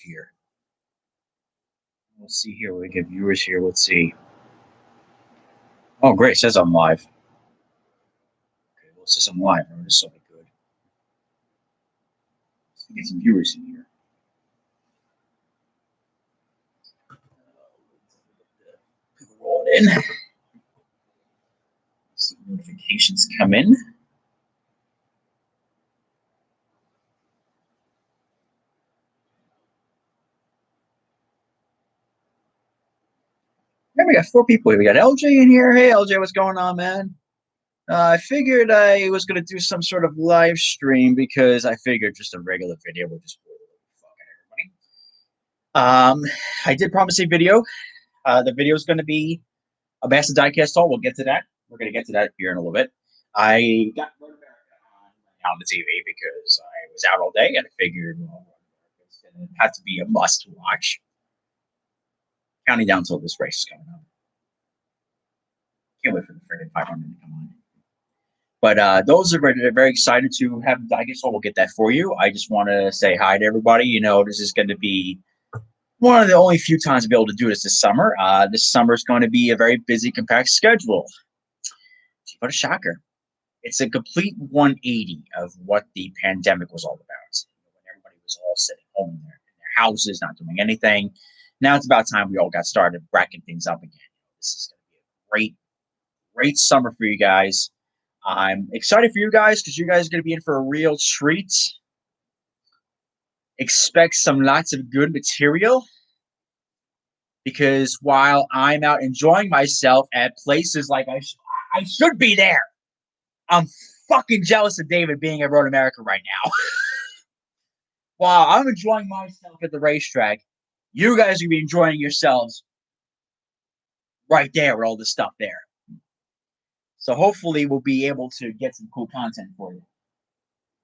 here. Let's see here. We get viewers here. Let's see. Oh, great. It says I'm live. Okay, well, it says I'm live. Oh, this is something good. Let's get some viewers in here. People roll it in. See notifications come in. Yeah, we got 4 people here. We got LJ in here. Hey, LJ, what's going on, man? I figured I was going to do some sort of live stream because I figured just a regular video would just fucking everybody. I did promise a video. The video is going to be a massive diecast haul. We'll get to that. We're going to get to that here in a little bit. I got Road America on the TV because I was out all day and I figured, well, it's going to have to be a must watch. Counting down until this race is coming up. Can't wait for the friggin' 500 to come on. But those are very excited to have Diecast. We'll get that for you. I just want to say hi to everybody. You know, this is going to be one of the only few times I'll be able to do this summer. This summer is going to be a very busy, compact schedule. What a shocker. It's a complete 180 of what the pandemic was all about. When everybody was all sitting home in their houses, not doing anything. Now it's about time we all got started bracking things up again. This is going to be a great summer for you guys. I'm excited for you guys because you guys are going to be in for a real treat. Expect some lots of good material because while I'm out enjoying myself at places like I should be there, I'm fucking jealous of David being at Road America right now. While I'm enjoying myself at the racetrack, you guys are going to be enjoying yourselves right there with all the stuff there. So hopefully we'll be able to get some cool content for you.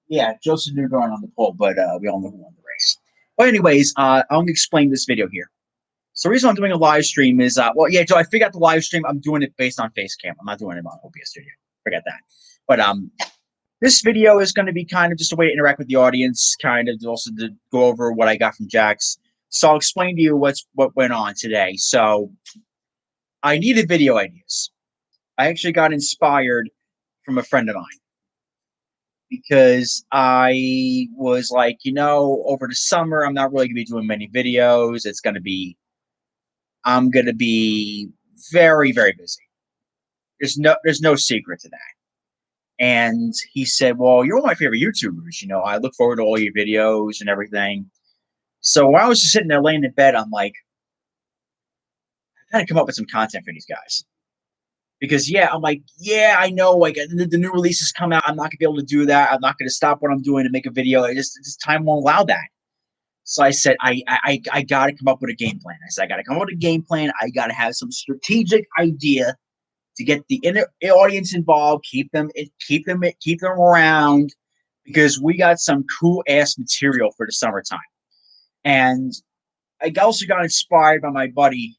Yeah, Joseph Newgarden on the pole, but we all know who won the race. But anyways, I'm going to explain this video here. So the reason I'm doing a live stream is, well, yeah, Joe, I figured out the live stream. I'm doing it based on Facecam. I'm not doing it on OBS Studio. Forget that. But this video is going to be kind of just a way to interact with the audience, kind of also to go over what I got from Jax. So I'll explain to you what went on today. So I needed video ideas. I actually got inspired from a friend of mine because I was like, you know, over the summer, I'm not really going to be doing many videos. I'm going to be very, very busy. There's no secret to that. And he said, well, you're one of my favorite YouTubers. You know, I look forward to all your videos and everything. So while I was just sitting there laying in bed, I'm like, I got to come up with some content for these guys. Because, yeah, I'm like, yeah, I know, like, the new releases come out. I'm not going to be able to do that. I'm not going to stop what I'm doing to make a video. Just time won't allow that. So I said, I got to come up with a game plan. I said, I got to come up with a game plan. I got to have some strategic idea to get the audience involved, keep them around, because we got some cool ass material for the summertime. And I also got inspired by my buddy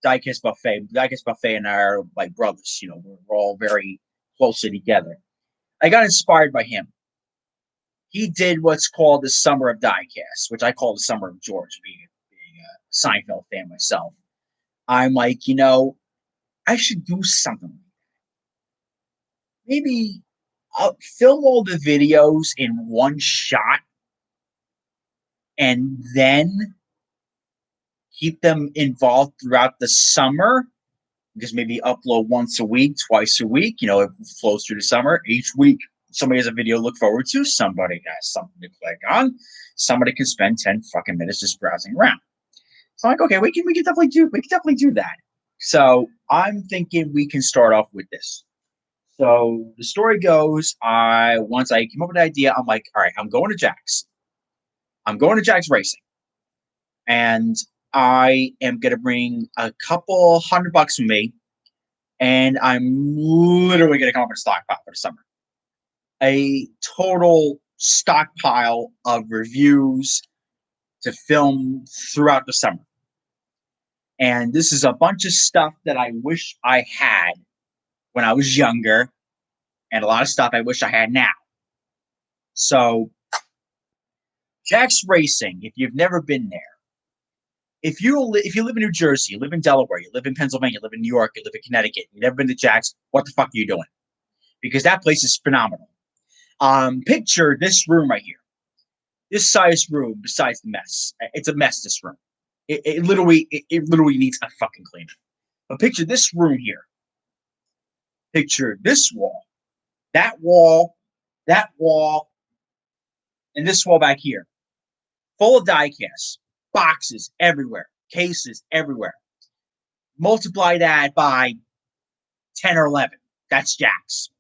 Diecast Buffet. Diecast Buffet and I are like brothers. You know, we're all very closely together. I got inspired by him. He did what's called the Summer of Diecast, which I call the Summer of George, being a Seinfeld fan myself. I'm like, you know, I should do something. Maybe I'll film all the videos in one shot and then keep them involved throughout the summer. Just maybe upload once a week, twice a week. You know, it flows through the summer. Each week, somebody has a video to look forward to. Somebody has something to click on. Somebody can spend 10 fucking minutes just browsing around. So I'm like, okay, we can definitely do that. So I'm thinking we can start off with this. So the story goes, once I came up with an idea, I'm like, all right, I'm going to Jax. I'm going to Jax Racing. And I am going to bring a couple $100 with me. And I'm literally going to come up with a stockpile for the summer. A total stockpile of reviews to film throughout the summer. And this is a bunch of stuff that I wish I had when I was younger, and a lot of stuff I wish I had now. So Jack's Racing, if you've never been there, if you live in New Jersey, you live in Delaware, you live in Pennsylvania, you live in New York, you live in Connecticut, you've never been to Jack's, what the fuck are you doing? Because that place is phenomenal. Picture this room right here. This size room, besides the mess, it's a mess. This room, it literally needs a fucking cleaning. But picture this room here. Picture this wall, that wall, that wall, and this wall back here, full of diecasts, boxes everywhere, cases everywhere. Multiply that by 10 or 11. That's Jack's.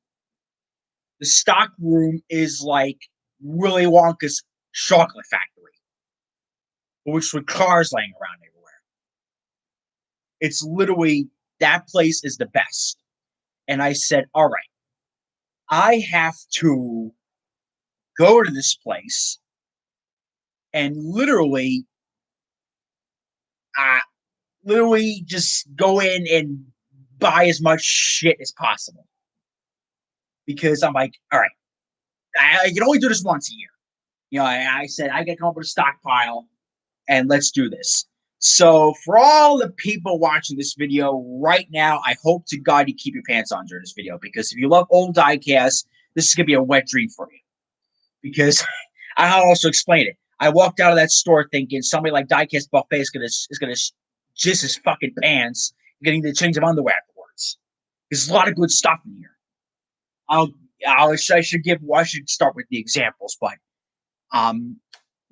The stock room is like Willy Wonka's chocolate factory, which with cars laying around everywhere. It's literally, that place is the best. And I said, all right, I have to go to this place and literally just go in and buy as much shit as possible. Because I'm like, all right, I can only do this once a year. You know, I said, I got to come up with a stockpile and let's do this. So for all the people watching this video right now, I hope to God you keep your pants on during this video, because if you love old diecasts, this is going to be a wet dream for you. Because I'll also explain it. I walked out of that store thinking somebody like Diecast Buffet is gonna jizz his fucking pants, getting to change of underwear afterwards. There's a lot of good stuff in here. I should start with the examples, but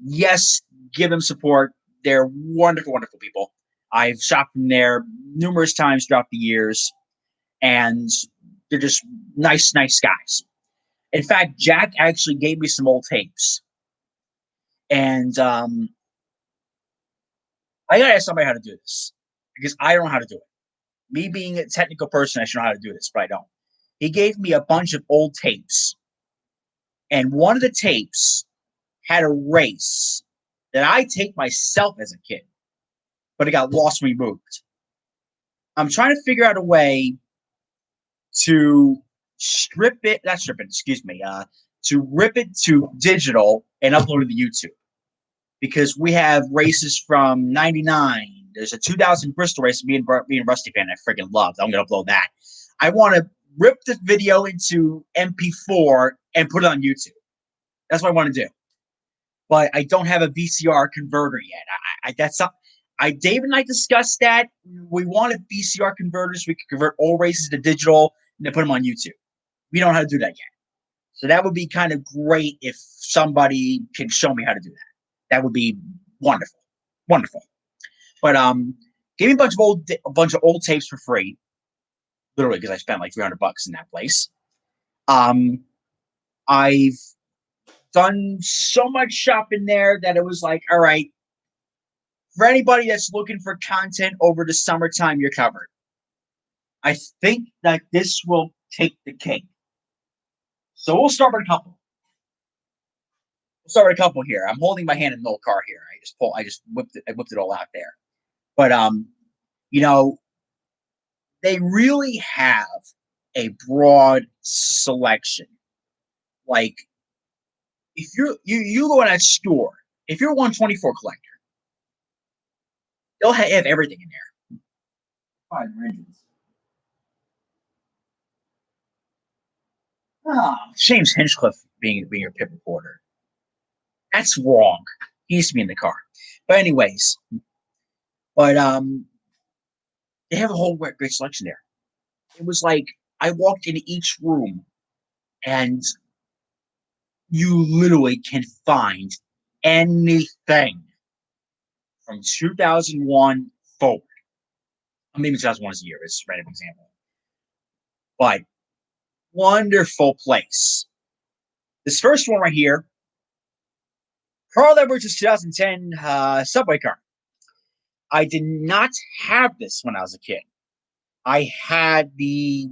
yes, give them support. They're wonderful, wonderful people. I've shopped from there numerous times throughout the years, and they're just nice, nice guys. In fact, Jack actually gave me some old tapes. And I gotta ask somebody how to do this, because I don't know how to do it. Me being a technical person, I should know how to do this, but I don't. He gave me a bunch of old tapes, and one of the tapes had a race that I taped myself as a kid, but it got lost when we moved. I'm trying to figure out a way to to rip it to digital and upload it to YouTube. Because we have races from '99. There's a 2000 Bristol race me and Rusty fan I freaking loved. I'm going to upload that. I want to rip the video into MP4 and put it on YouTube. That's what I want to do. But I don't have a VCR converter yet. Dave and I discussed that. We wanted VCR converters. We could convert old races to digital and then put them on YouTube. We don't know how to do that yet. So that would be kind of great if somebody can show me how to do that. That would be wonderful, wonderful. But gave me a bunch of old tapes for free, literally, because I spent like $300 in that place. I've done so much shopping there that it was like, all right, for anybody that's looking for content over the summertime, you're covered. I think that this will take the cake. So we'll start with a couple. Here. I'm holding my hand in an old car here. I just whipped it all out there. But you know, they really have a broad selection. Like, if you go in that store, if you're a 124 collector, they'll have everything in there. Fire engines. James Hinchcliffe being your pit reporter. That's wrong. He used to be in the car. But anyways, they have a whole great selection there. It was like I walked into each room, and you literally can find anything from 2001 forward. Maybe 2001 is a year. It's a random example. But wonderful place. This first one right here, Carl Edwards' 2010 subway car. I did not have this when I was a kid. I had the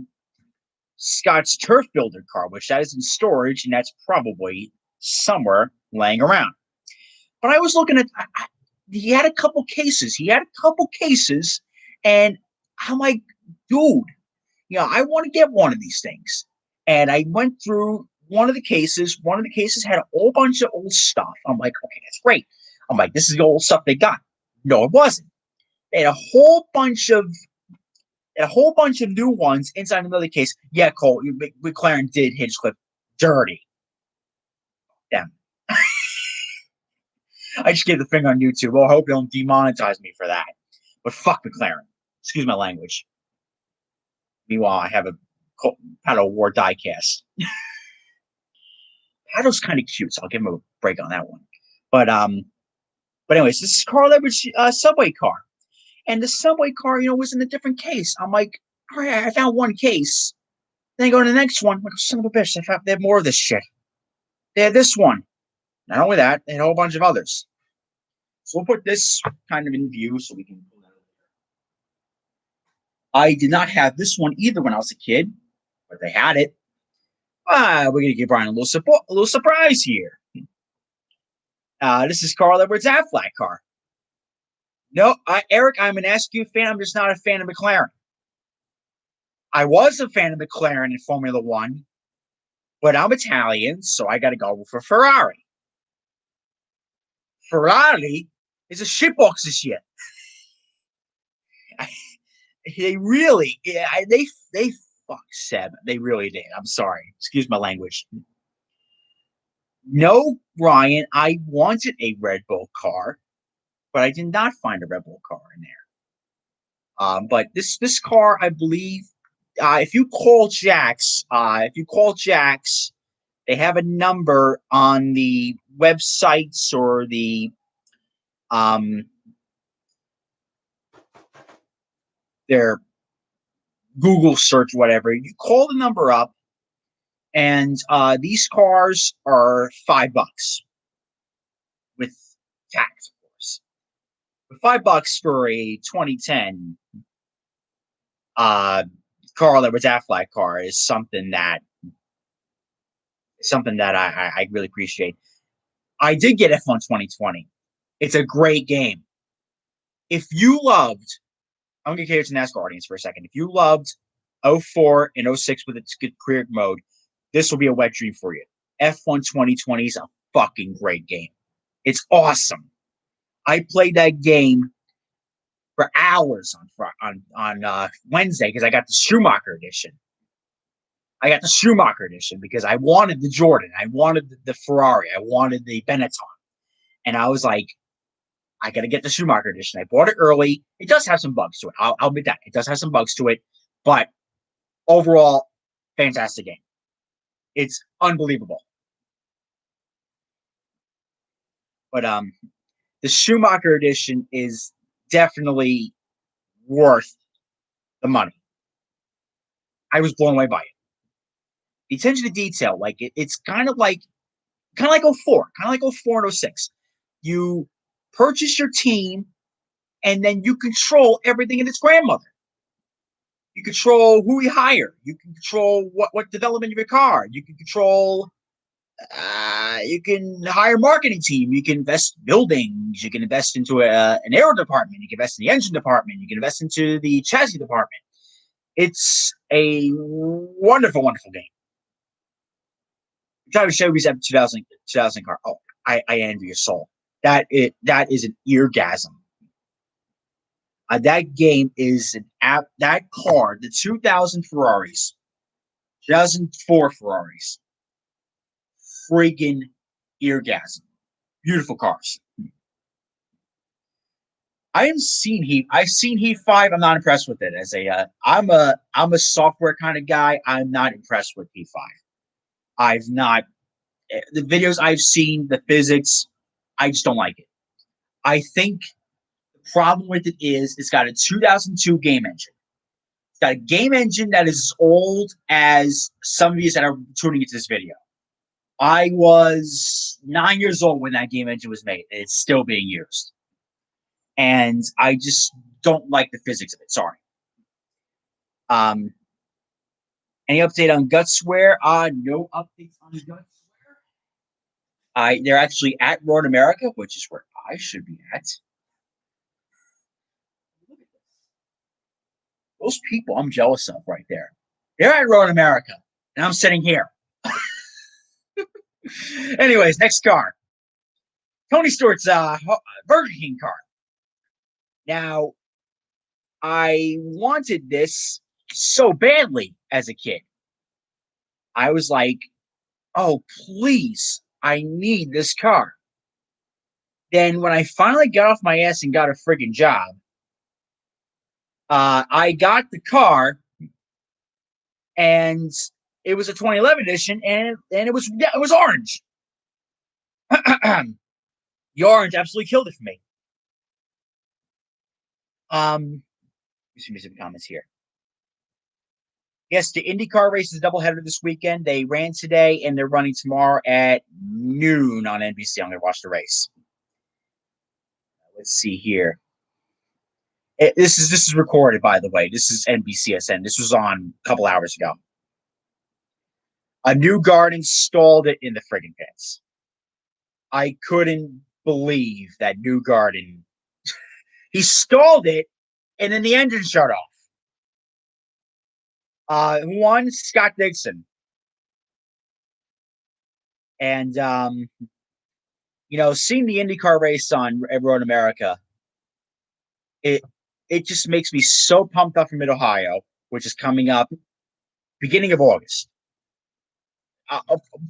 Scott's Turf Builder car, which that is in storage, and that's probably somewhere laying around. But I was looking at, he had a couple cases. And I'm like, dude, I want to get one of these things. And I went through one of the cases had a whole bunch of old stuff. I'm like, okay, that's great. I'm like, this is the old stuff they got. No, it wasn't. They had a whole bunch of new ones inside another case. Yeah, Cole, McLaren did Hinchcliffe dirty. Damn. I just gave the finger on YouTube. Well, I hope they don't demonetize me for that. But fuck McLaren. Excuse my language. Meanwhile, I have a Paddle War diecast. Paddle's kind of cute, so I'll give him a break on that one. But anyways, this is Carl Edwards' subway car. And the subway car, was in a different case. I'm like, all right, I found one case. Then I go to the next one. I'm like, son of a bitch, they have more of this shit. They had this one. Not only that, they had a whole bunch of others. So we'll put this kind of in view so we can pull that over. I did not have this one either when I was a kid, but they had it. We're going to give Brian a little surprise here. This is Carl Edwards' Aflac car. No, Eric, I'm an SQ fan. I'm just not a fan of McLaren. I was a fan of McLaren in Formula One, but I'm Italian, so I got to go for Ferrari. Ferrari is a shitbox this year. They really, they fucked Seb. They really did. I'm sorry. Excuse my language. No, Ryan, I wanted a Red Bull car, but I did not find a Red Bull car in there. But this car, I believe, if you call Jax, they have a number on the websites or the their Google search, whatever. You call the number up, and these cars are $5 with tax, of course. But $5 for a 2010 Carl Edwards Aflac car is something that I really appreciate. I did get F1 2020. It's a great game. If you loved, I'm going to cater to the NASCAR audience for a second. If you loved 04 and 06 with its good career mode, this will be a wet dream for you. F1 2020 is a fucking great game. It's awesome. I played that game for hours on Wednesday because I got the Schumacher edition. Because I wanted the Jordan, I wanted the Ferrari, I wanted the Benetton, and I was like, I got to get the Schumacher edition. I bought it early. It does have some bugs to it. I'll admit that. It does have some bugs to it, but overall, fantastic game. It's unbelievable. But the Schumacher edition is definitely worth the money. I was blown away by it. The attention to detail, like it's kind of like 04, kind of like 04 and 06. You purchase your team, and then you control everything in its grandmother. You control who you hire. You can control what development of your car. You can control. You can hire a marketing team. You can invest in buildings. You can invest into an aero department. You can invest in the engine department. You can invest into the chassis department. It's a wonderful, wonderful game. I'm trying to show you that 2000 car. Oh, I envy your soul. That is an eargasm. That game is that car, the 2000 Ferraris, 2004 Ferraris, friggin' eargasm. Beautiful cars. I've seen Heat 5. I'm not impressed with it. I'm a software kind of guy. I'm not impressed with Heat 5. I've not the videos I've seen, the physics, I just don't like it. I think the problem with it is it's got a 2002 game engine. It's got a game engine that is as old as some of you that are tuning into this video. I was 9 years old when that game engine was made, and it's still being used. And I just don't like the physics of it. Sorry. Any update on Gutswear? No updates on Gutswear. They're actually at Road America, which is where I should be at. Look at this. Those people I'm jealous of right there. They're at Road America, and I'm sitting here. Anyways, next car. Tony Stewart's Burger King car. Now, I wanted this so badly as a kid. I was like, oh, please, I need this car. Then when I finally got off my ass and got a friggin' job, I got the car, and it was a 2011 edition, and it was orange. The orange absolutely killed it for me. Let me see some comments here. Yes, the IndyCar race is a doubleheader this weekend. They ran today, and they're running tomorrow at noon on NBC. I'm going to watch the race. Let's see here. This is recorded, by the way. This is NBCSN. This was on a couple hours ago. A new garden stalled it in the friggin' pits. I couldn't believe that new garden. He stalled it, and then the engine shut off. Who won? Scott Dixon. And seeing the IndyCar race on Road America, it just makes me so pumped up for Mid Ohio, which is coming up beginning of August.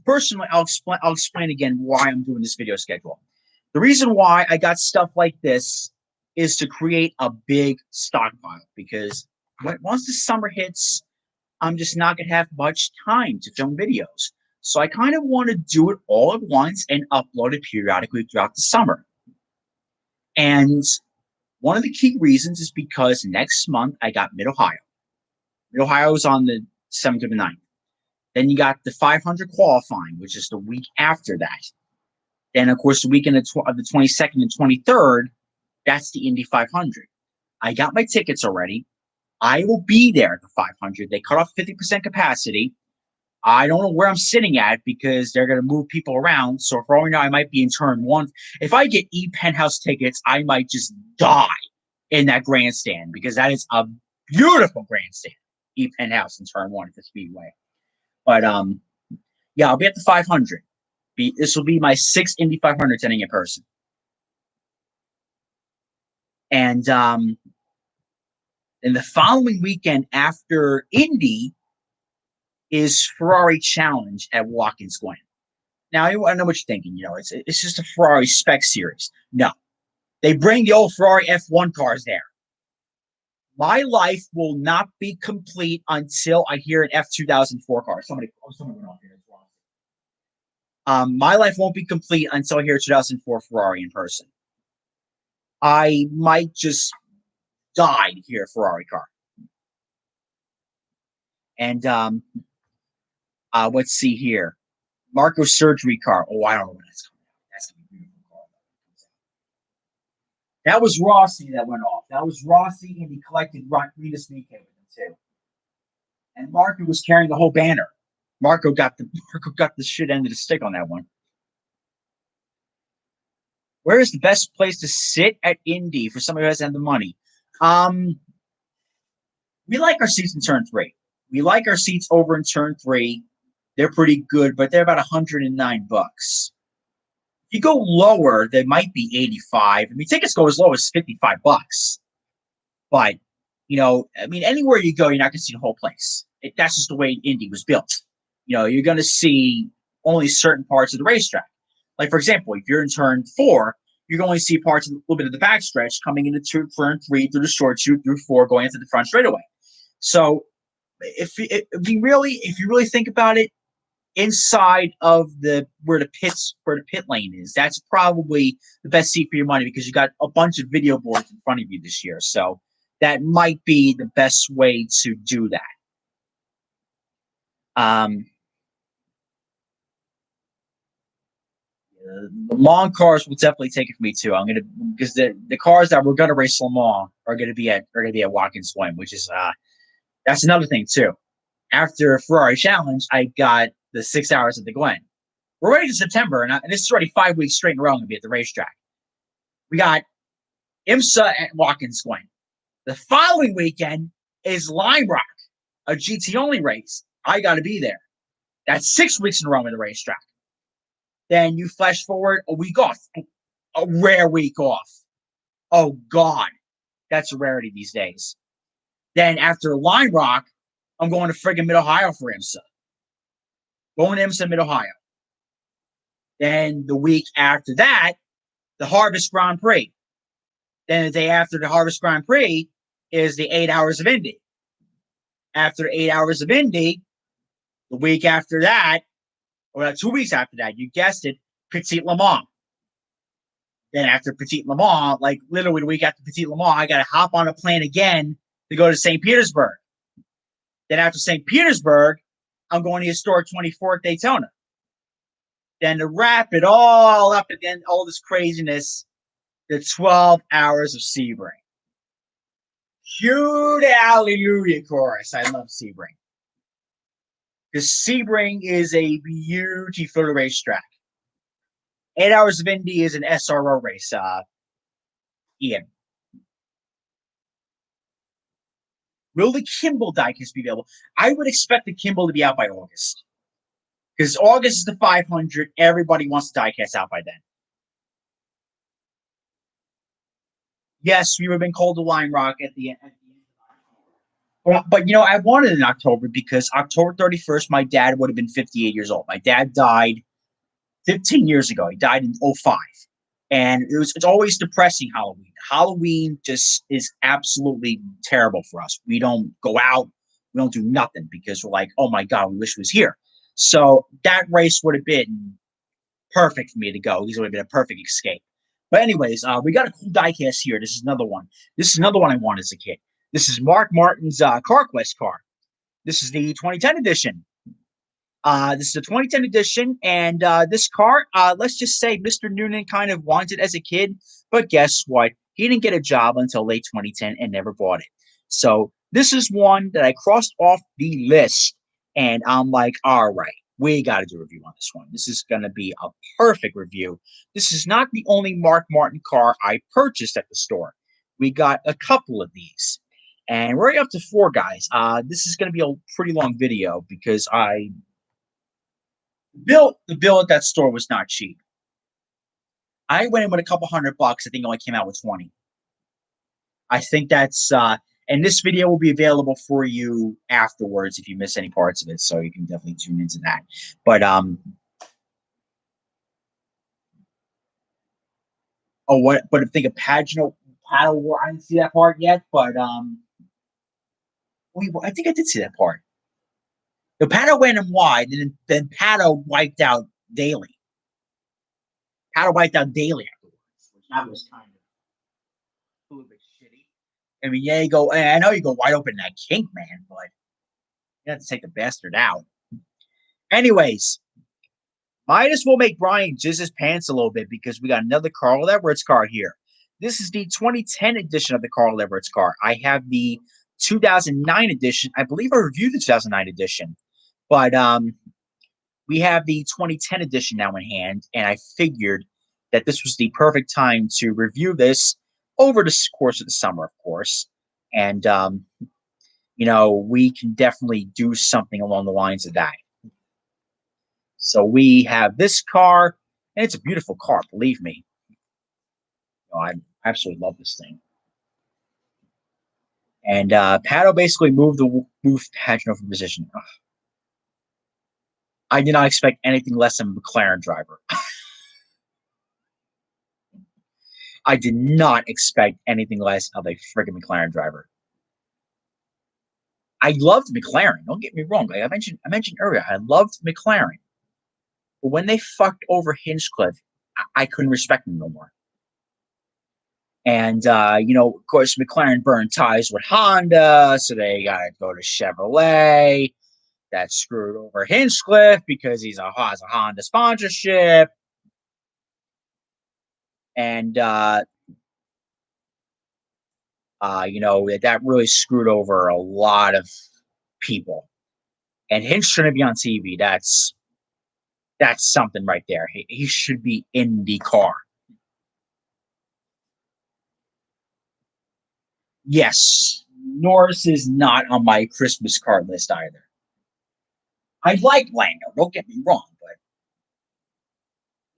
Personally, I'll explain again why I'm doing this video schedule. The reason why I got stuff like this is to create a big stockpile, because once the summer hits, I'm just not going to have much time to film videos. So I kind of want to do it all at once and upload it periodically throughout the summer. And one of the key reasons is because next month I got Mid Ohio. Mid Ohio is on the 7th or the 9th. Then you got the 500 qualifying, which is the week after that. Then, of course, the weekend of the 22nd and 23rd, that's the Indy 500. I got my tickets already. I will be there at the 500. They cut off 50% capacity. I don't know where I'm sitting at because they're going to move people around. So for all we know, I might be in turn one. If I get penthouse tickets, I might just die in that grandstand, because that is a beautiful grandstand. Penthouse in turn one at the Speedway. But yeah, I'll be at the 500. This will be my 6th Indy 500 attending in person. And the following weekend after Indy is Ferrari Challenge at Watkins Glen. Now, I know what you're thinking. It's just a Ferrari spec series. No, they bring the old Ferrari F1 cars there. My life will not be complete until I hear an F2004 car. Somebody went off here. My life won't be complete until I hear a 2004 Ferrari in person. I might just die to hear a Ferrari car. And let's see here. Marco's surgery car. Oh, I don't know when that's coming out. That's going to be a beautiful car. That was Rossi that went off. That was Rossi, and he collected Renus Nike with him too. And Marco was carrying the whole banner. Marco got the shit end of the stick on that one. Where is the best place to sit at Indy for somebody who doesn't have the money? We like our seats in turn 3. We like our seats over in turn 3. They're pretty good, but they're about $109. If you go lower, they might be 85. I mean, tickets go as low as $55. But, anywhere you go, you're not going to see the whole place. That's just the way Indy was built. You're going to see only certain parts of the racetrack. Like, for example, if you're in turn 4, you're going to see parts of a little bit of the backstretch coming into turn 3 through the short chute through 4, going into the front straightaway. So, if you really think about it, inside of where the pit lane is, that's probably the best seat for your money, because you got a bunch of video boards in front of you this year. So that might be the best way to do that. The long cars will definitely take it for me too. Because the cars that we're gonna race Le Mans are gonna be at Watkins Glen, which is that's another thing too. After Ferrari Challenge, I got the 6 hours at the Glen. We're ready to September, and this is already 5 weeks straight in a row. I'm gonna be at the racetrack. We got IMSA at Watkins Glen. The following weekend is Lime Rock, a GT only race. I got to be there. That's 6 weeks in a row at the racetrack. Then you flash forward a week off, a rare week off. Oh God, that's a rarity these days. Then after Line Rock, I'm going to friggin' Mid Ohio for IMSA. Going to IMSA Mid Ohio. Then the week after that, the Harvest Grand Prix. Then the day after the Harvest Grand Prix is the 8 hours of Indy. After 8 hours of Indy, the week after that, or 2 weeks after that, you guessed it, Petit Le Mans. Then after Petit Le Mans, like literally the week after Petit Le Mans, I got to hop on a plane again to go to St. Petersburg. Then after St. Petersburg, I'm going to historic 24th Daytona. Then to wrap it all up again, all this craziness, the 12 hours of Sebring. Huge hallelujah chorus. I love Sebring. Because Sebring is a beautiful racetrack. 8 hours of Indy is an SRO race, Ian. Will the Kimball diecast be available? I would expect the Kimball to be out by August. Because August is the 500. Everybody wants the diecast out by then. Yes, we would have been called to Line Rock at the end. But I wanted it in October because October 31st, my dad would have been 58 years old. My dad died 15 years ago. He died in 05. And it's always depressing Halloween. Halloween just is absolutely terrible for us. We don't go out. We don't do nothing because we're like, oh my God, we wish he was here. So that race would have been perfect for me to go. These would have been a perfect escape. But anyways, we got a cool diecast here. This is another one. This is another one I wanted as a kid. This is Mark Martin's CarQuest car. This is the 2010 edition. This is the 2010 edition, and this car, let's just say Mr. Noonan kind of wanted as a kid, but guess what? He didn't get a job until late 2010 and never bought it. So this is one that I crossed off the list, and I'm like, all right, we got to do a review on this one. This is going to be a perfect review. This is not the only Mark Martin car I purchased at the store. We got a couple of these. And we're up to 4 guys. This is going to be a pretty long video because the bill at that store was not cheap. I went in with a couple $100. I think it only came out with 20. I think that's and this video will be available for you afterwards if you miss any parts of it, so you can definitely tune into that. But I think a paddle war. I didn't see that part yet, but I think I did see that part. The paddle went in wide, and then paddle wiped out daily. Paddle wiped out daily afterwards, which that was kind of a little bit shitty. I mean, yeah, you go. I know you go wide open in that kink, man, but you have to take the bastard out. Anyways, might as well make Brian jizz his pants a little bit because we got another Carl Everett's car here. This is the 2010 edition of the Carl Everett's car. I have the 2009 edition. I believe I reviewed the 2009 edition, but we have the 2010 edition now in hand, and I figured that this was the perfect time to review this over the course of the summer, of course. And, we can definitely do something along the lines of that. So we have this car, and it's a beautiful car, believe me. I absolutely love this thing. And Pato basically moved Pageant from position. Ugh. I did not expect anything less than a McLaren driver. I did not expect anything less of a friggin' McLaren driver. I loved McLaren. Don't get me wrong. Like I mentioned earlier, I loved McLaren. But when they fucked over Hinchcliffe, I couldn't respect them no more. And of course, McLaren burned ties with Honda, so they got to go to Chevrolet. That screwed over Hinchcliffe because has a Honda sponsorship. And that really screwed over a lot of people. And Hinch shouldn't be on TV. That's something right there. He should be in the car. Yes, Norris is not on my Christmas card list either. I like Lando, don't get me wrong, but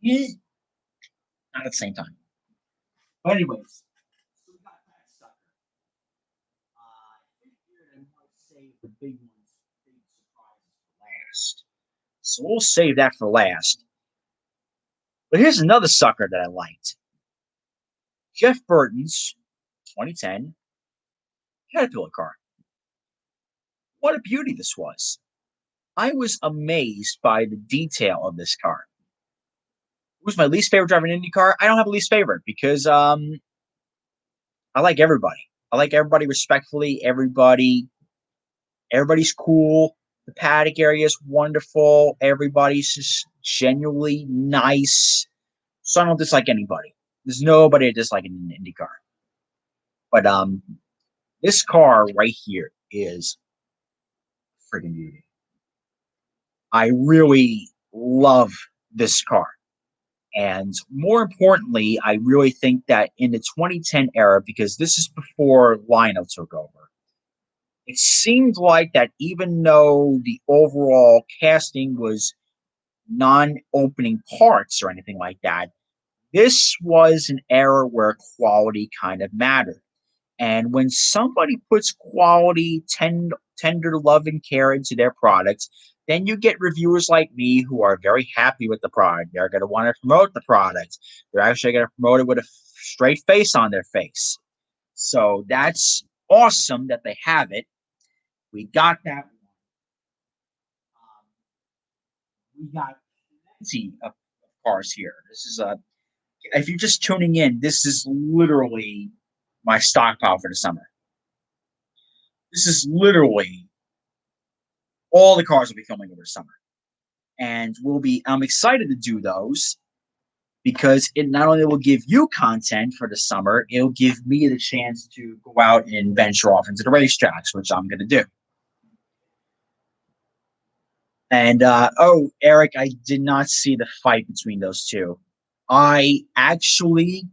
Yeah, not at the same time. But anyways, so we got that sucker. I figured I might save the big ones, big surprises for last. So we'll save that for last. But here's another sucker that I liked. Jeff Burton's 2010 Caterpillar car. What a beauty this was. I was amazed by the detail of this car. Who's my least favorite driver in IndyCar? I don't have a least favorite because I like everybody. I like everybody respectfully. Everybody's cool. The paddock area is wonderful. Everybody's just genuinely nice. So I don't dislike anybody. There's nobody I dislike in an IndyCar. But this car right here is freaking beauty. I really love this car. And more importantly, I really think that in the 2010 era, because this is before Lionel took over, it seemed like that even though the overall casting was non-opening parts or anything like that, this was an era where quality kind of mattered. And when somebody puts quality, tender love and care into their products, then you get reviewers like me who are very happy with the product. They're going to want to promote the product. They're actually going to promote it with a straight face on their face. So that's awesome that they have it. We got that. We got plenty of cars here. This is a. If you're just tuning in, this is literally my stockpile for the summer. This is literally all the cars will be filming over the summer. And I'm excited to do those because it not only will give you content for the summer, it'll give me the chance to go out and venture off into the racetracks, which I'm going to do. And oh, Eric, I did not see the fight between those two. I actually,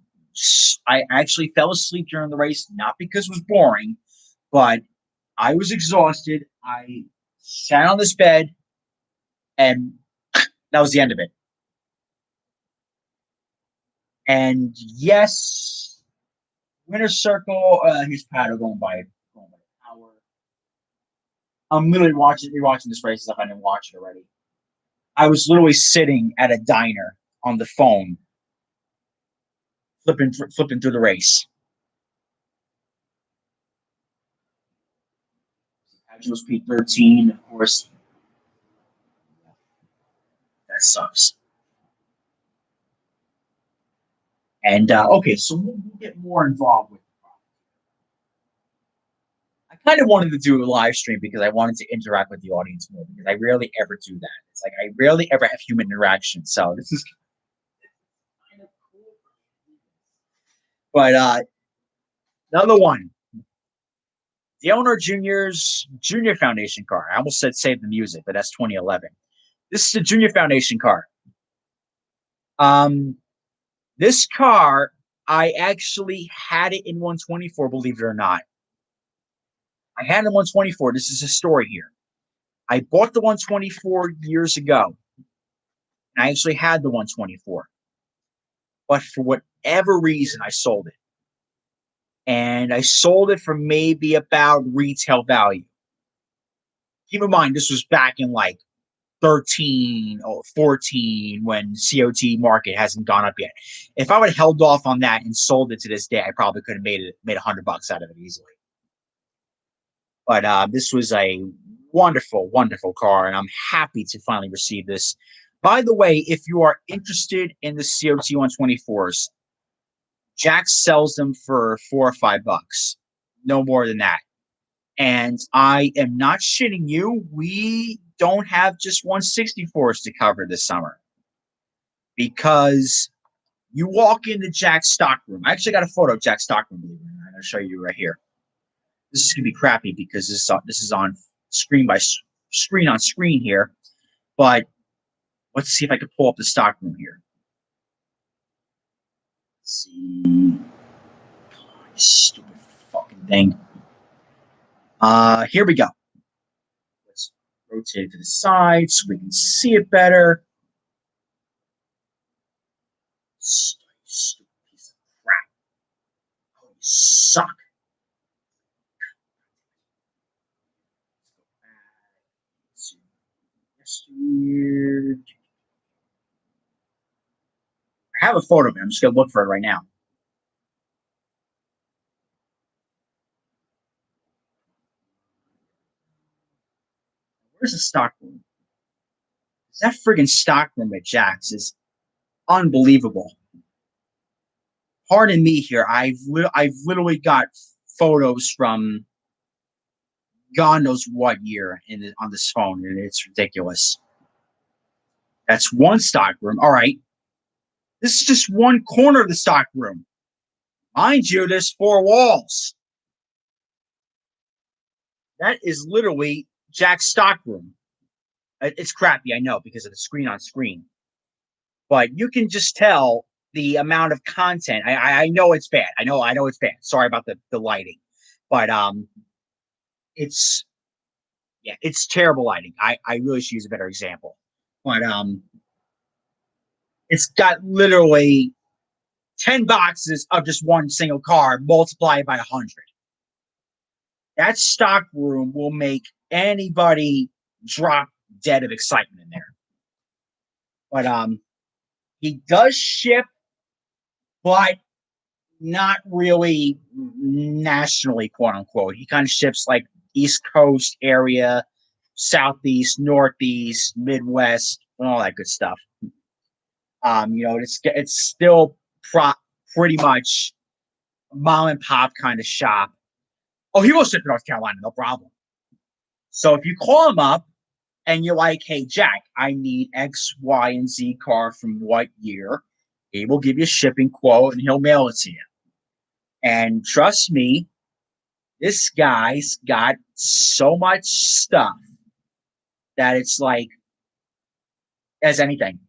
I actually fell asleep during the race, not because it was boring, but I was exhausted. I sat on this bed, and that was the end of it. And yes, Winter Circle. Here's Pato going by an hour. I'm literally rewatching this race as if I didn't watch it already. I was literally sitting at a diner on the phone, flipping through the race. Agil's P13, of course. That sucks. And okay, so we'll get more involved with. I kind of wanted to do a live stream because I wanted to interact with the audience more because I rarely ever do that. It's like I rarely ever have human interaction. So this is kind of cool. But another one, the Owner Junior's Junior Foundation car. I almost said Save the Music, but that's 2011. This is the Junior Foundation car. Um, this car, I actually had it in 124, believe it or not. I had it in 124. This is a story here. I bought the 124 years ago. And I actually had the 124. But for whatever reason, I sold it. And I sold it for maybe about retail value. Keep in mind, this was back in like 13 or 14 when COT market hasn't gone up yet. If I would have held off on that and sold it to this day, I probably could have made $100 out of it easily. But this was a wonderful, wonderful car, and I'm happy to finally receive this. By the way, if you are interested in the COT 124s, Jack sells them for $4 or $5, no more than that. And I am not shitting you. We don't have just 164s to cover this summer because you walk into Jack's stockroom. I actually got a photo of Jack's stockroom. Believe it or not. I'm going to show you right here. This is going to be crappy because this is on screen by screen on screen here. But let's see if I can pull up the stockroom here. Let's see. Stupid fucking thing. Here we go. Let's rotate it to the side so we can see it better. Stupid piece of crap. Oh, you suck. Yesteryear. I have a photo of it. I'm just gonna look for it right now. Where's the stock room? That friggin' stock room at Jack's is unbelievable. Pardon me here. I've literally got photos from God knows what year on this phone, and it's ridiculous. That's one stock room. All right. This is just one corner of the stock room. Mind you, there's 4 walls. That is literally Jack's stock room. It's crappy, I know, because of the screen on screen. But you can just tell the amount of content. I know it's bad. I know it's bad. Sorry about the lighting. But it's it's terrible lighting. I really should use a better example. But it's got literally 10 boxes of just one single car multiplied by 100. That stock room will make anybody drop dead of excitement in there. But he does ship, but not really nationally, quote unquote. He kind of ships like East Coast area, Southeast, Northeast, Midwest, and all that good stuff. It's still pretty much mom and pop kind of shop. Oh, he will ship to North Carolina, no problem. So if you call him up and you're like, hey, Jack, I need X, Y, and Z car from what year, he will give you a shipping quote and he'll mail it to you. And trust me, this guy's got so much stuff that it's like, as anything.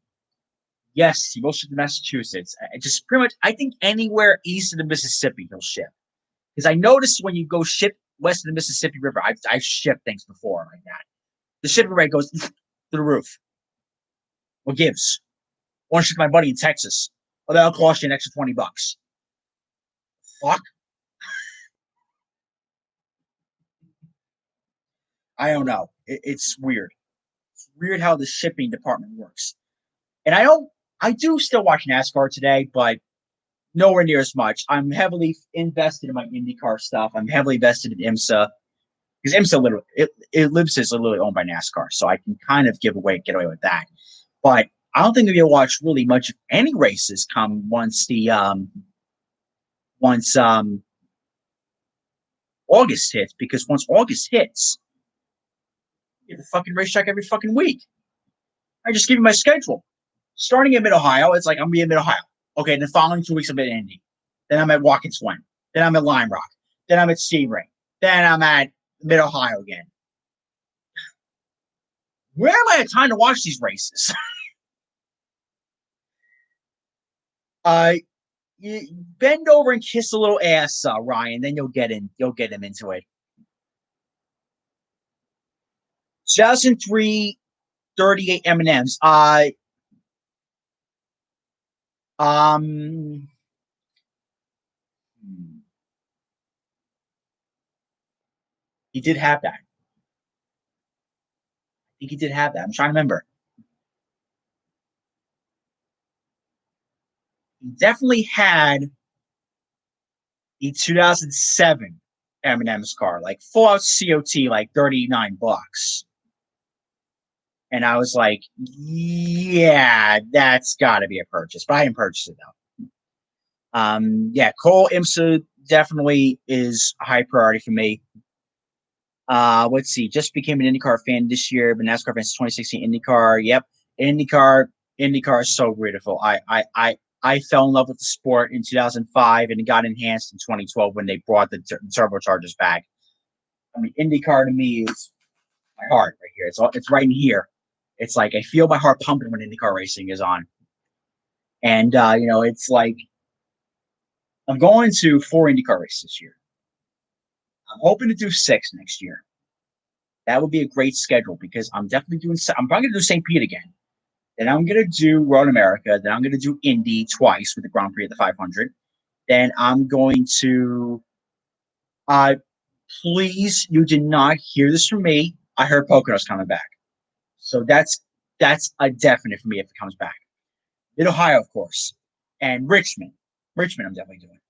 Yes, he will ship to Massachusetts. Just pretty much, I think anywhere east of the Mississippi, he'll ship. Because I noticed when you go ship west of the Mississippi River, I've shipped things before like that. The shipping rate goes through the roof. What gives? I want to ship my buddy in Texas. Well, that'll cost you an extra $20. Fuck. I don't know. It's weird. It's weird how the shipping department works. And I do still watch NASCAR today, but nowhere near as much. I'm heavily invested in my IndyCar stuff. I'm heavily invested in IMSA because IMSA literally Ellipsis is literally owned by NASCAR, so I can kind of get away with that. But I don't think we'll watch really much of any races come once August hits, because once August hits, you have a fucking racetrack every fucking week. I just give you my schedule. Starting in Mid Ohio, it's like I'm gonna be in Mid Ohio. Okay, the following 2 weeks I'm at Indy. Then I'm at Watkins Glen. Then I'm at Lime Rock. Then I'm at Sebring. Then I'm at Mid Ohio again. Where am I at time to watch these races? You bend over and kiss a little ass, Ryan. Then you'll get in. You'll get him into it. 2003, 38 M&Ms. Um, he did have that. I think he did have that. I'm trying to remember. He definitely had the 2007 M&M's car, like full out COT, like $39. And I was like, yeah, that's got to be a purchase. But I didn't purchase it though. Yeah, Cole IMSA definitely is a high priority for me. Let's see. Just became an IndyCar fan this year, but NASCAR fan since 2016. IndyCar, yep. IndyCar is so beautiful. I fell in love with the sport in 2005, and it got enhanced in 2012 when they brought the turbochargers back. I mean, IndyCar to me is my heart right here. It's right in here. It's like I feel my heart pumping when IndyCar racing is on, and it's like I'm going to 4 IndyCar races this year. I'm hoping to do 6 next year. That would be a great schedule because I'm definitely doing. I'm probably going to do St. Pete again. Then I'm gonna do Road America. Then I'm gonna do Indy twice with the Grand Prix at the 500. Then I'm going to. Uh, please, you did not hear this from me. I heard Pocono's coming back, so that's a definite for me if it comes back. Mid Ohio, of course, and Richmond. Richmond, I'm definitely doing.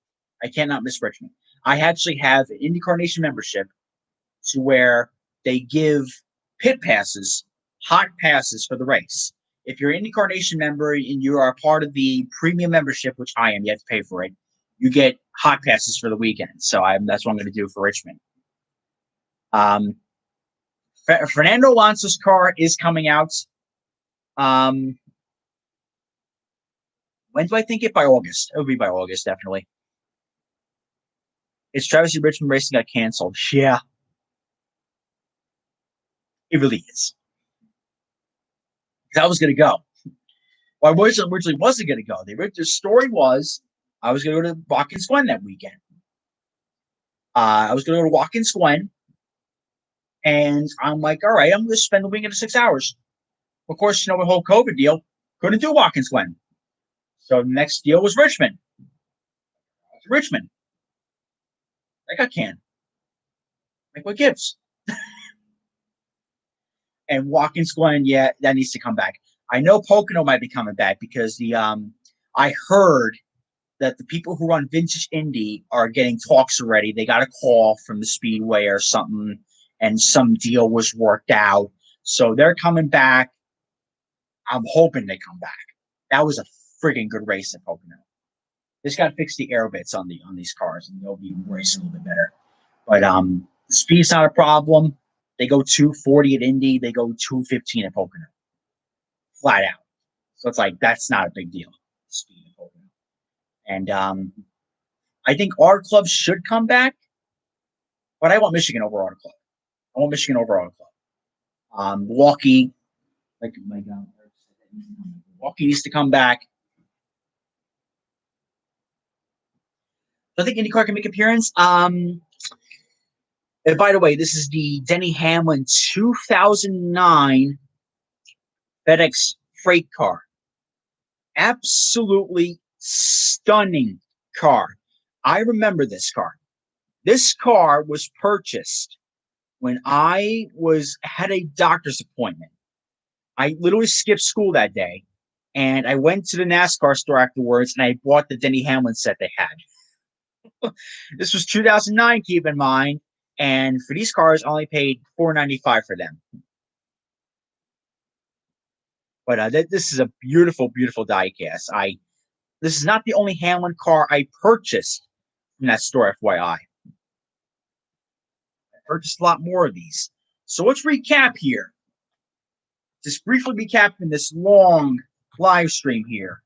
I cannot miss Richmond. I actually have an IndyCar Nation membership to where they give pit passes, hot passes for the race. If you're an IndyCar Nation member and you are a part of the premium membership, which I am, you have to pay for it, you get hot passes for the weekend. So that's what I'm going to do for Richmond. Um, Fernando Alonso's car is coming out. Um, when do I think it? By August. It will be by August, definitely. It's Travis Richmond racing got canceled. Yeah, it really is. I was going to go. Well, I originally wasn't going to go. The story was I was going to go to Watkins Glen that weekend. I was going to go to Watkins Glen, and I'm like, all right, I'm going to spend the weekend of 6 hours. Of course, the whole COVID deal, couldn't do Watkins Glen. So the next deal was Richmond. Richmond. I got canned. Like, what gives? And Watkins Glen, yeah, that needs to come back. I know Pocono might be coming back because I heard that the people who run Vintage Indy are getting talks already. They got a call from the Speedway or something, and some deal was worked out. So they're coming back. I'm hoping they come back. That was a friggin' good race at Pocono. Just got to fix the air bits on these cars, and they'll be racing a little bit better. But the speed's not a problem. They go 240 at Indy. They go 215 at Pocono, flat out. So it's like that's not a big deal. Speed at Pocono, and I think our club should come back, but I want Michigan over our club. I want Michigan over our club. Milwaukee, Milwaukee needs to come back. I think IndyCar can make an appearance. And by the way, this is the Denny Hamlin 2009 FedEx freight car. Absolutely stunning car. I remember this car. This car was purchased when I had a doctor's appointment. I literally skipped school that day, and I went to the NASCAR store afterwards, and I bought the Denny Hamlin set they had. This was 2009, keep in mind, and for these cars, I only paid $495 for them. But this is a beautiful, beautiful diecast. This is not the only Hamlin car I purchased from that store, FYI. I purchased a lot more of these. So let's recap here. Just briefly recapping this long live stream here.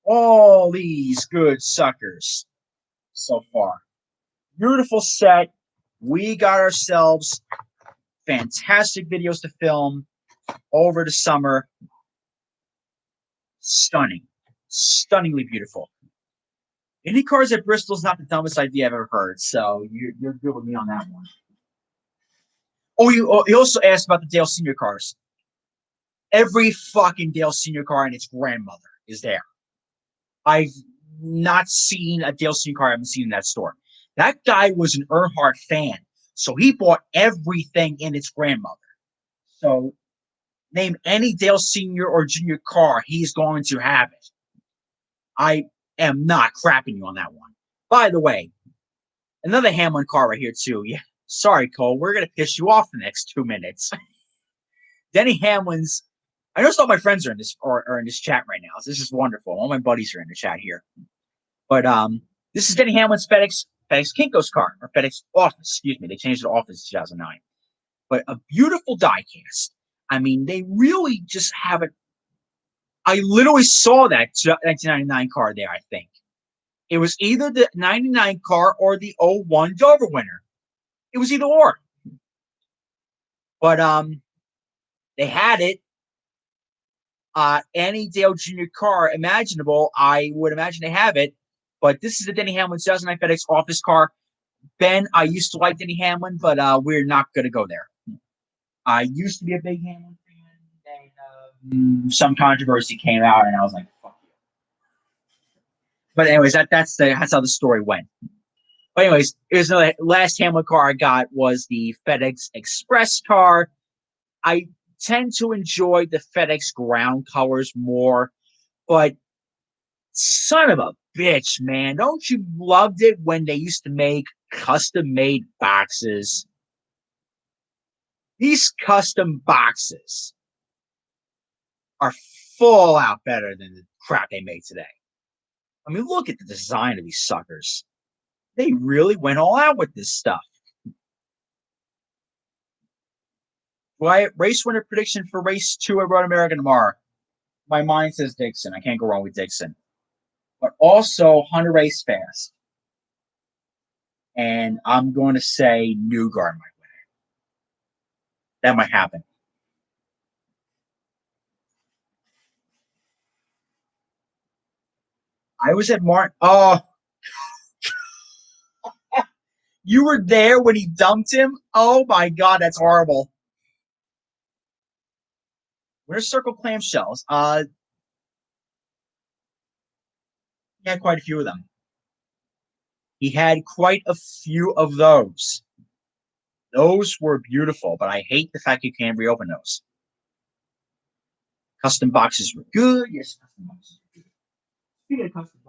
All these good suckers so far. Beautiful set. We got ourselves fantastic videos to film over the summer. Stunning. Stunningly beautiful. IndyCars at Bristol is not the dumbest idea I've ever heard, so you're good with me on that one. Oh, you also asked about the Dale Senior cars. Every fucking Dale Senior car and its grandmother is there. I've not seen a Dale Senior car I haven't seen in that store. That guy was an Earnhardt fan, so he bought everything in its grandmother. So name any Dale Senior or Junior car, he's going to have it. I am not crapping you on that one. By the way, another Hamlin car right here too. Yeah, sorry, Cole, we're gonna piss you off the next 2 minutes. Denny Hamlin's. I know some of my friends are in this are in this chat right now. So this is wonderful. All my buddies are in the chat here. But this is Denny Hamlin's FedEx Kinko's car, or FedEx Office. Excuse me, they changed it to Office in 2009. But a beautiful diecast. I mean, they really just have it. I literally saw that 1999 car there. I think it was either the 99 car or the 01 Dover winner. It was either or. But they had it. Any Dale Jr. car imaginable, I would imagine they have it. But this is the Denny Hamlin 2009 FedEx Office car. Ben, I used to like Denny Hamlin, but we're not going to go there. I used to be a big Hamlin fan, and some controversy came out, and I was like, "Fuck you." But anyways, that's how the story went. But anyways, here's the last Hamlin car I got was the FedEx Express car. I tend to enjoy the FedEx ground colors more, but son of a bitch, man, don't you loved it when they used to make custom made boxes? These custom boxes are full out better than the crap they make today. I mean, look at the design of these suckers. They really went all out with this stuff. Wyatt, race winner prediction for race 2 at Road America tomorrow. My mind says Dixon. I can't go wrong with Dixon. But also Hunter race fast. And I'm going to say Newgard might win it. That might happen. I was at Martin. Oh, you were there when he dumped him? Oh my God, that's horrible. Where's Circle clamshells? He had quite a few of them. He had quite a few of those. Those were beautiful, but I hate the fact you can't reopen those. Custom boxes were good. Yes, custom boxes were good. Speaking of custom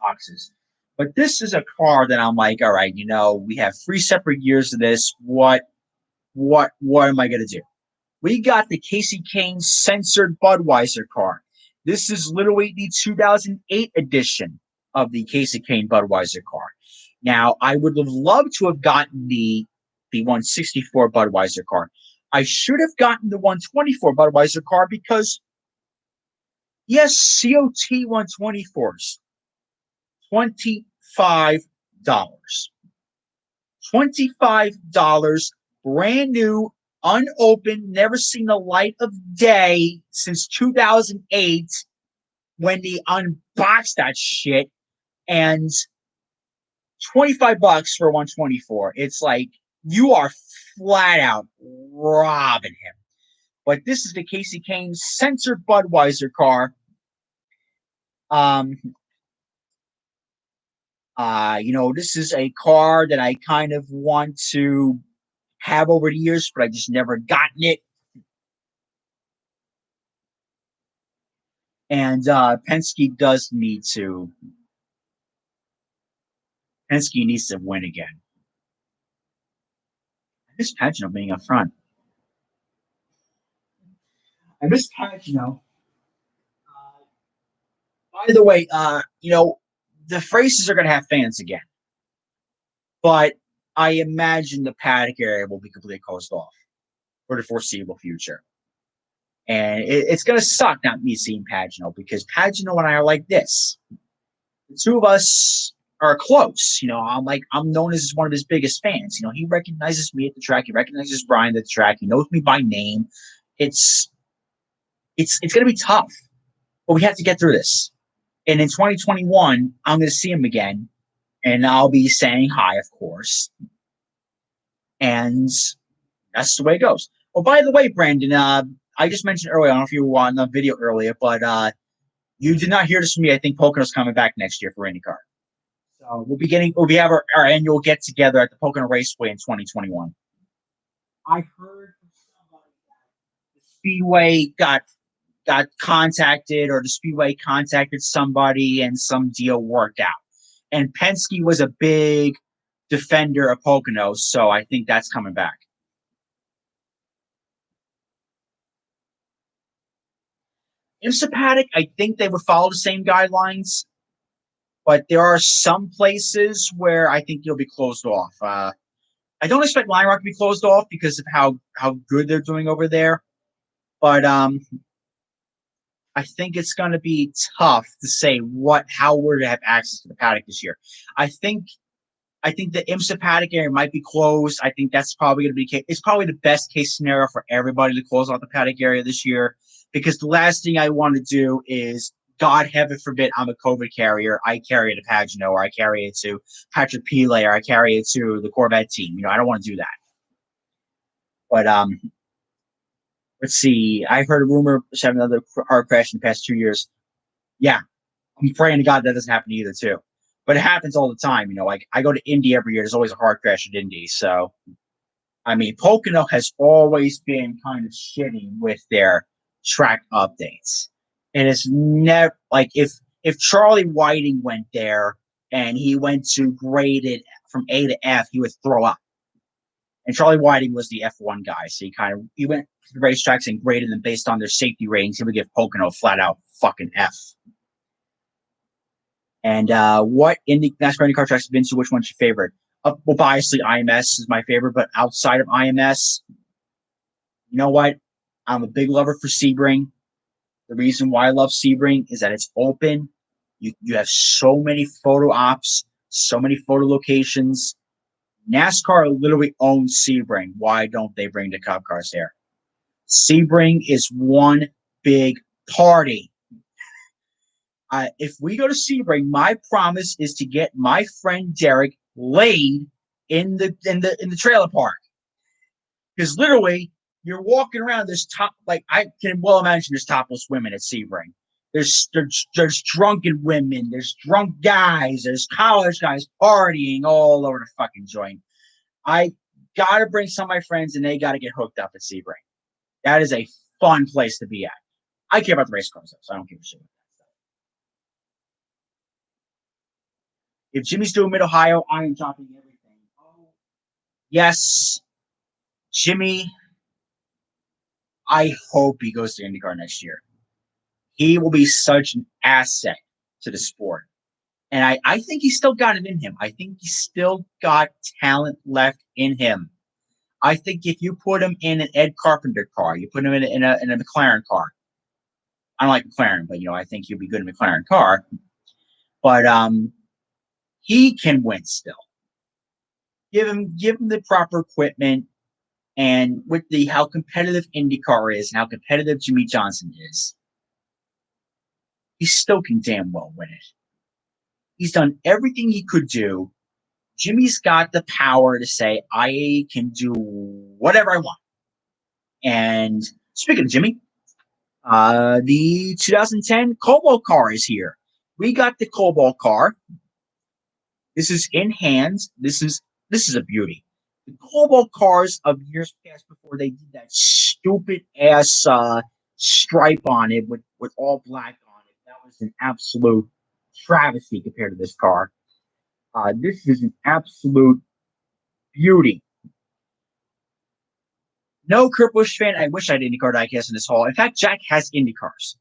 boxes, but this is a car that I'm like, all right, we have 3 separate years of this. What am I gonna do? We got the Casey Kane censored Budweiser car. This is literally the 2008 edition of the Casey Kane Budweiser car. Now, I would have loved to have gotten the 164 Budweiser car. I should have gotten the 124 Budweiser car because, yes, COT 124s, $25. $25, brand new, unopened, never seen the light of day since 2008 when they unboxed that shit, and $25 for 124. It's like you are flat out robbing him. But this is the Casey Kane censored Budweiser car. This is a car that I kind of want to have over the years, but I just never gotten it. And Penske needs to win again. I miss Pagano being up front. I miss Pagano. By the way, the races are going to have fans again, but I imagine the paddock area will be completely closed off for the foreseeable future. And it's going to suck not me seeing Pagano because Pagano and I are like this. The two of us are close. I'm known as one of his biggest fans. He recognizes me at the track. He recognizes Brian at the track. He knows me by name. It's going to be tough, but we have to get through this. And in 2021, I'm going to see him again, and I'll be saying hi, of course. And that's the way it goes. Oh, by the way, Brandon, I just mentioned earlier, I don't know if you were on the video earlier, but you did not hear this from me. I think Pocono's coming back next year for IndyCar. So we'll have our annual get together at the Pocono Raceway in 2021. I heard from somebody that the Speedway got contacted, or the Speedway contacted somebody and some deal worked out. And Penske was a big defender of Pocono, so I think that's coming back. IMSA paddock, I think they would follow the same guidelines, but there are some places where I think you'll be closed off. I don't expect Line Rock to be closed off because of how good they're doing over there, but I think it's going to be tough to say how we're going to have access to the paddock this year. I think the IMSA paddock area might be closed. I think that's probably going to be it's probably the best case scenario for everybody to close off the paddock area this year, because the last thing I want to do is, God heaven forbid, I'm a COVID carrier. I carry it to Pagano, or I carry it to Patrick Pile, or I carry it to the Corvette team. I don't want to do that. But let's see. I heard a rumor of having another car crash in the past 2 years. Yeah, I'm praying to God that doesn't happen either too. But it happens all the time. Like I go to Indy every year. There's always a hard crash at Indy. So I mean, Pocono has always been kind of shitty with their track updates. It is never like if Charlie Whiting went there and he went to grade it from A to F, he would throw up. And Charlie Whiting was the F1 guy, so he went to the racetracks and graded them based on their safety ratings. He would give Pocono flat out fucking F. And what NASCAR IndyCar tracks have been to? Which one's your favorite? Well, obviously IMS is my favorite, but outside of IMS, you know what? I'm a big lover for Sebring. The reason why I love Sebring is that it's open. You have so many photo ops, so many photo locations. NASCAR literally owns Sebring. Why don't they bring the Cup cars there? Sebring is one big party. If we go to Sebring, my promise is to get my friend Derek laid in the trailer park. Because literally, you're walking around. There's I can well imagine there's topless women at Sebring. There's drunken women. There's drunk guys. There's college guys partying all over the fucking joint. I gotta bring some of my friends, and they gotta get hooked up at Sebring. That is a fun place to be at. I care about the race cars, though, so I don't give a shit. If Jimmy's doing Mid Ohio, I am dropping everything. Oh, yes, Jimmy. I hope he goes to IndyCar next year. He will be such an asset to the sport. And I think he's still got it in him. I think he's still got talent left in him. I think if you put him in an Ed Carpenter car, you put him in a McLaren car. I don't like McLaren, but I think he'll be good in a McLaren car. But he can win still. Give him the proper equipment, and with how competitive IndyCar is and how competitive Jimmy Johnson is, he still can damn well win it. He's done everything he could do. Jimmy's got the power to say, I can do whatever I want. And speaking of Jimmy, the 2010 Cobalt car is here. We got the Cobalt car. This is in hands. This is a beauty. The Cobalt cars of years past, before they did that stupid ass stripe on it with all black on it, that was an absolute travesty compared to this car. This is an absolute beauty. No Kurt Busch fan. I wish I had IndyCar diecast in this hall. In fact, Jack has IndyCars.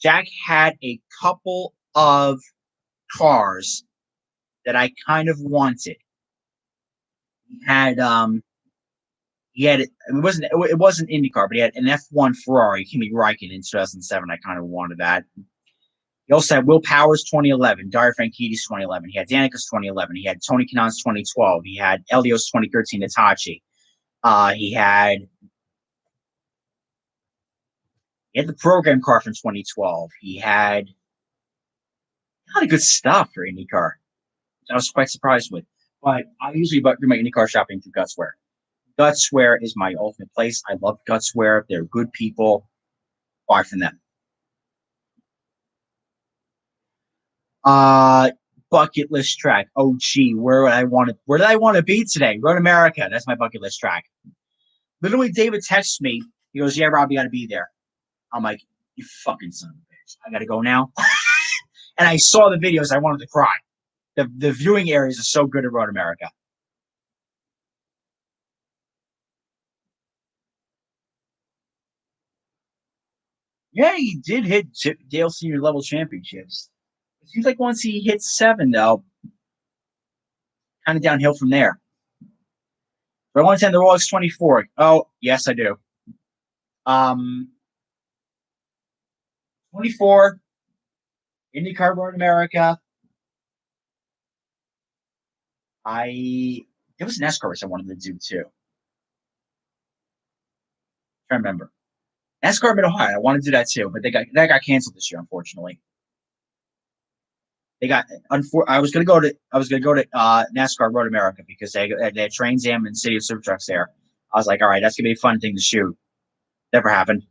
Jack had a couple of cars that I kind of wanted. It wasn't IndyCar, but he had an F1 Ferrari, Kimi Räikkönen in 2007. I kind of wanted that. He also had Will Powers 2011, Dario Franchitti 2011. He had Danica's 2011. He had Tony Kanaan's 2012. He had Elio's 2013 Hitachi. He had the program car from 2012. He had a lot of good stuff for IndyCar. I was quite surprised with. But I usually do my IndyCar shopping through Gutswear. Gutswear is my ultimate place. I love Gutswear. They're good people. Buy from them. Bucket list track. Oh gee, where did I want to be today? Road America. That's my bucket list track. Literally, David texts me. He goes, "Yeah, Rob, you got to be there." I'm like, "You fucking son of a bitch! I got to go now." And I saw the videos. I wanted to cry. The viewing areas are so good at Road America. Yeah, he did hit Dale Senior level championships. It seems like once he hits 7, though, kind of downhill from there. But I want to attend the Rolex 24. Oh, yes, I do. 24, IndyCar Road America. It was an NASCAR race I wanted to do too. I remember. NASCAR Mid Ohio. I wanted to do that too, but that got canceled this year, unfortunately. I was gonna go to NASCAR Road America because they had Trans Am and City of Super Trucks there, I was like, all right, that's gonna be a fun thing to shoot. Never happened.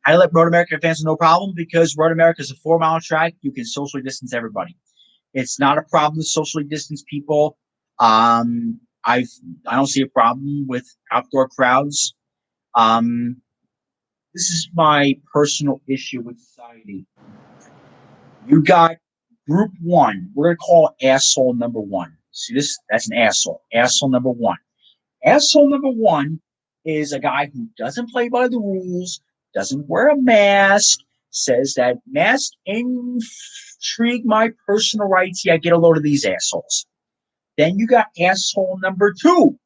I let Road America fans no problem because Road America is a 4 mile track. You can socially distance everybody. It's not a problem to socially distance people. I don't see a problem with outdoor crowds. Um, this is my personal issue with society. You got group one. We're gonna call asshole number one. See this? That's an asshole. Asshole number one. Asshole number one is a guy who doesn't play by the rules, doesn't wear a mask, says that masks intrigue my personal rights. Yeah, get a load of these assholes. Then you got asshole number two.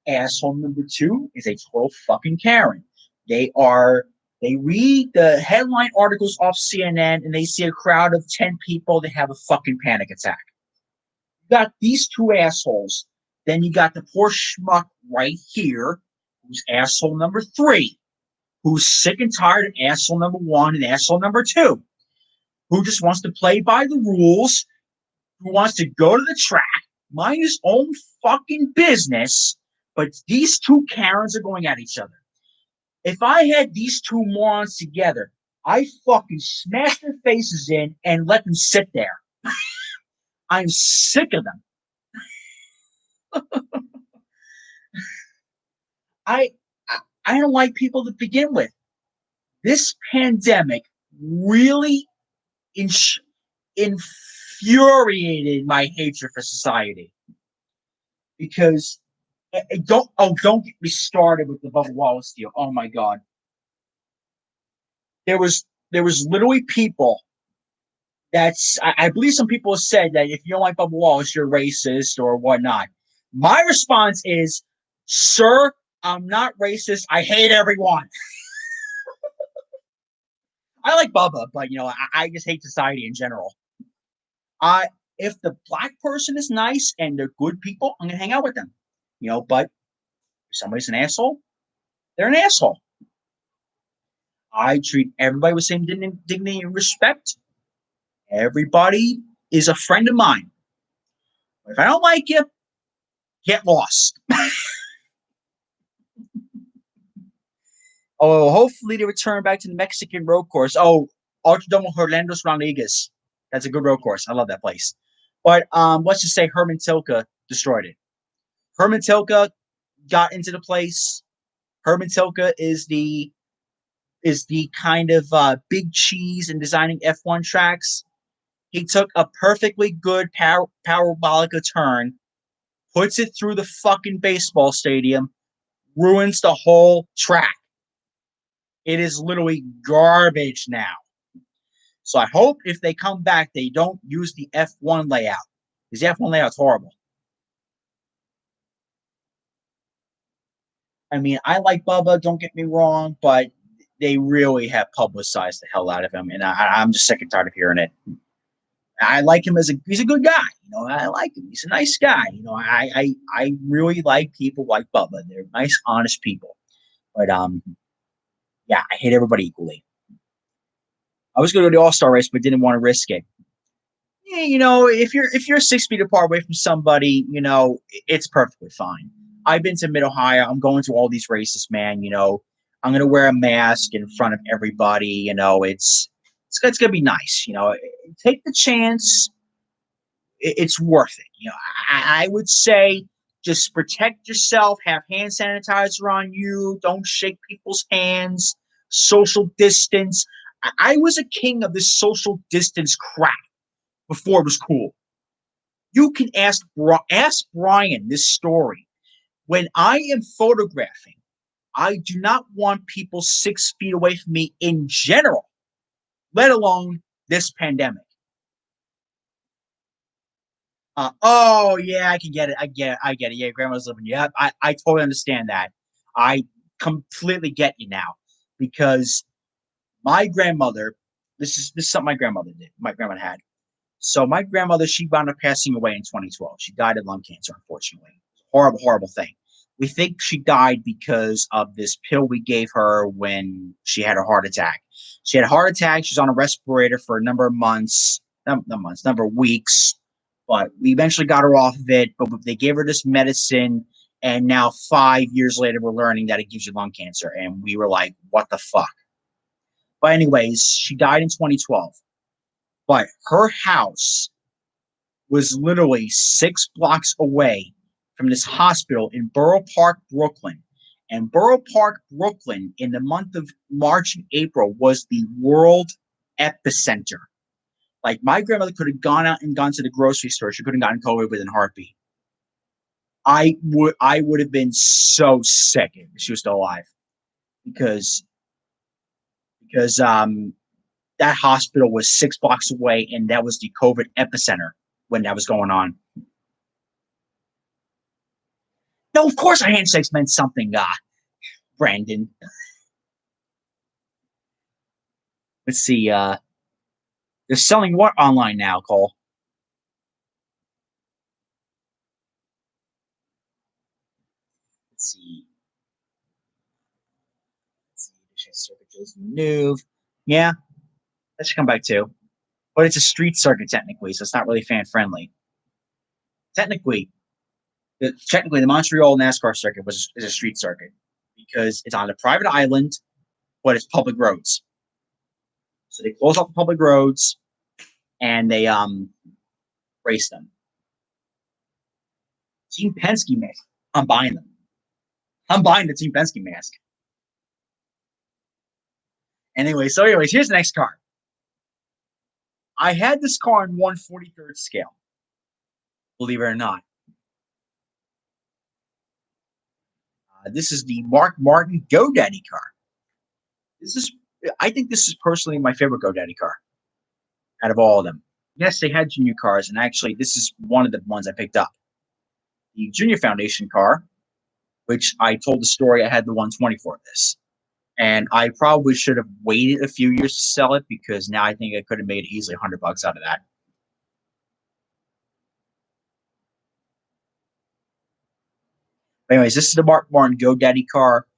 Asshole number two is a total fucking Karen. They read the headline articles off CNN and they see a crowd of 10 people, they have a fucking panic attack. You got these two assholes. Then you got the poor schmuck right here, who's asshole number three, who's sick and tired of asshole number one and asshole number two, who just wants to play by the rules, who wants to go to the track, mind his own fucking business, but these two Karens are going at each other. If I had these two morons together, I fucking smash their faces in and let them sit there. I'm sick of them. I I don't like people to begin with. This pandemic really infuriated my hatred for society because don't get me started with the Bubba Wallace deal. Oh my god, there was literally people that's I believe some people have said that if you don't like Bubba Wallace, you're racist or whatnot. My response is, sir, I'm not racist. I hate everyone. I like Bubba, but I just hate society in general. I If the black person is nice and they're good people, I'm gonna hang out with them. But if somebody's an asshole, they're an asshole. I treat everybody with the same dignity and respect. Everybody is a friend of mine. If I don't like you, get lost. Oh, hopefully they return back to the Mexican road course. Oh, Autodromo Hernandez Rodriguez. That's a good road course. I love that place. But let's just say Herman Tilke destroyed it. Herman Tilke got into the place. Herman Tilke is the kind of big cheese in designing F1 tracks. He took a perfectly good parabolic turn, puts it through the fucking baseball stadium, ruins the whole track. It is literally garbage now. So I hope if they come back, they don't use the F1 layout. Because the F1 layout's horrible. I mean, I like Bubba, don't get me wrong, but they really have publicized the hell out of him, and I'm just sick and tired of hearing it. I like him he's a good guy. I like him. He's a nice guy. I really like people like Bubba. They're nice, honest people. But yeah, I hate everybody equally. I was going to go to the All-Star race, but didn't want to risk it. Yeah, if you're 6 feet apart away from somebody, it's perfectly fine. I've been to Mid Ohio. I'm going to all these races, man. I'm gonna wear a mask in front of everybody. It's gonna be nice. Take the chance. It's worth it. I would say just protect yourself. Have hand sanitizer on you. Don't shake people's hands. Social distance. I was a king of this social distance crap before it was cool. You can ask Brian this story. When I am photographing, I do not want people 6 feet away from me in general, let alone this pandemic. Oh yeah, I can get it. I get it. Yeah, grandma's living. Yeah, I totally understand that. I completely get you now because my grandmother. This is something my grandmother did. My grandma had. So my grandmother, she wound up passing away in 2012. She died of lung cancer, unfortunately. Horrible, horrible thing. We think she died because of this pill we gave her when she had a heart attack. She had a heart attack. She's on a respirator for a number of months, number of weeks. But we eventually got her off of it. But they gave her this medicine, and now 5 years later, we're learning that it gives you lung cancer, and we were like, "What the fuck?" But anyways, she died in 2012. But her house was literally 6 blocks away from this hospital in Borough Park, Brooklyn. And Borough Park, Brooklyn, in the month of March and April, was the world epicenter. Like, my grandmother could have gone out and gone to the grocery store. She couldn't have gotten COVID within a heartbeat. I would have been so sick if she was still alive because because that hospital was 6 blocks away, and that was the COVID epicenter when that was going on. No, of course, handshakes meant something, Brandon. Let's see. They're selling what online now, Cole? Let's see. Circuit move. Yeah, that should come back too. But it's a street circuit technically, so it's not really fan friendly. Technically, the Montreal NASCAR circuit is a street circuit because it's on a private island, but it's public roads. So they close off the public roads and they race them. Team Penske mask. I'm buying them. I'm buying the Team Penske mask. Anyways, here's the next car. I had this car in 1/43rd scale. Believe it or not. This is the Mark Martin GoDaddy car. I think this is personally my favorite GoDaddy car out of all of them. Yes, they had junior cars, and actually, this is one of the ones I picked up. The Junior Foundation car, which I told the story, I had the 120 for this. And I probably should have waited a few years to sell it because now I think I could have made easily $100 out of that. But anyways, this is the Mark Martin GoDaddy car.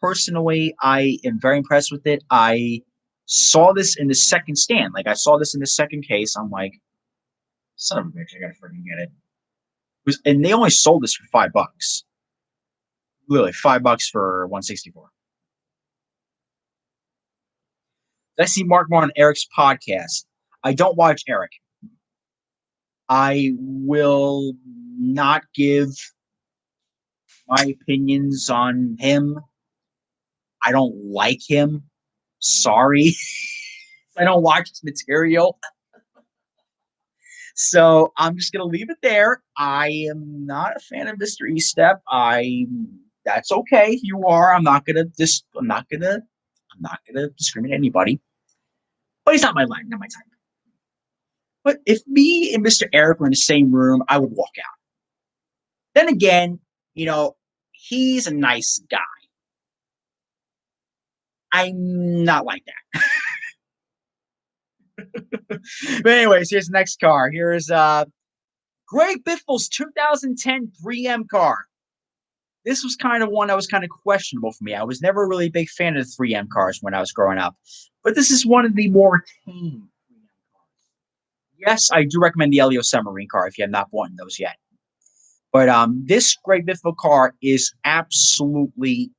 Personally, I am very impressed with it. I saw this in the second stand. Like, I saw this in the second case. I'm like, son of a bitch, I gotta freaking get it. And they only sold this for $5. Literally $5 for 164. I see Mark Martin on Eric's podcast. I don't watch Eric. I will not give my opinions on him. I don't like him. Sorry. I don't watch his material. So I'm just gonna leave it there. I am not a fan of Mr. Estep. That's okay if you are. I'm not gonna discriminate anybody. But he's not my line, not my type. But if me and Mr. Eric were in the same room, I would walk out. Then again, he's a nice guy. I'm not like that. But anyways, here's the next car. Here's Greg Biffle's 2010 3M car. This was kind of one that was kind of questionable for me. I was never really a big fan of the 3M cars when I was growing up. But this is one of the more tame 3M cars. Yes, I do recommend the Elio Submarine car if you have not bought those yet. But this Greg Biffle car is absolutely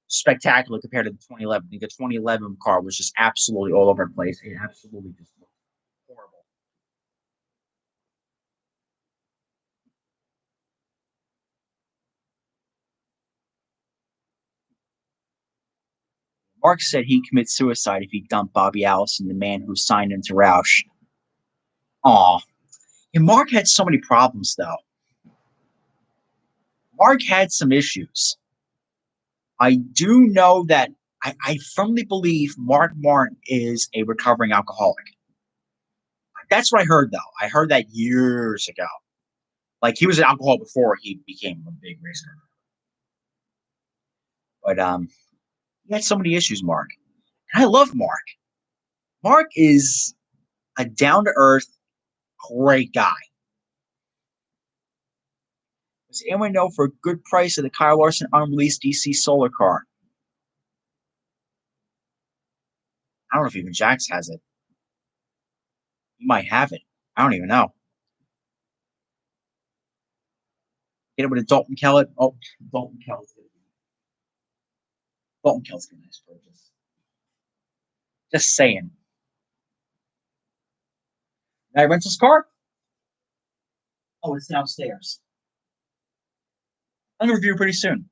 spectacular compared to the 2011. The 2011 car was just absolutely all over the place. It absolutely just looked horrible. Mark said he'd commit suicide if he dumped Bobby Allison, the man who signed him to Roush. Aw. And Mark had so many problems, though. Mark had some issues. I do know that I firmly believe Mark Martin is a recovering alcoholic. That's what I heard, though. I heard that years ago. Like, he was an alcoholic before he became a big racer. But he had so many issues, Mark. And I love Mark. Mark is a down to earth, great guy. Does anyone know for a good price of the Kyle Larson unreleased DC solar car? I don't know if even Jax has it. He might have it. I don't even know. Get it with a Dalton Kellett. Oh, Dalton Kellett's gonna be Dalton Kellett's gonna be a nice purchase. Just saying. Night rentals car? Oh, it's downstairs. I'm gonna review pretty soon.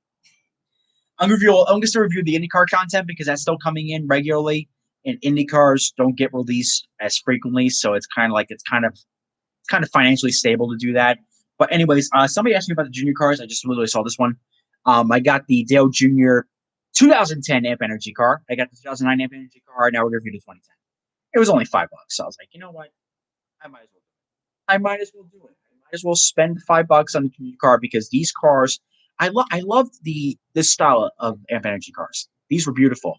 I'm just to review the IndyCar content because that's still coming in regularly, and IndyCars don't get released as frequently, so it's kind of financially stable to do that. But anyways, somebody asked me about the junior cars. I just literally saw this one. I got the Dale Jr. 2010 Amp Energy car. I got the 2009 Amp Energy car. Now we're gonna review the 2010. It was only $5, so I was like, you know what? I might as well. I might as well do it. I might as well spend $5 on the community car because these cars, I love the this style of amp energy cars. These were beautiful.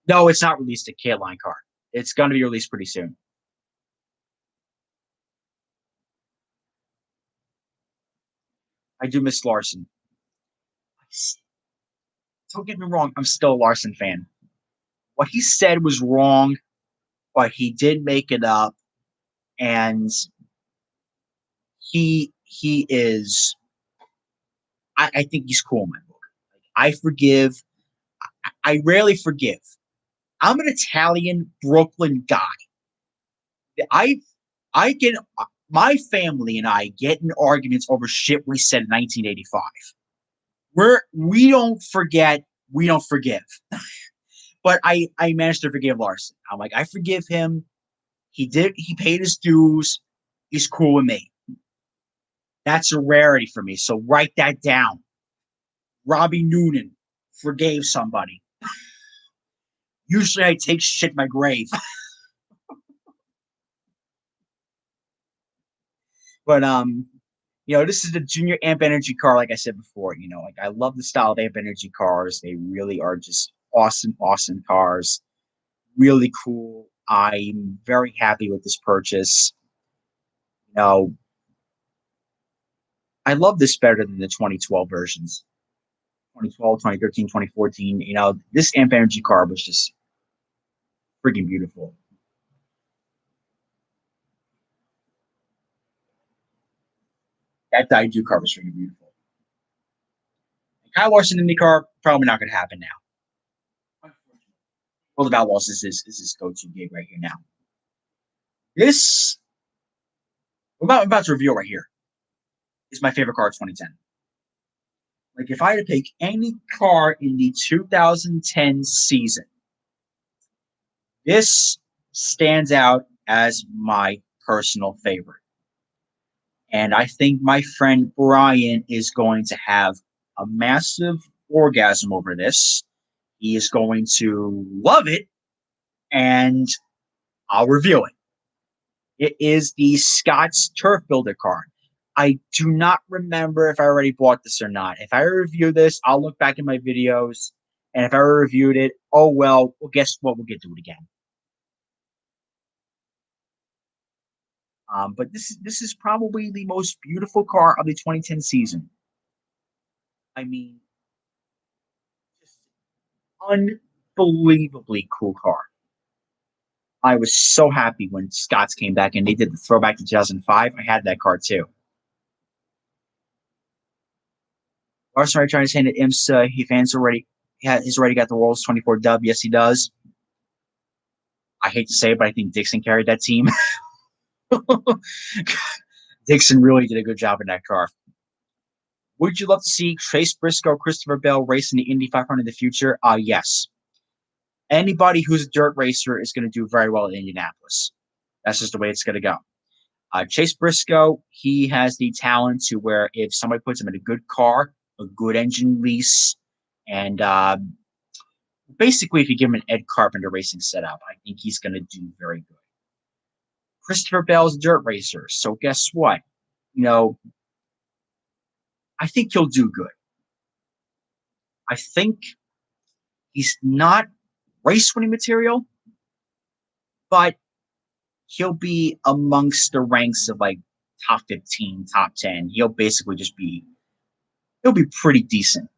No, it's not released a K-line car. It's going to be released pretty soon. I do miss Larson. Don't get me wrong, I'm still a Larson fan. What he said was wrong, but he did make it up, and he is. I think he's cool in my book. I forgive. I rarely forgive. I'm an Italian Brooklyn guy. I I get my family and I get in arguments over shit we said in 1985. We don't forget, we don't forgive. But I managed to forgive Larson. I'm like, I forgive him. He paid his dues. He's cool with me. That's a rarity for me. So write that down. Robbie Noonan forgave somebody. Usually I take shit in my grave. But this is the junior amp energy car, like I said before. Like I love the style of amp energy cars. They really are just awesome, awesome cars. Really cool. I'm very happy with this purchase. You know, I love this better than the 2012 versions. 2012, 2013, 2014. This amp energy car was just freaking beautiful. That Daiju car was freaking beautiful. Kyle Larson in the car, probably not going to happen now. World of Outlaws is his go-to gig right here now. This I'm about to reveal right here is my favorite car of 2010. Like if I had to pick any car in the 2010 season, this stands out as my personal favorite. And I think my friend Brian is going to have a massive orgasm over this. He is going to love it, and I'll reveal it. It is the Scott's Turf Builder car. I do not remember if I already bought this or not. If I review this, I'll look back in my videos, and if I reviewed it, oh well, guess what? We'll get to it again. But this is probably the most beautiful car of the 2010 season. I mean, just unbelievably cool car. I was so happy when Scott's came back and they did the throwback to 2005. I had that car too. Larson already trying to say that IMSA he fans he's already got the World's 24 dub. Yes, he does. I hate to say it, but I think Dixon carried that team. Dixon really did a good job in that car. Would you love to see Chase Briscoe, Christopher Bell race in the Indy 500 in the future? Yes. Anybody who's a dirt racer is going to do very well in Indianapolis. That's just the way it's going to go. Chase Briscoe, he has the talent to where if somebody puts him in a good car, a good engine lease, and basically if you give him an Ed Carpenter racing setup, I think he's going to do very good. Christopher Bell's a dirt racer, so guess what? I think he'll do good. I think he's not race winning material, but he'll be amongst the ranks of like top 15, top 10. He'll be pretty decent.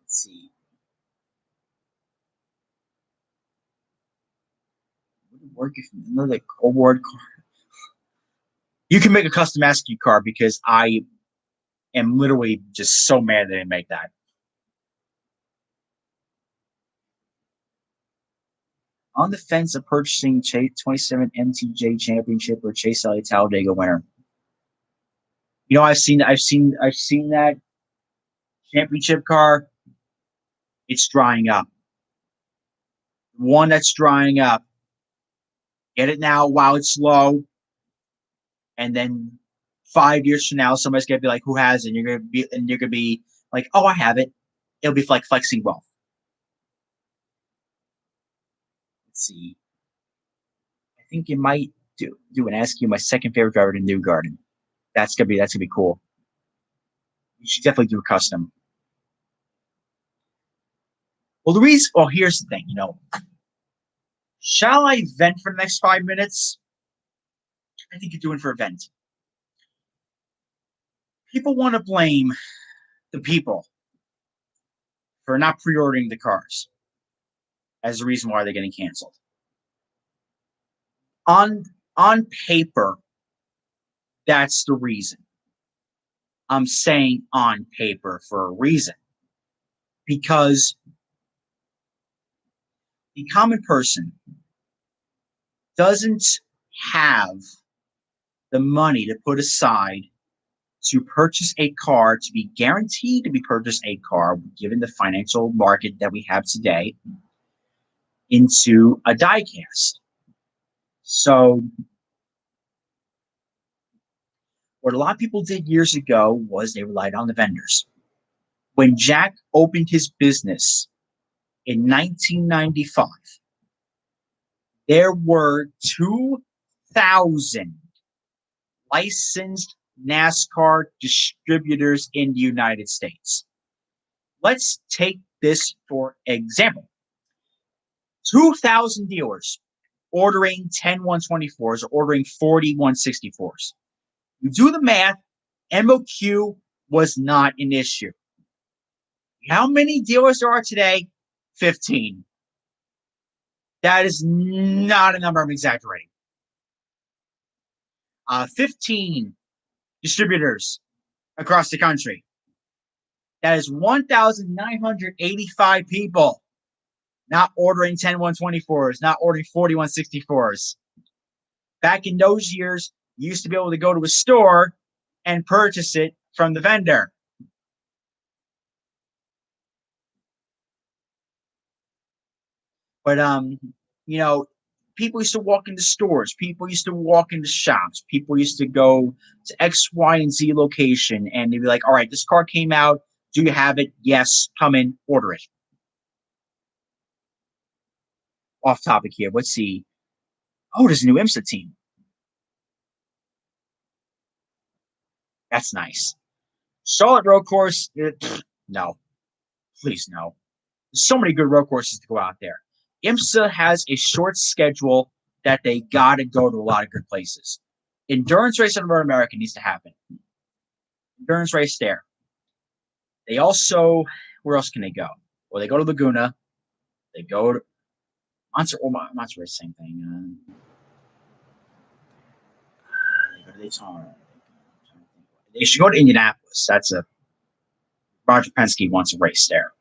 Let's see. Work if another award car. You can make a custom SQ car because I am literally just so mad they didn't make that. On the fence of purchasing 27 MTJ Championship or Chase Elliott Talladega winner. You know, I've seen that championship car. It's drying up. One that's drying up. Get it now while it's low, and then 5 years from now, somebody's gonna be like, "Who has it?" And you're gonna be like, "Oh, I have it." It'll be like flexing wealth. Let's see. I think you might do an ask you my second favorite driver to New Garden. That's gonna be cool. You should definitely do a custom. Well, here's the thing. Shall I vent for the next 5 minutes? I think you're doing for a vent. People want to blame the people for not pre-ordering the cars as the reason why they're getting canceled. On paper, that's the reason. I'm saying on paper for a reason. Because the common person doesn't have the money to put aside to purchase a car, to be guaranteed to be purchased a car, given the financial market that we have today, into a diecast. So what a lot of people did years ago was they relied on the vendors. When Jack opened his business in 1995, there were 2,000 licensed NASCAR distributors in the United States. Let's take this for example. 2,000 dealers ordering 10 124s or ordering 40 164s. You do the math, MOQ was not an issue. How many dealers there are today? 15. That is not a number I'm exaggerating. 15 distributors across the country. That is 1,985 people not ordering 10 124s, not ordering 40 164s. Back in those years, you used to be able to go to a store and purchase it from the vendor. But people used to walk into stores, people used to walk into shops, people used to go to X, Y, and Z location, and they'd be like, all right, this car came out. Do you have it? Yes, come in, order it. Off topic here. Let's see. Oh, there's a new IMSA team. That's nice. Charlotte Road Course, no. Please, no. There's so many good road courses to go out there. IMSA has a short schedule that they got to go to a lot of good places. Endurance race in Road America needs to happen. Endurance race there. They also, where else can they go? Well, they go to Laguna. They go to Monster Race, same thing. They go to Daytona. They should go to Indianapolis. Roger Penske wants a race there.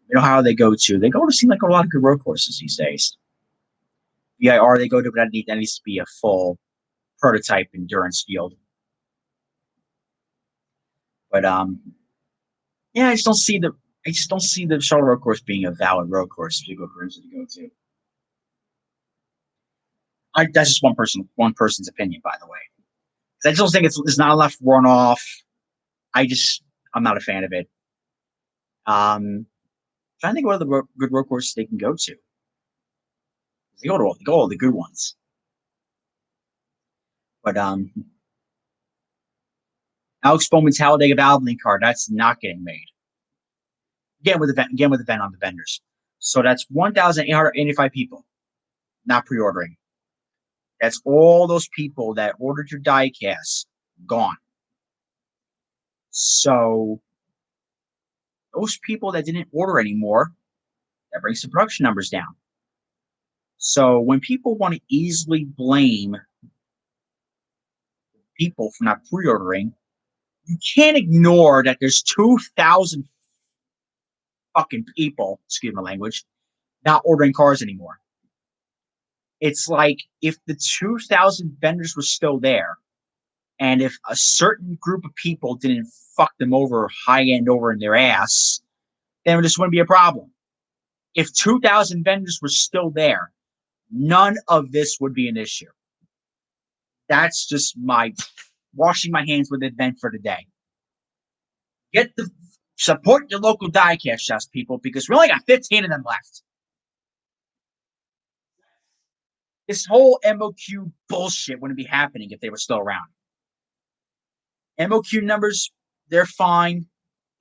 You know how they go to? They go to seem like a lot of good road courses these days. VIR they go to, but that needs to be a full prototype endurance field. But yeah, I just don't see the Charlotte road course being a valid road course to go to. That's just one person's opinion, by the way. I just don't think it's not enough runoff. I'm not a fan of it. Trying to think what other good road courses they can go to. They go to all the good ones. But Alex Bowman's Talladega Valvoline car, that's not getting made. Again with the vent on the vendors. So that's 1,885 people not pre-ordering. That's all those people that ordered your diecast gone. So those people that didn't order anymore, that brings the production numbers down. So when people want to easily blame people for not pre-ordering, you can't ignore that there's 2,000 fucking people, excuse my language, not ordering cars anymore. It's like if the 2,000 vendors were still there, and if a certain group of people didn't fuck them over high end over in their ass, then this wouldn't be a problem. If 2,000 vendors were still there, none of this would be an issue. That's just my washing my hands with it vent for today. Get the support your local diecast shops, people, because we only got 15 of them left. This whole MOQ bullshit wouldn't be happening if they were still around. MOQ numbers, they're fine.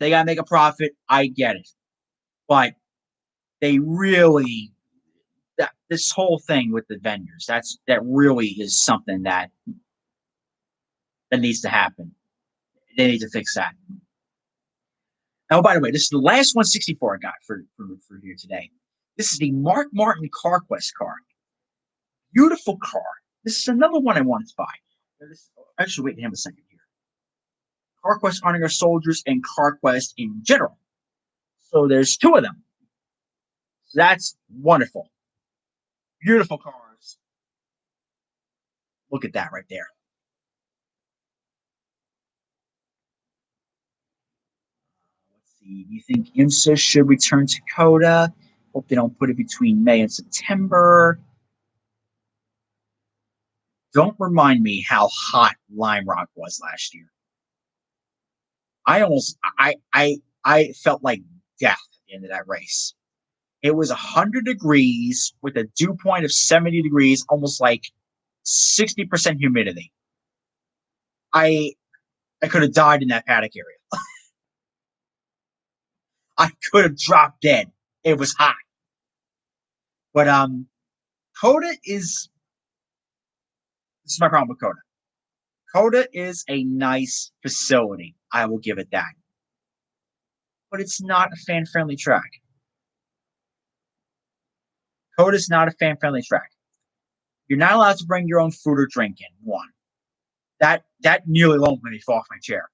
They gotta make a profit. I get it. But they really this whole thing with the vendors, that really is something that needs to happen. They need to fix that. Oh, by the way, this is the last 164 I got for here today. This is the Mark Martin CarQuest car. Beautiful car. This is another one I wanted to buy. Actually, wait him a second here. CarQuest honoring our soldiers and CarQuest in general. So there's two of them. So that's wonderful. Beautiful cars. Look at that right there. Let's see. Do you think IMSA should return to COTA? Hope they don't put it between May and September. Don't remind me how hot Lime Rock was last year. I felt like death at the end of that race. It was 100 degrees with a dew point of 70 degrees, almost like 60% humidity. I could have died in that paddock area. I could have dropped dead. It was hot. But COTA is this is my problem with COTA. COTA is a nice facility. I will give it that. But it's not a fan-friendly track. COTA is not a fan-friendly track. You're not allowed to bring your own food or drink in, one. That nearly alone made me fall off my chair.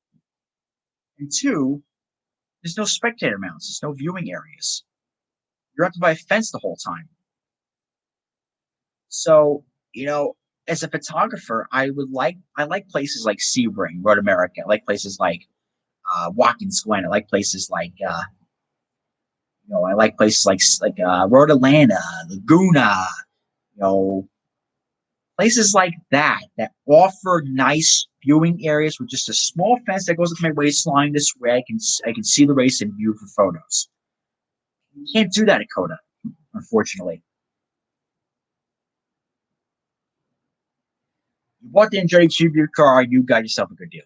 And two, there's no spectator mounts. There's no viewing areas. You're up to buy a fence the whole time. So, as a photographer, I like places like Sebring, Road America. I like places like Watkins Glen. I like places like I like places like Road Atlanta, Laguna. Places like that offer nice viewing areas with just a small fence that goes up my waistline. This way, I can see the race and view for photos. You can't do that at COTA, unfortunately. You bought the Andretti Tribute car, you got yourself a good deal.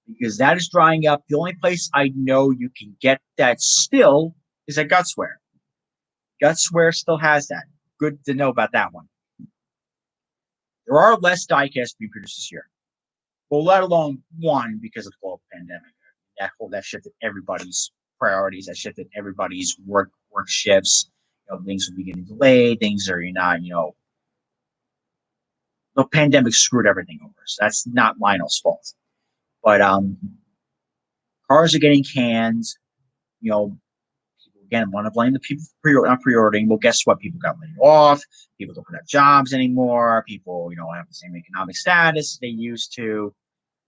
Because that is drying up. The only place I know you can get that still is at Gutswear. Gutswear still has that. Good to know about that one. There are less diecast being produced this year. Well, let alone one because of the global pandemic. That shifted everybody's priorities. That shifted everybody's work shifts. Things will be getting delayed. Things are not. The pandemic screwed everything over. So that's not Lionel's fault. But cars are getting canned. People again want to blame the people for not pre-ordering. Well, guess what? People got laid off. People don't have jobs anymore. People, have the same economic status they used to.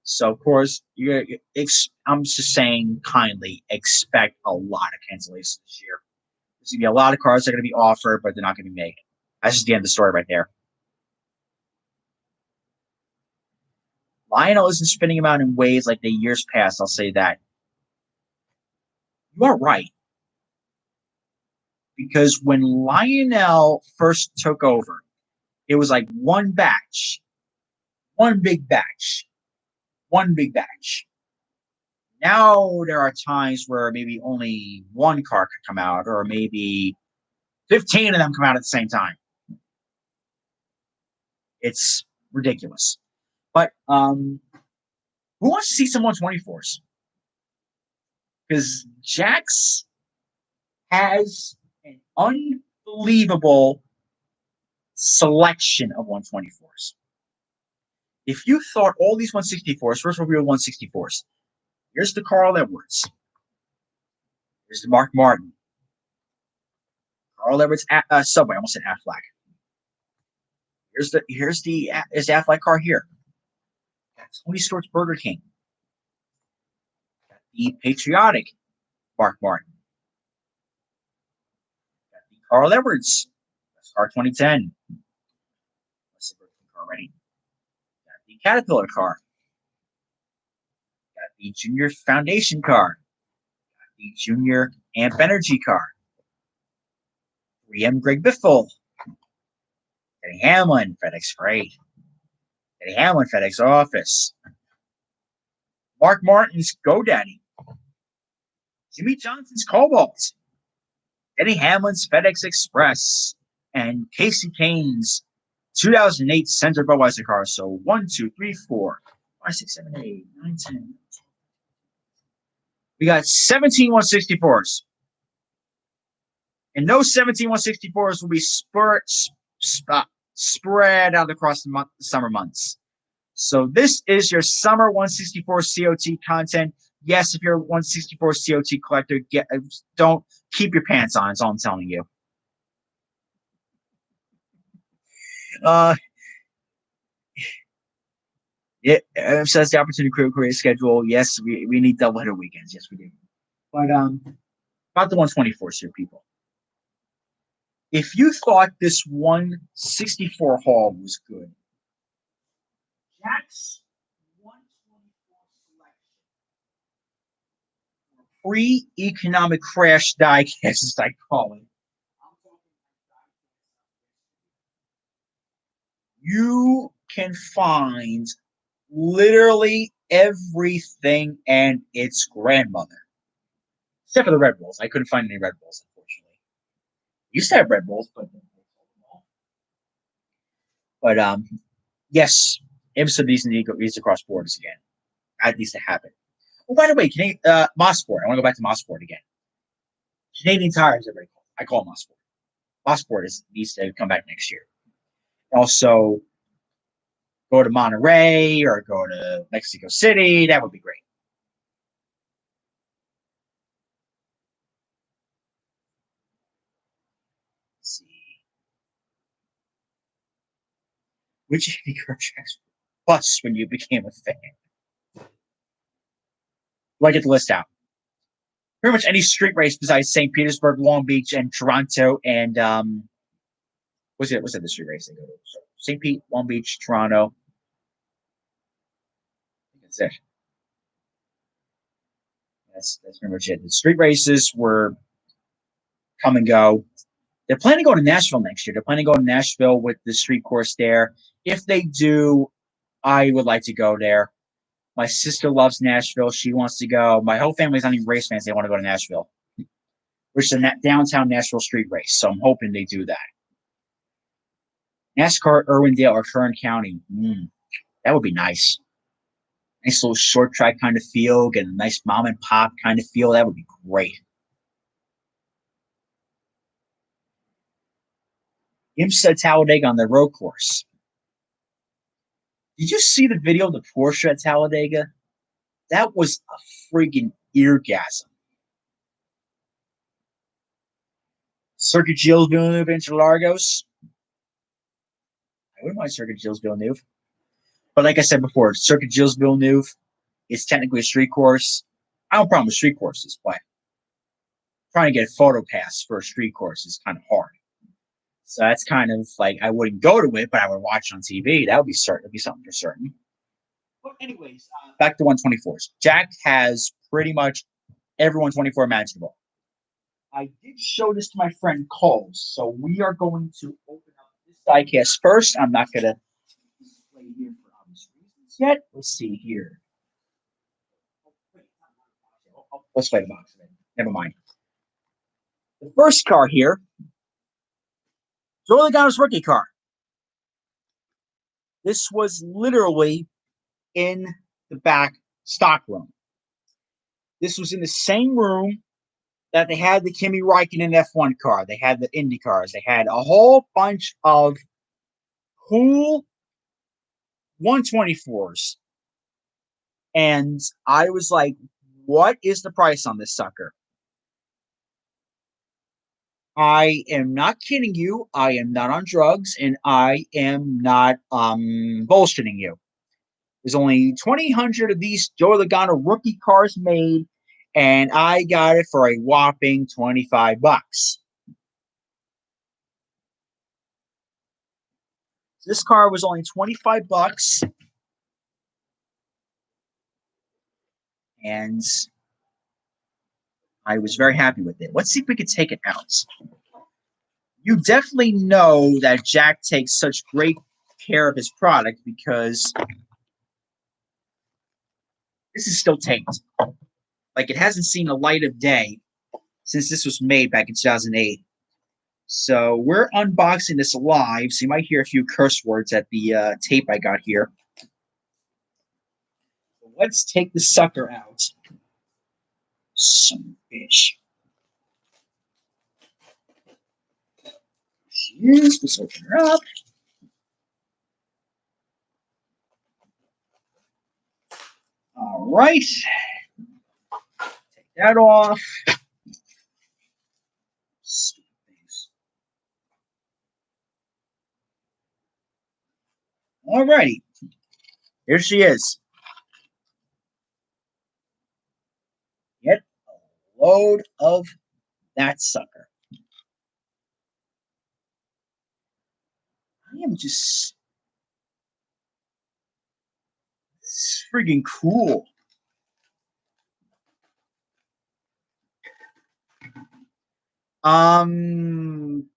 So, of course, I'm just saying kindly expect a lot of cancellations this year. There's going to be a lot of cars that are going to be offered, but they're not going to be made. That's just the end of the story right there. Lionel isn't spinning them out in ways like the years past. I'll say that. You are right. Because when Lionel first took over, it was like one big batch. Now there are times where maybe only one car could come out, or maybe 15 of them come out at the same time. It's ridiculous. But who wants to see some 124s? Because Jax has an unbelievable selection of 124s. If you thought all these 164s, first of all, real 164s, here's the Carl Edwards. Here's the Mark Martin. Carl Edwards Subway. I almost said Aflac. Here's the Aflac car here. That's Tony Stewart's Burger King. Got the patriotic Mark Martin. Got the Carl Edwards car 2010. That's the Burger King car already. Got the Caterpillar car. Got the Junior Foundation car. Got the Junior Amp Energy car. 3M Greg Biffle. Denny Hamlin, FedEx Freight. Denny Hamlin, FedEx Office. Mark Martin's GoDaddy. Jimmy Johnson's Cobalt. Denny Hamlin's FedEx Express. And Casey Kane's 2008 Center Budweiser car. So 1, 2, 3, 4, 5, 6, 7, 8, 9, 10. We got 17 164s. And those 17 164s will be spread out across the summer months. So this is your summer 164 COT content. Yes, if you're a 164 COT collector, don't keep your pants on. That's all I'm telling you. It says the opportunity to create a schedule. Yes, we need doubleheader weekends. Yes, we do. But about the 124s here, people. If you thought this 164 haul was good, Jack's 124 selection, pre-economic crash diecast, as I call it. You can find literally everything and its grandmother, except for the Red Bulls. I couldn't find any Red Bulls, unfortunately. Used to have Red Bulls, but yes, episode these need to go across borders again. That needs to happen. Oh, by the way, Mossport. I want to go back to Mossport again. Canadian Tires, everybody. I call Mossport. Mossport needs to come back next year. Also, go to Monterey or go to Mexico City. That would be great. Let's see. Which IndyCar tracks plus when you became a fan? Do I get the list out? Pretty much any street race besides St. Petersburg, Long Beach, and Toronto, and what's it the street race they go to? St. Pete, Long Beach, Toronto. That's it. That's pretty much it. The street races were come and go. They're planning to go to Nashville next year. They're planning to go to Nashville with the street course there. If they do, I would like to go there. My sister loves Nashville. She wants to go. My whole family's not even race fans. They want to go to Nashville, which is a downtown Nashville street race. So I'm hoping they do that. NASCAR Irwindale or Kern County. That would be nice. Nice little short track kind of feel. Get a nice mom and pop kind of feel. That would be great. IMSA Talladega on the road course. Did you see the video of the Porsche at Talladega? That was a friggin' eargasm. Circuit Gilles Villeneuve Interlagos. I wouldn't mind Circuit Gilles Villeneuve. But like I said before, Circuit Gilles Villeneuve is technically a street course. I don't have a problem with street courses, but trying to get a photo pass for a street course is kind of hard. So that's kind of like I wouldn't go to it, but I would watch it on TV. That would be certain. It'd be something for certain. But anyways, back to 124s. Jack has pretty much every 124 imaginable. I did show this to my friend Cole, so we are going to open up this diecast first. I'm not going to display here for obvious reasons yet. Let's see here. Let's play the box. Never mind. The first car here. Joey Logano's rookie car. This was literally in the back stock room. This was in the same room that they had the Kimi Räikkönen F1 car. They had the Indy cars. They had a whole bunch of cool 124s. And I was like, what is the price on this sucker? I am not kidding you. I am not on drugs, and I am not bullshitting you. There's only 2,000 of these Joe Logano rookie cars made, and I got it for a whopping $25. This car was only $25, and I was very happy with it. Let's see if we can take it out. You definitely know that Jack takes such great care of his product because this is still taped. Like, it hasn't seen the light of day since this was made back in 2008. So we're unboxing this live, so you might hear a few curse words at the tape I got here. Let's take the sucker out. Son of a bitch. She is. Let's open her up. All right. Take that off. Stupid things. All righty. Here she is. Get a load of that sucker. I am just... It's freaking cool.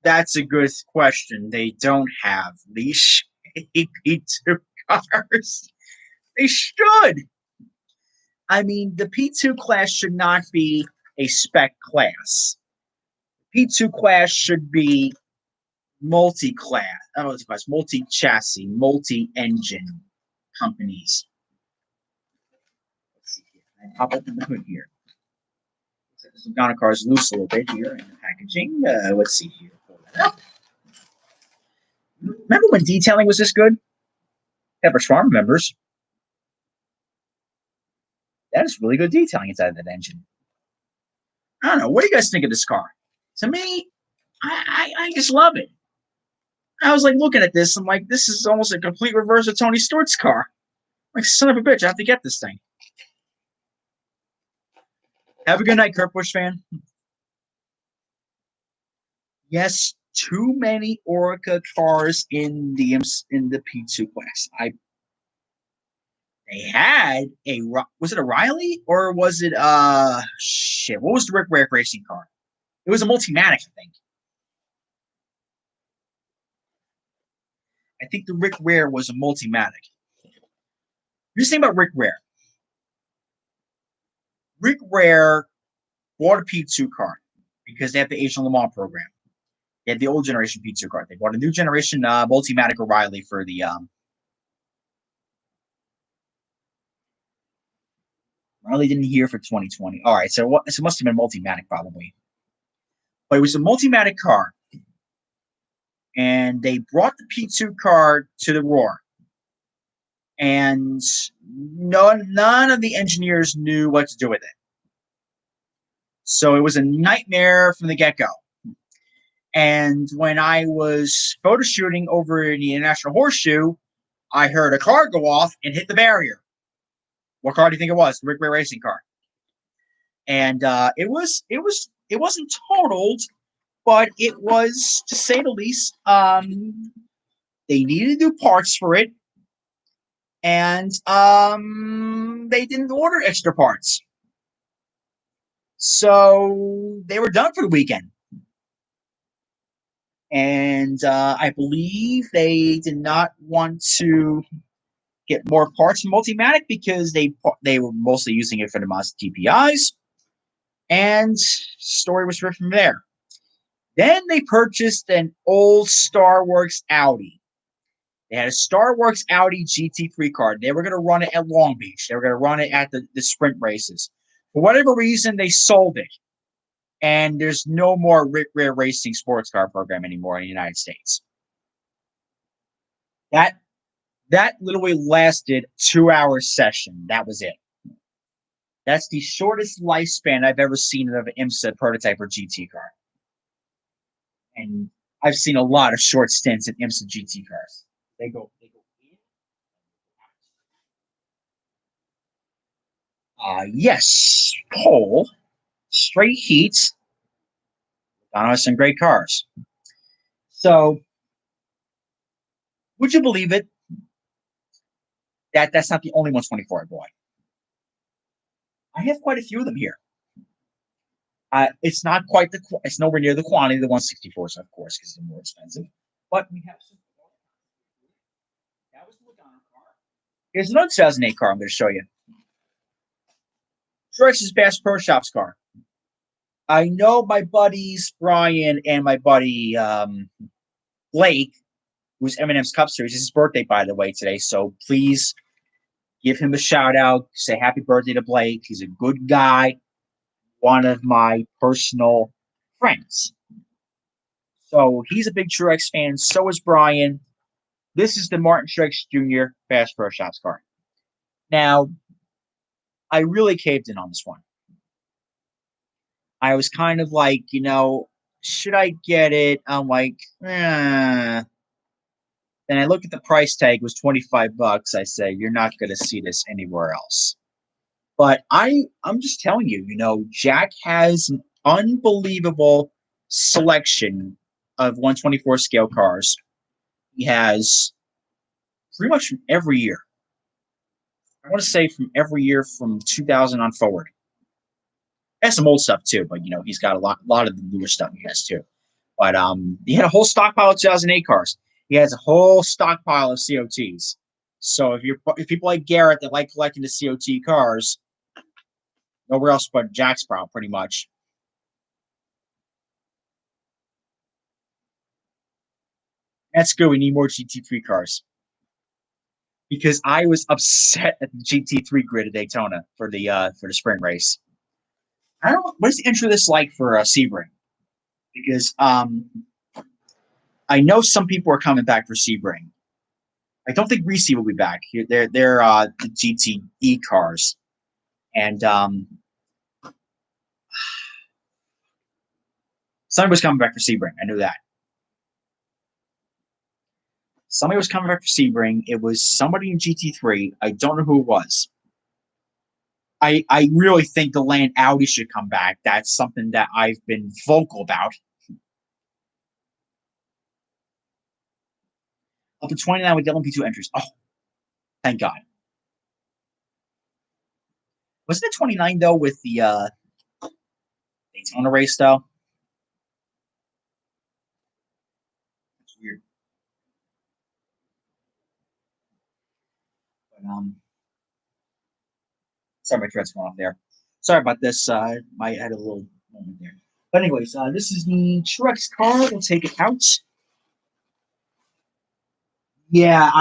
That's a good question. They don't have leash P2 cars. They should. I mean, the P2 class should not be a spec class. P2 class should be multi-class, not multi-class, multi-chassis, multi-engine companies. Let's see here. I pop open the hood here. This Logano car is loose a little bit here in the packaging. Let's see here. Pull that up. Remember when detailing was this good? Pepperidge Farm members. That is really good detailing inside of that engine. I don't know. What do you guys think of this car? To me, I just love it. I was like looking at this. I'm like, this is almost a complete reverse of Tony Stewart's car. I'm like, son of a bitch, I have to get this thing. Have a good night, Kurt Busch fan. Yes, too many Orica cars in the P2 class. They had a, was it a Riley or was it shit? What was the Rick Ware racing car? It was a Multimatic, I think. I think the Rick Ware was a Multimatic. Here's the thing about Rick Ware. Rick Ware bought a P2 car because they have the Asian Le Mans program. They had the old generation P2 car. They bought a new generation Multimatic O'Reilly for the Riley didn't hear for 2020. All right, so it must have been Multimatic probably. But it was a Multimatic car. And they brought the P2 car to the Roar. And none of the engineers knew what to do with it. So it was a nightmare from the get-go. And when I was photo shooting over in the International Horseshoe, I heard a car go off and hit the barrier. What car do you think it was? The Rick Ware racing car. And it wasn't totaled, but it was, to say the least, they needed to do parts for it, and they didn't order extra parts. So they were done for the weekend. And I believe they did not want to get more parts from Multimatic because they were mostly using it for the Mazda TPIs. And story was written from there. Then they purchased an old Star Works Audi. They had a Star Works Audi GT3 car. They were going to run it at Long Beach. They were going to run it at the sprint races. For whatever reason, they sold it. And there's no more Rick Ware Racing sports car program anymore in the United States. That that literally lasted 2 hour session. That was it. That's the shortest lifespan I've ever seen of an IMSA prototype or GT car. And I've seen a lot of short stints in IMSA GT cars. They go in. Yes, pole, straight heat. Pocono has some great cars. So, would you believe it? That's not the only 124 I bought. I have quite a few of them here. It's not quite it's nowhere near the quantity of the 164s, of course, because they're more expensive. But we have some. That was the Logano car. Here's another 2008 car I'm going to show you. Truex's Bass Pro Shops car. I know my buddies Brian and my buddy Blake, who's Eminem's Cup Series. It's his birthday, by the way, today. So please give him a shout out. Say happy birthday to Blake. He's a good guy. One of my personal friends. So he's a big Truex fan. So is Brian. This is the Martin Truex Jr. Bass Pro Shops car. Now, I really caved in on this one. I was kind of like, should I get it? I'm like, Then I look at the price tag, it was $25. I say, you're not going to see this anywhere else. But I'm just telling you, Jack has an unbelievable selection of 124 scale cars. He has pretty much from every year. I want to say from every year from 2000 on forward. He has some old stuff too, but he's got a lot of the newer stuff he has too. But he had a whole stockpile of 2008 cars. He has a whole stockpile of COTs. So if people like Garrett that like collecting the COT cars, nowhere else but Jack's Sprout, pretty much. That's good. We need more GT3 cars. Because I was upset at the GT3 grid at Daytona for the spring race. I don't know what's the intro this like for Sebring, because I know some people are coming back for Sebring. I don't think Reese will be back. They're the GTE cars, and somebody was coming back for Sebring. I knew that. Somebody was coming back for Sebring. It was somebody in GT3. I don't know who it was. I really think the Land Audi should come back. That's something that I've been vocal about. Up to 29 with LMP2 entries. Oh, thank God. Wasn't it 29 though with the Daytona race though? It's weird. But sorry, my thread's going off there. Sorry about this. I had a little moment there. But anyways, this is the Truex car. We'll take it out. Yeah,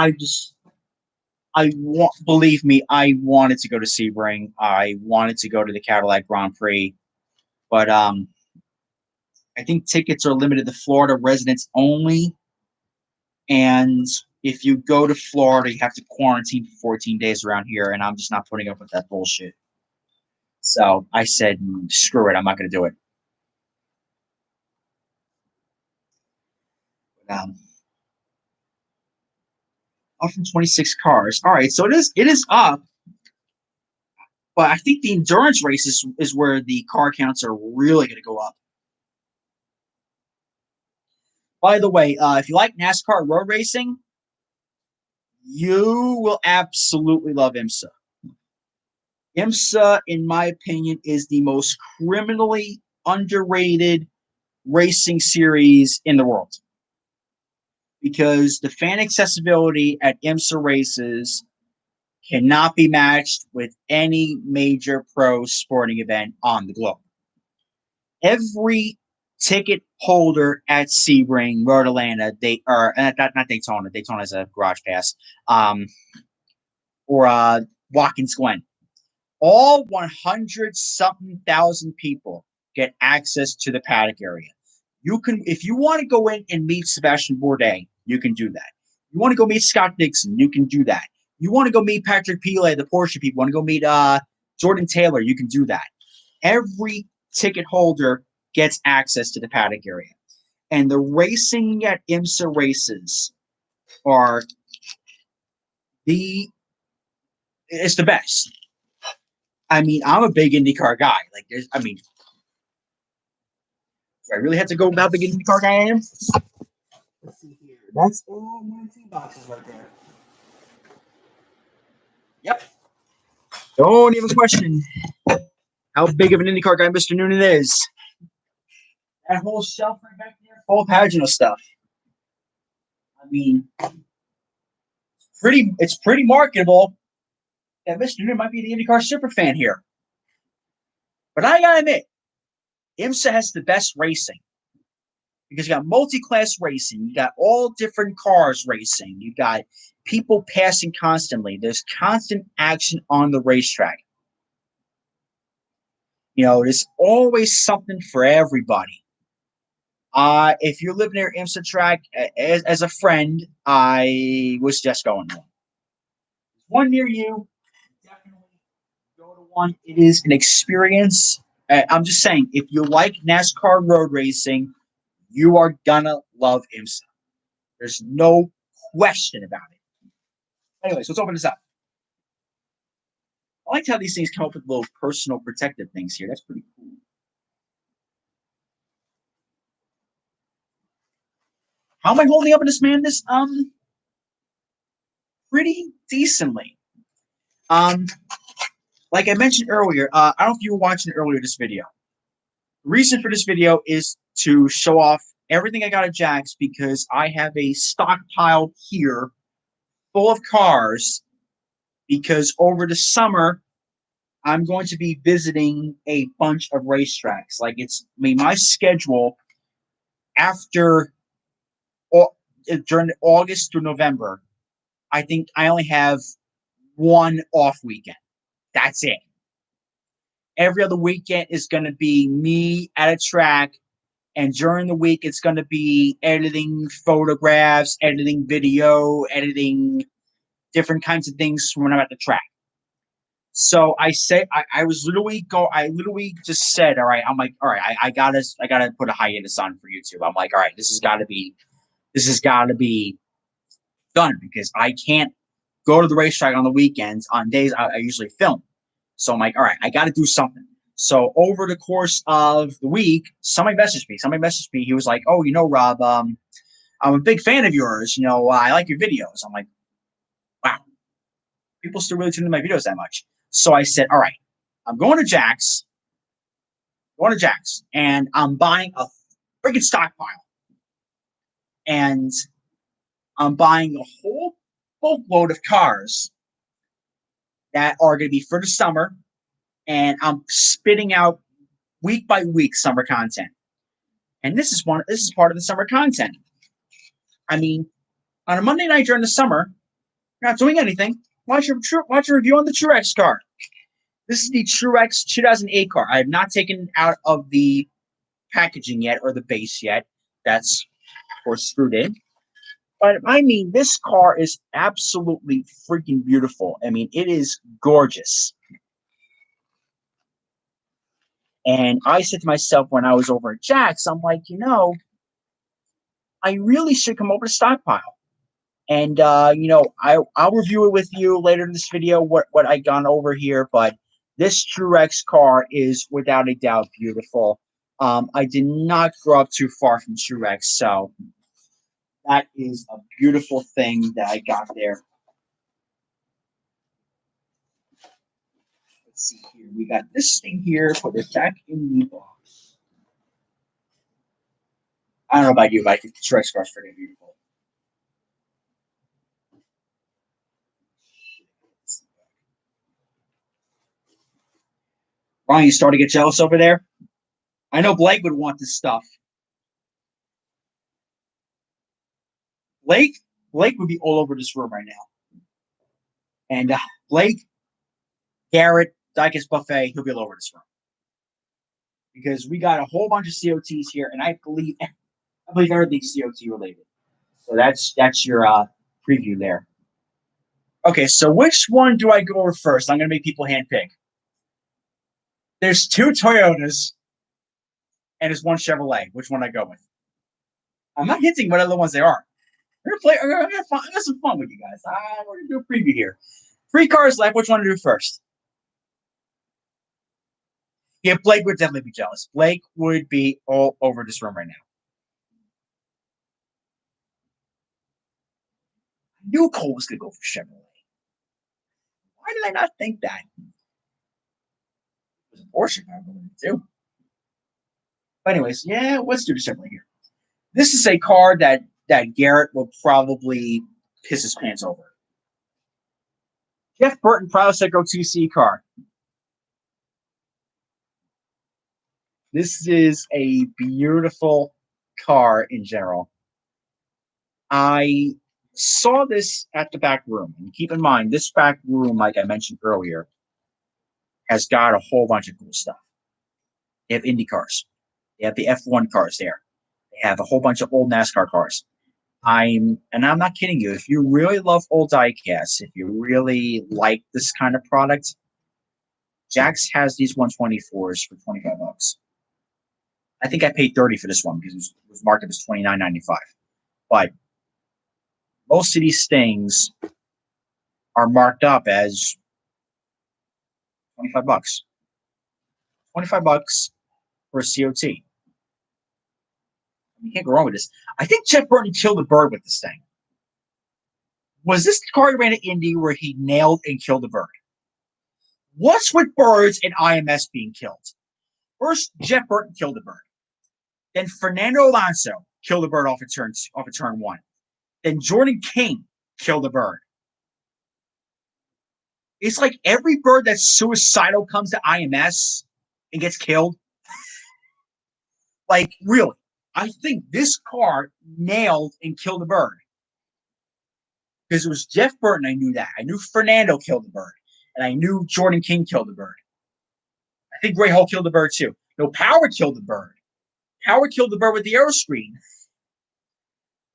believe me, I wanted to go to Sebring. I wanted to go to the Cadillac Grand Prix, but I think tickets are limited to Florida residents only. And if you go to Florida, you have to quarantine for 14 days around here, and I'm just not putting up with that bullshit. So I said, screw it, I'm not going to do it. Up from 26 cars. All right, so it is up, but I think the endurance races is where the car counts are really going to go up. By the way, if you like NASCAR road racing, you will absolutely love IMSA. IMSA, in my opinion, is the most criminally underrated racing series in the world, because the fan accessibility at IMSA races cannot be matched with any major pro sporting event on the globe. Every ticket holder at Sebring, Road Atlanta, they are not Daytona. Daytona has a garage pass, or Watkins Glen. All 100 something thousand people get access to the paddock area. You can, if you want to go in and meet Sebastian Bourdais, you can do that. You want to go meet Scott Dixon, you can do that. You want to go meet Patrick Pilet, the Porsche people, want to go meet Jordan Taylor, you can do that. Every ticket holder gets access to the paddock area. And the racing at IMSA races are it's the best. I mean, I'm a big IndyCar guy. Like, do I really have to go about big IndyCar guy I am? Let's see here. That's all 19 boxes right there. Yep. Don't even question how big of an IndyCar guy Mr. Noonan is. That whole shelf right back there, full of Pagano stuff. I mean, it's pretty marketable that Mr. Noonan might be the IndyCar super fan here. But I gotta admit, IMSA has the best racing. Because you got multi-class racing, you got all different cars racing, you got people passing constantly. There's constant action on the racetrack. There's always something for everybody. If you live near IMSA track, as a friend, I was just going one. There's one near you. Definitely go to one. It is an experience. I'm just saying, if you like NASCAR road racing, you are gonna love IMSA. There's no question about it. Anyways, let's open this up. I like how these things come up with little personal protective things here. That's pretty cool. How am I holding up in this madness? Pretty decently. Like I mentioned earlier, I don't know if you were watching earlier this video. The reason for this video is to show off everything I got at Jack's because I have a stockpile here full of cars because over the summer, I'm going to be visiting a bunch of racetracks. My schedule after during August through November, I think I only have one off weekend. That's it. Every other weekend is going to be me at a track, and during the week, it's going to be editing photographs, editing video, editing different kinds of things when I'm at the track. So I literally just said, all right, I'm like, all right, I gotta put a hiatus on for YouTube. I'm like, all right, this has got to be done because I can't go to the racetrack on the weekends on days I usually film. So I'm like, all right, I got to do something. So over the course of the week, somebody messaged me. He was like, oh, Rob, I'm a big fan of yours. I like your videos. I'm like, wow, people still really tune into my videos that much. So I said, all right, I'm going to Jack's, and I'm buying a freaking stockpile. And I'm buying a whole boatload of cars that are going to be for the summer, and I'm spitting out week by week summer content. And this is part of the summer content. I mean, on a Monday night during the summer, you're not doing anything. Watch a review on the Truex car. This is the Truex 2008 car. I have not taken it out of the packaging yet or the base yet. That's, of course, screwed in. But I mean, this car is absolutely freaking beautiful. I mean, it is gorgeous. And I said to myself when I was over at Jack's, I'm like, I really should come over to Stockpile. And, I'll review it with you later in this video, what I gone over here. But this Truex car is without a doubt beautiful. I did not grow up too far from Truex, so that is a beautiful thing that I got there. Let's see here. We got this thing here. Put it back in the box. I don't know about you, but I think the Truex car is pretty beautiful. Ryan, you starting to get jealous over there? I know Blake would want this stuff. Blake would be all over this room right now. And Blake, Garrett, Diecast Buffet, he'll be all over this room. Because we got a whole bunch of COTs here, and I believe everything's COT related. So that's your preview there. Okay, so which one do I go over first? I'm going to make people handpick. There's 2 Toyotas and there's 1 Chevrolet. Which one I go with? I'm not hinting what other ones they are. We're gonna play. We're gonna have some fun with you guys. We're gonna do a preview here. 3 cars left. Which one to do first? Yeah, Blake would definitely be jealous. Blake would be all over this room right now. I knew Cole was gonna go for Chevrolet. Why did I not think that? It was a Porsche car too. But anyways, yeah, let's do the Chevrolet here. This is a car that Garrett will probably piss his pants over. Jeff Burton Proseco 2C car. This is a beautiful car in general. I saw this at the back room. And keep in mind, this back room, like I mentioned earlier, has got a whole bunch of cool stuff. They have Indy cars. They have the F1 cars there. They have a whole bunch of old NASCAR cars. I'm not kidding you. If you really love old diecasts, if you really like this kind of product, Jax has these 124s for $25. I think I paid $30 for this one because it was marked up as $29.95. But most of these things are marked up as $25. $25 for a COT. You can't go wrong with this. I think Jeff Burton killed a bird with this thing. Was this the car he ran at Indy where he nailed and killed a bird? What's with birds and IMS being killed? First, Jeff Burton killed a bird. Then Fernando Alonso killed a bird off of turn 1. Then Jordan King killed a bird. It's like every bird that's suicidal comes to IMS and gets killed. Like, really. I think this car nailed and killed a bird. Because it was Jeff Burton, I knew that. I knew Fernando killed the bird. And I knew Jordan King killed the bird. I think Ray Hall killed the bird too. No, Power killed the bird. Power killed the bird with the aeroscreen.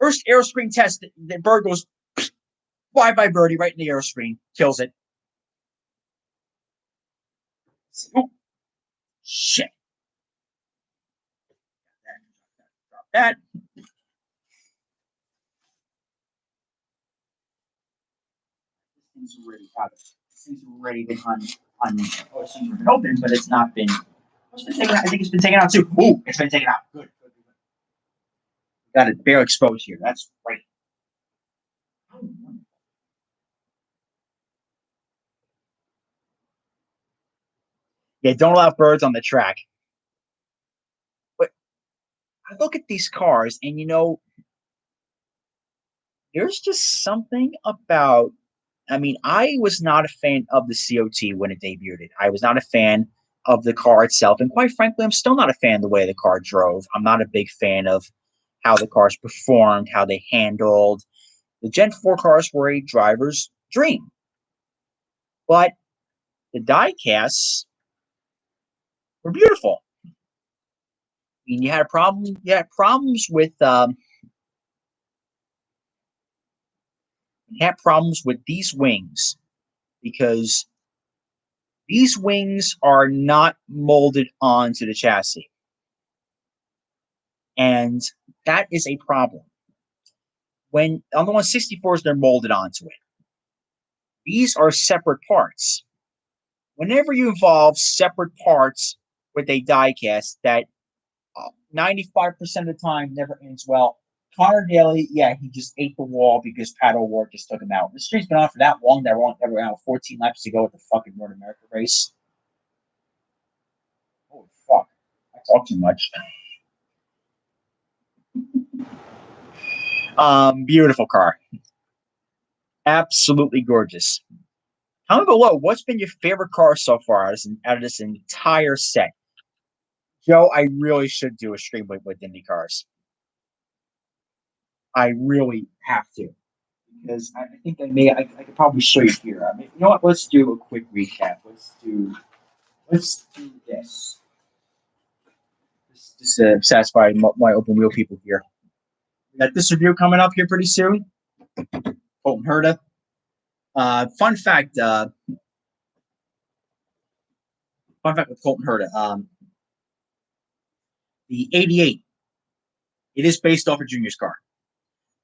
First aeroscreen test, the bird goes bye-bye birdie right in the aeroscreen. Kills it. Oh, shit. Drop that. Things already out. Things already been it's been open, but it's not been. It's been taken out. I think it's been taken out too. Ooh, it's been taken out. Good. Got it bare exposed here. That's great. Yeah, don't allow birds on the track. But I look at these cars, and there's just something about. I mean, I was not a fan of the COT when it debuted. I was not a fan of the car itself, and quite frankly, I'm still not a fan of the way the car drove. I'm not a big fan of how the cars performed, how they handled. The Gen 4 cars were a driver's dream. But the diecasts were beautiful. I mean, you had problems with these wings because these wings are not molded onto the chassis. And that is a problem. When on the 164s, they're molded onto it. These are separate parts. Whenever you involve separate parts with a diecast, that 95% of the time never ends well. Connor Daly, yeah, he just ate the wall because Pat O'Rourke just took him out. The streak's been on for that long. They're around 14 laps to go with the fucking North America race. Holy fuck. I talk too much. Beautiful car. Absolutely gorgeous. Comment below, what's been your favorite car so far out of this entire set? Joe, I really should do a stream with Indy cars. I really have to. Because I think I could probably show you here. I mean, you know what? Let's do a quick recap. Let's do this. Just to satisfy my open wheel people here. We got this review coming up here pretty soon. Colton Herta. Fun fact with Colton Herta. The 88, it is based off a Junior's car.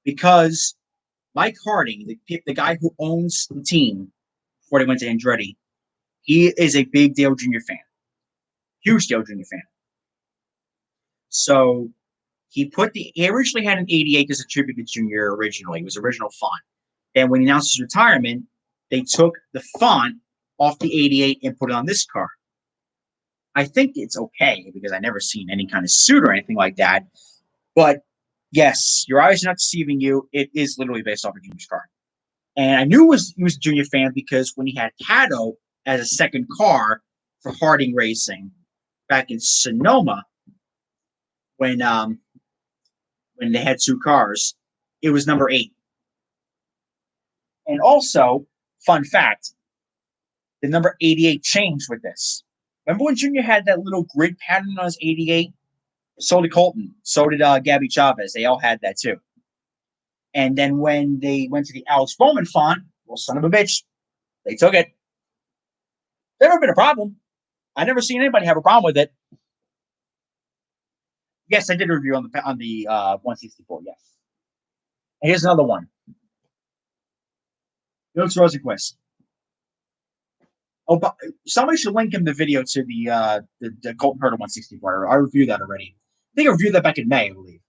Because Mike Harding, the guy who owns the team before they went to Andretti, he is a big Dale Jr. fan. Huge Dale Jr. fan. So he originally had an 88 as a tribute to Junior originally. It was original font. And when he announced his retirement, they took the font off the 88 and put it on this car. I think it's okay because I never seen any kind of suit or anything like that. But yes, your eyes are not deceiving you. It is literally based off of Junior's car. And I knew he was a Junior fan because when he had Hato as a second car for Harding Racing back in Sonoma, when they had two cars, it was number 8. And also, fun fact, the number 88 changed with this. Remember when Junior had that little grid pattern on his 88? So did Colton. So did Gabby Chavez. They all had that too. And then when they went to the Alex Bowman font, well, son of a bitch, they took it. Never been a problem. I never seen anybody have a problem with it. Yes, I did a review on the 164. Yes. And here's another one. Felix Rosenquist. Oh, but somebody should link him the video to the Colton Herta 164. I reviewed that already. I think I reviewed that back in May, I believe.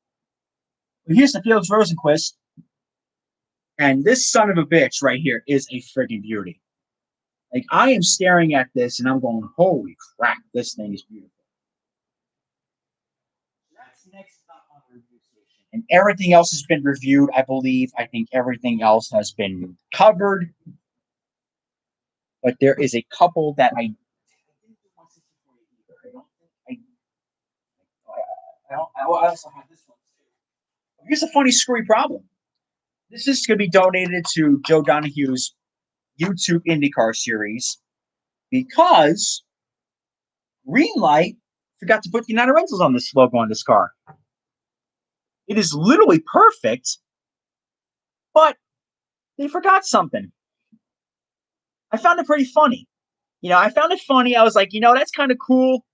But here's the Felix Rosenquist. And this son of a bitch right here is a freaking beauty. Like, I am staring at this and I'm going, holy crap, this thing is beautiful. That's next up on the review station. And everything else has been reviewed, I believe. I think everything else has been covered. But there is a couple that I also have this one too. Here's a funny, screwy problem. This is going to be donated to Joe Donahue's YouTube IndyCar series because Greenlight forgot to put United Rentals on this logo on this car. It is literally perfect, but they forgot something. I found it pretty funny. I found it funny. I was like, that's kind of cool,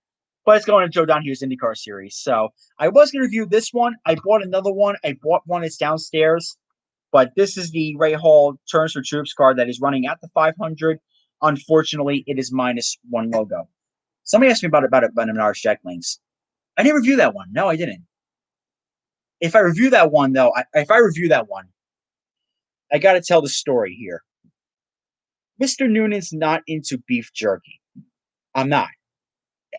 but it's going to Joe Donahue's IndyCar series. So I was going to review this one. I bought another one. I bought one that's downstairs. But this is the Ray Hall Turns for Troops card that is running at the 500. Unfortunately, it is -1 logo. Somebody asked me about Menards Jack Links. I didn't review that one. No, I didn't. If I review that one, though, I got to tell the story here. Mr. Noonan's not into beef jerky. I'm not.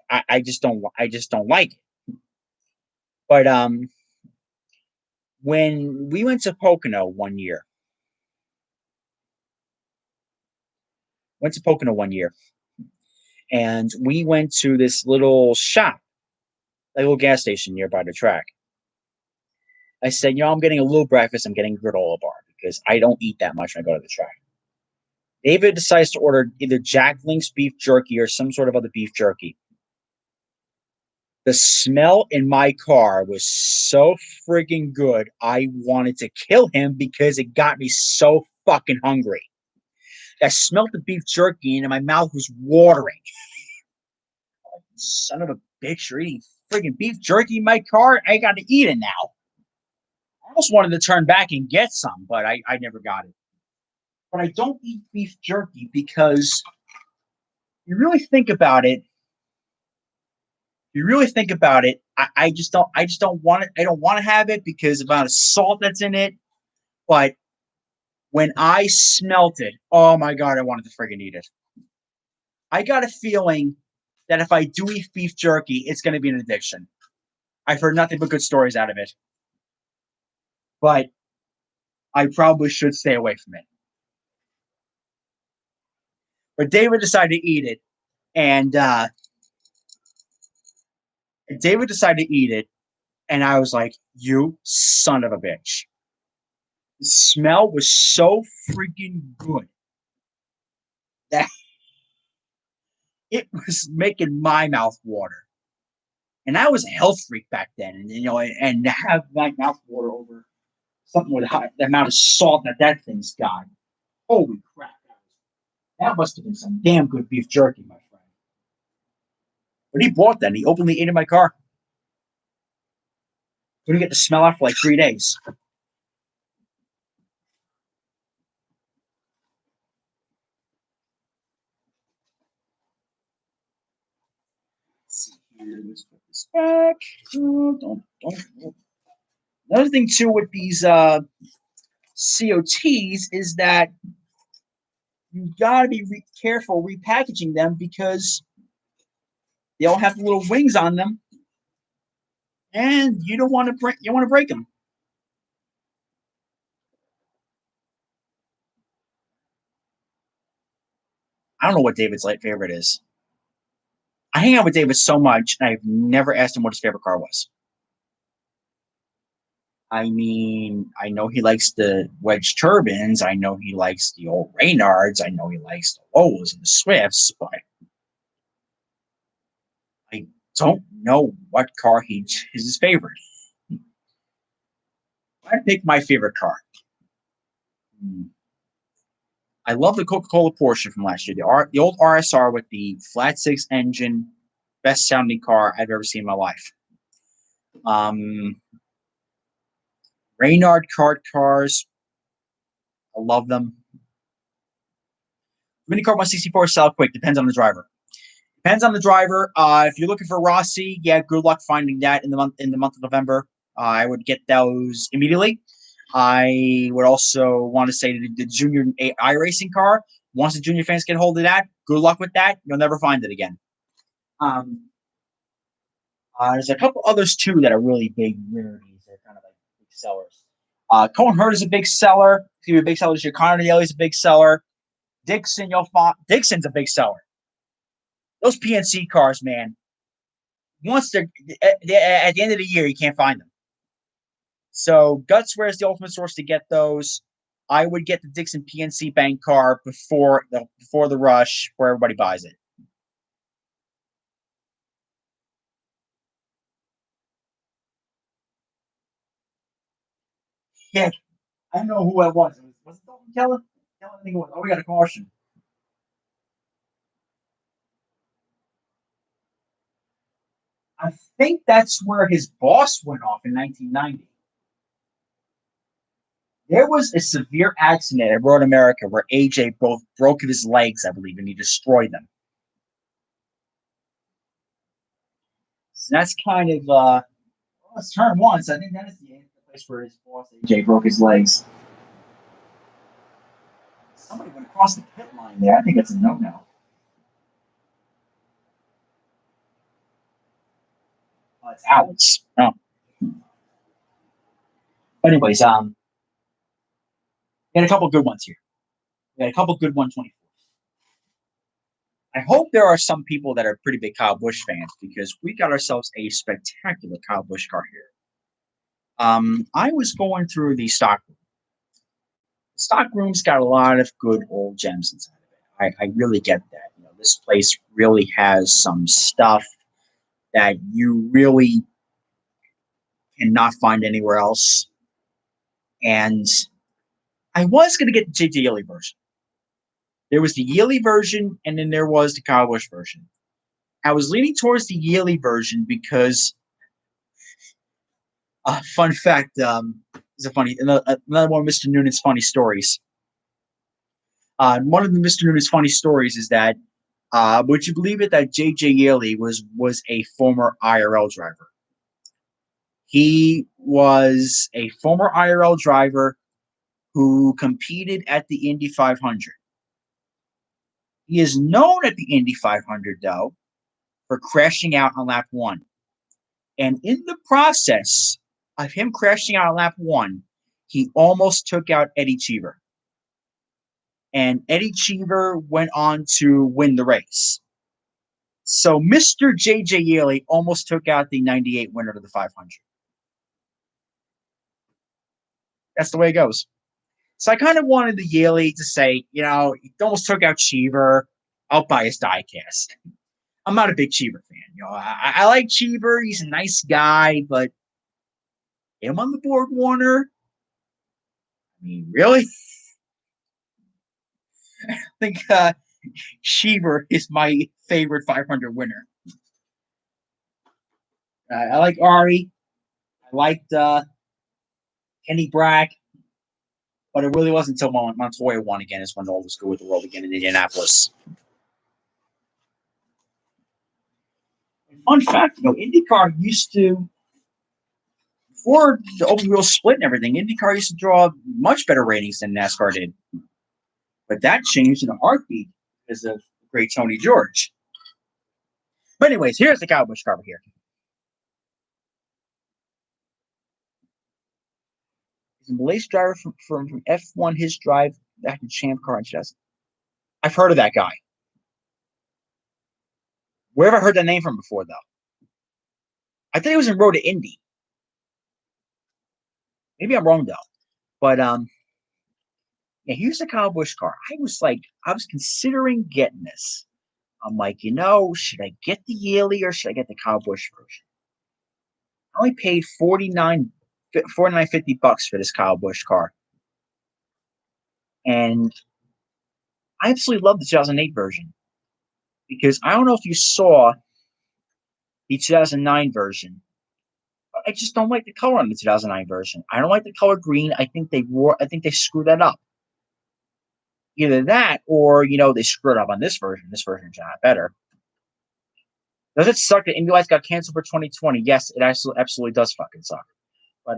I just don't like it. But when we went to Pocono one year, and we went to this little shop, a little gas station nearby the track. I said, I'm getting a little breakfast. I'm getting a granola bar because I don't eat that much when I go to the track. David decides to order either Jack Link's beef jerky or some sort of other beef jerky. The smell in my car was so friggin' good, I wanted to kill him because it got me so fucking hungry. I smelled the beef jerky and my mouth was watering. Son of a bitch, you're eating friggin' beef jerky in my car? I got to eat it now. I almost wanted to turn back and get some, but I never got it. But I don't eat beef jerky because you really think about it. I just don't want it. I don't want to have it because of the amount of salt that's in it. But when I smelt it, oh my God, I wanted to friggin' eat it. I got a feeling that if I do eat beef jerky, it's going to be an addiction. I've heard nothing but good stories out of it. But I probably should stay away from it. But David decided to eat it. And I was like, you son of a bitch. The smell was so freaking good that it was making my mouth water. And I was a health freak back then. And to have my mouth water over Something with the amount of salt that thing's got. Holy crap! That must have been some damn good beef jerky, my friend. But he bought that. And he openly ate in my car. Couldn't get the smell out for like 3 days. Let's see here. Let's put this back. Don't. Another thing too with these COTs is that you gotta be careful repackaging them because they all have little wings on them, and you don't want to break. You want to break them. I don't know what David's light favorite is. I hang out with David so much, and I've never asked him what his favorite car was. I mean, I know he likes the wedge turbines. I know he likes the old Reynards. I know he likes the Lowe's and the Swifts, but I don't know what car is his favorite. I pick my favorite car. I love the Coca-Cola Porsche from last year. The old RSR with the flat six engine, best sounding car I've ever seen in my life. Reynard kart cars, I love them. Mini Kart 164 sell quick. Depends on the driver. Depends on the driver. If you're looking for Rossi, yeah, good luck finding that in the month of November. I would get those immediately. I would also want to say the junior iRacing car. Once the junior fans get hold of that, good luck with that. You'll never find it again. There's a couple others too that are really big rarities. They're kind of like big sellers. Cohen Hurd is a big seller. He's gonna be a big seller this year. Connor Daly's a big seller. Dixon, you'll find Dixon's a big seller. Those PNC cars, man. Once they're at the end of the year, you can't find them. So Gutswear is the ultimate source to get those. I would get the Dixon PNC bank car before the rush, where everybody buys it. Yeah, I don't know who it was. Was it Dalton Keller? I think it was. Oh, we got a caution. I think that's where his boss went off in 1990. There was a severe accident at Road America where AJ both broke his legs, I believe, and he destroyed them. So that's kind of it's turn one. So I think that is the place where his boss AJ broke his legs. Somebody went across the pit line there. I think that's a no-no. It's Alex. Oh. But anyways, we got a couple good ones here. We got a couple good 124s. I hope there are some people that are pretty big Kyle Busch fans because we got ourselves a spectacular Kyle Busch car here. I was going through the stock room. The stock room's got a lot of good old gems inside of it. I really get that. You know, this place really has some stuff that you really cannot find anywhere else. And I was going to get the JJ Yeley version. There was the Yeley version, and then there was the Kyle Busch version. I was leaning towards the Yeley version because, fun fact, it's a funny another one of Mr. Noonan's funny stories. One of the Mr. Noonan's funny stories is that, would you believe it, that JJ Yeley was a former IRL driver. He was a former IRL driver who competed at the Indy 500. He is known at the Indy 500, though, for crashing out on lap one. And in the process of him crashing out on lap one, he almost took out Eddie Cheever. And Eddie Cheever went on to win the race. So Mr. JJ Yeley almost took out the 98 winner of the 500. That's the way it goes. So I kind of wanted the Yeley to say, you know, he almost took out Cheever. I'll buy his diecast. I'm not a big Cheever fan. You know, I like Cheever. He's a nice guy, but get him on the board, Warner. mean, really? I think Sheaver is my favorite 500 winner. I like Ari. I liked Kenny Brack, but it really wasn't until Montoya won again is when all was good with the world again in Indianapolis. Fun fact, IndyCar used to, before the open wheel split and everything, IndyCar used to draw much better ratings than NASCAR did. But that changed in a heartbeat because of the great Tony George. But anyways, here's the Kyle Busch car here. He's a Malaysian driver from F1, his drive back in Champ Car in 2000. I've heard of that guy. Where have I heard that name from before, though? I think it was in Road to Indy. Maybe I'm wrong, though. But yeah, here's the Kyle Busch car. I was considering getting this. I'm like, should I get the yearly or should I get the Kyle Busch version? I only paid $49.50 for this Kyle Busch car. And I absolutely love the 2008 version. Because I don't know if you saw the 2009 version. But I just don't like the color on the 2009 version. I don't like the color green. I think they screwed that up. Either that or, they screwed up on this version. This version's not better. Does it suck that Indy Lights got canceled for 2020? Yes, it absolutely does fucking suck. But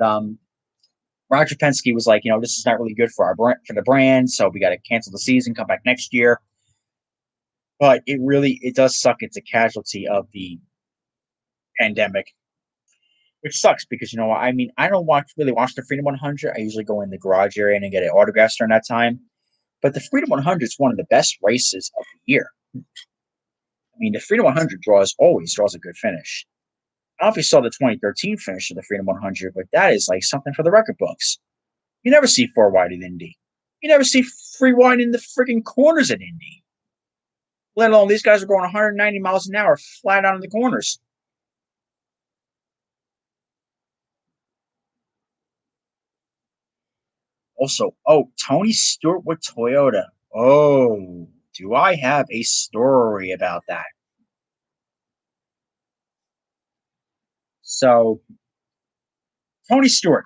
Roger Penske was like, this is not really good for the brand, so we got to cancel the season, come back next year. But it does suck. It's a casualty of the pandemic, which sucks because I don't really watch the Freedom 100. I usually go in the garage area and get an autograph during that time. But the Freedom 100 is one of the best races of the year. I mean, the Freedom 100 always draws a good finish. I don't know if you saw the 2013 finish of the Freedom 100, but that is like something for the record books. You never see 4 wide at Indy. You never see 3 wide in the freaking corners at Indy. Let alone these guys are going 190 miles an hour flat out in the corners. Also, Tony Stewart with Toyota. Oh, do I have a story about that? So, Tony Stewart,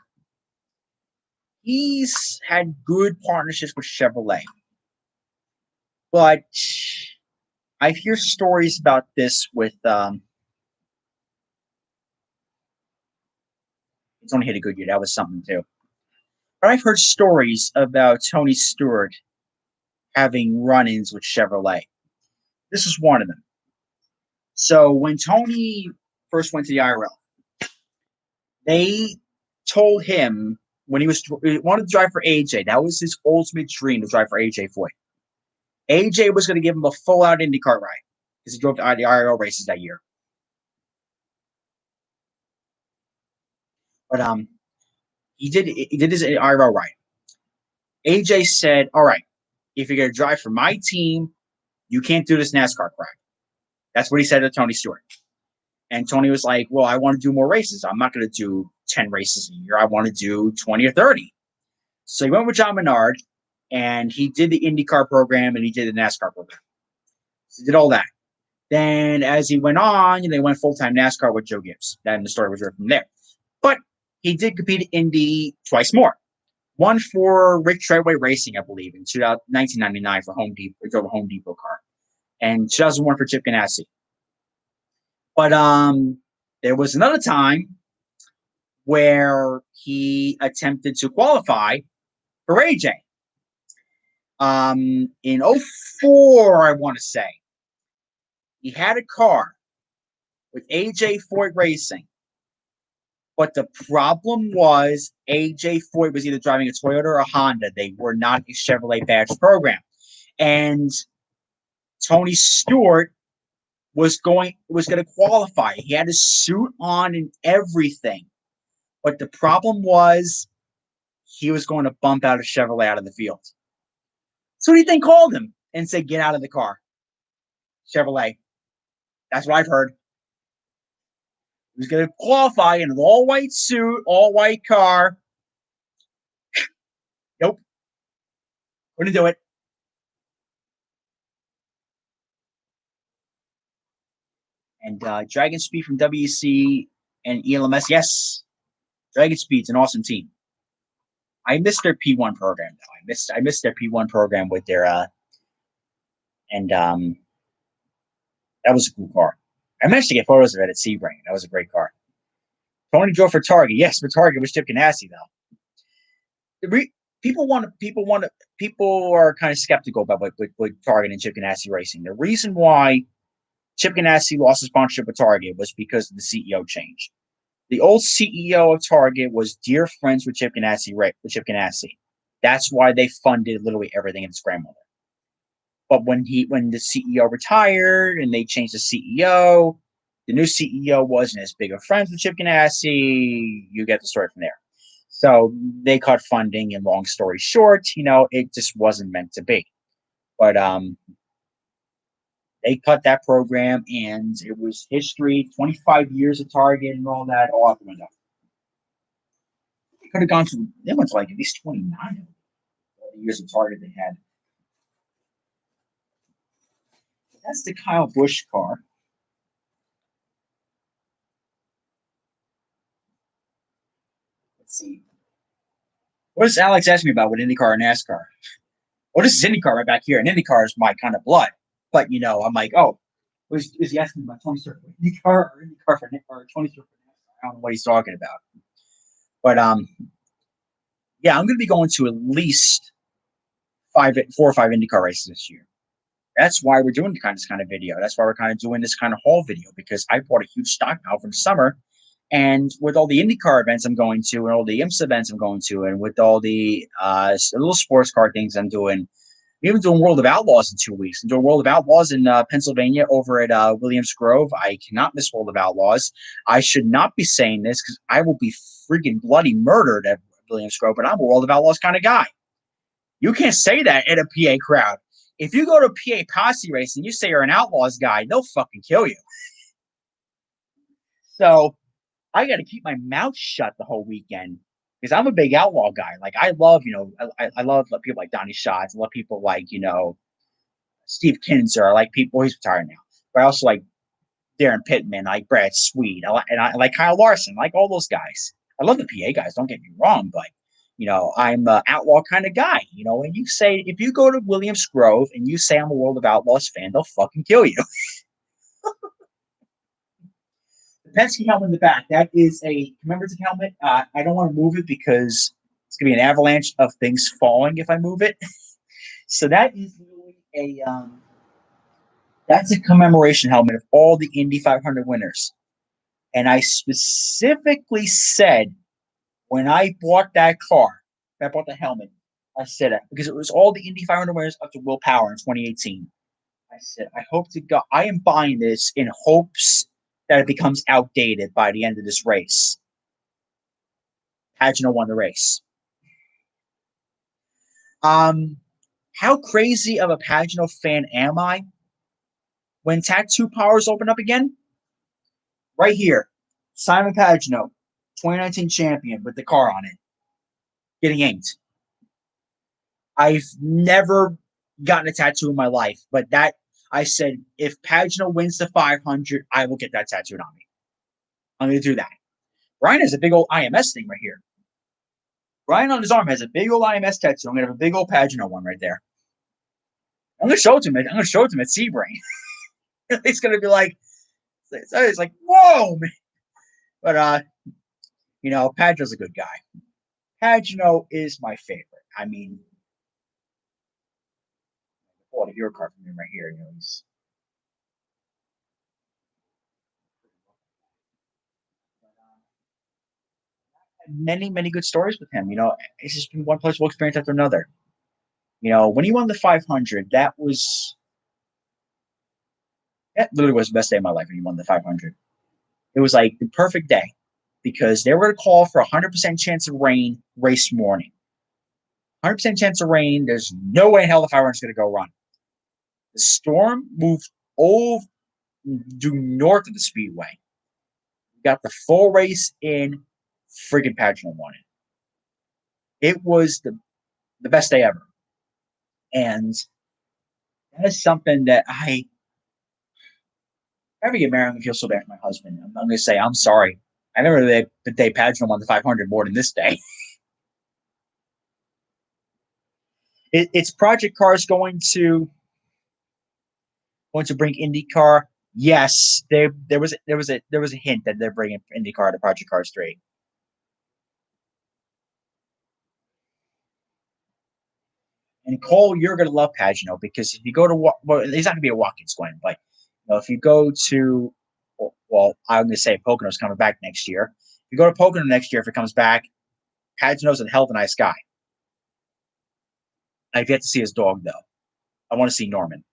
he's had good partnerships with Chevrolet. But I hear stories about this with it's only hit a good year. That was something too. But I've heard stories about Tony Stewart having run-ins with Chevrolet. This is one of them. So when Tony first went to the IRL, they told him when he wanted to drive for AJ, that was his ultimate dream to drive for AJ Foyt. AJ was going to give him a full-out IndyCar ride because he drove the IRL races that year. But he did his IRL ride. AJ said, "All right, if you're going to drive for my team, you can't do this NASCAR crap." That's what he said to Tony Stewart. And Tony was like, "Well, I want to do more races. I'm not going to do 10 races a year. I want to do 20 or 30. So he went with John Menard, and he did the IndyCar program, and he did the NASCAR program. So he did all that. Then as he went on, they went full-time NASCAR with Joe Gibbs. Then the story was written from there. But he did compete in Indy twice more. One for Rick Treadway Racing, I believe, in 1999 for Home Depot. He drove a Home Depot car. And 2001 for Chip Ganassi. But there was another time where he attempted to qualify for AJ. In 04, I want to say, he had a car with AJ Foyt Racing. But the problem was AJ Foyt was either driving a Toyota or a Honda. They were not a Chevrolet badge program. And Tony Stewart was going to qualify. He had his suit on and everything. But the problem was he was going to bump out a Chevrolet out of the field. So what do you think called him and said, "Get out of the car"? Chevrolet. That's what I've heard. He was going to qualify in an all-white suit, all-white car. Nope. We're gonna do it. And Dragon Speed from WC and ELMS. Yes, Dragon Speed's an awesome team. I missed their P1 program though. I missed their P1 program with their and that was a cool car. I managed to get photos of it at Sebring. That was a great car. Tony drove for Target. Yes, for Target was Chip Ganassi though. People are kind of skeptical about with Target and Chip Ganassi racing. The reason why Chip Ganassi lost his sponsorship with Target was because of the CEO change. The old CEO of Target was dear friends with Chip Ganassi. That's why they funded literally everything in his grandmother. But when the CEO retired and they changed the CEO, the new CEO wasn't as big of friends with Chip Ganassi. You get the story from there. So they cut funding, and long story short, it just wasn't meant to be. But they cut that program, and it was history. 25 years of Target and all that, all out the window. They could have gone to. They went to like at least 29 all the years of Target they had. That's the Kyle Busch car. Let's see. What does Alex ask me about with IndyCar and NASCAR? Well, this is IndyCar right back here, and IndyCar is my kind of blood. But I'm like, oh, is he asking about Tony Stewart for IndyCar or IndyCar or Tony Stewart for NASCAR? I don't know what he's talking about. But yeah, I'm going to be going to at least 4 or 5 IndyCar races this year. That's why we're doing this kind of video. That's why we're kind of doing this kind of haul video, because I bought a huge stockpile from summer. And with all the IndyCar events I'm going to, and all the IMSA events I'm going to, and with all the little sports car things I'm doing, we're even doing World of Outlaws in 2 weeks. I'm doing World of Outlaws in Pennsylvania over at Williams Grove. I cannot miss World of Outlaws. I should not be saying this because I will be freaking bloody murdered at Williams Grove, but I'm a World of Outlaws kind of guy. You can't say that in a PA crowd. If you go to PA posse race and you say you're an Outlaws guy, they'll fucking kill you. So I got to keep my mouth shut the whole weekend because I'm a big Outlaw guy. Like I love, I love people like Donnie Schatz. I love people like, Steve Kinzer. I like people, he's retired now. But I also like Darren Pittman, I like Brad Sweet. I like Kyle Larson. I like all those guys. I love the PA guys, don't get me wrong, but I'm an Outlaw kind of guy, and you say, if you go to Williams Grove and you say I'm a World of Outlaws fan, they'll fucking kill you. The Penske helmet in the back, that is a commemorative helmet. I don't want to move it because it's going to be an avalanche of things falling if I move it. So that is really that's a commemoration helmet of all the Indy 500 winners. And I specifically said, when I bought that car, I bought the helmet, I said it because it was all the Indy 500 winners up to Will Power in 2018. I said, I hope to God, I am buying this in hopes that it becomes outdated by the end of this race. Pagano won the race. How crazy of a Pagano fan am I? When Tattoo Powers open up again, right here, Simon Pagano, 2019 champion with the car on it, getting inked. I've never gotten a tattoo in my life, but that I said, if Pagano wins the 500, I will get that tattooed on me. I'm going to do that. Ryan has a big old IMS thing right here. Ryan on his arm has a big old IMS tattoo. I'm going to have a big old Pagano one right there. I'm going to show it to him. I'm going to show it to him at Sebring. It's going to be like, it's like, whoa, man. But, Pagano's a good guy. Pagano is my favorite. I mean, I pulled a hero card from him right here. He's many, many good stories with him. It's just been one pleasurable experience after another. When he won the 500, that literally was the best day of my life when he won the 500. It was like the perfect day because they were going to call for 100% chance of rain race morning. 100% chance of rain. There's no way in hell the 500 is going to go run. The storm moved due north of the speedway. We got the full race in. Friggin' Pagano won it. It was the best day ever. And that is something that ever get married, I'm gonna feel so bad for my husband. I'm gonna say, I'm sorry. I remember the day Pageant won the 500 more than this day. It's Project Cars going to bring IndyCar. Yes, there was a hint that they're bringing IndyCar to Project Cars 3. And Cole, you're gonna love Pagano because if you go to well, he's not gonna be a walk-in Gwen, but if you go to well, I'm gonna say Pocono's coming back next year. If you go to Pocono next year, if it comes back, Pagano's a hell of a nice guy. I've yet to see his dog though. I want to see Norman.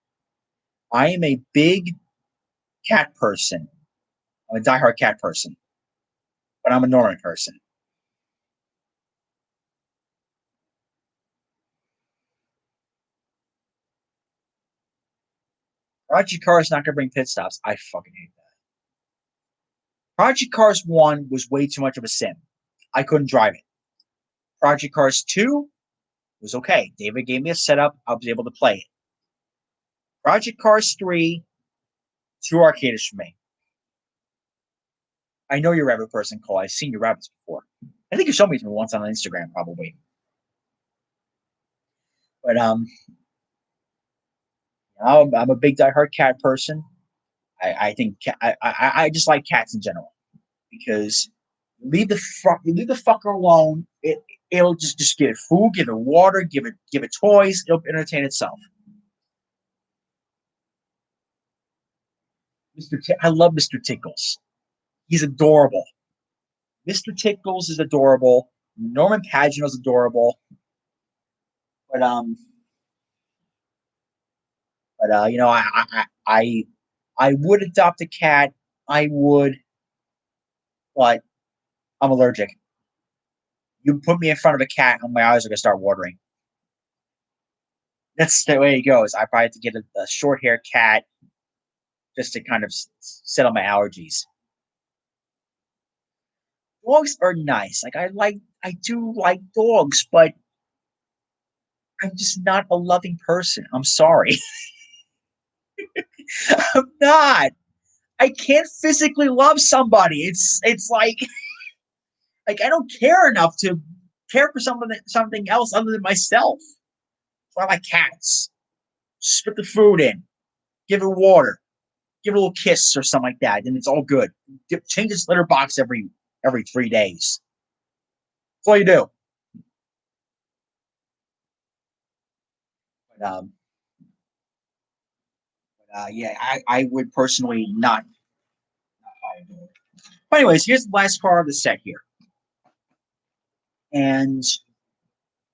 I am a big cat person. I'm a diehard cat person, but I'm a Norman person. Project Cars not gonna bring pit stops. I fucking hate that. Project Cars 1 was way too much of a sim. I couldn't drive it. Project Cars 2 was okay. David gave me a setup. I was able to play it. Project Cars 3, too arcadish for me. I know you're a rabbit person, Cole. I've seen your rabbits before. I think you showed me once on Instagram, probably. But I'm a big diehard cat person. I think I just like cats in general because leave the fucker alone. It'll just give it food, give it water, give it toys. It'll entertain itself. I love Mr. Tickles. He's adorable. Mr. Tickles is adorable. Norman Pagano's adorable. But I would adopt a cat. I would, but I'm allergic. You put me in front of a cat, and my eyes are gonna start watering. That's the way it goes. I probably have to get a short hair cat just to kind of settle my allergies. Dogs are nice. I do like dogs, but I'm just not a loving person. I'm sorry. I'm not. I can't physically love somebody. It's like I don't care enough to care for something else other than myself. So I like cats. Spit the food in, give it water, give it a little kiss or something like that, and it's all good. Change its litter box every 3 days. That's all you do. But yeah, I would personally not buy a dog. But anyways, here's the last car of the set here, and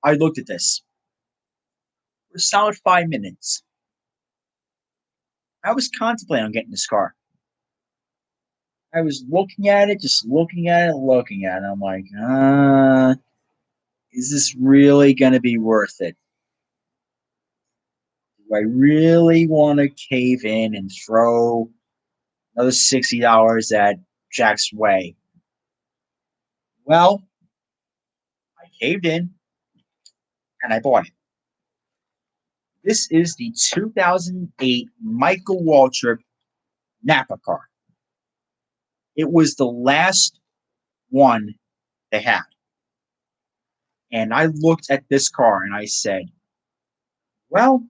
I looked at this for a solid 5 minutes. I was contemplating on getting this car. I was looking at it, just looking at it, looking at it. I'm like, is this really going to be worth it? Do I really want to cave in and throw another $60 at Jack's way? Well, I caved in and I bought it. This is the 2008 Michael Waltrip Napa car. It was the last one they had. And I looked at this car and I said, well,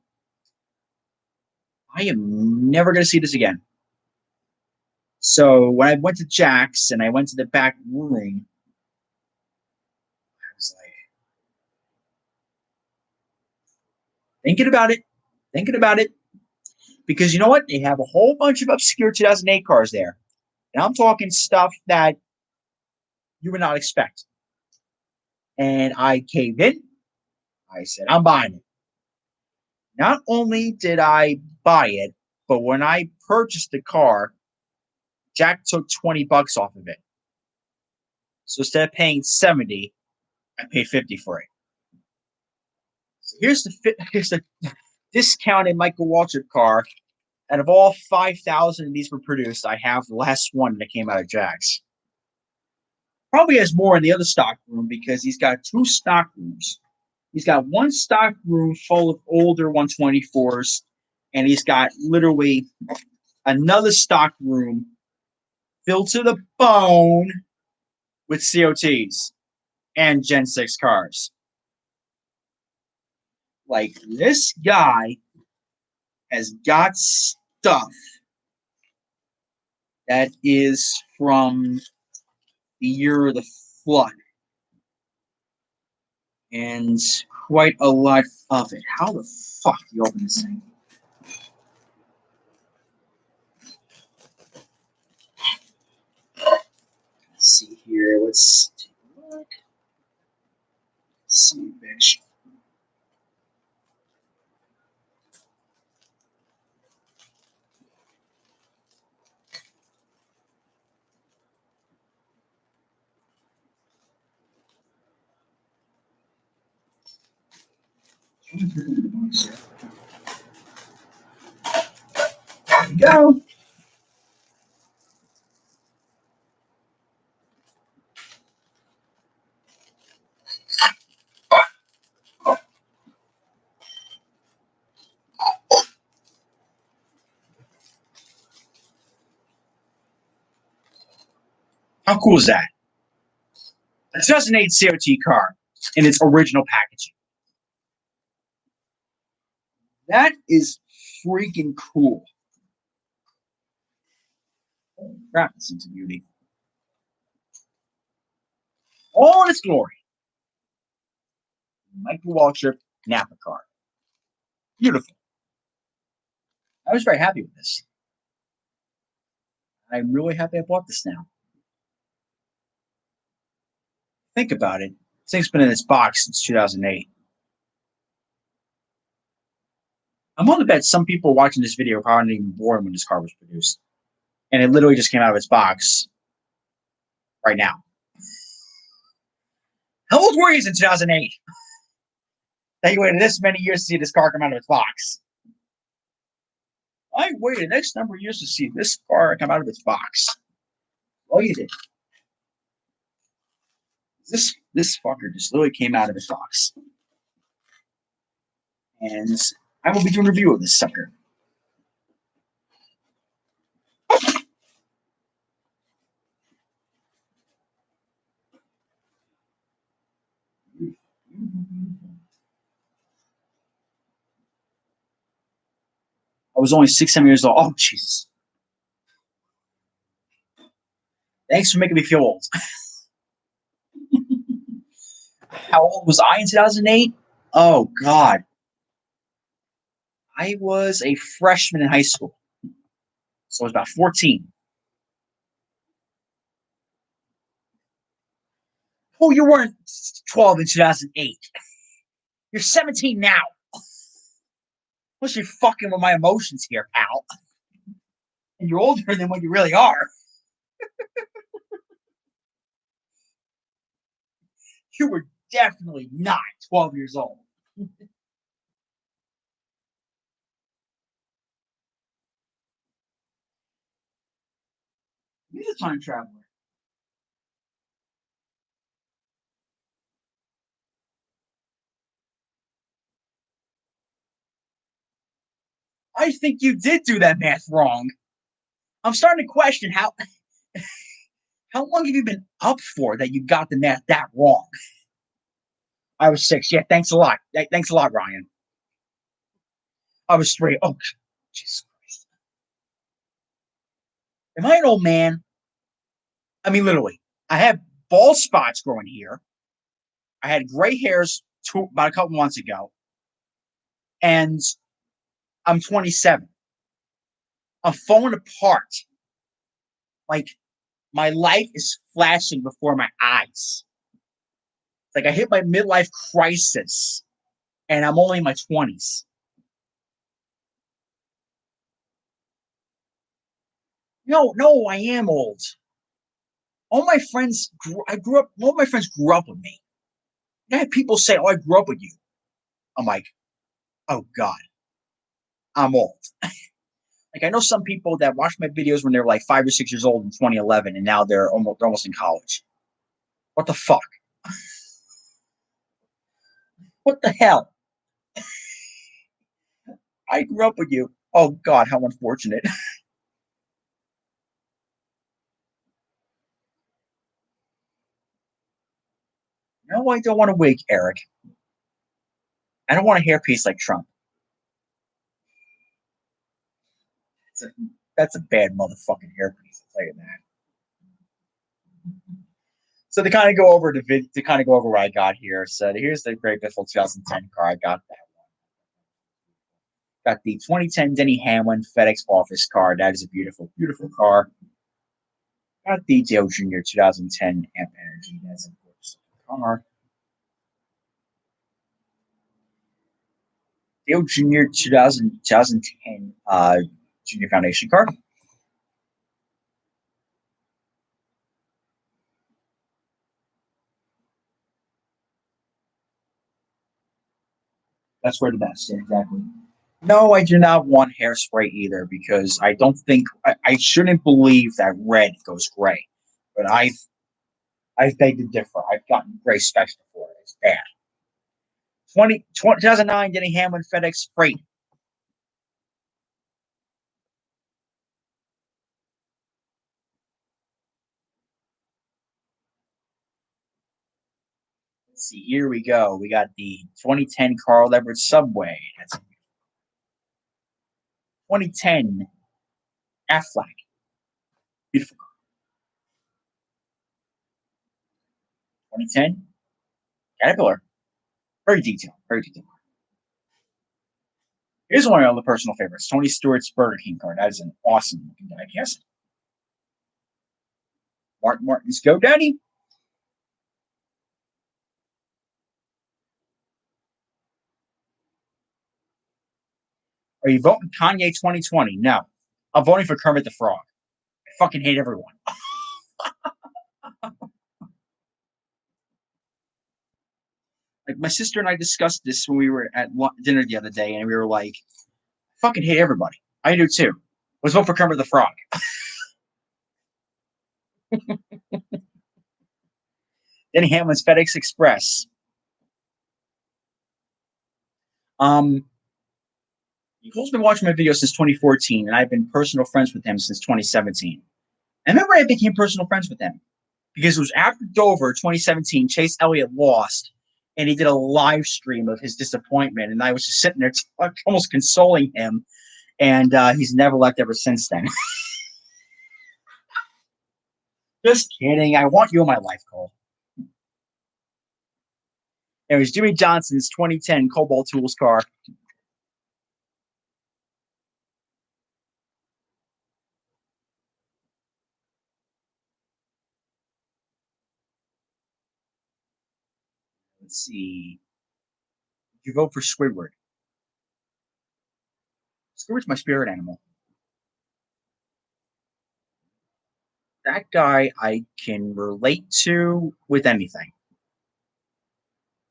I am never going to see this again. So when I went to Jack's and I went to the back room, I was like, thinking about it, because you know what? They have a whole bunch of obscure 2008 cars there. And I'm talking stuff that you would not expect. And I caved in. I said, I'm buying it. Not only did I buy it, but when I purchased the car, Jack took $20 off of it. So instead of paying 70, I paid 50 for it. So here's the discounted Michael Waltrip car. Out of all 5,000 of these were produced, I have the last one that came out of Jack's. Probably has more in the other stock room because he's got two stock rooms. He's got one stock room full of older 124s, and he's got literally another stock room filled to the bone with COTs and Gen 6 cars. Like, this guy has got stuff that is from the year of the flood. And quite a lot of it. How the fuck do you open this thing? Let's see here. Let's take a look. Some bitch. There you go. How cool is that? A 2008 COT car in its original packaging. That is freaking cool. Holy crap, this thing's a beauty. All in its glory. Michael Waltrip Napa car. Beautiful. I was very happy with this. I'm really happy I bought this now. Think about it. This thing's been in its box since 2008. I'm willing to bet some people watching this video probably not even born when this car was produced. And it literally just came out of its box right now. How old were you in 2008? That you waited this many years to see this car come out of its box. I waited the next number of years to see this car come out of its box. Oh, you did. This fucker just literally came out of its box. And I will be doing a review of this sucker. I was only 6, 7 years old. Oh, Jesus. Thanks for making me feel old. How old was I in 2008? Oh, God. I was a freshman in high school. So I was about 14. Oh, you weren't 12 in 2008. You're 17 now. Unless you're fucking with my emotions here, pal. And you're older than what you really are. You were definitely not 12 years old. He's a time traveler. I think you did do that math wrong. I'm starting to question how long have you been up for that you got the math that wrong? I was 6. Yeah, thanks a lot. Thanks a lot, Ryan. I was 3. Oh, Jesus Christ. Am I an old man? I mean, literally. I have bald spots growing here. I had gray hairs about a couple months ago. And I'm 27. I'm falling apart. Like, my life is flashing before my eyes. Like, I hit my midlife crisis, and I'm only in my 20s. No, I am old. All my friends, all my friends grew up with me. I had people say, "Oh, I grew up with you." I'm like, "Oh God, I'm old." Like, I know some people that watched my videos when they were like 5 or 6 years old in 2011, and now they're almost in college. What the fuck? What the hell? I grew up with you. Oh God, how unfortunate. No, I don't want a wig, Eric. I don't want a hairpiece like Trump. That's a, that's a bad motherfucking hairpiece. I'll tell you that. So to kind of go over to kind of go over what I got here. So here's the Great Biffle 2010 car. I got that. Got the 2010 Denny Hamlin FedEx office car. That is a beautiful, beautiful car. Got the Dale Jr. 2010 Amp Energy. That's a gorgeous car. Dale Jr. 2010 Junior Foundation car. That's where the best. Yeah, exactly. No, I do not want hairspray either because I don't think I shouldn't believe that red goes gray. But I've begged to differ. I've gotten gray specs before. It's bad. 2009 Denny Hamlin FedEx Freight. Let's see. Here we go. We got the 2010 Carl Everett Subway. That's 2010 Aflac. Beautiful. 2010 Caterpillar. Very detailed. Very detailed. Here's one of the personal favorites. Tony Stewart's Burger King card. That is an awesome looking diecast. Martin's Go Daddy. Are you voting Kanye 2020? No. I'm voting for Kermit the Frog. I fucking hate everyone. Like my sister and I discussed this when we were at dinner the other day, and we were like, I fucking hate everybody. I do too. Let's vote for Kermit the Frog. Denny Hamlin's FedEx Express. Um, Nicole's been watching my videos since 2014, and I've been personal friends with him since 2017. I remember I became personal friends with him because it was after Dover 2017. Chase Elliott lost, and he did a live stream of his disappointment, and I was just sitting there almost consoling him, and he's never left ever since then. Just kidding. I want you in my life, Cole. It was Jimmy Johnson's 2010 Cobalt Tools car. Let's see. Did you vote for Squidward? Squidward's my spirit animal. That guy I can relate to with anything.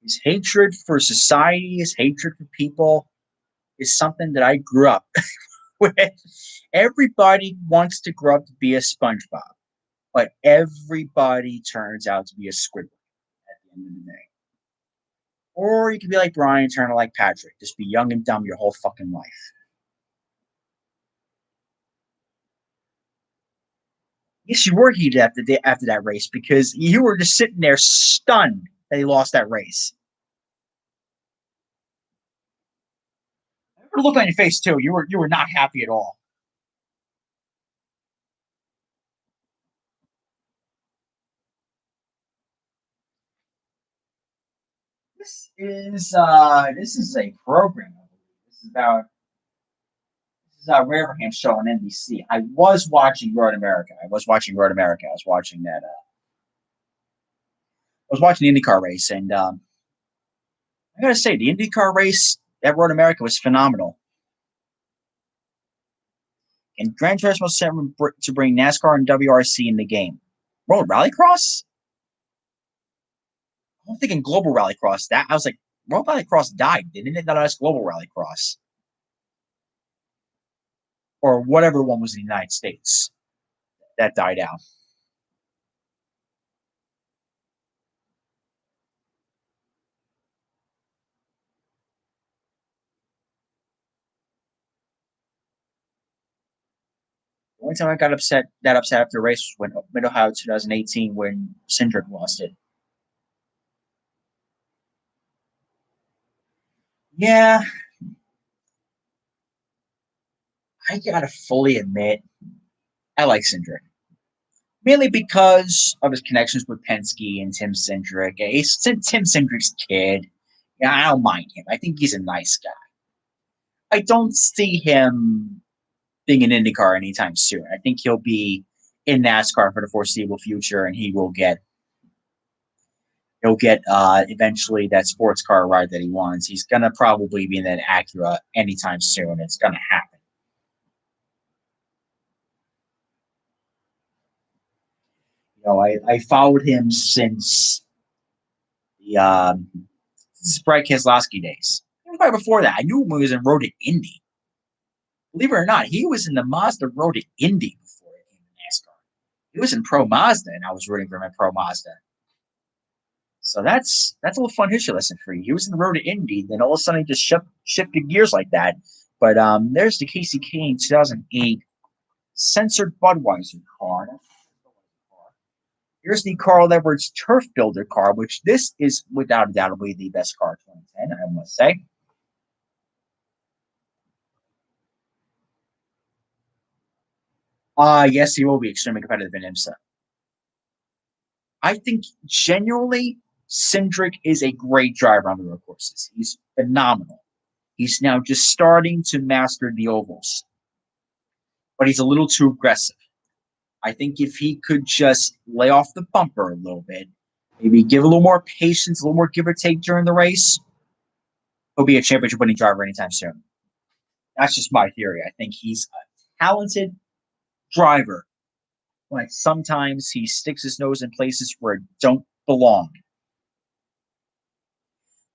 His hatred for society, his hatred for people is something that I grew up with. Everybody wants to grow up to be a SpongeBob, but everybody turns out to be a Squidward at the end of the day. Or you can be like Brian, turn out like Patrick, just be young and dumb your whole fucking life. Yes, you were heated after that race because you were just sitting there stunned that he lost that race. The look on your face too. You were not happy at all. This is a program. This is about this is Raverham show on NBC. I was watching Road America. I was watching Road America. I was watching that. I was watching the IndyCar race, and I gotta say, the IndyCar race at Road America was phenomenal. And Gran Turismo 7 to bring NASCAR and WRC in the game. Road Rallycross? I'm thinking Global Rallycross. That I was like, World Rallycross died, didn't it? Not us Global Rallycross. Or whatever one was in the United States. That died out. Only time I got upset after the race was when Mid Ohio 2018 when Cindric lost it. Yeah, I gotta fully admit I like Cindric. Mainly because of his connections with Penske and Tim Cindric. He's Tim Cindric's kid. Yeah, I don't mind him. I think he's a nice guy. I don't see him being an IndyCar anytime soon. I think he'll be in NASCAR for the foreseeable future, and he'll get eventually that sports car ride that he wants. He's gonna probably be in that Acura anytime soon. It's gonna happen. I followed him the Brad Keselowski days. Right before that, I knew him when he was in Road to Indy. Believe it or not, he was in the Mazda Road to Indy before he came to NASCAR. He was in Pro Mazda, and I was rooting for him at Pro Mazda. So that's a little fun history lesson for you. He was in the Road to Indy, then all of a sudden he just shifted gears like that. But there's the Casey Kane 2008 censored Budweiser car. Here's the Carl Edwards Turf Builder car, which this is without a doubt the best car of 2010, I must say. Yes, he will be extremely competitive in IMSA. I think genuinely, Cindric is a great driver on the road courses. He's phenomenal. He's now just starting to master the ovals, but he's a little too aggressive. I think if he could just lay off the bumper a little bit, maybe give a little more patience, a little more give or take during the race, he'll be a championship winning driver anytime soon. That's just my theory. I think he's a talented driver, but sometimes he sticks his nose in places where it don't belong.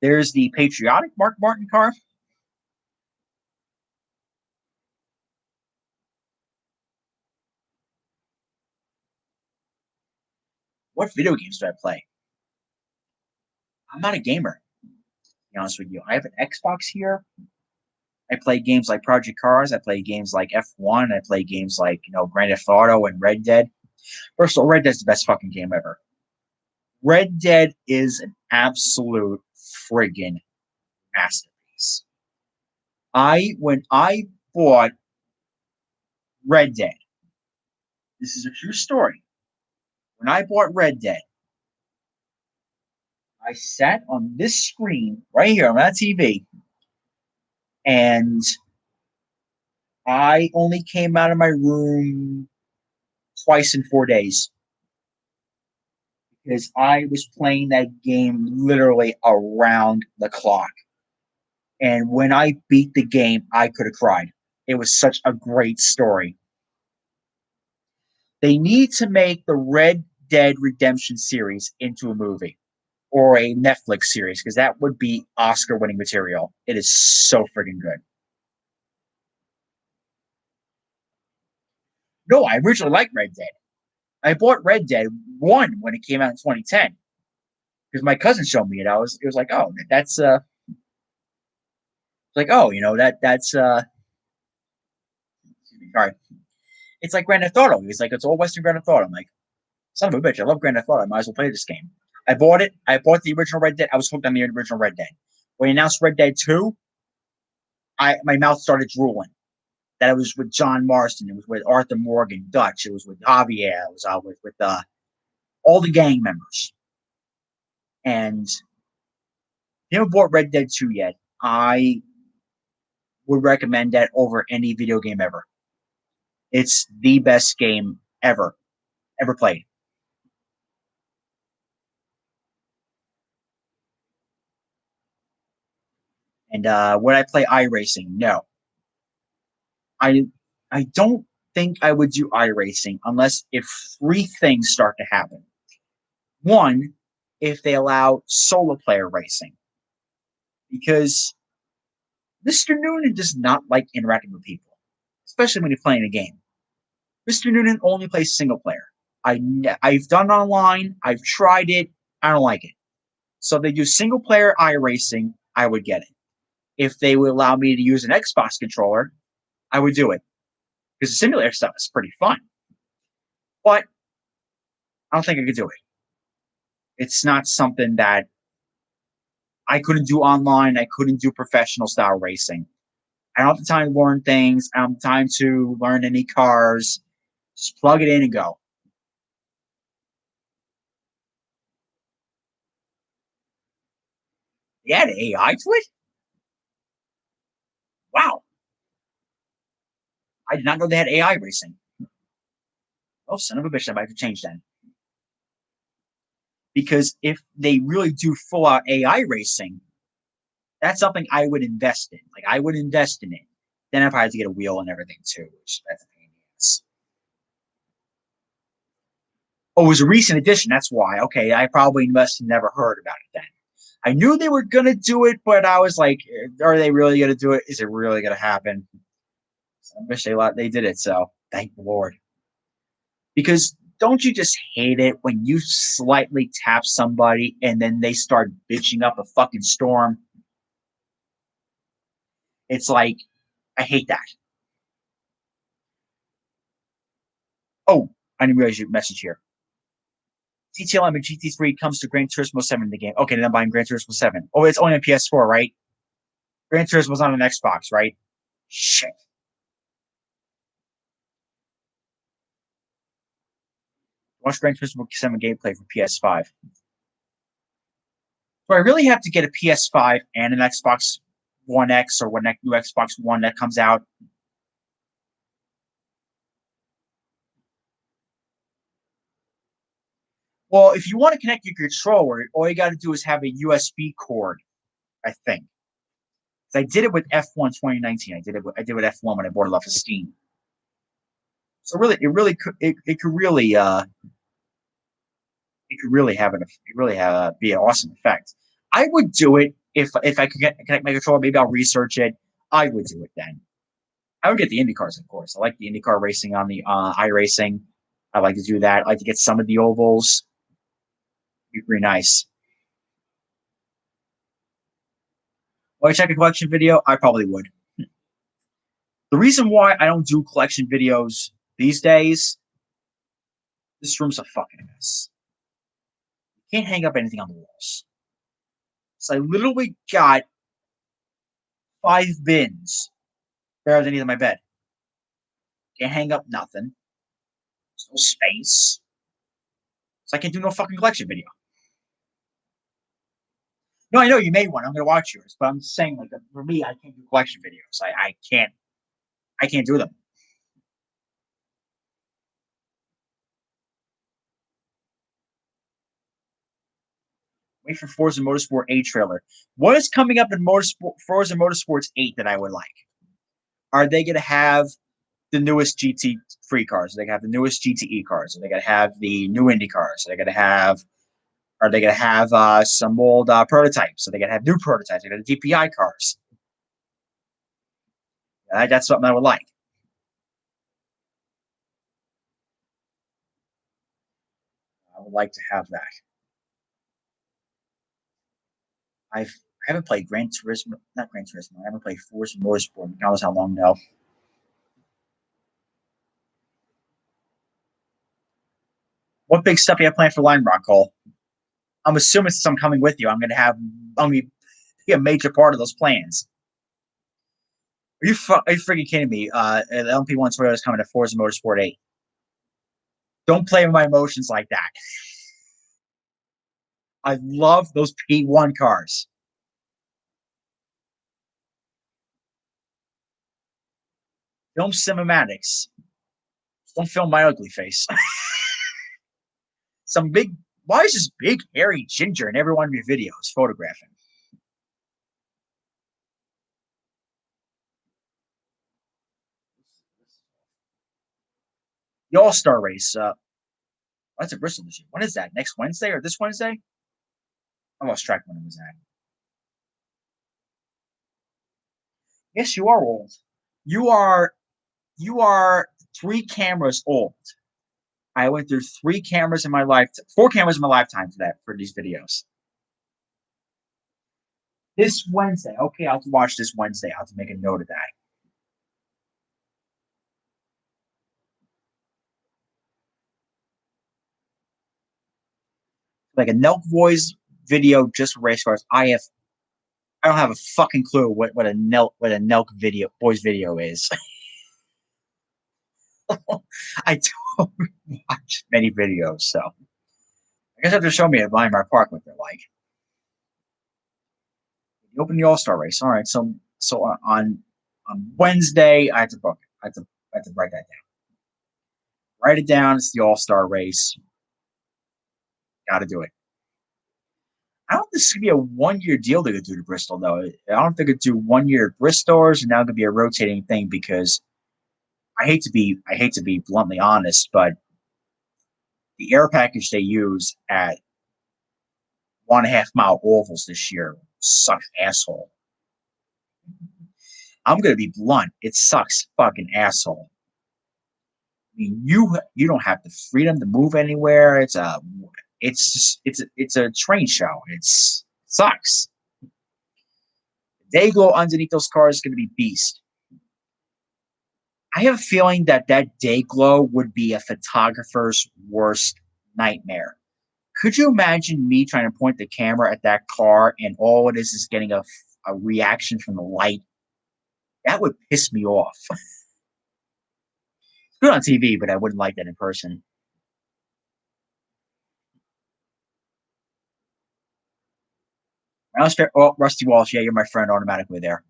There's the patriotic Mark Martin car. What video games do I play? I'm not a gamer, to be honest with you. I have an Xbox here. I play games like Project Cars. I play games like F1. I play games like, Grand Theft Auto and Red Dead. First of all, Red Dead's the best fucking game ever. Red Dead is an absolute friggin' masterpiece. When I bought Red Dead, this is a true story. When I bought Red Dead, I sat on this screen right here on that TV, and I only came out of my room twice in 4 days because I was playing that game literally around the clock. And when I beat the game, I could have cried. It was such a great story. They need to make the Red Dead Redemption series into a movie or a Netflix series because that would be Oscar winning material. It is so freaking good. No, I originally liked Red Dead. I bought Red Dead 1 when it came out in 2010 because my cousin showed me it. It was like, oh, that's like, oh, that's sorry. It's like Grand Theft Auto. He's like, it's all Western Grand Theft Auto. I'm like, son of a bitch, I love Grand Theft Auto. I might as well play this game. I bought it. I bought the original Red Dead. I was hooked on the original Red Dead. When he announced Red Dead 2, my mouth started drooling. That it was with John Marston. It was with Arthur Morgan, Dutch. It was with Javier. It was with all the gang members. And if you haven't bought Red Dead 2 yet, I would recommend that over any video game ever. It's the best game ever played. And would I play iRacing? No. I I don't think I would do iRacing unless if three things start to happen. One, if they allow solo player racing, because Mr. Noonan does not like interacting with people, especially when you're playing a game. Mr. Noonan only plays single player. I've done online. I've tried it. I don't like it. So if they do single player iRacing, I would get it. If they would allow me to use an Xbox controller, I would do it. because the simulator stuff is pretty fun. But I don't think I could do it. It's not something that I couldn't do online. I couldn't do professional style racing. I don't have the time to learn things. I don't have time to learn any cars. Just plug it in and go. They add AI to it? Wow. I did not know they had AI racing. Oh, son of a bitch, I might have to change that. Because if they really do full out AI racing, that's something I would invest in. Like, I would invest in it. Then if I had to get a wheel and everything too, which that's a pain in the ass. Oh, it was a recent addition. That's why. Okay, I probably must have never heard about it then. I knew they were gonna do it, but I was like, are they really gonna do it? Is it really gonna happen? So I wish they did it. So thank the Lord. Because don't you just hate it when you slightly tap somebody and then they start bitching up a fucking storm? It's like I hate that. Oh, I didn't realize your message here. GTLM and GT3 comes to Gran Turismo 7 in the game. Okay, then I'm buying Gran Turismo 7. Oh, it's only on PS4, right? Gran Turismo's on an Xbox, right? Shit. Watch Gran Turismo 7 gameplay for PS5. Do I really have to get a PS5 and an Xbox One X or when that new Xbox One that comes out? Well, if you want to connect your controller, all you got to do is have a USB cord, I think. I did it with F1 2019. I did with F1 when I bought it off of Steam. So really, it could really be an awesome effect. I would do it if I could connect my controller. Maybe I'll research it. I would do it then. I would get the IndyCars, of course. I like the IndyCar racing on the iRacing. I like to do that. I like to get some of the ovals. It'd be pretty nice. Would I check a collection video? I probably would. The reason why I don't do collection videos these days, this room's a fucking mess. You can't hang up anything on the walls. So I literally got 5 bins bigger than either my bed. Can't hang up nothing. There's no space. So I can do no fucking collection video. No, I know you made one. I'm gonna watch yours, but I'm just saying, like, for me, I can't do collection videos. I can't do them. Wait for Forza Motorsport 8 trailer. What is coming up in Forza Motorsports 8 that I would like? Are they gonna have the newest GT free cars? Are they gonna have the newest GTE cars? Are they gonna have the new Indy cars? Are they gonna have some old prototypes? Are they gonna have new prototypes? Are they gonna have DPI cars? That's something I would like. I would like to have that. I haven't played Gran Turismo, not Gran Turismo. I haven't played Forza Motorsport. God knows how long now. What big stuff you have planned for Line Rock, Cole? I'm assuming since I'm coming with you, I'm gonna be a major part of those plans. Are you freaking kidding me? The LMP1 Toyota is coming to Forza Motorsport 8. Don't play with my emotions like that. I love those P1 cars. Film cinematics. Don't film my ugly face. Some big. Why is this big hairy ginger in every one of your videos photographing? The All Star Race. That's at Bristol this year. When is that? Next Wednesday or this Wednesday? I lost track when it was at. Yes, you are old. You are you are 3 cameras old. I went through 3 cameras in my life, 4 cameras in my lifetime for that for these videos. This Wednesday, okay, I'll have to watch this Wednesday. I'll have to make a note of that. like a Nelk Boys video just for race cars. I don't have a fucking clue what a Nelk video boys video is. I don't watch many videos, so I guess I have to show me at Weimar Park what they're like. You open the All Star race. All right, so on Wednesday, I have to book it. I have to write that down. Write it down. It's the All Star race. Got to do it. I don't think this could be a 1 year deal they could do to Bristol though. I don't think it could do 1 year at Bristol's, and now it could be a rotating thing because I hate to be bluntly honest, but the air package they use at 1.5 mile ovals this year sucks asshole. I'm gonna be blunt. It sucks fucking asshole. I mean, you don't have the freedom to move anywhere. It's a train show. It sucks. They go underneath those cars is gonna be beast. I have a feeling that day glow would be a photographer's worst nightmare. Could you imagine me trying to point the camera at that car and all it is getting a reaction from the light? That would piss me off. It's good on TV, but I wouldn't like that in person. Oh, Rusty Walsh. Yeah, you're my friend automatically there.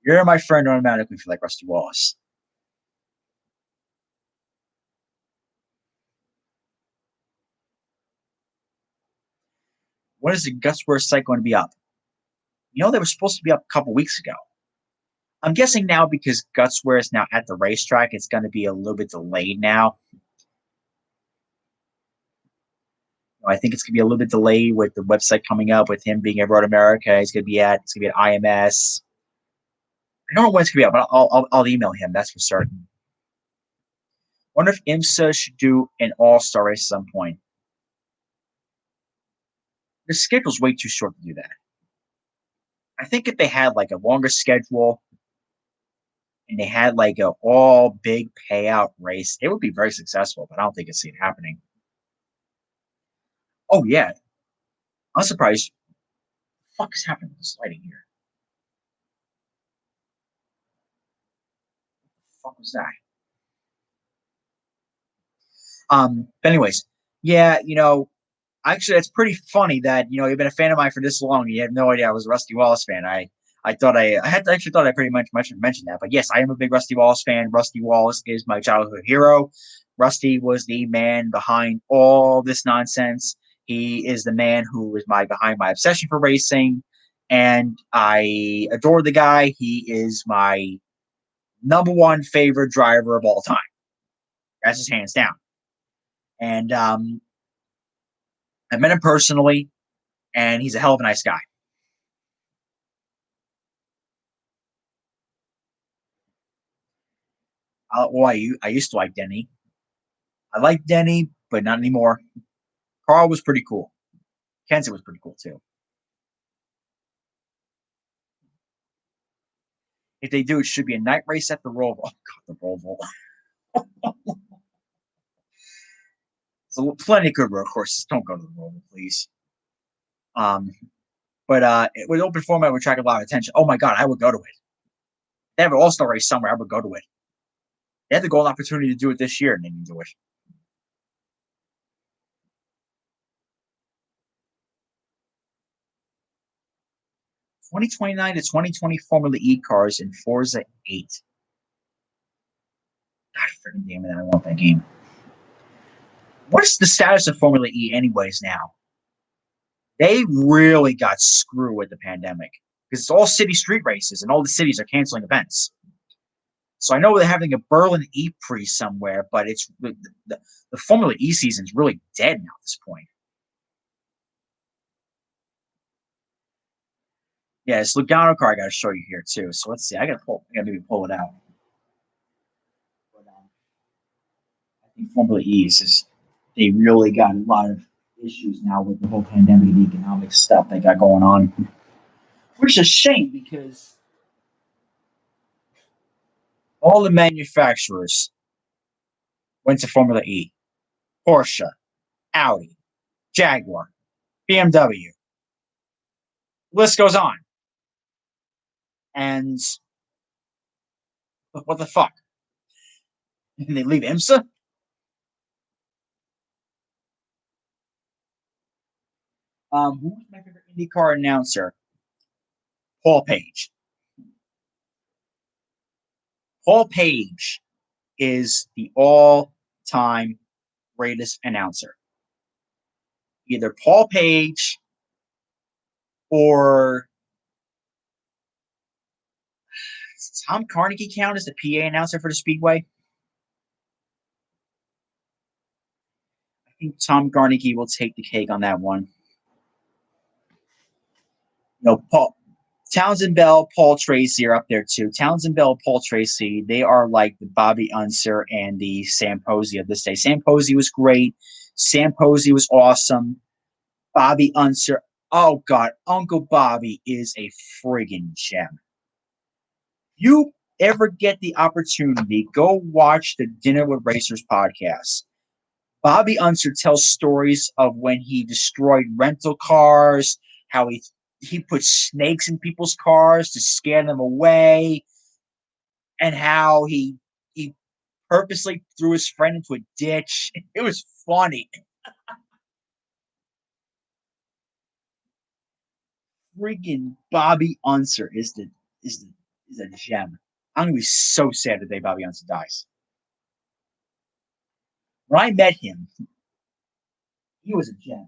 You're my friend automatically if you like Rusty Wallace. When is the Gutsworth site going to be up? You know, they were supposed to be up a couple weeks ago. I'm guessing now because Gutsworth is now at the racetrack, it's going to be a little bit delayed now. I think it's going to be a little bit delayed with the website coming up, with him being at Road America. It's going to be at IMS. I don't know when it's going to be up, but I'll email him. That's for certain. Wonder if IMSA should do an all-star race at some point. The schedule's way too short to do that. I think if they had like a longer schedule and they had like a all big payout race, it would be very successful. But I don't think it's happening. Oh yeah, I'm surprised. What the fuck is happening with this lighting here? What the fuck was that? But anyways, yeah, actually, it's pretty funny that you've been a fan of mine for this long. And you have no idea I was a Rusty Wallace fan. I thought I had actually thought I pretty much mentioned that. But yes, I am a big Rusty Wallace fan. Rusty Wallace is my childhood hero. Rusty was the man behind all this nonsense. He is the man who was behind my obsession for racing, and I adore the guy. He is my number one favorite driver of all time. That's just hands down. And I met him personally, and he's a hell of a nice guy. I used to like Denny. I like Denny, but not anymore. Carl was pretty cool. Kenzie was pretty cool too. If they do, it should be a night race at the Roval. Oh, God, the Roval. So plenty of good road courses. Don't go to the Roval, please. Um, but with open format, it would attract a lot of attention. Oh my God, I would go to it. They have an all-star race somewhere. I would go to it. They had the golden opportunity to do it this year, and they didn't do it. 2029 to 2020 Formula E cars in Forza 8. God freaking damn it, I want that game. What's the status of Formula E anyways now? They really got screwed with the pandemic because it's all city street races and all the cities are canceling events. So I know they're having a Berlin E Prix somewhere, but it's the Formula E season is really dead now at this point. Yeah, it's Lugano car I got to show you here too. So let's see. I got to maybe pull it out. But, I think Formula E is just, they really got a lot of issues now with the whole pandemic and economic stuff they got going on, which is a shame because all the manufacturers went to Formula E. Porsche, Audi, Jaguar, BMW. List goes on. And what the fuck? And they leave IMSA? Who's my favorite IndyCar announcer? Paul Page. Paul Page is the all-time greatest announcer. Either Paul Page or does Tom Carnegie count as the PA announcer for the Speedway? I think Tom Carnegie will take the cake on that one. Paul Townsend Bell, Paul Tracy are up there too. Townsend Bell, Paul Tracy, they are like the Bobby Unser and the Sam Posey of this day. Sam Posey was great. Sam Posey was awesome. Bobby Unser, oh God, Uncle Bobby is a friggin' gem. You ever get the opportunity, go watch the Dinner with Racers podcast. Bobby Unser tells stories of when he destroyed rental cars, how he put snakes in people's cars to scare them away, and how he purposely threw his friend into a ditch. It was funny. Freaking Bobby Unser is a gem. I'm gonna be so sad the day Bobby Unser dies. When I met him, he was a gem.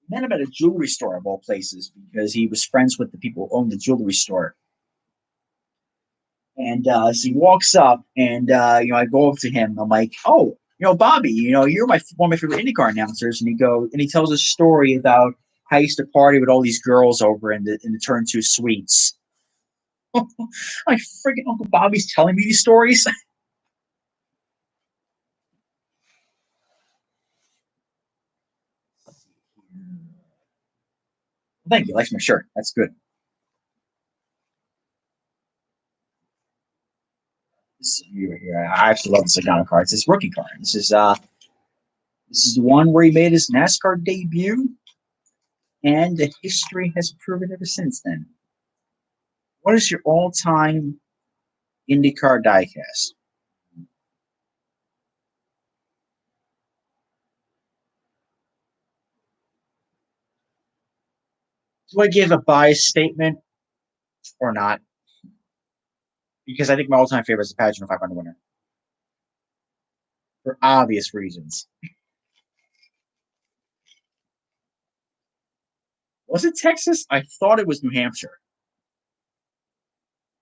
I met him at a jewelry store of all places because he was friends with the people who owned the jewelry store. And so he walks up, and I go up to him. I'm like, "Oh, Bobby, you're one of my favorite IndyCar announcers." And he tells a story about how he used to party with all these girls over in the Turn Two suites. Like freaking Uncle Bobby's telling me these stories. Thank you. Likes my shirt. That's good. This is here. I actually love the Sagano card. It's his rookie card. This is the one where he made his NASCAR debut, and the history has proven ever since then. What is your all-time IndyCar diecast? Do I give a biased statement or not? Because I think my all-time favorite is the Pageant 500 winner for obvious reasons. Was it Texas? I thought it was New Hampshire.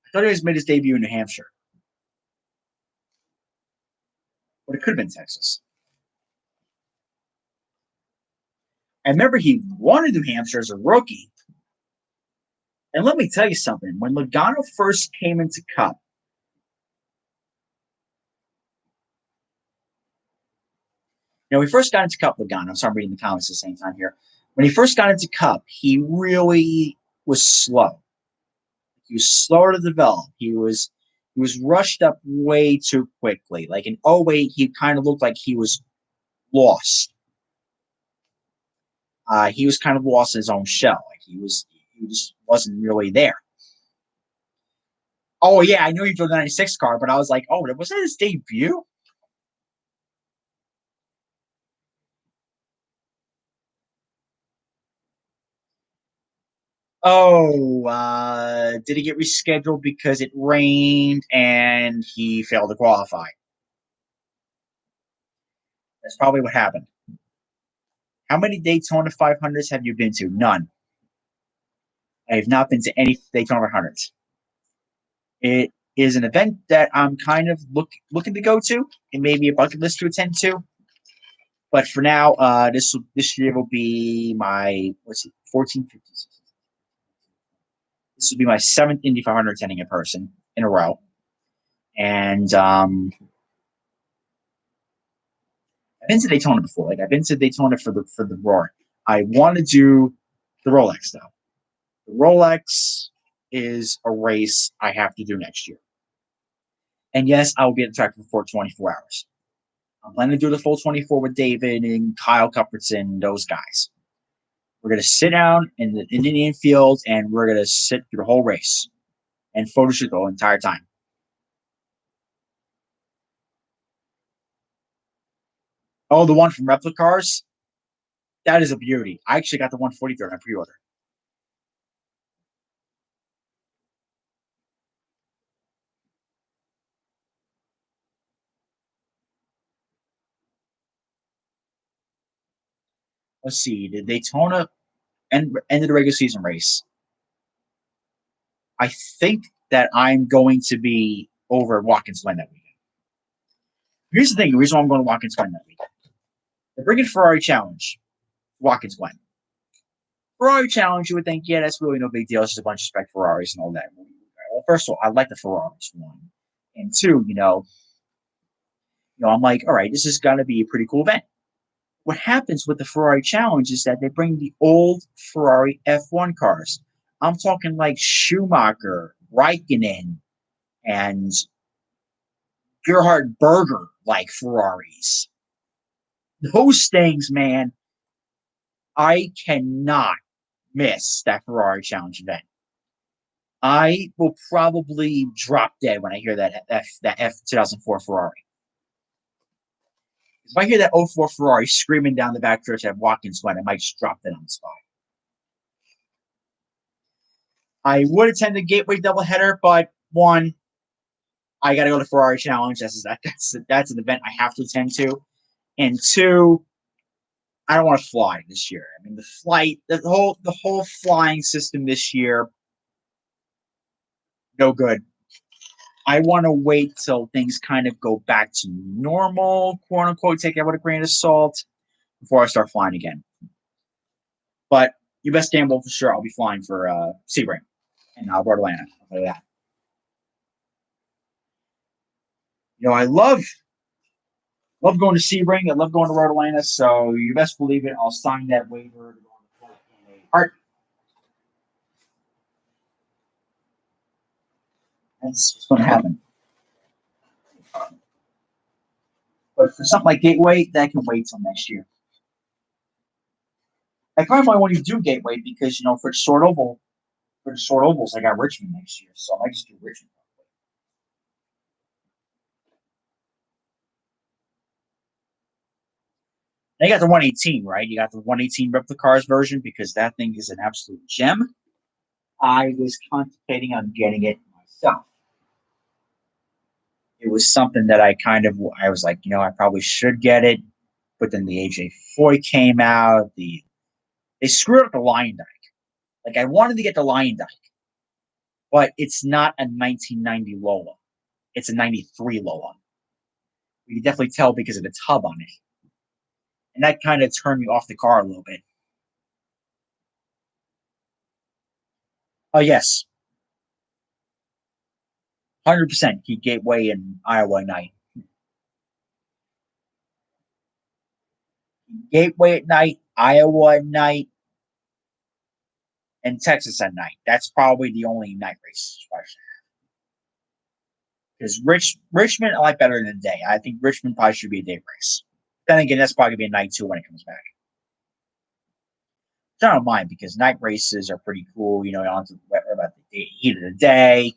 I thought he was made his debut in New Hampshire, but it could have been Texas. I remember he won in New Hampshire as a rookie. And let me tell you something. When Logano first came into Cup, we first got into Cup Logano. So I'm reading the comments at the same time here. When he first got into Cup, he really was slow. He was slower to develop. He was rushed up way too quickly. Like in '08, he kind of looked like he was lost. He was kind of lost in his own shell. Like he just wasn't really there. Oh yeah, I knew he drove the '96 car, but I was like, oh, was that his debut? Oh, did he get rescheduled because it rained and he failed to qualify? That's probably what happened. How many Daytona 500s have you been to? None. I have not been to any Daytona 500s. It is an event that I'm kind of looking to go to. It may be a bucket list to attend to. But for now, this year will be my 14, 15, 16. This will be my seventh Indy 500 attending in person in a row, and I've been to Daytona before. Like I've been to Daytona for the Roar. I want to do the Rolex though. The Rolex is a race I have to do next year. And yes, I will be at the track for 24 hours. I'm planning to do the full 24 with David and Kyle Cuthbertson, those guys. We're going to sit down in the Indian field and we're going to sit through the whole race and photo shoot the whole entire time. Oh, the one from Replicars? That is a beauty. I actually got the 143 on pre-order. Let's see. The Daytona ended the regular season race. I think that I'm going to be over at Watkins Glen that weekend. Here's the thing. The reason why I'm going to Watkins Glen that weekend. They're bringing Ferrari Challenge. Watkins Glen. Ferrari Challenge, you would think, yeah, that's really no big deal. It's just a bunch of spec Ferraris and all that. Well, first of all, I like the Ferraris, one. And two, I'm like, all right, this is going to be a pretty cool event. What happens with the Ferrari Challenge is that they bring the old Ferrari F1 cars. I'm talking like Schumacher, Raikkonen, and Gerhard Berger like Ferraris. Those things, man, I cannot miss that Ferrari Challenge event. I will probably drop dead when I hear that F 2004 Ferrari. If I hear that 04 Ferrari screaming down the back stretch at Watkins Glen, I might just drop dead on the spot. I would attend the Gateway doubleheader, but one, I got to go to Ferrari Challenge. That's an event I have to attend to, and two, I don't want to fly this year. I mean, the whole flying system this year, no good. I want to wait till things kind of go back to normal, quote unquote, take it with a grain of salt before I start flying again. But you best gamble for sure. I'll be flying for Sebring and Road Atlanta. I'll tell you that. I love going to Sebring. I love going to Road Atlanta. So you best believe it. I'll sign that waiver to go on the flight in a heart. That's what's going to happen. But for something like Gateway, that can wait till next year. I probably might want to do Gateway because for the short ovals, I got Richmond next year, so I might just do Richmond. And you got the 118, right? You got the 118 Replicars version because that thing is an absolute gem. I was contemplating on getting it myself. It was something that I was like, I probably should get it, but then the AJ Foy came out. They screwed up the Lion Dyke. Like I wanted to get the Lion Dyke, but it's not a 1990 Lola. It's a 93 Lola. You can definitely tell because of the tub on it. And that kind of turned me off the car a little bit. Oh, yes. 100% Heat Gateway and Iowa night. Gateway at night, Iowa at night, and Texas at night. That's probably the only night race I should have. Because Richmond, I like better than the day. I think Richmond probably should be a day race. Then again, that's probably going to be a night too when it comes back. I don't mind because night races are pretty cool. You don't have to worry about the heat of the day.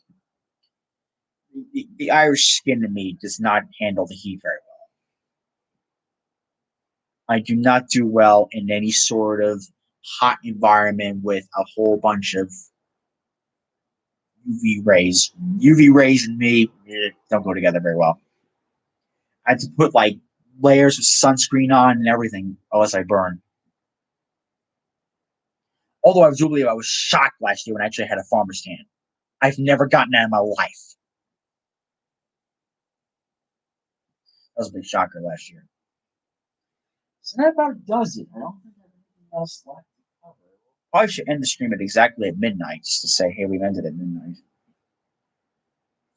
The Irish skin in me does not handle the heat very well. I do not do well in any sort of hot environment with a whole bunch of UV rays. UV rays and me don't go together very well. I had to put like layers of sunscreen on and everything, unless I burn. Although I do believe I was shocked last year when I actually had a farmer's tan. I've never gotten that in my life. That was a big shocker last year. So that about does it. I don't think I have anything else left to cover. Probably should end the stream at exactly at midnight just to say, hey, we've ended at midnight.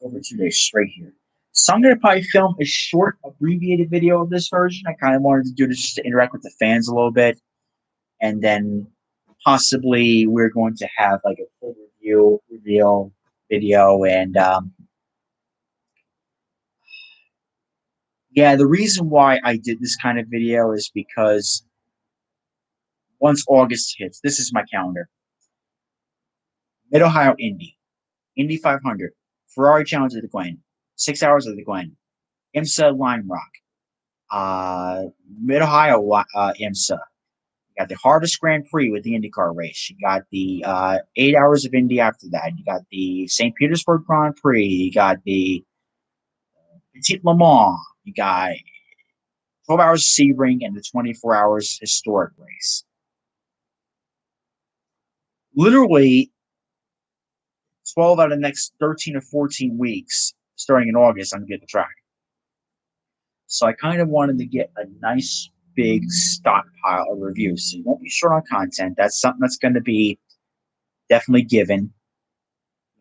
Over 2 days straight here. So I'm going to probably film a short, abbreviated video of this version. I kind of wanted to do this just to interact with the fans a little bit. And then possibly we're going to have like a full reveal video and Yeah, the reason why I did this kind of video is because once August hits, this is my calendar. Mid Ohio Indy 500, Ferrari Challenge of the Glen, 6 hours of the Glen, IMSA Lime Rock, Mid Ohio IMSA. You got the Harvest Grand Prix with the IndyCar race. You got the 8 hours of Indy after that. You got the St. Petersburg Grand Prix. You got the Petit Le Mans. You got 12 hours Sebring and the 24 hours historic race. Literally 12 out of the next 13 or 14 weeks, starting in August, I'm going to get the track. So I kind of wanted to get a nice big stockpile of reviews. So you won't be short on content. That's something that's going to be definitely given.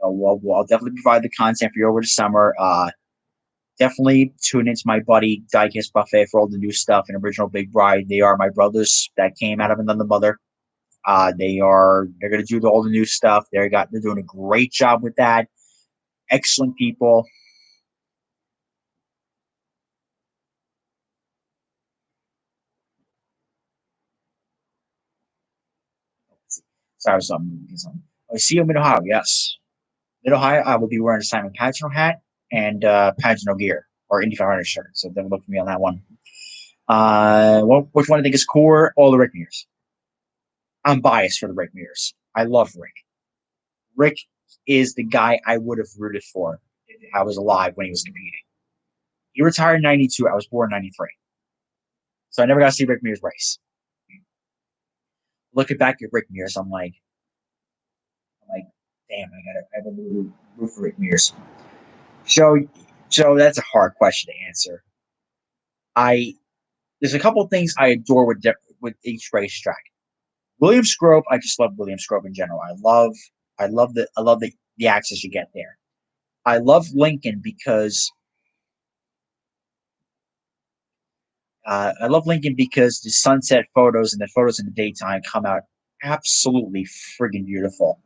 I'll definitely provide the content for you over the summer. Definitely tune into my buddy Diecast Buffet for all the new stuff and Original Big Bride. They are my brothers that came out of another mother. They're gonna do all the new stuff. They're doing a great job with that. Excellent people. Sorry, something. I see you in Mid Ohio. Yes, Mid Ohio. I will be wearing a Simon Pagino hat and Pagino gear or Indy 500 shirt. So then look for me on that one. Which one I think is core? All the Rick Mears. I'm biased for the Rick Mears. I love Rick. Rick is the guy I would have rooted for if I was alive when he was competing. He retired in '92. I was born in '93, so I never got to see Rick Mears race. Looking back at Rick Mears, I'm like, damn, I have a root for Rick Mears. Joe, Joe, that's a hard question to answer. I There's a couple of things I adore with each racetrack. Williams Grove, I just love Williams Grove in general. I love the access you get there. I love Lincoln because I love Lincoln because the sunset photos and the photos in the daytime come out absolutely friggin' beautiful.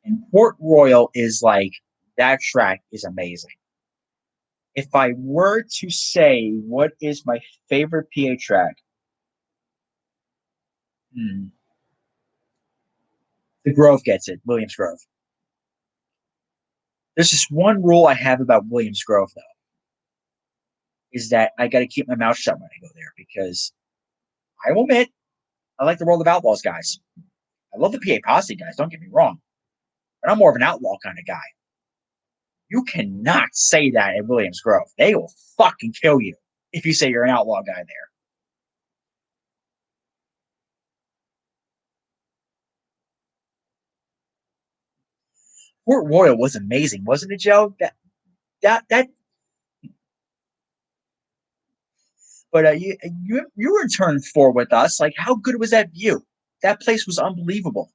And Port Royal is like that track is amazing. If I were to say what is my favorite PA track, hmm, the Grove gets it, Williams Grove. There's just one rule I have about Williams Grove though, is that I got to keep my mouth shut when I go there because I will admit I like the World of Outlaws guys. I love the PA Posse guys. Don't get me wrong, but I'm more of an outlaw kind of guy. You cannot say that at Williams Grove. They will fucking kill you if you say you're an outlaw guy there. Port Royal was amazing, wasn't it, Joe? That. But you were in turn four with us. Like, how good was that view? That place was unbelievable.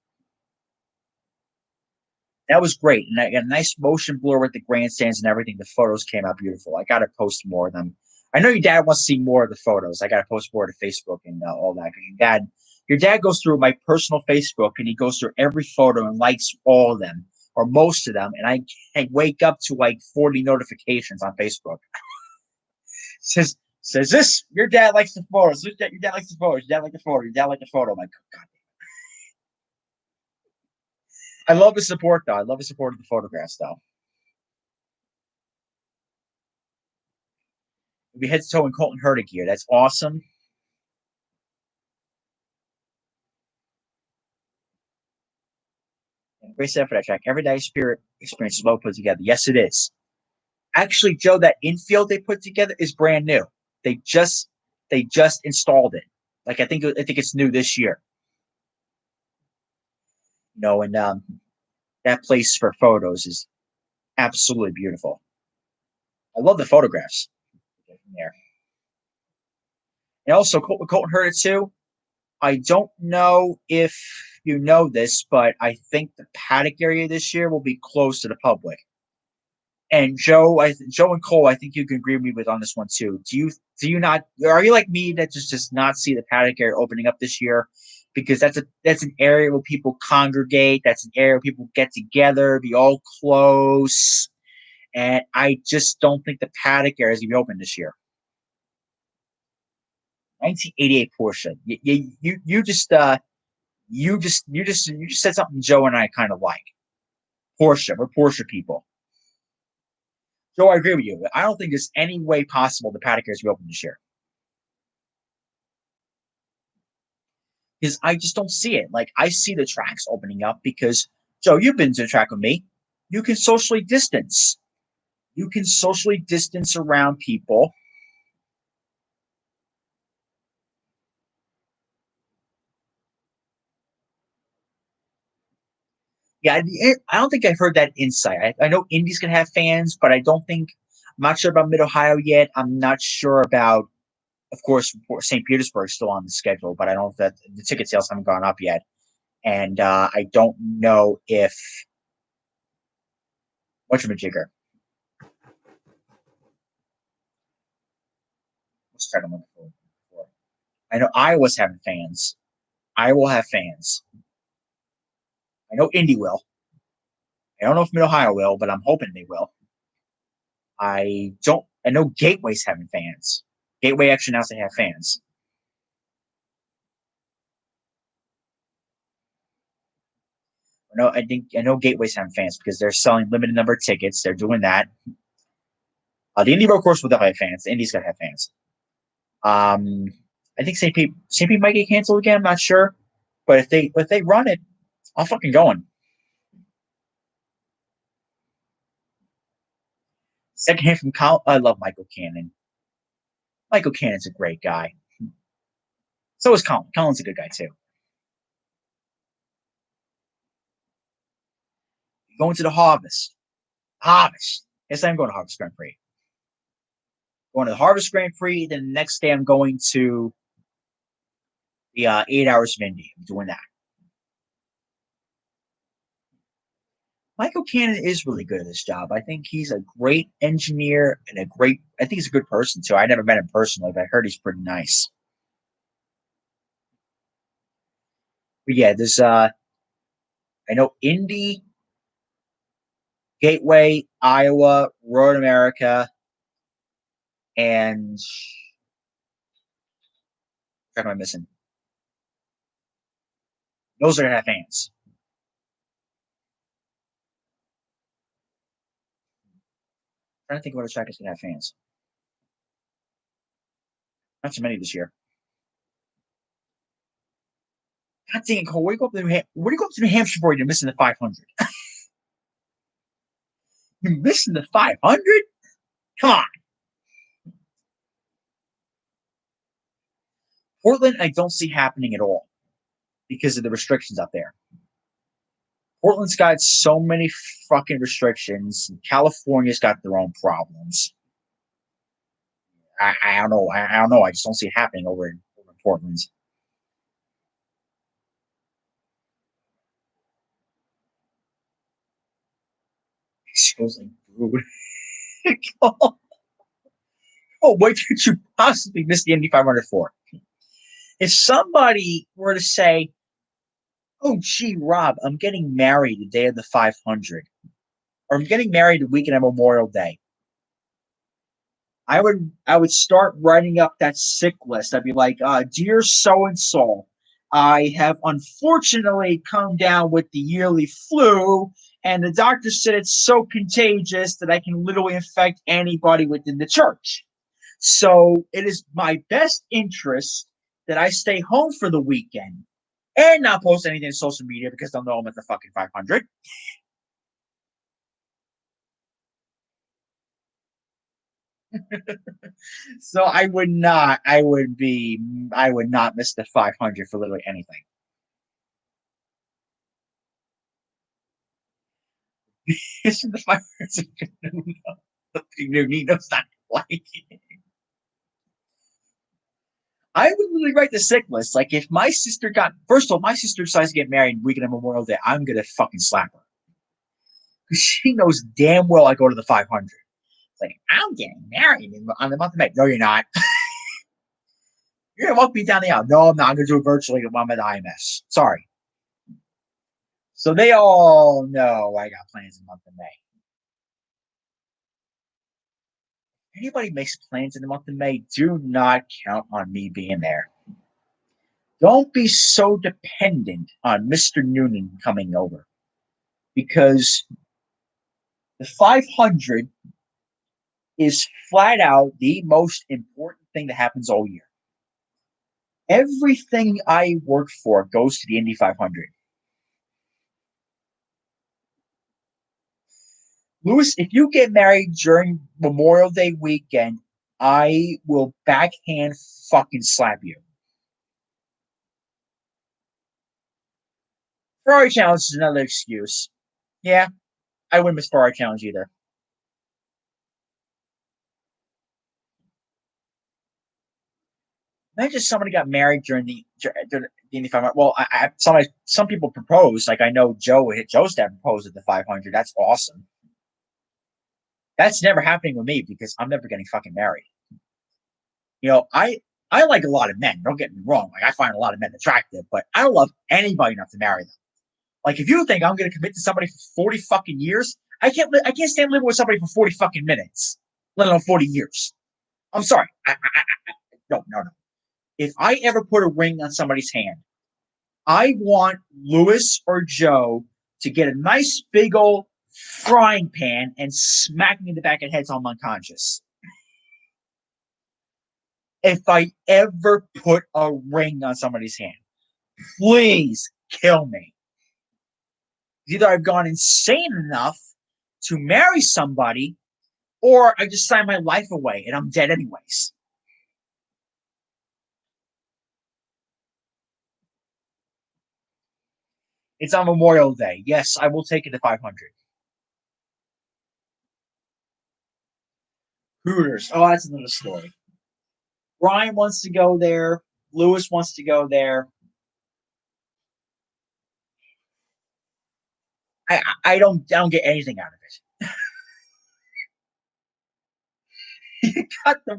That was great, and I got a nice motion blur with the grandstands and everything. The photos came out beautiful. I got to post more of them. I know your dad wants to see more of the photos. I got to post more to Facebook and all that because your dad goes through my personal Facebook and he goes through every photo and likes all of them or most of them, and I wake up to like 40 notifications on Facebook. Says this. Your dad likes the photos. Your dad likes the photos. Your dad likes the photo. Your dad likes the photo. I'm like, God. I love the support though. I love the support of the photographs though. We head to toe in Colton Herta gear. That's awesome. And great set for that track. Everyday Spirit experience is well put together. Yes, it is. Actually, Joe, that infield they put together is brand new. They just they just installed it. Like I think it's new this year. And that place for photos is absolutely beautiful. I love the photographs there. And also Colton Herta too. I don't know if you know this, but I think the paddock area this year will be closed to the public. And Joe and Cole, I think you can agree with me with on this one too. Do you not? Are you like me that just not see the paddock area opening up this year? Because that's an area where people congregate. That's an area where people get together, be all close. And I just don't think the paddock area is gonna be open this year. 1988 Porsche. You just said something Joe and I kind of like. Porsche. We're Porsche people. Joe, I agree with you. I don't think there's any way possible the paddock is open this year. Because I just don't see it. Like, I see the tracks opening up because, Joe, you've been to the track with me. You can socially distance. You can socially distance around people. Yeah, I don't think I've heard that insight. I know Indy's going to have fans, but I don't think, I'm not sure about Mid Ohio yet. I'm not sure about, of course, St. Petersburg still on the schedule, but I don't know if that the ticket sales haven't gone up yet. And I don't know if much of a jigger. What's that I'm looking for? I know Iowa's having fans. I will have fans. I know Indy will. I don't know if Mid Ohio will, but I'm hoping they will. I don't. I know Gateway's having fans. Gateway actually announced they have fans. I know Gateway's having fans because they're selling limited number of tickets. They're doing that. The Indy Road Course will definitely have fans. The Indy's gonna have fans. Um, I think St. Pete might get canceled again. I'm not sure, but if they run it, I'm fucking going. Second hand from Colin. I love Michael Cannon. Michael Cannon's a great guy. So is Colin. Colin's a good guy too. Going to the Harvest. Harvest. Yes, I'm going to Harvest Grand Prix. Going to the Harvest Grand Prix. Then the next day, I'm going to the 8 hours of Indy. I'm doing that. Michael Cannon is really good at this job. I think he's a great engineer and I think he's a good person too. I never met him personally, but I heard he's pretty nice. But yeah, I know Indy, Gateway, Iowa, Road America, and what am I missing? Those are gonna have fans. I'm trying to think what a track is gonna have fans. Not too many this year. God dang it, Cole. Where do you go up to New Hampshire for? You're missing the 500. You're missing the 500? Come on. Portland, I don't see happening at all because of the restrictions out there. Portland's got so many fucking restrictions. California's got their own problems. I don't know. I don't know. I just don't see it happening over in Portland. She goes like, dude. Oh, what could you possibly miss the Indy 500 for? If somebody were to say, "Oh, gee, Rob, I'm getting married the day of the 500, or I'm getting married the weekend of Memorial Day," I would start writing up that sick list. I'd be like, "Dear so and so, I have unfortunately come down with the yearly flu, and the doctor said it's so contagious that I can literally infect anybody within the church. So it is my best interest that I stay home for the weekend and not post anything on social media because they'll know I'm at the fucking 500." So I would not miss the 500 for literally anything. It's the 500. Nino's not like it. I would literally write the sick list. Like if my sister got, first of all, my sister decides to get married weekend of Memorial Day, I'm gonna fucking slap her because she knows damn well I go to the 500. It's like I'm getting married on the month of May. No, you're not. You're gonna walk me down the aisle. No, I'm not. I'm gonna do it virtually while I'm at IMS. Sorry. So they all know I got plans in the month of May. Anybody makes plans in the month of May, do not count on me being there. Don't be so dependent on Mr. Noonan coming over because the 500 is flat out the most important thing that happens all year. Everything I work for goes to the Indy 500. Lewis, if you get married during Memorial Day weekend, I will backhand fucking slap you. Ferrari Challenge is another excuse. Yeah, I wouldn't miss Ferrari Challenge either. Imagine somebody got married during the Indy 500. Well, some people proposed. Like I know Joe's dad proposed at the 500. That's awesome. That's never happening with me because I'm never getting fucking married. I like a lot of men. Don't get me wrong. Like I find a lot of men attractive, but I don't love anybody enough to marry them. Like if you think I'm going to commit to somebody for 40 fucking years, I can't stand living with somebody for 40 fucking minutes, let alone 40 years. I'm sorry. No. If I ever put a ring on somebody's hand, I want Lewis or Joe to get a nice big old frying pan and smack me in the back of the head so I'm unconscious. If I ever put a ring on somebody's hand, please kill me. Either I've gone insane enough to marry somebody, or I just sign my life away and I'm dead anyways. It's on Memorial Day. Yes, I will take it to 500. Hooters. Oh, that's another story. Brian wants to go there. Lewis wants to go there. I don't get anything out of it. You got the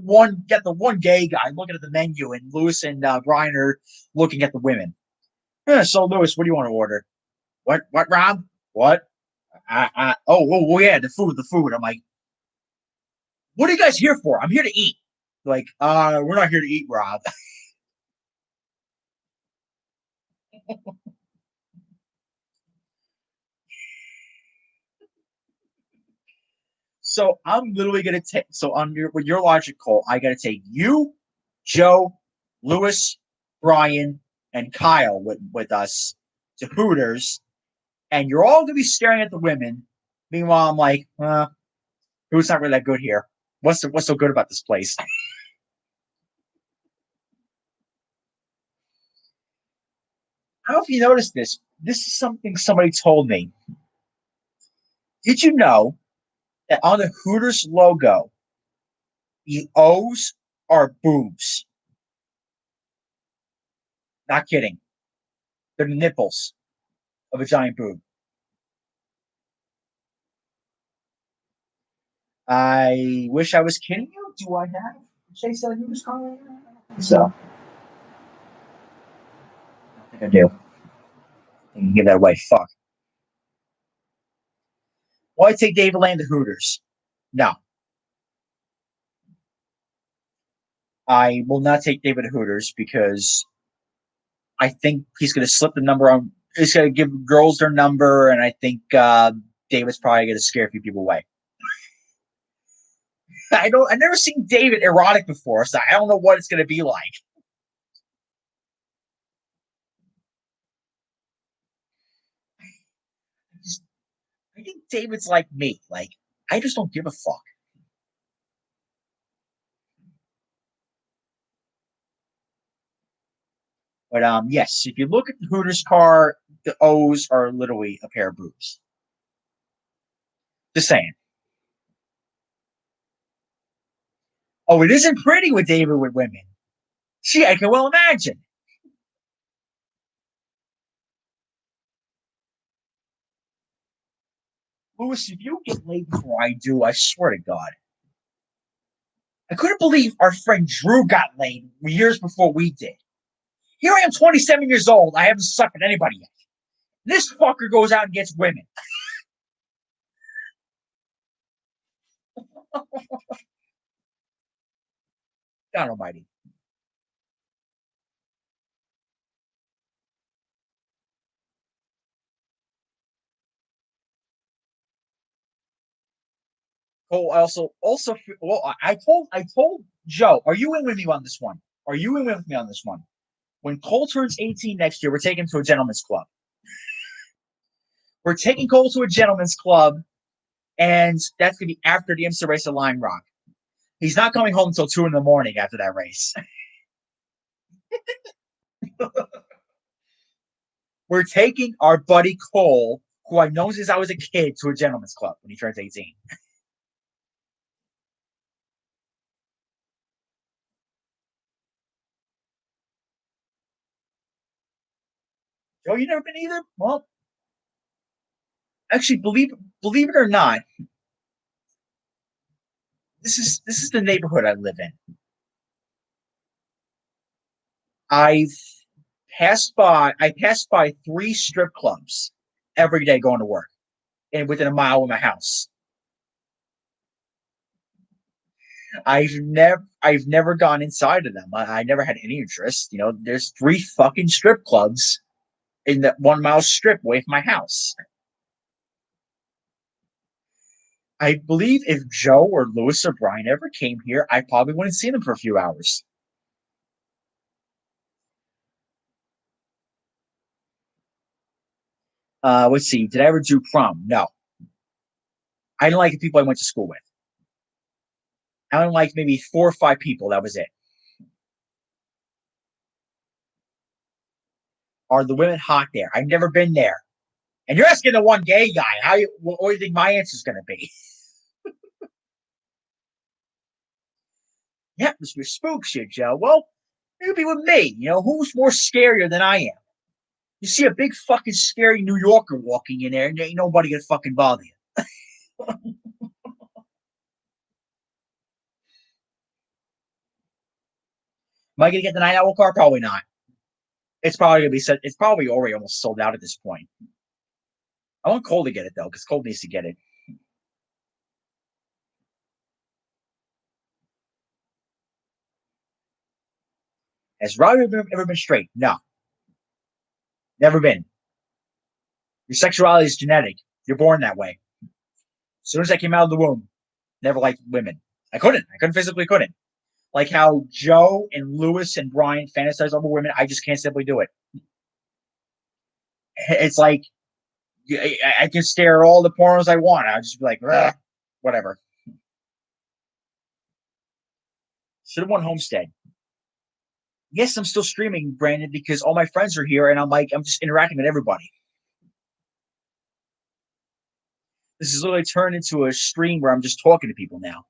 one gay guy looking at the menu, and Lewis and Brian are looking at the women. Yeah, so Lewis, what do you want to order? What, Rob? What? Yeah, the food. I'm like, what are you guys here for? I'm here to eat. Like, we're not here to eat, Rob. So I'm literally gonna take. So on with your logic, Cole, I gotta take you, Joe, Lewis, Brian, and Kyle with us to Hooters, and you're all gonna be staring at the women. Meanwhile, I'm like, food's not really that good here. What's so good about this place? I don't know if you noticed this. This is something somebody told me. Did you know that on the Hooters logo, the O's are boobs? Not kidding. They're the nipples of a giant boob. I wish I was kidding you. Do I have Chase Hooters car? So I think I do. I can give that away. Fuck. Why take David Land to Hooters? No, I will not take David to Hooters because I think he's going to slip the number on. He's going to give girls their number, and I think David's probably going to scare a few people away. I've never seen David erotic before, so I don't know what it's going to be like. I think David's like me. Like I just don't give a fuck. But yes, if you look at the Hooters car, the O's are literally a pair of boobs. Just saying. Oh, it isn't pretty with David with women. See, I can well imagine. Lewis, if you get laid before I do, I swear to God. I couldn't believe our friend Drew got laid years before we did. Here I am, 27 years old. I haven't sucked at anybody yet. This fucker goes out and gets women. God almighty. Cole also well, I told Joe, are you in with me on this one? Are you in with me on this one? When Cole turns 18 next year, we're taking him to a gentleman's club. We're taking Cole to a gentleman's club, and that's gonna be after the IMSA race at Lime Rock. He's not coming home until 2 in the morning after that race. We're taking our buddy Cole, who I've known since I was a kid, to a gentleman's club when he turns 18. Joe, you never been either? Well, actually, believe it or not, this is the neighborhood I live in. I've I pass by 3 strip clubs every day going to work, and within a mile of my house. I've never gone inside of them. I never had any interest. There's 3 fucking strip clubs in that 1 mile strip away from my house. I believe if Joe or Lewis or Brian ever came here, I probably wouldn't see them for a few hours. Let's see. Did I ever do prom? No. I didn't like the people I went to school with. I only liked maybe 4 or 5 people. That was it. Are the women hot there? I've never been there. And you're asking the one gay guy. What do you think my answer is going to be? Yeah, Mr. Spooks here, Joe. Well, you be with me. Who's more scarier than I am? You see a big fucking scary New Yorker walking in there, and ain't nobody gonna fucking bother you. Am I gonna get the Night Owl car? Probably not. It's probably gonna be set. It's probably already almost sold out at this point. I want Cole to get it though, because Cole needs to get it. Has Robbie ever been straight? No, never been. Your sexuality is genetic. You're born that way. As soon as I came out of the womb, never liked women. I couldn't. I couldn't physically couldn't. Like how Joe and Lewis and Brian fantasize over women, I just can't simply do it. It's like I can stare at all the pornos I want. I'll just be like, whatever. Should have won Homestead. Yes, I'm still streaming, Brandon, because all my friends are here, and I'm just interacting with everybody. This is literally turned into a stream where I'm just talking to people now.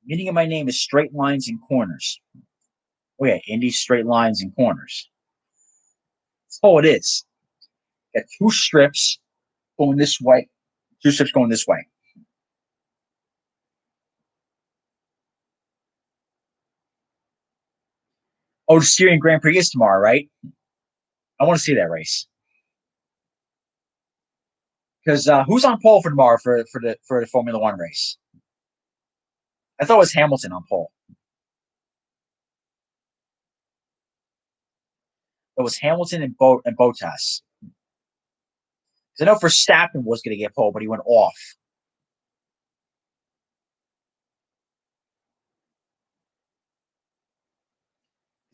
Meaning of my name is straight lines and corners. Oh yeah, Indy straight lines and corners. That's all it is. Got 2 strips going this way, 2 strips going this way. Oh, the Syrian Grand Prix is tomorrow, right? I want to see that race. Because who's on pole for tomorrow for the Formula One race? I thought it was Hamilton on pole. It was Hamilton and Bottas. Because I know Verstappen was going to get pole, but he went off.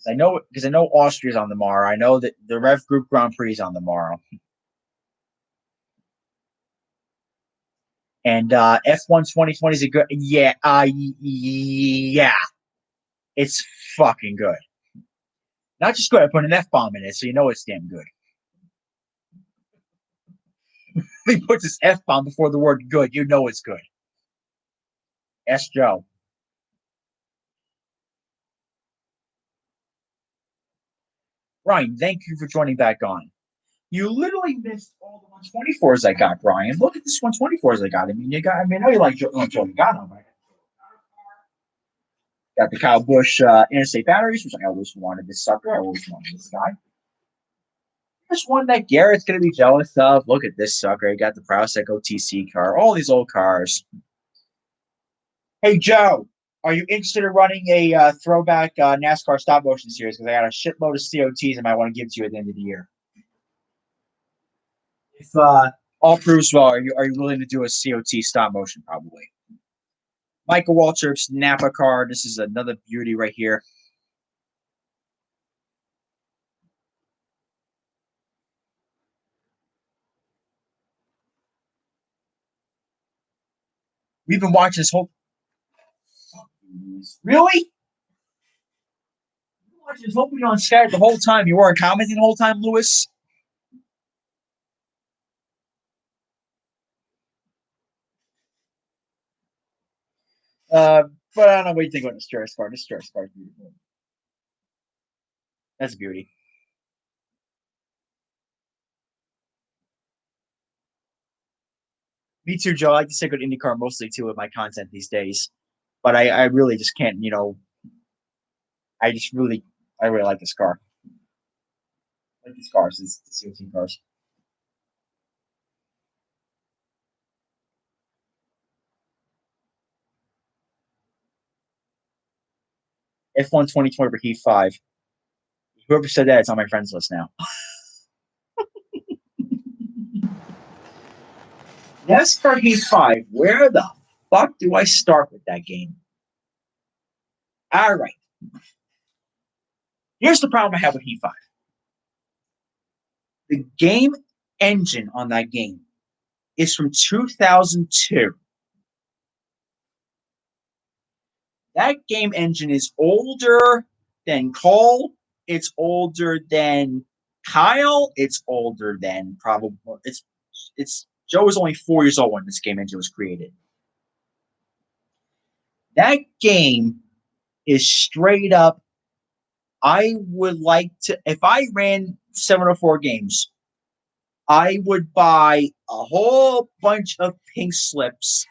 Because I know Austria's on tomorrow. I know that the Rev Group Grand Prix is on tomorrow. And F1 2020 is a good, yeah, it's fucking good. Not just good, I put an F bomb in it, so you know it's damn good. He puts this F bomb before the word good, you know it's good. Ask Joe. Brian, thank you for joining back on. You literally missed all the 124s I got, Brian. Look at this 124s I got. I know you like Joe Logano, right? Got the Kyle Busch interstate batteries, which I always wanted this sucker. I always wanted this guy. There's one that Garrett's going to be jealous of. Look at this sucker. He got the Prousek OTC car. All these old cars. Hey, Joe, are you interested in running a throwback NASCAR stop motion series? Because I got a shitload of COTs I might want to give to you at the end of the year. If all proves well, are you willing to do a COT stop motion? Probably. Michael Waltrip's Napa car. This is another beauty right here. We've been watching this whole. Really? Watching this whole video on Skype the whole time. You weren't commenting the whole time, Lewis? But I don't know what you think about this Juris car. This Juris car is beautiful. That's a beauty. Me too, Joe. I like to stick with IndyCar mostly too with my content these days. But I really just can't, I really like this car. I like these cars, these COT cars. F1 2020 for Heat 5. Whoever said that, it's on my friends list now. NASCAR Heat 5. Where the fuck do I start with that game? All right. Here's the problem I have with Heat 5. The game engine on that game is from 2002. That game engine is older than Cole. It's older than Kyle. It's older than probably it's Joe was only 4 years old when this game engine was created. That game is straight up. I would like to, if I ran 704 games, I would buy a whole bunch of pink slips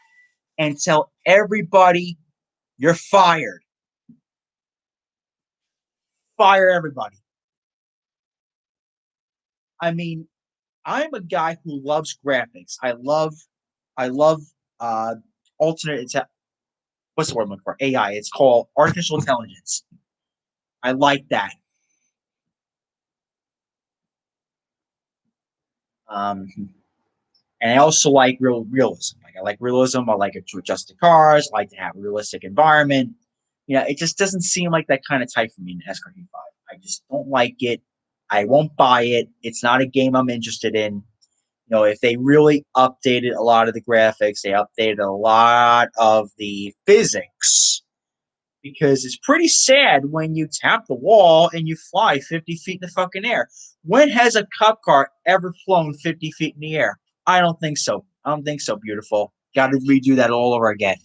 and tell everybody you're fired. Fire everybody. I mean, I'm a guy who loves graphics. I love uh alternate what's the word I'm looking for? AI. It's called artificial intelligence. I like that. Um and I also like realism. Like I like realism. I like it to adjust the cars. I like to have a realistic environment. It just doesn't seem like that kind of type for me in NASCAR Heat 5. I just don't like it. I won't buy it. It's not a game I'm interested in. If they really updated a lot of the graphics, they updated a lot of the physics, because it's pretty sad when you tap the wall and you fly 50 feet in the fucking air. When has a cup car ever flown 50 feet in the air? I don't think so. I don't think so, beautiful. Got to redo that all over again.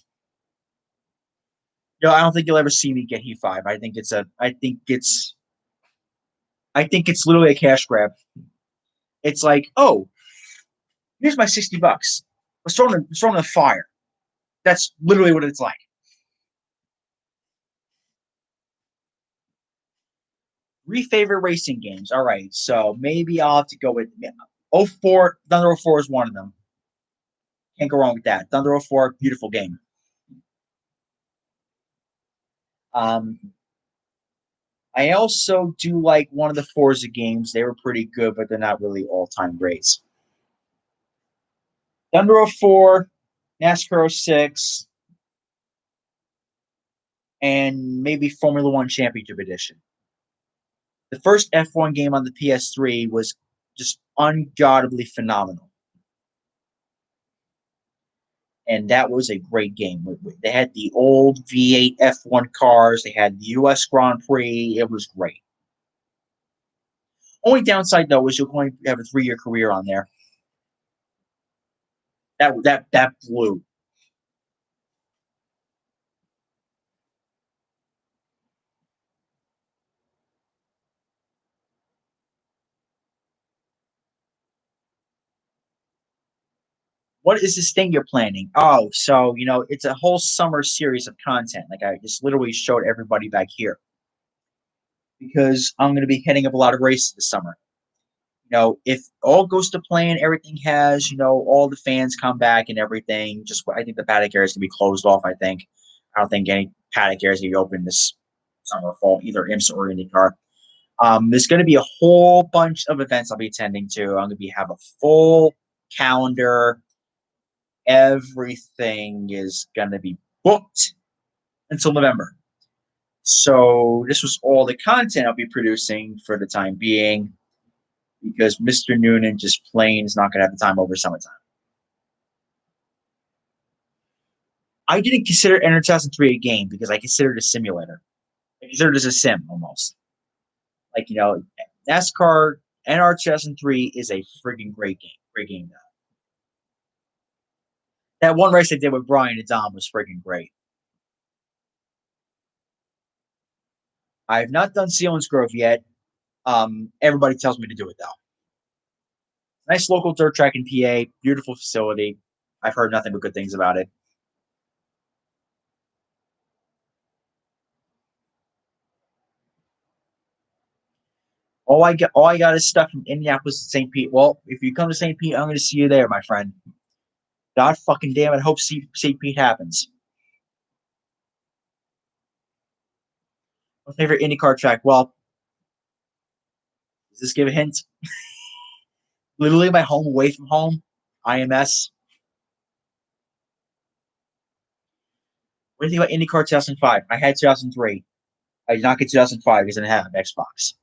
I don't think you'll ever see me get Heat 5. I think it's literally a cash grab. It's like, oh, here's my $60. Let's throw in the fire. That's literally what it's like. Three favorite racing games. All right, so maybe I'll have to go with 04. Thunder 04 is one of them. Can't go wrong with that. Thunder 04, beautiful game. Um, I also do like one of the Forza games. They were pretty good, but they're not really all-time greats. Thunder 04, NASCAR 06, and maybe Formula One Championship Edition. The first F1 game on the PS3 was just ungodly phenomenal. And that was a great game. They had the old V8 F1 cars. They had the U.S. Grand Prix. It was great. Only downside though is you're going to have a 3-year career on there. That blew. What is this thing you're planning? Oh, so it's a whole summer series of content. Like I just literally showed everybody back here, because I'm going to be heading up a lot of races this summer. If all goes to plan, everything has, all the fans come back and everything. Just I think the paddock area is gonna be closed off. I don't think any paddock area is gonna be open this summer or fall, either IMSA or IndyCar. There's going to be a whole bunch of events I'll be attending to. I'm going to have a full calendar. Everything is going to be booked until November. So this was all the content I'll be producing for the time being because Mr. Noonan just plain is not going to have the time over summertime. I didn't consider Enter 2003 a game because I considered it a simulator. I considered it as a sim almost. NASCAR NR 2003 is a freaking great game. Great game. That one race I did with Brian and Dom was freaking great. I have not done Selinsgrove yet. Everybody tells me to do it though. Nice local dirt track in PA, beautiful facility. I've heard nothing but good things about it. All I got is stuff from Indianapolis to St. Pete. Well, if you come to St. Pete, I'm going to see you there, my friend. God fucking damn it! Hope St. Pete happens. My favorite IndyCar track. Well, does this give a hint? Literally my home away from home. IMS. What do you think about IndyCar 2005? I had 2003. I did not get 2005 because I didn't have an Xbox.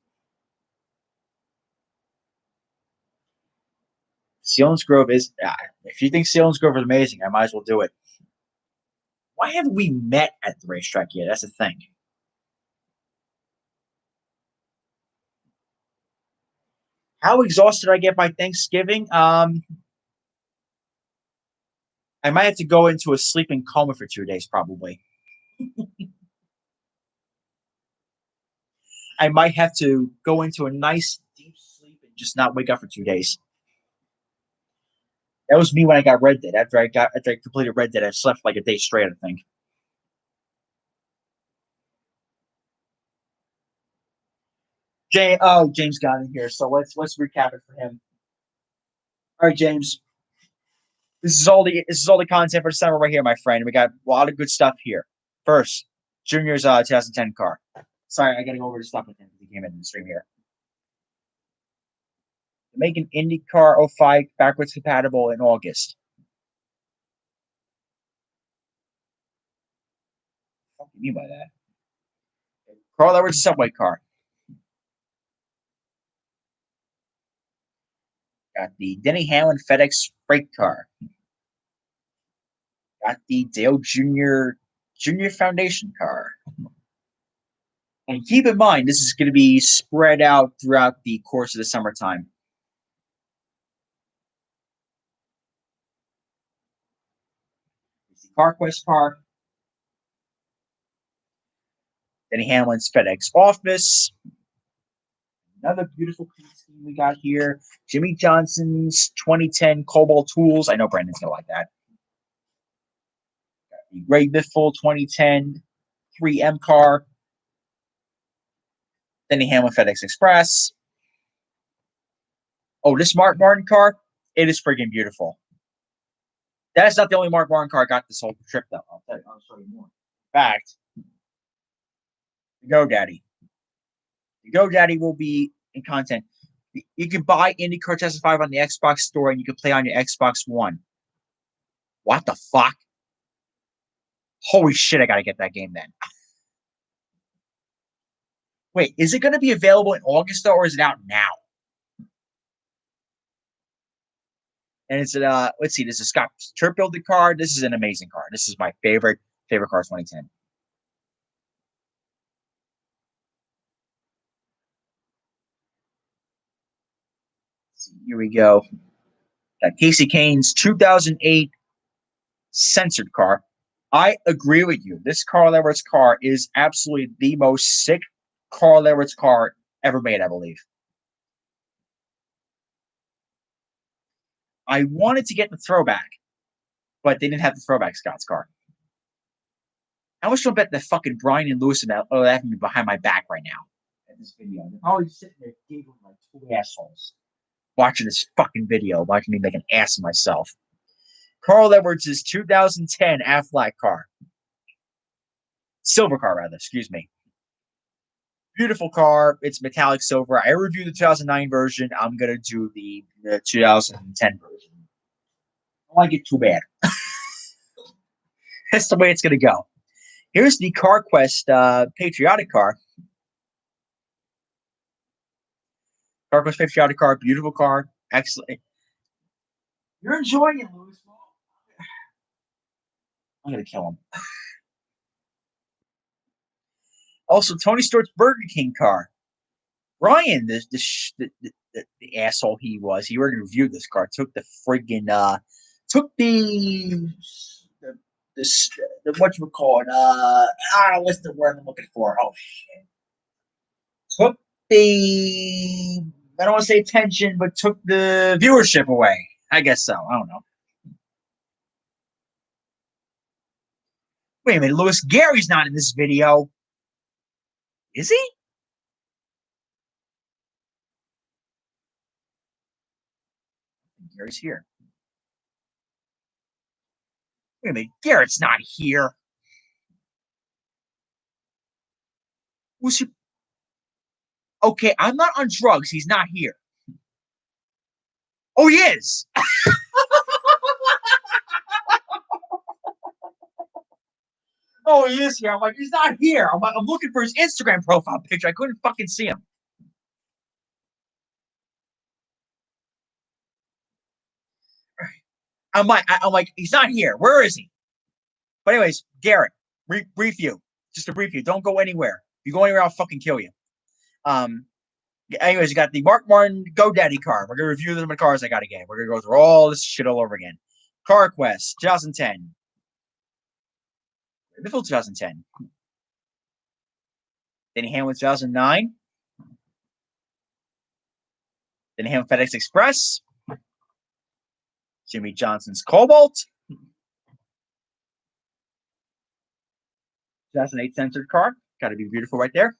Selinsgrove is. If you think Selinsgrove is amazing, I might as well do it. Why haven't we met at the racetrack yet? That's the thing. How exhausted I get by Thanksgiving? I might have to go into a sleeping coma for 2 days, probably. I might have to go into a nice deep sleep and just not wake up for 2 days. That was me when I got Red Dead. After I completed Red Dead, I slept like a day straight. I think. James got in here, so let's recap it for him. All right, James. This is all the content for the summer right here, my friend. We got a lot of good stuff here. First, Junior's 2010 car. Sorry, I gotta go over the stuff with him because he came in the stream here. Make an IndyCar '05 backwards compatible in August. What do you mean by that? Carl Edwards' subway car. Got the Denny Hamlin FedEx freight car. Got the Dale Jr. Foundation car. And keep in mind, this is going to be spread out throughout the course of the summertime. It's the CarQuest car. Denny Hamlin's FedEx office. Another beautiful piece we got here. Jimmy Johnson's 2010 Cobalt Tools. I know Brandon's going to like that. Got the Greg Biffle 2010 3M car. Denny Hamlin FedEx Express. Oh, this Mark Martin car, it is freaking beautiful. That's not the only Mark Martin car I got this whole trip, though. I'll show you more. In fact, the GoDaddy. The GoDaddy will be in content. You can buy IndyCar 2005 on the Xbox store, and you can play on your Xbox One. What the fuck? Holy shit! I gotta get that game then. Wait, is it going to be available in August though, or is it out now? And it's let's see, this is Scott Church building car. This is an amazing car. This is my favorite car 2010. Here we go. Got Casey Kane's 2008 censored car. I agree with you. This Carl Everett's car is absolutely the most sick Carl Everett's car ever made, I believe. I wanted to get the throwback, but they didn't have the throwback Scott's car. How much do I bet that fucking Brian and Lewis are laughing behind my back right now at this video? They're probably sitting there giggling like two assholes. watching this fucking video, watching me make an ass of myself. Carl Edwards' 2010 Aflac car. Silver car, rather. Excuse me. Beautiful car. It's metallic silver. I reviewed the 2009 version. I'm going to do the 2010 version. I don't like it too bad. That's the way it's going to go. Here's the CarQuest patriotic car. CarQuest patriotic car. Beautiful car. Excellent. You're enjoying it, Louis. I'm going to kill him. Also, Tony Stewart's Burger King car. Ryan, the asshole he was, he already reviewed this car. Took the friggin' took the what you call it? What's the word I'm looking for? Oh shit! Took the I don't want to say attention, but took the viewership away. I guess so. I don't know. Wait a minute, Louis. Gary's not in this video, is he? Gary's here. Wait a minute, Garrett's not here. Who's he? Okay, I'm not on drugs. He's not here. Oh, he is. Oh, he is here. I'm like, he's not here. I'm looking for his Instagram profile picture. I couldn't fucking see him. I'm like, he's not here. Where is he? But anyways, Garrett, brief you. Just to brief you. Don't go anywhere. If you go anywhere, I'll fucking kill you. Anyways, you got the Mark Martin GoDaddy car. We're gonna review them the cars I got again. We're gonna go through all this shit all over again. CarQuest 2010. Before 2010. Denny Hamlin 2009. Denny Hamlin FedEx Express. Jimmy Johnson's Cobalt. 2008 censored car. Got to be beautiful right there.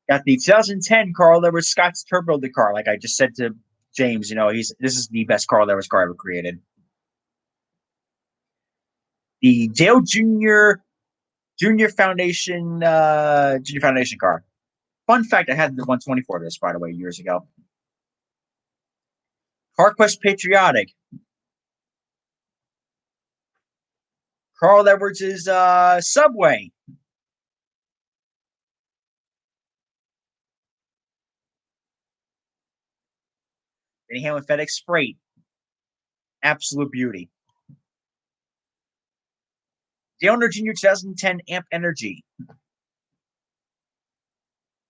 Got the 2010 Carl Edwards Scott's Turbo the car. Like I just said to James, this is the best Carl Edwards car ever created. The Dale Junior Foundation car. Fun fact: I had the 124 of this, by the way, years ago. CarQuest Patriotic. Carl Edwards' Subway. Denny Hamlin FedEx Freight. Absolute beauty. Dale Jr. 2010 Amp Energy.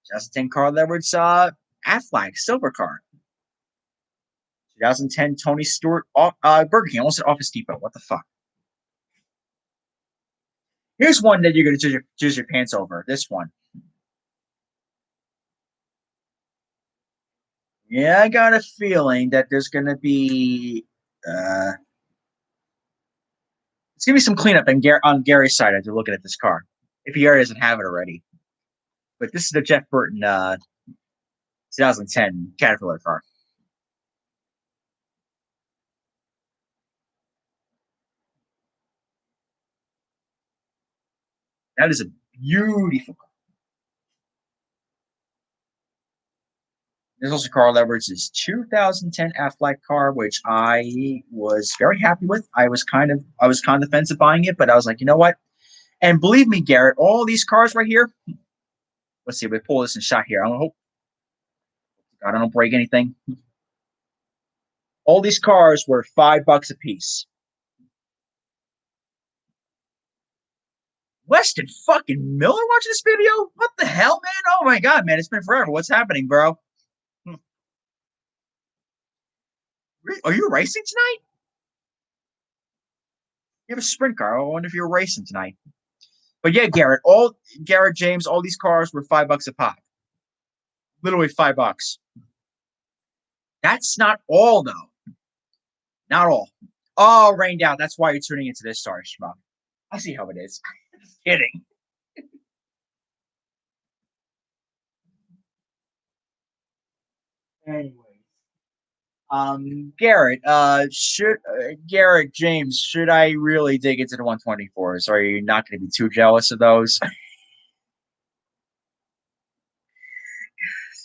2010 Carl Edwards Aflac Silver car. 2010 Tony Stewart Burger King. I almost said Office Depot. What the fuck? Here's one that you're going to jizz your pants over. This one. Yeah, I got a feeling that there's going to be it's going to be some cleanup on Gary's side after looking at this car. If he already doesn't have it already. But this is the Jeff Burton 2010 Caterpillar car. That is a beautiful car. There's also Carl Edwards' 2010 Aflac car, which I was very happy with. I was kind of defensive buying it, but I was like, you know what? And believe me, Garrett, all these cars right here. Let's see if we pull this in shot here. I hope I don't break anything. All these cars were $5 a piece. Weston fucking Miller watching this video? What the hell, man? Oh my god, man, it's been forever. What's happening, bro? Are you racing tonight? You have a sprint car. I wonder if you're racing tonight. But yeah, Garrett, James, all these cars were $5 a pop. Literally $5. That's not all, though. Not all. Oh, rained out. That's why you're tuning into this, sorry, schmuck. I see how it is. Just kidding. Anyways, Garrett, Garrett James, should I really dig into the 124s? Or are you not going to be too jealous of those?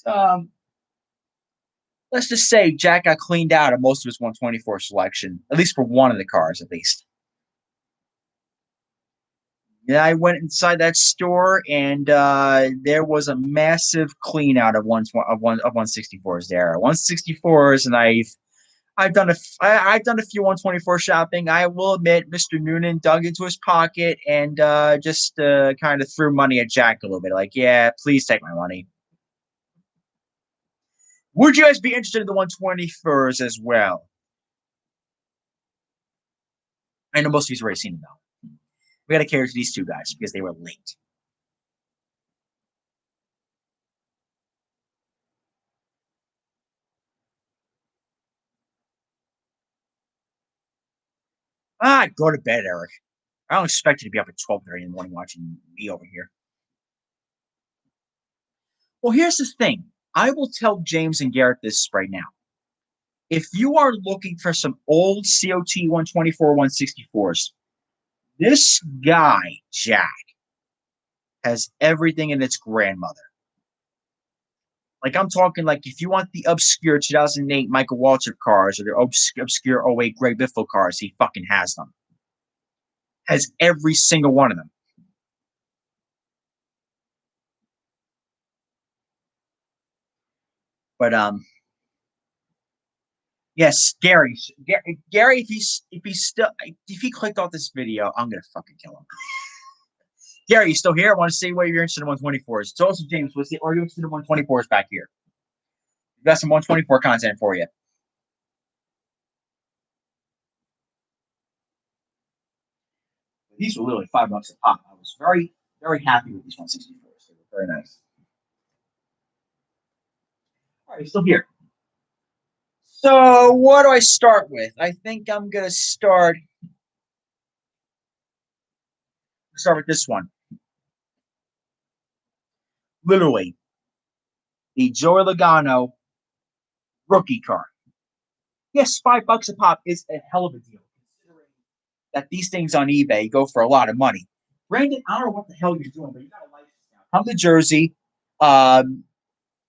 um, let's just say Jack got cleaned out of most of his 124 selection, at least for one of the cars, at least. Yeah, I went inside that store and there was a massive clean out of 164s there. 164s, and I've done a few 124 shopping. I will admit, Mr. Noonan dug into his pocket and just kind of threw money at Jack a little bit. Like, yeah, please take my money. Would you guys be interested in the 124s as well? I know most of you's already seen them though. We got to cater to these two guys because they were late. Go to bed, Eric. I don't expect you to be up at 12:30 in the morning watching me over here. Well, here's the thing. I will tell James and Garrett this right now. If you are looking for some old COT 124 164s, this guy, Jack, has everything in its grandmother. Like, I'm talking like if you want the obscure 2008 Michael Waltrip cars or the obscure '08 Greg Biffle cars, he fucking has them. Has every single one of them. But yes, Gary, if he clicked off this video, I'm gonna fucking kill him. Gary, you still here? I want to see what you're interested in 124s. So also, James, are you interested in 124s back here? We've got some 124 content for you. These were literally $5 a pop. I was very, very happy with these 164s. They were very nice. All right, you're still here. So what do I start with? I think I'm gonna start with this one. Literally, the Joey Logano rookie car. Yes, $5 a pop is a hell of a deal, considering that these things on eBay go for a lot of money. Brandon, I don't know what the hell you're doing, but you got a license now. Come to Jersey. Um,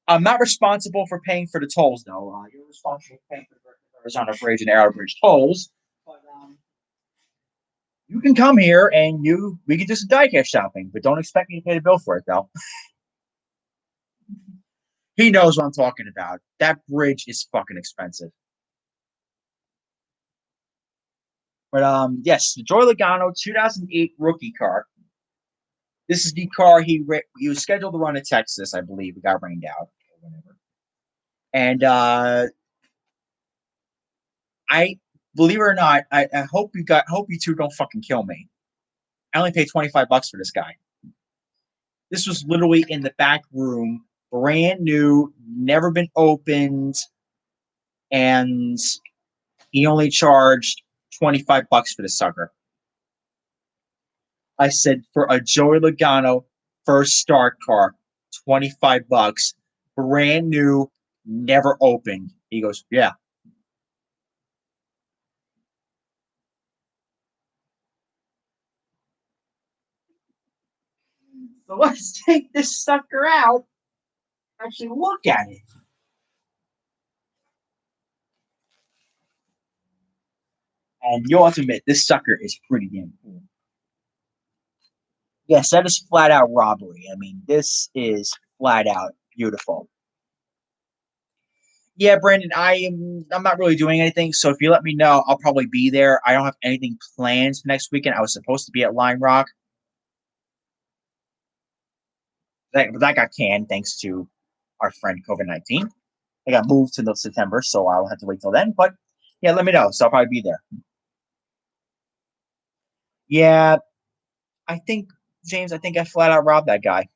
I'm not responsible for paying for the tolls, though. You're responsible for paying for the Arizona Bridge and Arrow Bridge tolls. But you can come here and we can do some diecast shopping, but don't expect me to pay the bill for it, though. He knows what I'm talking about. That bridge is fucking expensive. But yes, the Joey Logano 2008 rookie car. This is the car he was scheduled to run at Texas, I believe. It got rained out or whatever. And I believe it or not, I hope you two don't fucking kill me. I only paid $25 for this guy. This was literally in the back room, brand new, never been opened, and he only charged $25 for the sucker. I said for a Joey Logano first start car, $25, brand new, never opened. He goes, yeah. So let's take this sucker out. Actually, look at it. And you'll have to admit, this sucker is pretty damn cool. Yes, that is flat out robbery. I mean, this is flat out beautiful. Yeah, Brandon, I'm not really doing anything. So if you let me know, I'll probably be there. I don't have anything planned next weekend. I was supposed to be at Lime Rock. That got canned thanks to our friend COVID-19. I got moved to the September, so I'll have to wait till then. But yeah, let me know. So I'll probably be there. Yeah, I think James, I think I flat out robbed that guy.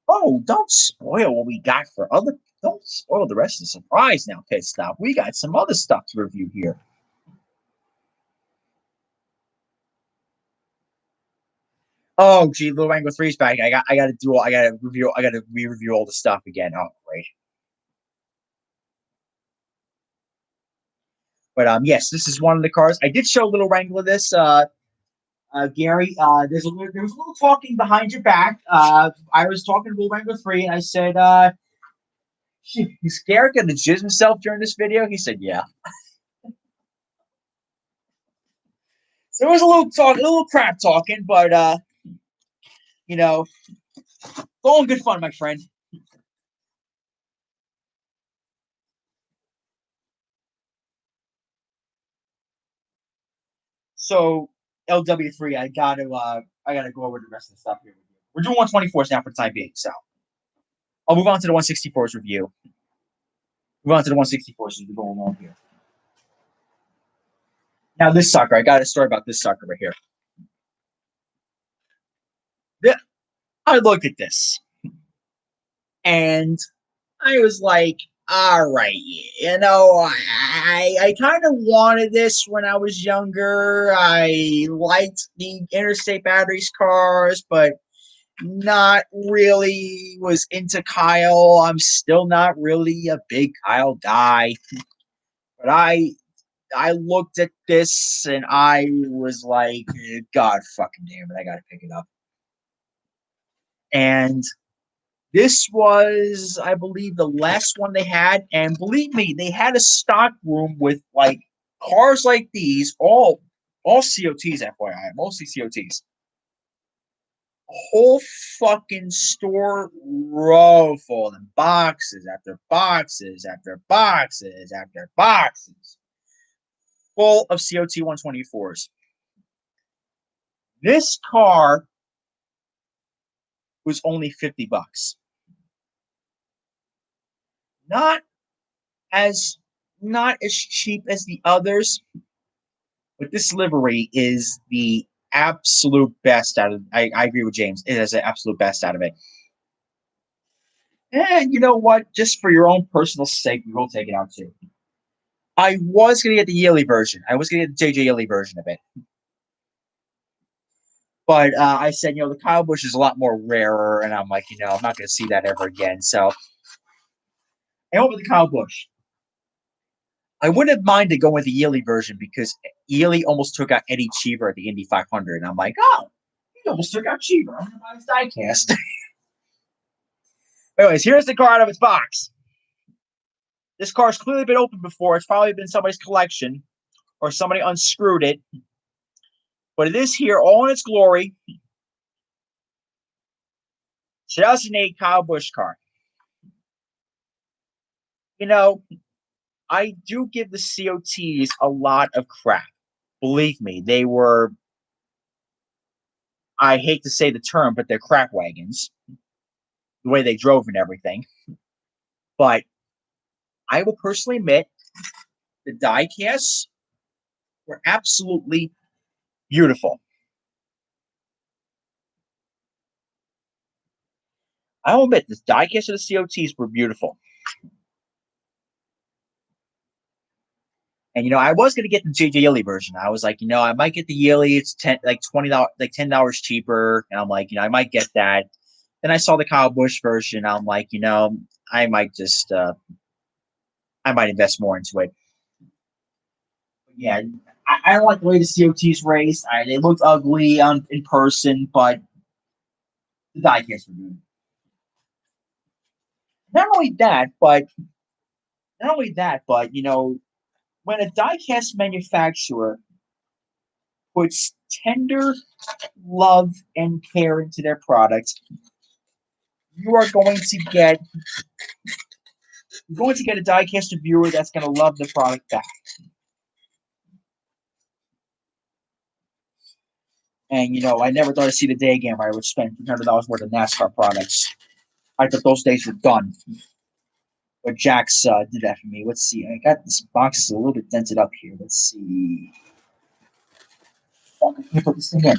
Oh, don't spoil what we got for other. Don't spoil the rest of the surprise now, Pit Stop. We got some other stuff to review here. Oh, gee, Little Wrangler 3's back. I got to do all. I got to re-review all the stuff again. Oh, great. But yes, this is one of the cars. I did show Little Wrangler this. Gary, there was a little talking behind your back. I was talking to Little Wrangler 3, and I said, "Is Gary going to jizz himself during this video?" He said, "Yeah." So there was a little talk, a little crap talking, but you know, it's all in good fun, my friend. So LW3, I gotta go over the rest of the stuff here with you. We're doing 124s now for the time being, so I'll move on to the 164s review. Move on to the 164s as we go along here. Now this sucker, I got a story about this sucker right here. I looked at this and I was like, all right, I kind of wanted this when I was younger. I liked the interstate batteries cars, but not really was into Kyle. I'm still not really a big Kyle guy. But I looked at this and I was like, God fucking damn it, I gotta pick it up. And this was, I believe, the last one they had. And believe me, they had a stock room with like cars like these, all COTs, FYI, mostly COTs. A whole fucking store row full of them, boxes after boxes after boxes after boxes, full of COT 124s. This car was only $50. Not as not as cheap as the others, but this livery is the absolute best out of. I agree with James. It is the absolute best out of it. And you know what? Just for your own personal sake, we will take it out too. I was gonna get the Yearly version. I was gonna get the JJ Yearly version of it, but I said, the Kyle Busch is a lot more rarer, and I'm like, I'm not gonna see that ever again. So I went with the Kyle Busch. I wouldn't have minded going with the Yearly version because Yearly almost took out Eddie Cheever at the Indy 500, and I'm like, oh, he almost took out Cheever. I'm gonna buy his diecast. Anyways, here's the car out of its box. This car's clearly been opened before. It's probably been somebody's collection or somebody unscrewed it. But it is here all in its glory. 2008 Kyle Busch car. You know, I do give the COTs a lot of crap. Believe me, they were, I hate to say the term, but they're crap wagons. The way they drove and everything. But I will personally admit the diecasts were absolutely beautiful. I will admit the diecasts of the COTs were beautiful. And I was gonna get the JJ Yelly version. I was like, I might get the Yelly. It's $20, like $10 cheaper. And I'm like, I might get that. Then I saw the Kyle Busch version. I'm like, I might just, I might invest more into it. But yeah, I don't like the way the COTs raced. They looked ugly in person, but the diecast were good. Not only that, but when a diecast manufacturer puts tender love and care into their product, you are going to get a diecast viewer that's going to love the product back. And I never thought I'd see the day again where I would spend $300 worth of NASCAR products. I thought those days were done. But Jax did that for me. Let's see. I got this box is a little bit dented up here. Let's see. Fuck, I can't put this thing in.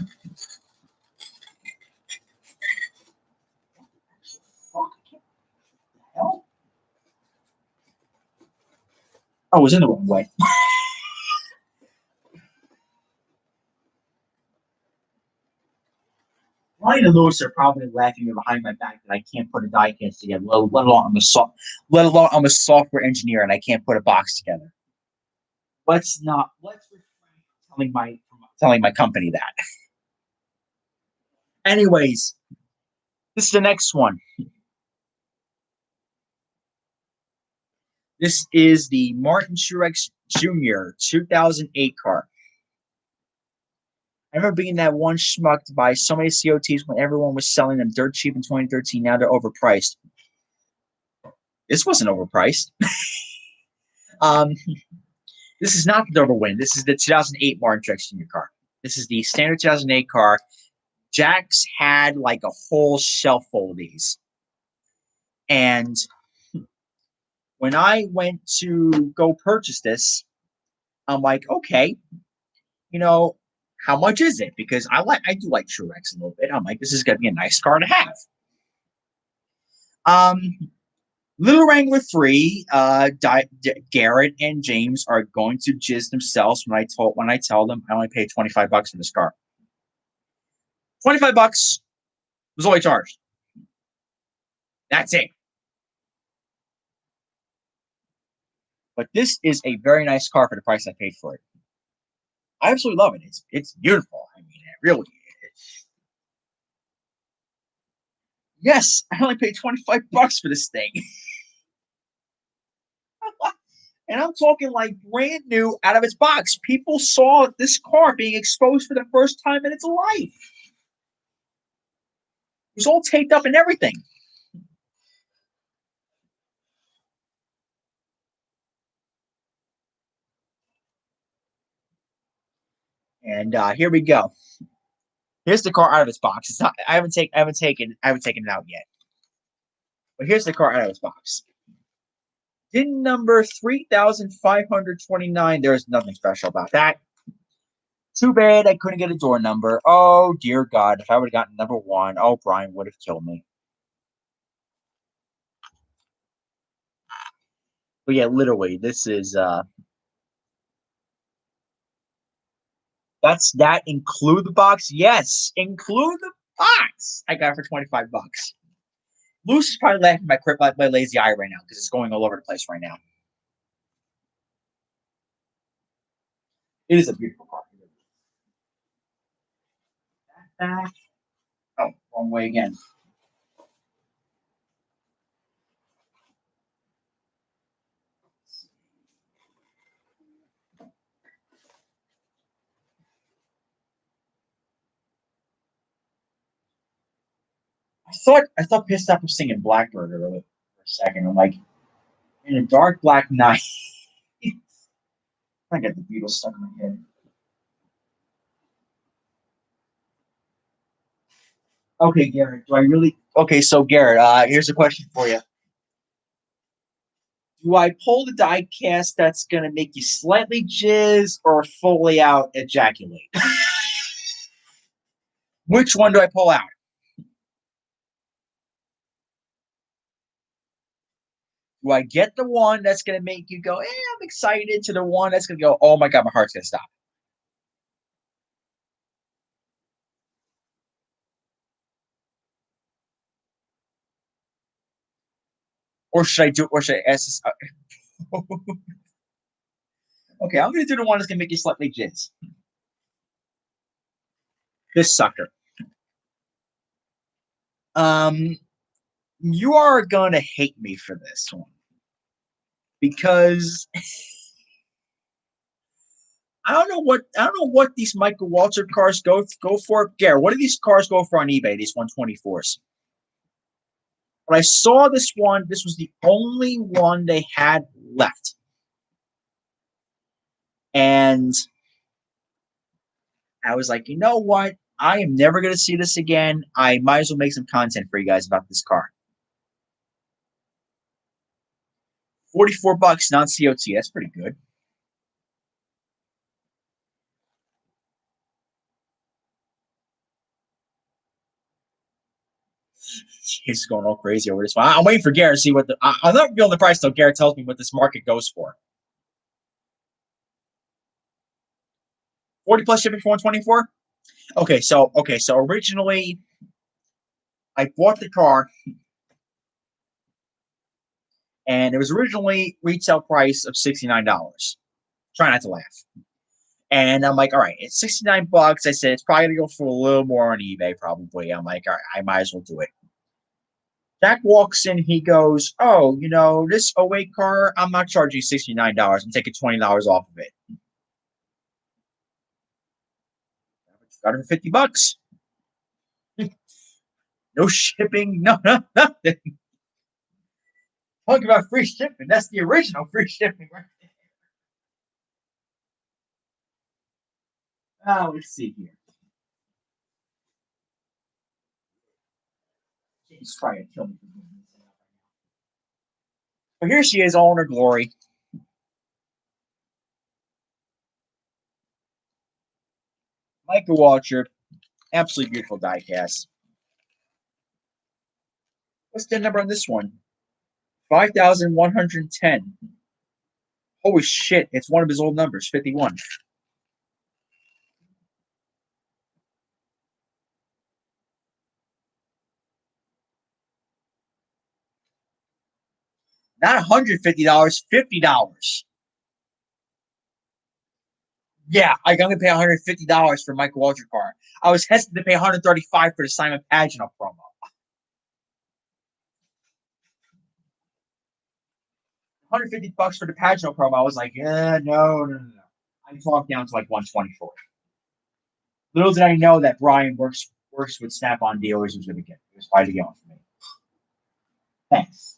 Fuck, I can't. What the hell? I was in the wrong way. Ryan and Lewis are probably laughing behind my back that I can't put a diecast together. Let alone let alone I'm a software engineer and I can't put a box together. Let's refrain from telling my company that. Anyways, this is the next one. This is the Martin Truex Jr. 2008 car. I remember being that one schmucked by so many COTs when everyone was selling them dirt cheap in 2013. Now they're overpriced. This wasn't overpriced. um, this is not the double win. This is the 2008 Martin Truex Jr. car. This is the standard 2008 car. Jax had like a whole shelf full of these. And when I went to go purchase this, I'm like, okay, you know, how much is it? Because I do like Truex a little bit. I'm like, this is gonna be a nice car to have. Um, Little Wrangler 3, Garrett and James are going to jizz themselves when I tell them I only paid $25 for this car. $25 was all I charged. That's it. But this is a very nice car for the price I paid for it. I absolutely love it. It's beautiful. I mean, it really is. Yes, I only paid $25 for this thing. And I'm talking like brand new out of its box. People saw this car being exposed for the first time in its life. It was all taped up and everything. And here we go. Here's the car out of its box. It's not. I haven't taken it out yet. But here's the car out of its box. VIN number 3529. There's nothing special about that. Too bad I couldn't get a door number. Oh dear God! If I would have gotten number one, oh Brian would have killed me. But yeah, literally, this is that include the box? Yes, include the box. I got it for $25. Luce is probably laughing my lazy eye right now because it's going all over the place right now. It is a beautiful car. Oh, wrong way again. I thought Pissed Off was singing Blackbird earlier for a second. I'm like, in a dark black night. I got the Beatles stuck in my head. Okay, Garrett, do I really? Okay, so Garrett, here's a question for you. Do I pull the die cast that's going to make you slightly jizz or fully out ejaculate? Which one do I pull out? Do I get the one that's going to make you go, I'm excited, to the one that's going to go, oh my God, my heart's going to stop? Or should I do? Or should I ask this? Okay, I'm going to do the one that's going to make you slightly jizz. This sucker. Um, you are going to hate me for this one because I don't know what these Michael Waltrip cars go for. Garrett, what do these cars go for on eBay? These 124s. But I saw this one. This was the only one they had left, and I was like, you know what? I am never going to see this again. I might as well make some content for you guys about this car. $44 non COT. That's pretty good. He's going all crazy over this one. I'm waiting for Garrett to see I'm not revealing the price till Garrett tells me what this market goes for. 40 plus shipping for 124. Okay, so originally I bought the car, and it was originally retail price of $69. Try not to laugh. And I'm like, all right, it's 69 bucks. I said it's probably gonna go for a little more on eBay, probably. I'm like, all right, I might as well do it. Jack walks in, he goes, oh, this '08 car, I'm not charging you $69. I'm taking $20 off of it. Got it for $50. No shipping, no, nothing. Talking about free shipping. That's the original free shipping, right there. Oh, let's see here. He's trying to kill me. But here she is, all in her glory. Micro Watcher, absolutely beautiful diecast. What's the number on this one? 5,110. Holy shit, it's one of his old numbers, 51. Not $150, $50. Yeah, I'm gonna pay $150 for Mike Walter car. I was hesitant to pay $135 for the Simon Pagino promo. $150 for the Pagino promo. I was like, yeah, no. I talked down to like 124. Little did I know that Brian works with Snap-on dealers. Was gonna get it. Was fighting going for me. Thanks.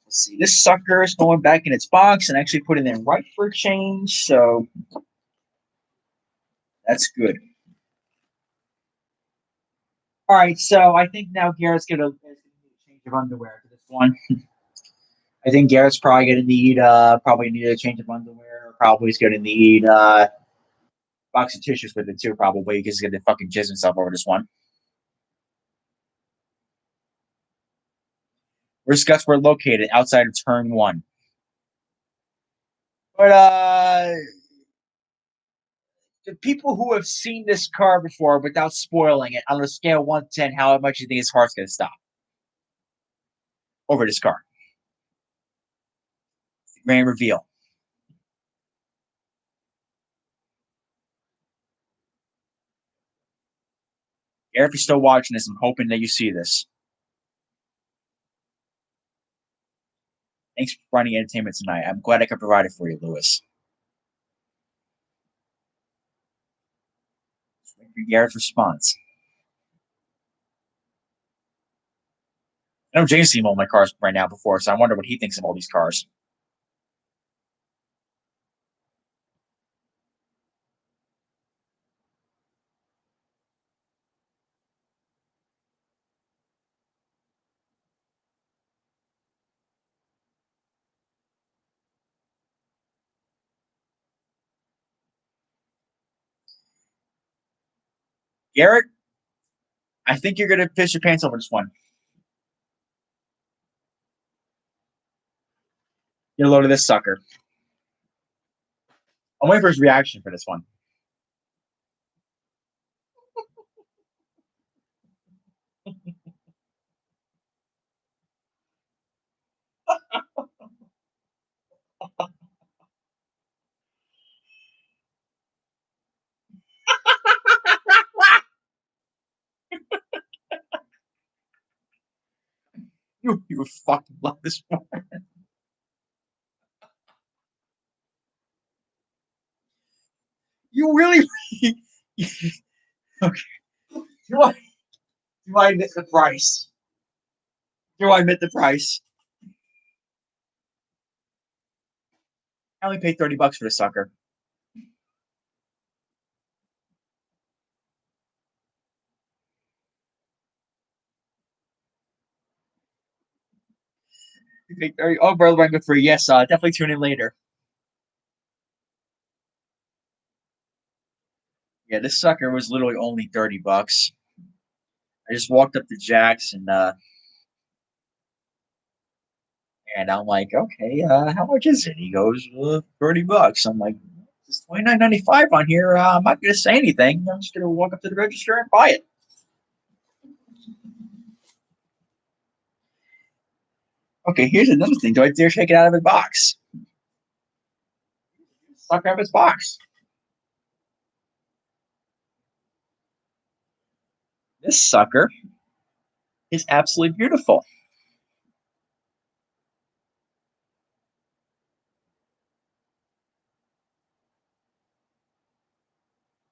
Let's see. This sucker is going back in its box and actually putting it in right for a change. So that's good. All right, so I think now Garrett's gonna need a change of underwear for this one. I think Garrett's probably gonna need a change of underwear. Probably he's gonna need a box of tissues with it too, probably because he's gonna fucking jizz himself over this one. Where's guts were located outside of turn one. But the people who have seen this car before without spoiling it, on a scale of 1 to 10, how much do you think his heart's gonna stop over this car? Grand reveal. Garrett, if you're still watching this, I'm hoping that you see this. Thanks for providing entertainment tonight. I'm glad I could provide it for you, Lewis. Wait for Garrett's response. I know James seen all my cars right now before, so I wonder what he thinks of all these cars. Garrett, I think you're gonna piss your pants over this one. Get a load of this sucker. I'm waiting for his reaction for this one. You would fucking love this one. You really okay. Do I admit the price? Do I admit the price? I only paid $30 for this sucker. You paid 30. Oh, brother, I'm good for yes. Definitely tune in later. Yeah, this sucker was literally only $30. I just walked up to Jack's and And I'm like, okay, how much is it? He goes, $30. I'm like, it's 29.95 on here. I'm not going to say anything. I'm just going to walk up to the register and buy it. Okay, here's another thing. Do I dare take it out of its box? Suck out of its box. This sucker is absolutely beautiful.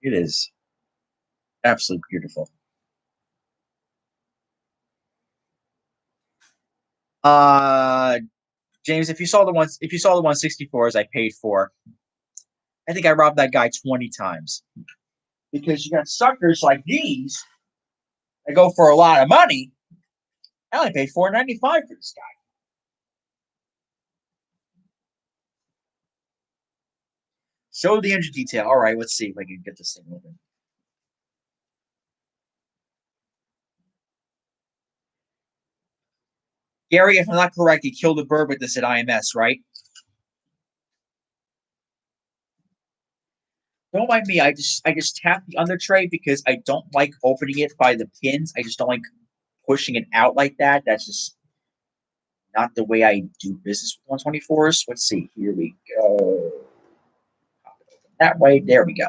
It is absolutely beautiful. Uh James, if you saw the 164s I paid for, I think I robbed that guy 20 times. Because you got suckers like these that go for a lot of money. I only paid $4.95 for this guy. Show the engine detail. All right, let's see if I can get this thing moving. Gary, if I'm not correct, he killed a bird with this at IMS, right? Don't mind me. I just tap the under tray because I don't like opening it by the pins. I just don't like pushing it out like that. That's just not the way I do business with 124s. Let's see. Here we go. That way. There we go.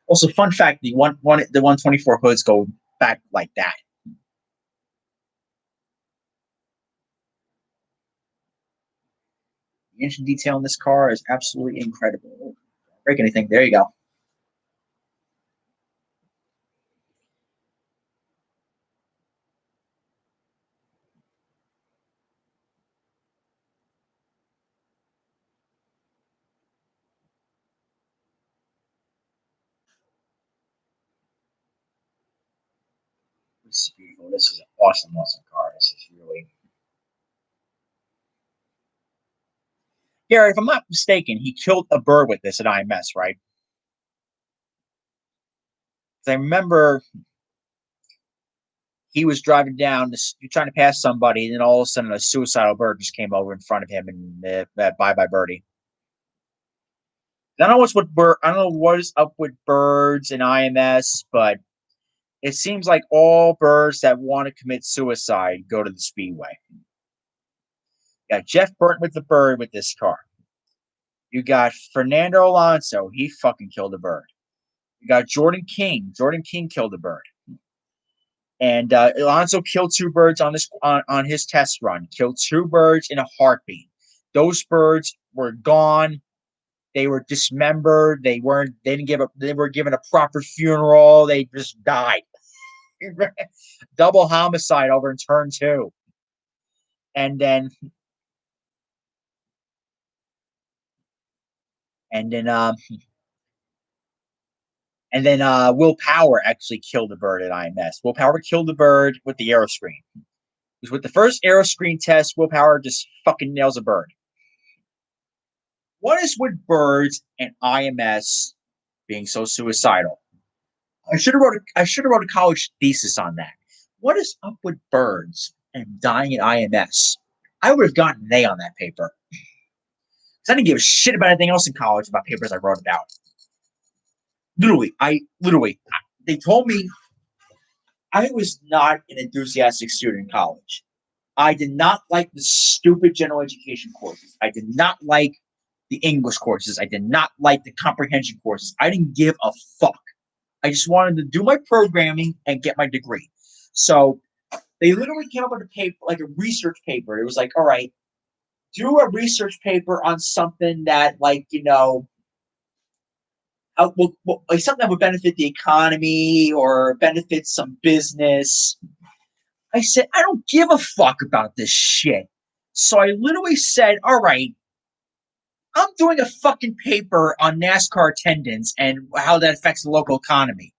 Also, fun fact: the 124 hoods go back like that. The engine detail in this car is absolutely incredible. Don't break anything. There you go. This is beautiful. This is an awesome, awesome car. This is really. Gary, if I'm not mistaken, he killed a bird with this at IMS, right? 'Cause I remember he was driving down, trying to pass somebody, and then all of a sudden a suicidal bird just came over in front of him, and bye bye birdie. I don't know what's with bird. I don't know what is up with birds and IMS, but it seems like all birds that want to commit suicide go to the speedway. You got Jeff Burton with the bird with this car. You got Fernando Alonso. He fucking killed a bird. You got Jordan King. Jordan King killed a bird. And Alonso killed two birds on his test run. Killed two birds in a heartbeat. Those birds were gone. They were dismembered. They weren't. They didn't give up. They were given a proper funeral. They just died. Double homicide over in turn two. And then and then Will Power actually killed a bird at IMS. Will Power killed the bird with the aero screen. Because with the first aero screen test, Will Power just fucking nails a bird. What is with birds and IMS being so suicidal? I should have wrote a college thesis on that. What is up with birds and dying at IMS? I would have gotten an A on that paper. Because I didn't give a shit about anything else in college about papers I wrote about. Literally, they told me I was not an enthusiastic student in college. I did not like the stupid general education courses. I did not like the English courses. I did not like the comprehension courses. I didn't give a fuck. I just wanted to do my programming and get my degree. So they literally came up with a paper, like a research paper. It was like, all right, do a research paper on something that, like, like something that would benefit the economy or benefit some business. I said, I don't give a fuck about this shit. So I literally said, all right, I'm doing a fucking paper on NASCAR attendance and how that affects the local economy.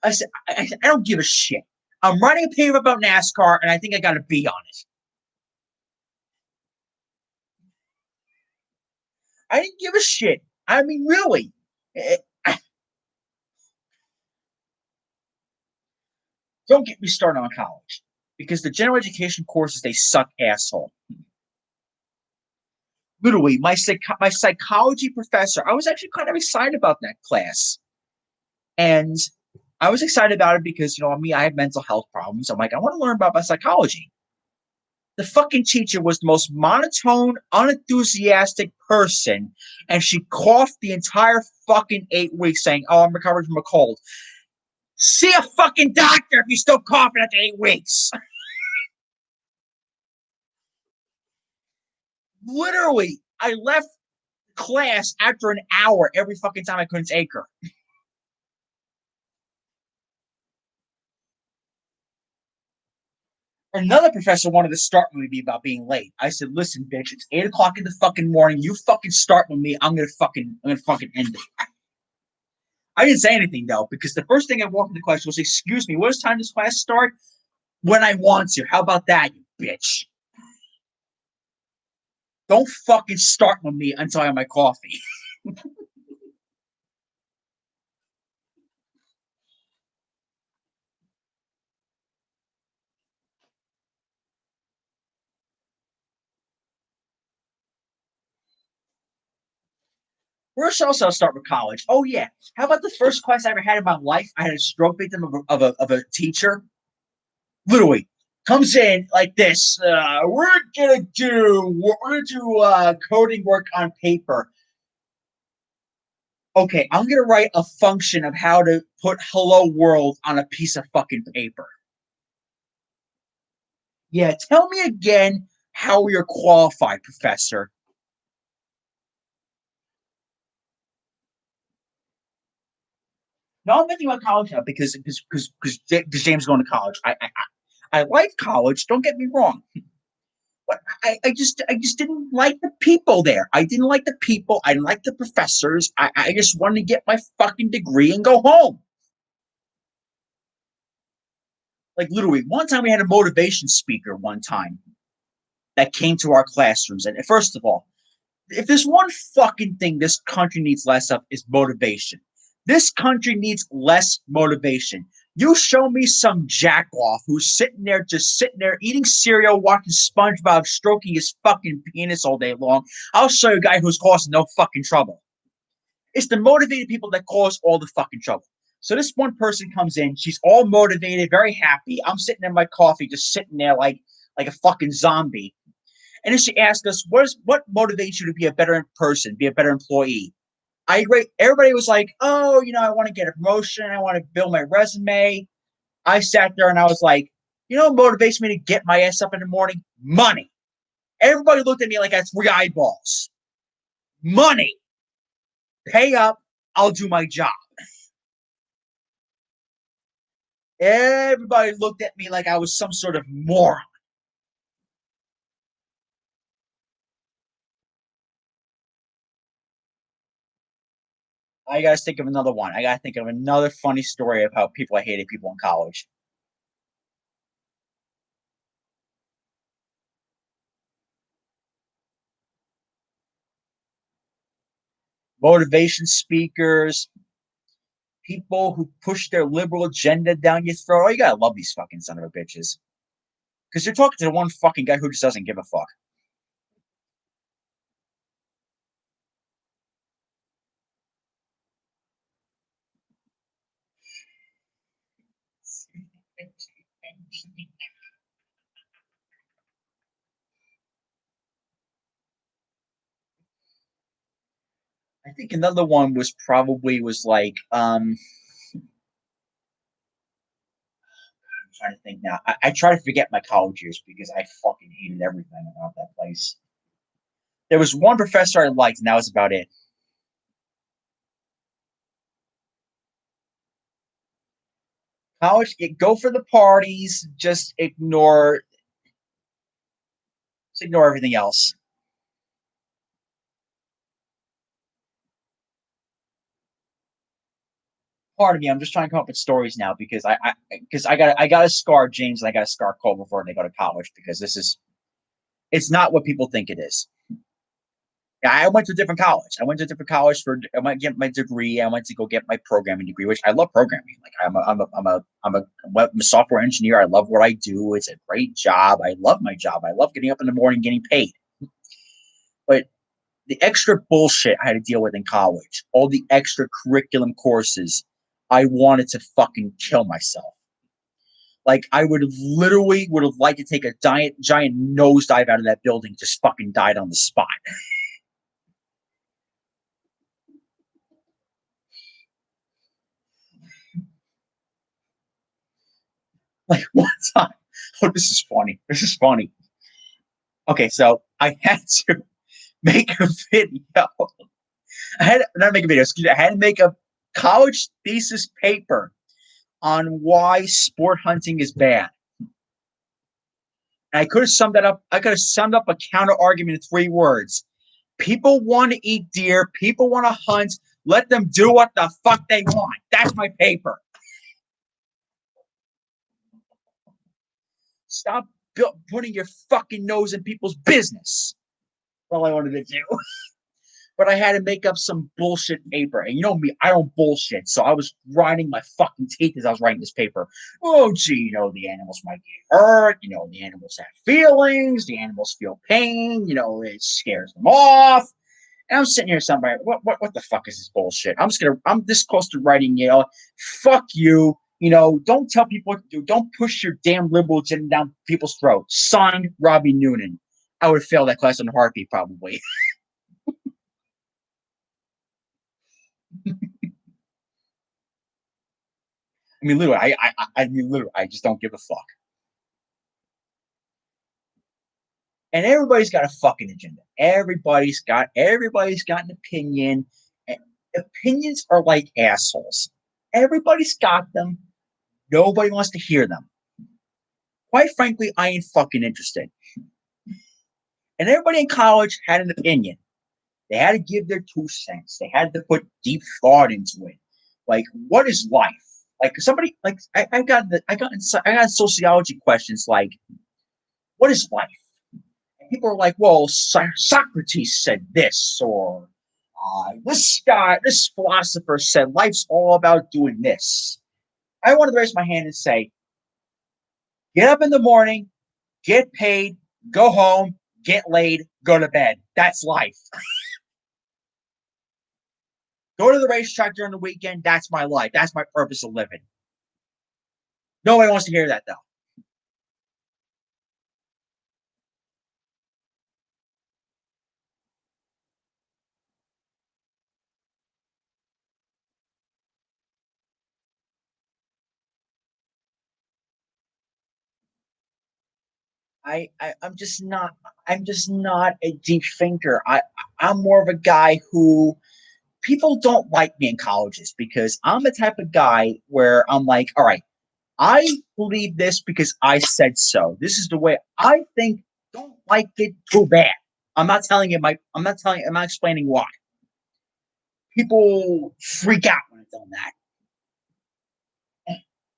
I don't give a shit. I'm writing a paper about NASCAR and I think I got a B on it. I didn't give a shit. I mean, really. Don't get me started on college because the general education courses they suck asshole. Literally, my psychology professor, I was actually kind of excited about that class, and I was excited about it because me, I have mental health problems. I'm like, I want to learn about my psychology. The fucking teacher was the most monotone, unenthusiastic person, and she coughed the entire fucking 8 weeks, saying, "Oh, I'm recovering from a cold." See a fucking doctor if you're still coughing after 8 weeks. Literally, I left class after an hour every fucking time I couldn't take her. Another professor wanted to start with me about being late. I said, "Listen, bitch, it's 8 o'clock in the fucking morning. You fucking start with me. I'm gonna fucking end it." I didn't say anything though, because the first thing I walked into class was, "Excuse me, what is time does class start?" "When I want to." How about that, you bitch? Don't fucking start with me until I have my coffee. Where else I'll start with college? Oh yeah. How about the first class I ever had in my life? I had a stroke victim of a teacher. Literally comes in like this. We're gonna do coding work on paper. Okay, I'm gonna write a function of how to put "hello world" on a piece of fucking paper. Yeah, tell me again how you're qualified, professor. No, I'm thinking about college now because James is going to college. I like college. Don't get me wrong, but I just didn't like the people there. I didn't like the people. I didn't like the professors. I just wanted to get my fucking degree and go home. Like literally, one time we had a motivation speaker. One time that came to our classrooms, and first of all, if there's one fucking thing this country needs less of is motivation. This country needs less motivation. You show me some jack off who's just sitting there eating cereal, watching SpongeBob stroking his fucking penis all day long. I'll show you a guy who's causing no fucking trouble. It's the motivated people that cause all the fucking trouble. So this one person comes in, she's all motivated, very happy. I'm sitting in my coffee, just sitting there like a fucking zombie. And then she asked us, what motivates you to be a better person, be a better employee? I agree. Everybody was like, "Oh, I want to get a promotion. I want to build my resume." I sat there and I was like, what motivates me to get my ass up in the morning? Money. Everybody looked at me like I had three eyeballs. Money. Pay up. I'll do my job. Everybody looked at me like I was some sort of moron. I gotta think of another one. I gotta think of another funny story of how I hated people in college. Motivation speakers, people who push their liberal agenda down your throat. Oh, you gotta love these fucking son of a bitches. Because you're talking to the one fucking guy who just doesn't give a fuck. I think another one was like I'm trying to think now. I try to forget my college years because I fucking hated everything about that place. There was one professor I liked, and that was about it. College, go for the parties, just ignore everything else. Pardon me, I'm just trying to come up with stories now because I got to scar James and I got to scar Cole before they go to college because this is it's not what people think it is. I went to a different college. I went to a different college for I went to get my degree. I went to go get my programming degree, which I love programming. Like I'm a software engineer. I love what I do. It's a great job. I love my job. I love getting up in the morning, getting paid. But the extra bullshit I had to deal with in college, all the extra curriculum courses, I wanted to fucking kill myself. Like I would have liked to take a giant nosedive out of that building, just fucking died on the spot. Like one time, oh, this is funny. This is funny. Okay, so I had to make a video. I had not make a video. Excuse me. I had to make a college thesis paper on why sport hunting is bad. And I could have summed that up. I could have summed up a counter argument in 3 words. People want to eat deer. People want to hunt. Let them do what the fuck they want. That's my paper. Stop putting your fucking nose in people's business. All I wanted to do. But I had to make up some bullshit paper. And you know me, I don't bullshit. So I was grinding my fucking teeth as I was writing this paper. Oh, gee, the animals might get hurt. The animals have feelings. The animals feel pain. It scares them off. And I'm sitting here somewhere, what the fuck is this bullshit? I'm this close to writing, fuck you. Don't tell people what to do. Don't push your damn liberal agenda down people's throats. Signed, Robbie Noonan. I would fail that class in a heartbeat, probably. I mean, literally, I just don't give a fuck. And everybody's got a fucking agenda. Everybody's got an opinion. Opinions are like assholes. Everybody's got them. Nobody wants to hear them. Quite frankly, I ain't fucking interested. And everybody in college had an opinion. They had to give their 2 cents. They had to put deep thought into it. Like, what is life? Like somebody, like I got sociology questions like, what is life? And people are like, well, Socrates said this, or this philosopher said life's all about doing this. I wanted to raise my hand and say, get up in the morning, get paid, go home, get laid, go to bed. That's life. Go to the racetrack during the weekend. That's my life. That's my purpose of living. Nobody wants to hear that, though. I'm just not. I'm just not a deep thinker. I'm more of a guy who people don't like me in colleges because I'm the type of guy where I'm like, all right, I believe this because I said so. This is the way I think. Don't like it too bad. I'm not telling you my. I'm not telling. I'm not explaining why. People freak out when I tell them that.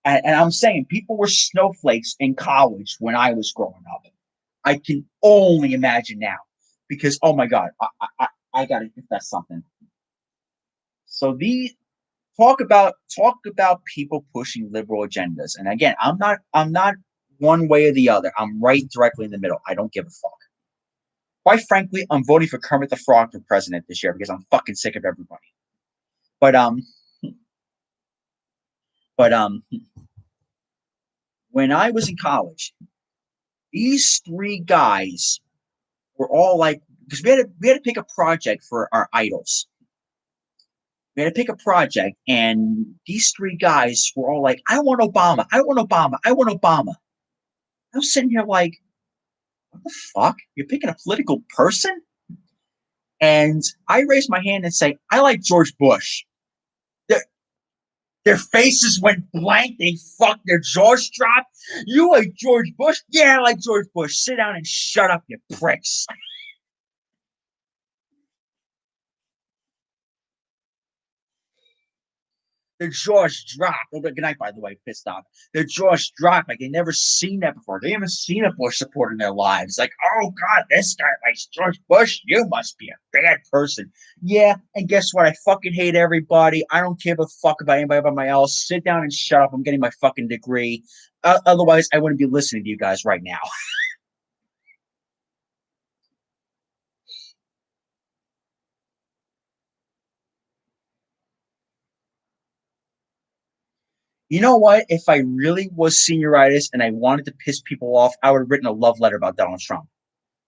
And I'm saying people were snowflakes in college when I was growing up. I can only imagine now because oh my god, I gotta confess something. So these talk about people pushing liberal agendas, and again, I'm not one way or the other. I'm right directly in the middle. I don't give a fuck. Quite frankly, I'm voting for Kermit the Frog for president this year because I'm fucking sick of everybody. But but when I was in college, these 3 guys were all like, because we had to pick a project for our idols. We had to pick a project, and these 3 guys were all like, "I want Obama, I want Obama, I want Obama." I was sitting here like, "What the fuck? You're picking a political person?" And I raised my hand and say, "I like George Bush." Their, their faces went blank. They fucked their jaws dropped. You like George Bush? Yeah, I like George Bush. Sit down and shut up, you pricks. their jaws drop. Oh, good night, by the way, pissed off. Their jaws drop like they never seen that before. They haven't seen a Bush supporter in their lives. Like, oh God, this guy likes George Bush. You must be a bad person. Yeah, and guess what? I fucking hate everybody. I don't give a fuck about anybody but my else. Sit down and shut up. I'm getting my fucking degree. Otherwise, I wouldn't be listening to you guys right now. You know what? If I really was senioritis and I wanted to piss people off, I would have written a love letter about Donald Trump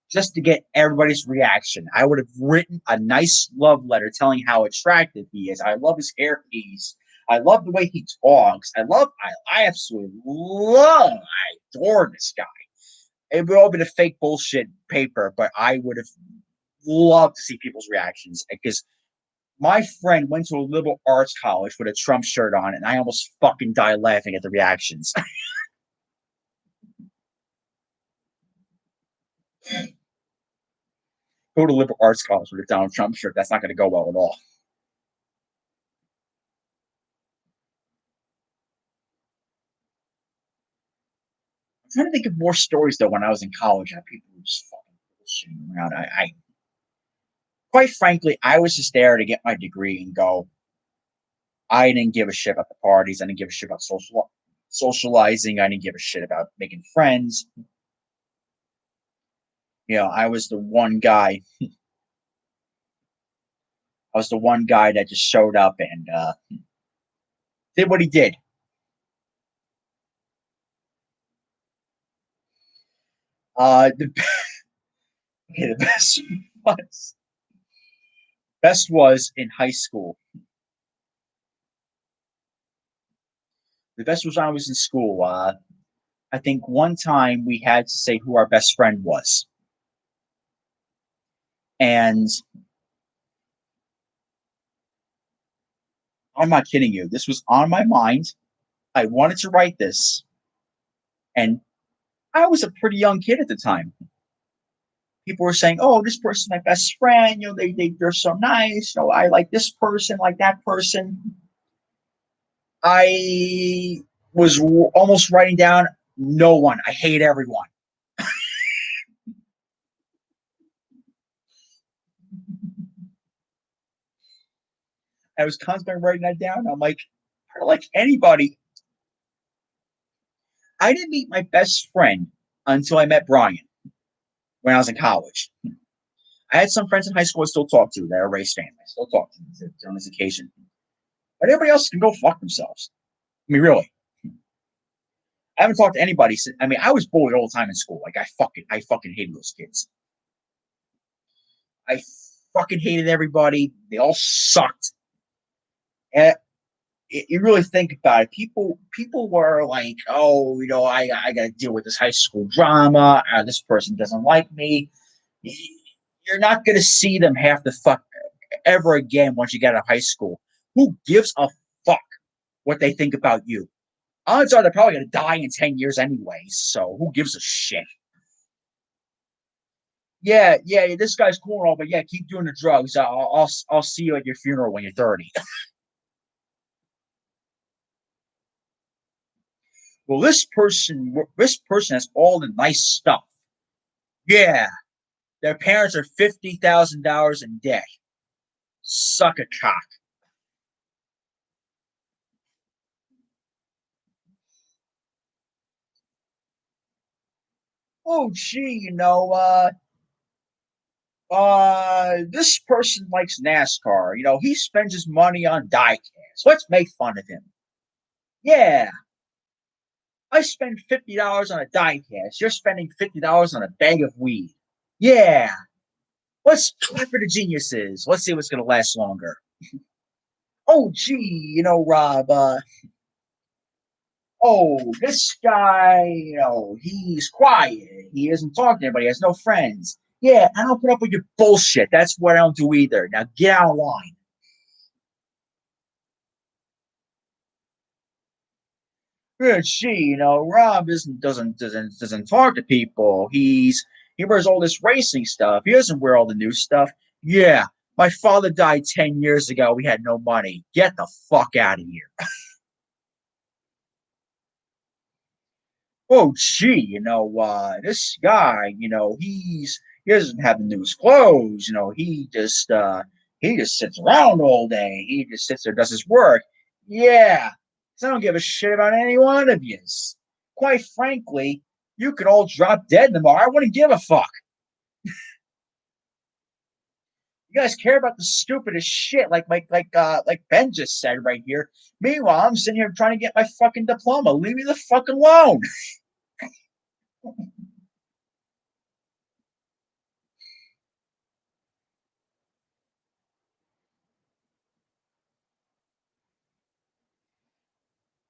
just to get everybody's reaction. I would have written a nice love letter telling how attractive he is. I love his hairpiece. I love the way he talks. I absolutely adore this guy. It would all been a fake bullshit paper, but I would have loved to see people's reactions because my friend went to a liberal arts college with a Trump shirt on, and I almost fucking died laughing at the reactions. Go to liberal arts college with a Donald Trump shirt. That's not going to go well at all. I'm trying to think of more stories though. When I was in college, how people were just fucking bullshitting around. Quite frankly, I was just there to get my degree and go. I didn't give a shit about the parties. I didn't give a shit about socializing. I didn't give a shit about making friends. I was the one guy. I was the one guy that just showed up and did what he did. The, okay, the best was in high school. The best was when I was in school. I think one time we had to say who our best friend was, and I'm not kidding you. This was on my mind. I wanted to write this, and I was a pretty young kid at the time. People were saying, "Oh, this person's my best friend. They're so nice. I like this person, like that person." I was almost writing down no one. I hate everyone. I was constantly writing that down. I'm like, I don't like anybody. I didn't meet my best friend until I met Brian when I was in college. I had some friends in high school I still talk to that are Rays fans. I still talk to them on this occasion. But everybody else can go fuck themselves. I mean, really. I haven't talked to anybody since. I mean, I was bullied all the time in school. Like I fucking hated those kids. I fucking hated everybody. They all sucked. And you really think about it, people were like, oh, I got to deal with this high school drama. This person doesn't like me. You're not going to see them half the fuck ever again once you get out of high school. Who gives a fuck what they think about you? Odds are they're probably going to die in 10 years anyway. So who gives a shit? Yeah, yeah, this guy's cool and all, but yeah, keep doing the drugs. I'll see you at your funeral when you're 30. Well, this person has all the nice stuff. Yeah, their parents are $50,000 in debt. Suck a cock. Oh, gee, this person likes NASCAR. He spends his money on diecast. Let's make fun of him. Yeah, I spend $50 on a diecast. You're spending $50 on a bag of weed. Yeah, let's clap for the geniuses. Let's see what's gonna last longer. Oh, gee, Rob. This guy, he's quiet. He doesn't talk to anybody. He has no friends. Yeah, I don't put up with your bullshit. That's what I don't do either. Now get out of line. Yeah, Rob doesn't talk to people. He wears all this racing stuff. He doesn't wear all the new stuff. Yeah, My father died 10 years ago. We had no money. Get the fuck out of here. Oh, gee, this guy, he doesn't have the newest clothes. He just sits around all day. He just sits there, does his work. Yeah, 'cause I don't give a shit about any one of yous. Quite frankly, you could all drop dead tomorrow. I wouldn't give a fuck. You guys care about the stupidest shit, like Ben just said right here. Meanwhile, I'm sitting here trying to get my fucking diploma. Leave me the fuck alone.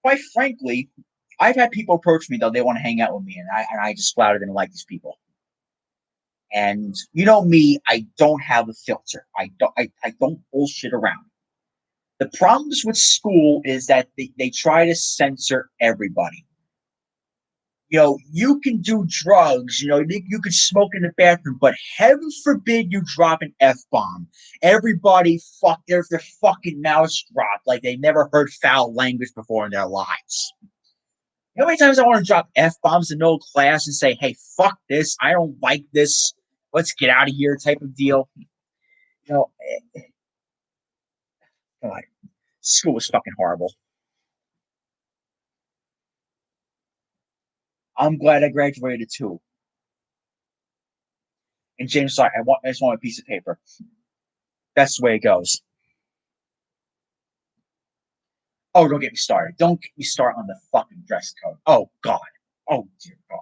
Quite frankly, I've had people approach me though they want to hang out with me, and I just flat out didn't like these people. And you know me, I don't have a filter. I don't bullshit around. The problems with school is that they try to censor everybody. You can do drugs, you could smoke in the bathroom, but heaven forbid you drop an F bomb. Everybody their fucking mouths drop like they never heard foul language before in their lives. You know how many times I want to drop F bombs in no class and say, hey, fuck this. I don't like this. Let's get out of here type of deal. You know, God, school was fucking horrible. I'm glad I graduated too. And James, sorry, I just want a piece of paper. That's the way it goes. Oh, don't get me started. Don't get me started on the fucking dress code. Oh, God. Oh, dear God.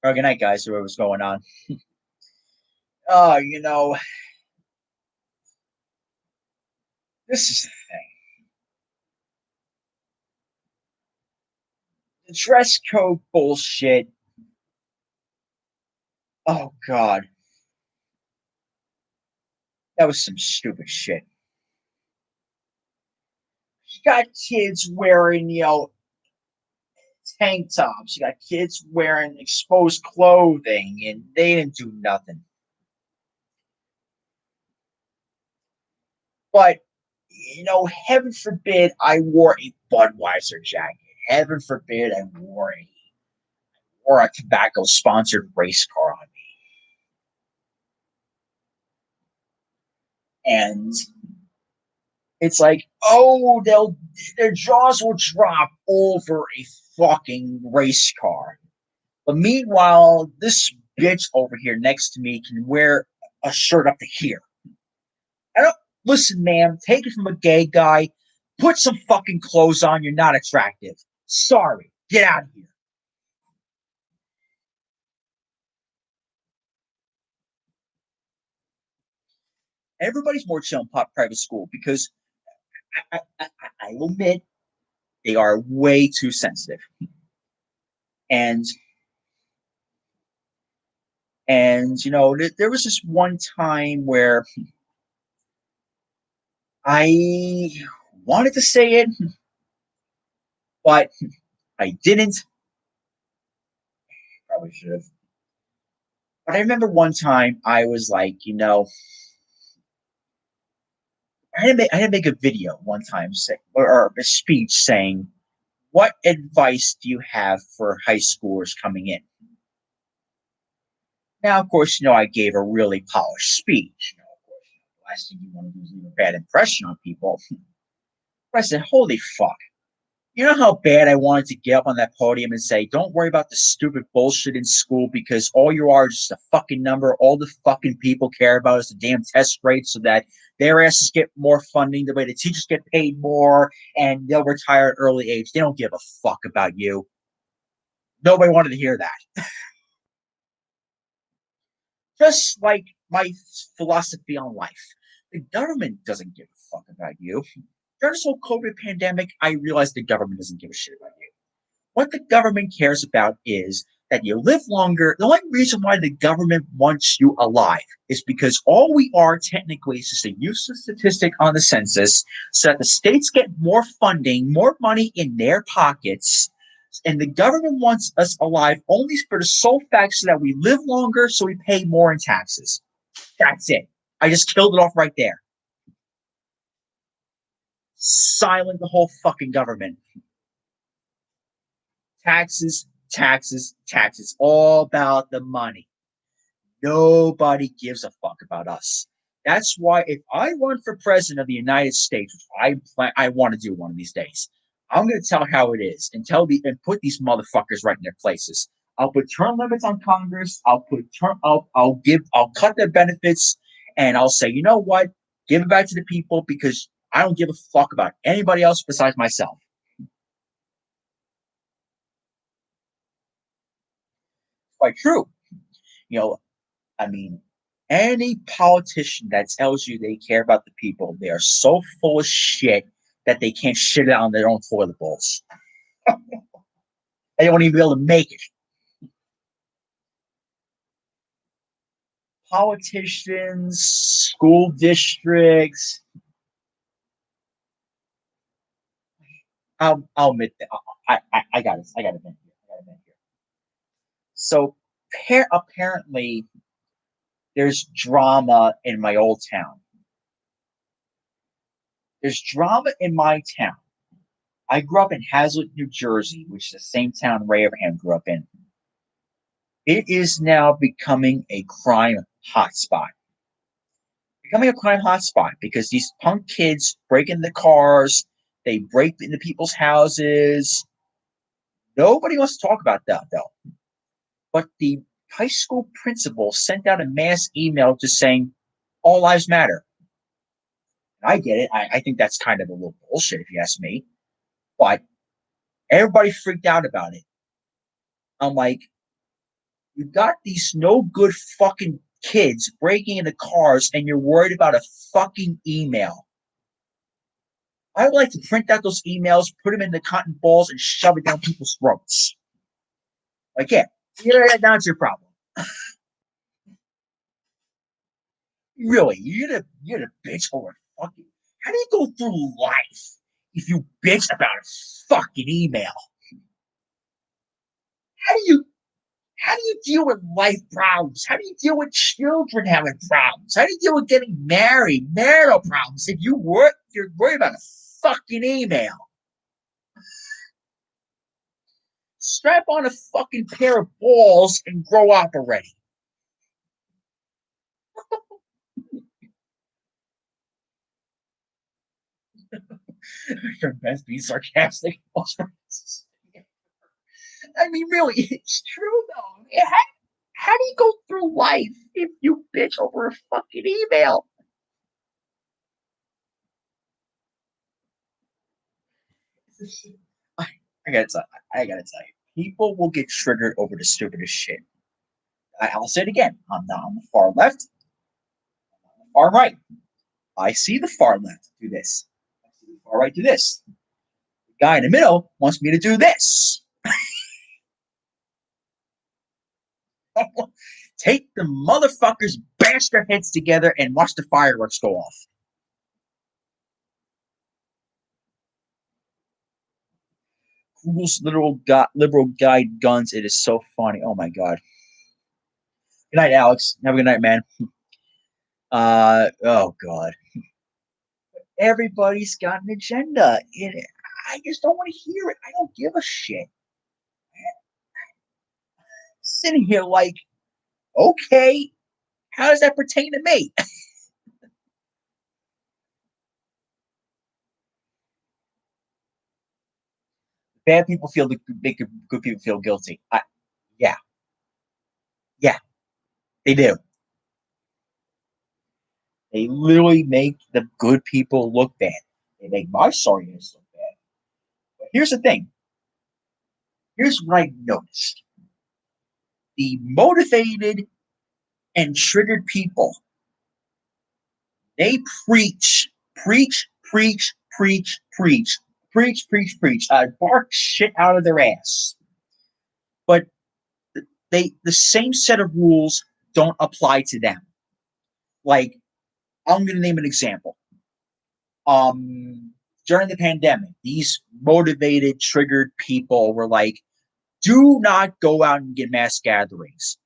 Oh, good night, guys. What was going on? Oh, this is the thing. The dress code bullshit. Oh, God. That was some stupid shit. You got kids wearing, tank tops. You got kids wearing exposed clothing, and they didn't do nothing. But, heaven forbid I wore a Budweiser jacket. Heaven forbid I wore a tobacco sponsored race car on me. And it's like, oh, their jaws will drop over a fucking race car. But meanwhile, this bitch over here next to me can wear a shirt up to here. I don't listen, ma'am. Take it from a gay guy. Put some fucking clothes on. You're not attractive. Sorry. Get out of here. Everybody's more chill in private school because I will admit they are way too sensitive. And there was this one time where I wanted to say it, but I didn't. Probably should have. But I remember one time I was like, I had to make a video one time or a speech saying, "What advice do you have for high schoolers coming in?" Now, of course, I gave a really polished speech. Of course, the last thing you want to do is leave a bad impression on people. But I said, "Holy fuck." You know how bad I wanted to get up on that podium and say, don't worry about the stupid bullshit in school because all you are is just a fucking number. All the fucking people care about is the damn test rate so that their asses get more funding, the way the teachers get paid more, and they'll retire at early age. They don't give a fuck about you. Nobody wanted to hear that. Just like my philosophy on life. The government doesn't give a fuck about you. During this whole COVID pandemic, I realized the government doesn't give a shit about you. What the government cares about is that you live longer. The only reason why the government wants you alive is because all we are technically is just a useless statistic on the census so that the states get more funding, more money in their pockets. And the government wants us alive only for the sole fact so that we live longer so we pay more in taxes. That's it. I just killed it off right there. Silent the whole fucking government. Taxes, taxes, taxes. All about the money. Nobody gives a fuck about us. That's why if I run for president of the United States, which I want to do one of these days, I'm going to tell how it is and put these motherfuckers right in their places. I'll put term limits on Congress. I'll cut their benefits, and I'll say, you know what? Give it back to the people because I don't give a fuck about anybody else besides myself. Quite true. You know, I mean, any politician that tells you they care about the people, they are so full of shit that they can't shit it on their own toilet bowls. They won't even be able to make it. Politicians, school districts. I'll admit that I got it. I got to admit here. I got to admit here. So apparently, there's drama in my old town. There's drama in my town. I grew up in Hazlet, New Jersey, which is the same town Ray Abraham grew up in. It is now becoming a crime hotspot. Becoming a crime hotspot because these punk kids break into cars, they break into people's houses. Nobody wants to talk about that, though. But the high school principal sent out a mass email just saying, all lives matter. And I get it. I think that's kind of a little bullshit, if you ask me. But everybody freaked out about it. I'm like, you got these no good fucking kids breaking into cars and you're worried about a fucking email. I would like to print out those emails, put them in the cotton balls, and shove it down people's throats. Like, yeah, that's your problem. Really, you're gonna bitch over fucking. How do you go through life if you bitch about a fucking email? How do you How do you deal with life problems? How do you deal with children having problems? How do you deal with getting married, marital problems if you're worried about a fucking email? Strap on a fucking pair of balls and grow up already. Your best be sarcastic. I mean, really, it's true though. How do you go through life if you bitch over a fucking email? I, I gotta tell you, people will get triggered over the stupidest shit. I'll say it again. I'm not on the far left, I'm on the far right. I see the far left do this. I see the far right do this. The guy in the middle wants me to do this. Take the motherfuckers, bash their heads together, and watch the fireworks go off. Google's liberal guide guns. It is so funny. Oh my god. Good night, Alex. Have a good night, man. Oh god. Everybody's got an agenda. I just don't want to hear it. I don't give a shit. Sitting here like, okay, how does that pertain to me? Bad people feel the make good people feel guilty. Yeah, yeah, they do. They literally make the good people look bad. They make my sorriness look bad. But here's the thing. Here's what I noticed. The motivated and triggered people, they preach, preach, preach, preach, preach, preach, preach, preach, bark shit out of their ass. But the same set of rules don't apply to them. Like, I'm going to name an example. During the pandemic, these motivated, triggered people were like, do not go out and get mass gatherings.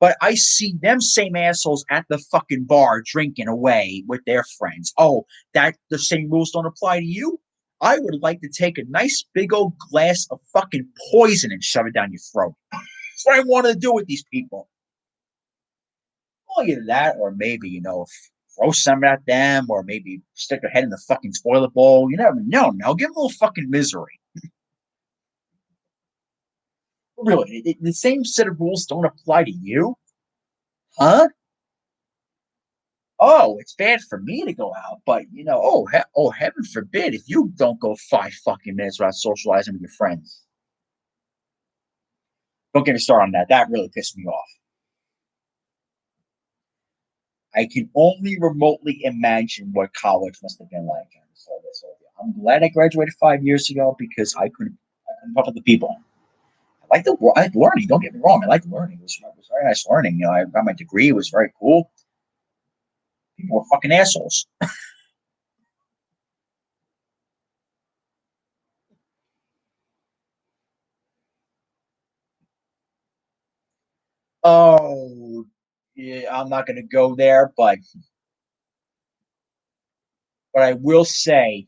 But I see them same assholes at the fucking bar drinking away with their friends. Oh, that the same rules don't apply to you? I would like to take a nice big old glass of fucking poison and shove it down your throat. That's what I wanted to do with these people. Well, either that, or maybe, throw something at them, or maybe stick their head in the fucking toilet bowl. You never know. No, give them a little fucking misery. Really, the same set of rules don't apply to you? Huh? Oh, it's bad for me to go out, but heaven forbid if you don't go 5 fucking minutes without socializing with your friends. Don't get me started on that. That really pissed me off. I can only remotely imagine what college must have been like. I'm glad I graduated 5 years ago because I couldn't pump up the people. I like learning. Don't get me wrong. I like learning. It was very nice learning. I got my degree. It was very cool. People were fucking assholes. Oh, yeah, I'm not going to go there, but I will say,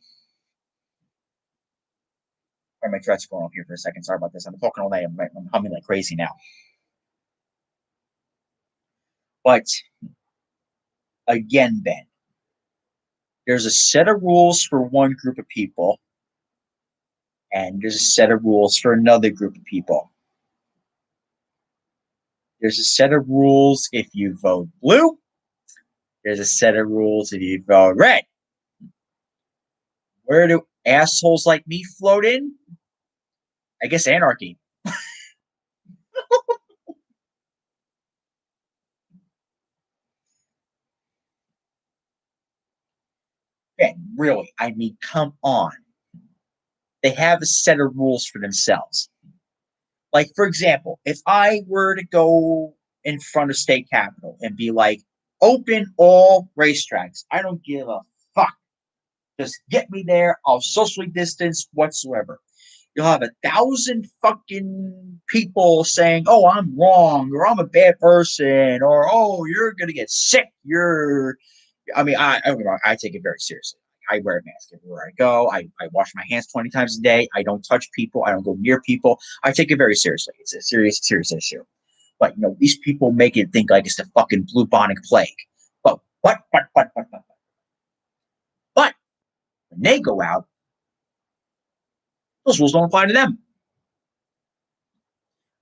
sorry, my threats going off here for a second. Sorry about this. I'm talking all day. I'm humming like crazy now. But again, Ben, there's a set of rules for one group of people, and there's a set of rules for another group of people. There's a set of rules if you vote blue. There's a set of rules if you vote red. Where do assholes like me float in? I guess anarchy. Ben, really, I mean, come on. They have a set of rules for themselves. Like, for example, if I were to go in front of state capitol and be like, open all racetracks, I don't give a fuck. Just get me there. I'll socially distance whatsoever. You'll have 1,000 fucking people saying, "Oh, I'm wrong," or "I'm a bad person," or "Oh, you're gonna get sick." I mean, I take it very seriously. I wear a mask everywhere I go. I wash my hands 20 times a day. I don't touch people. I don't go near people. I take it very seriously. It's a serious, serious issue. But these people make it think like it's the fucking bubonic plague. But when they go out, those rules don't apply to them.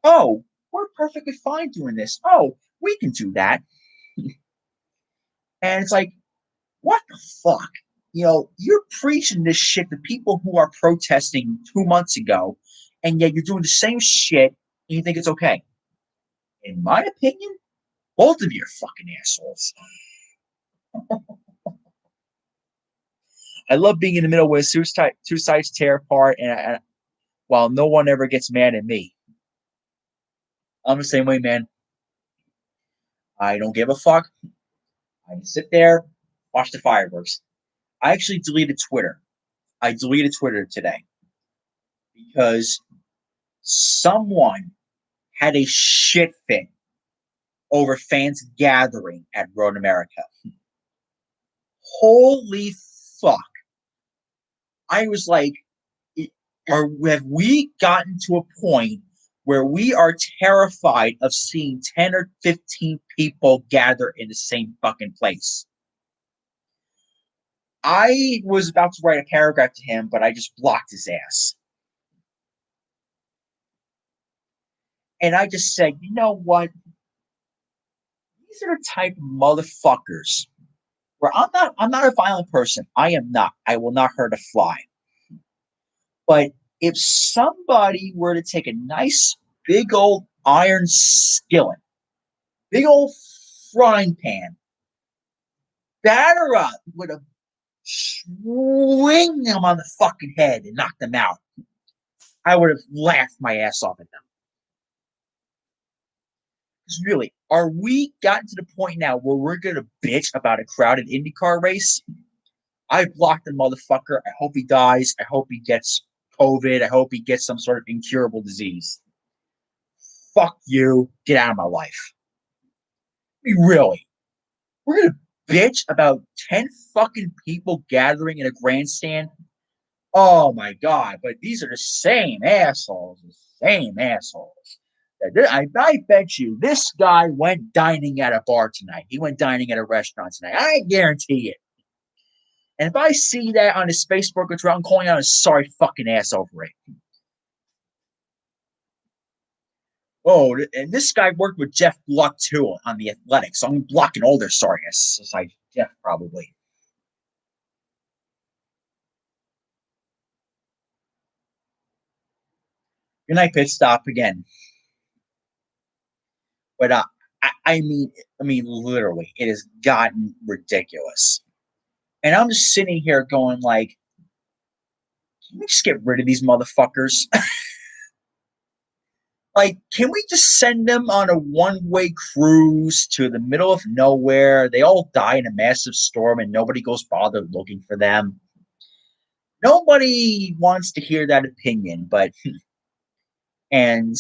Oh, we're perfectly fine doing this. Oh, we can do that. And it's like, what the fuck? You're preaching this shit to people who are protesting 2 months ago, and yet you're doing the same shit and you think it's okay. In my opinion, both of you are fucking assholes. I love being in the middle where two sides tear apart, and while no one ever gets mad at me. I'm the same way, man. I don't give a fuck. I just sit there, watch the fireworks. I actually deleted Twitter. I deleted Twitter today because someone had a shit fit over fans gathering at Road America. Holy fuck. I was like, have we gotten to a point where we are terrified of seeing 10 or 15 people gather in the same fucking place? I was about to write a paragraph to him, but I just blocked his ass. And I just said, you know what? These are the type of motherfuckers where I'm not a violent person. I am not. I will not hurt a fly. But if somebody were to take a nice big old iron skillet, big old frying pan, batter up with a swing them on the fucking head and knock them out, I would have laughed my ass off at them. Because really, are we gotten to the point now where we're gonna bitch about a crowded IndyCar race? I blocked the motherfucker. I hope he dies. I hope he gets COVID. I hope he gets some sort of incurable disease. Fuck you. Get out of my life. I mean, really. We're gonna bitch about 10 fucking people gathering in a grandstand. Oh my god, but these are the same assholes. The same assholes. I bet you this guy went dining at a bar tonight. He went dining at a restaurant tonight. I guarantee it. And if I see that on his Facebook account, I'm calling out a sorry fucking ass over it. Oh, and this guy worked with Jeff Gluck too on the Athletics, so I'm blocking all their sorry asses, like Jeff probably. Good night, pit stop again. But literally, it has gotten ridiculous. And I'm just sitting here going, like, can we just get rid of these motherfuckers? Like, can we just send them on a one-way cruise to the middle of nowhere? They all die in a massive storm, and nobody goes bother looking for them. Nobody wants to hear that opinion, but and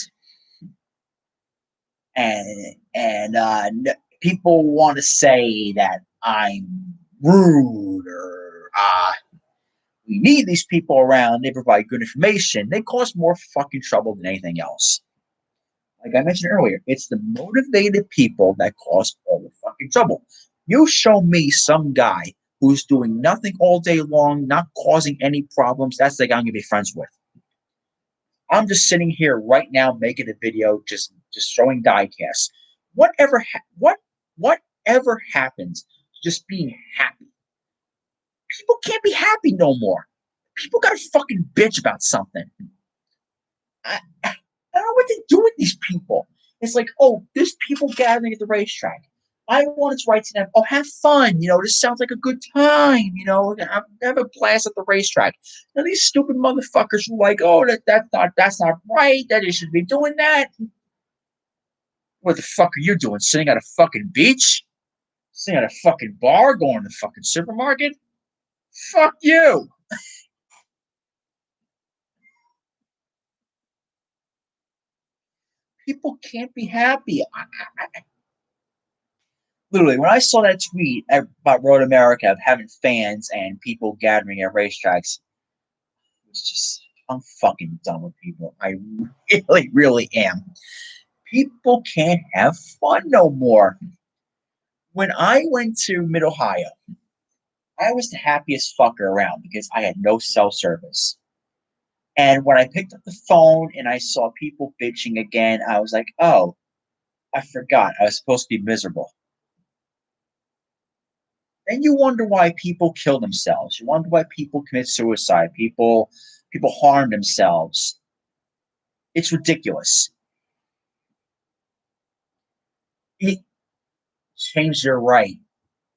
people want to say that I'm rude or we need these people around. They provide good information. They cause more fucking trouble than anything else. Like I mentioned earlier, it's the motivated people that cause all the fucking trouble. You show me some guy who's doing nothing all day long, not causing any problems. That's the guy I'm gonna be friends with. I'm just sitting here right now making a video, just showing diecast. Whatever happens to just being happy? People can't be happy no more. People gotta fucking bitch about something. I don't know what to do with these people. It's like, oh, there's people gathering at the racetrack. I wanted to write to them, oh, have fun. This sounds like a good time. Have a blast at the racetrack. Now these stupid motherfuckers are like, oh, that's not right. That you should be doing that. What the fuck are you doing? Sitting at a fucking beach? Sitting at a fucking bar? Going to the fucking supermarket? Fuck you. People can't be happy. Literally, when I saw that tweet about Road America of having fans and people gathering at racetracks, it was just, I'm fucking done with people. I really, really am. People can't have fun no more. When I went to Mid Ohio, I was the happiest fucker around because I had no cell service. And when I picked up the phone and I saw people bitching again, I was like, oh, I forgot. I was supposed to be miserable. Then you wonder why people kill themselves. You wonder why people commit suicide. People harm themselves. It's ridiculous. It change your right.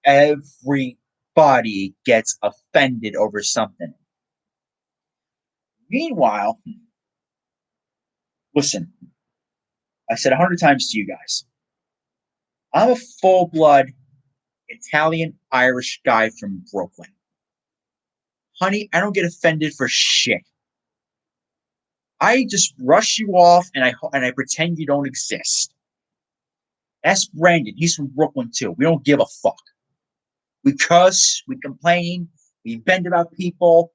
Everybody gets offended over something. Meanwhile, listen, I said 100 times to you guys, I'm a full blood Italian Irish guy from Brooklyn. Honey, I don't get offended for shit. I just rush you off and I pretend you don't exist. That's Brandon. He's from Brooklyn too. We don't give a fuck. We cuss, we complain, we bend about people.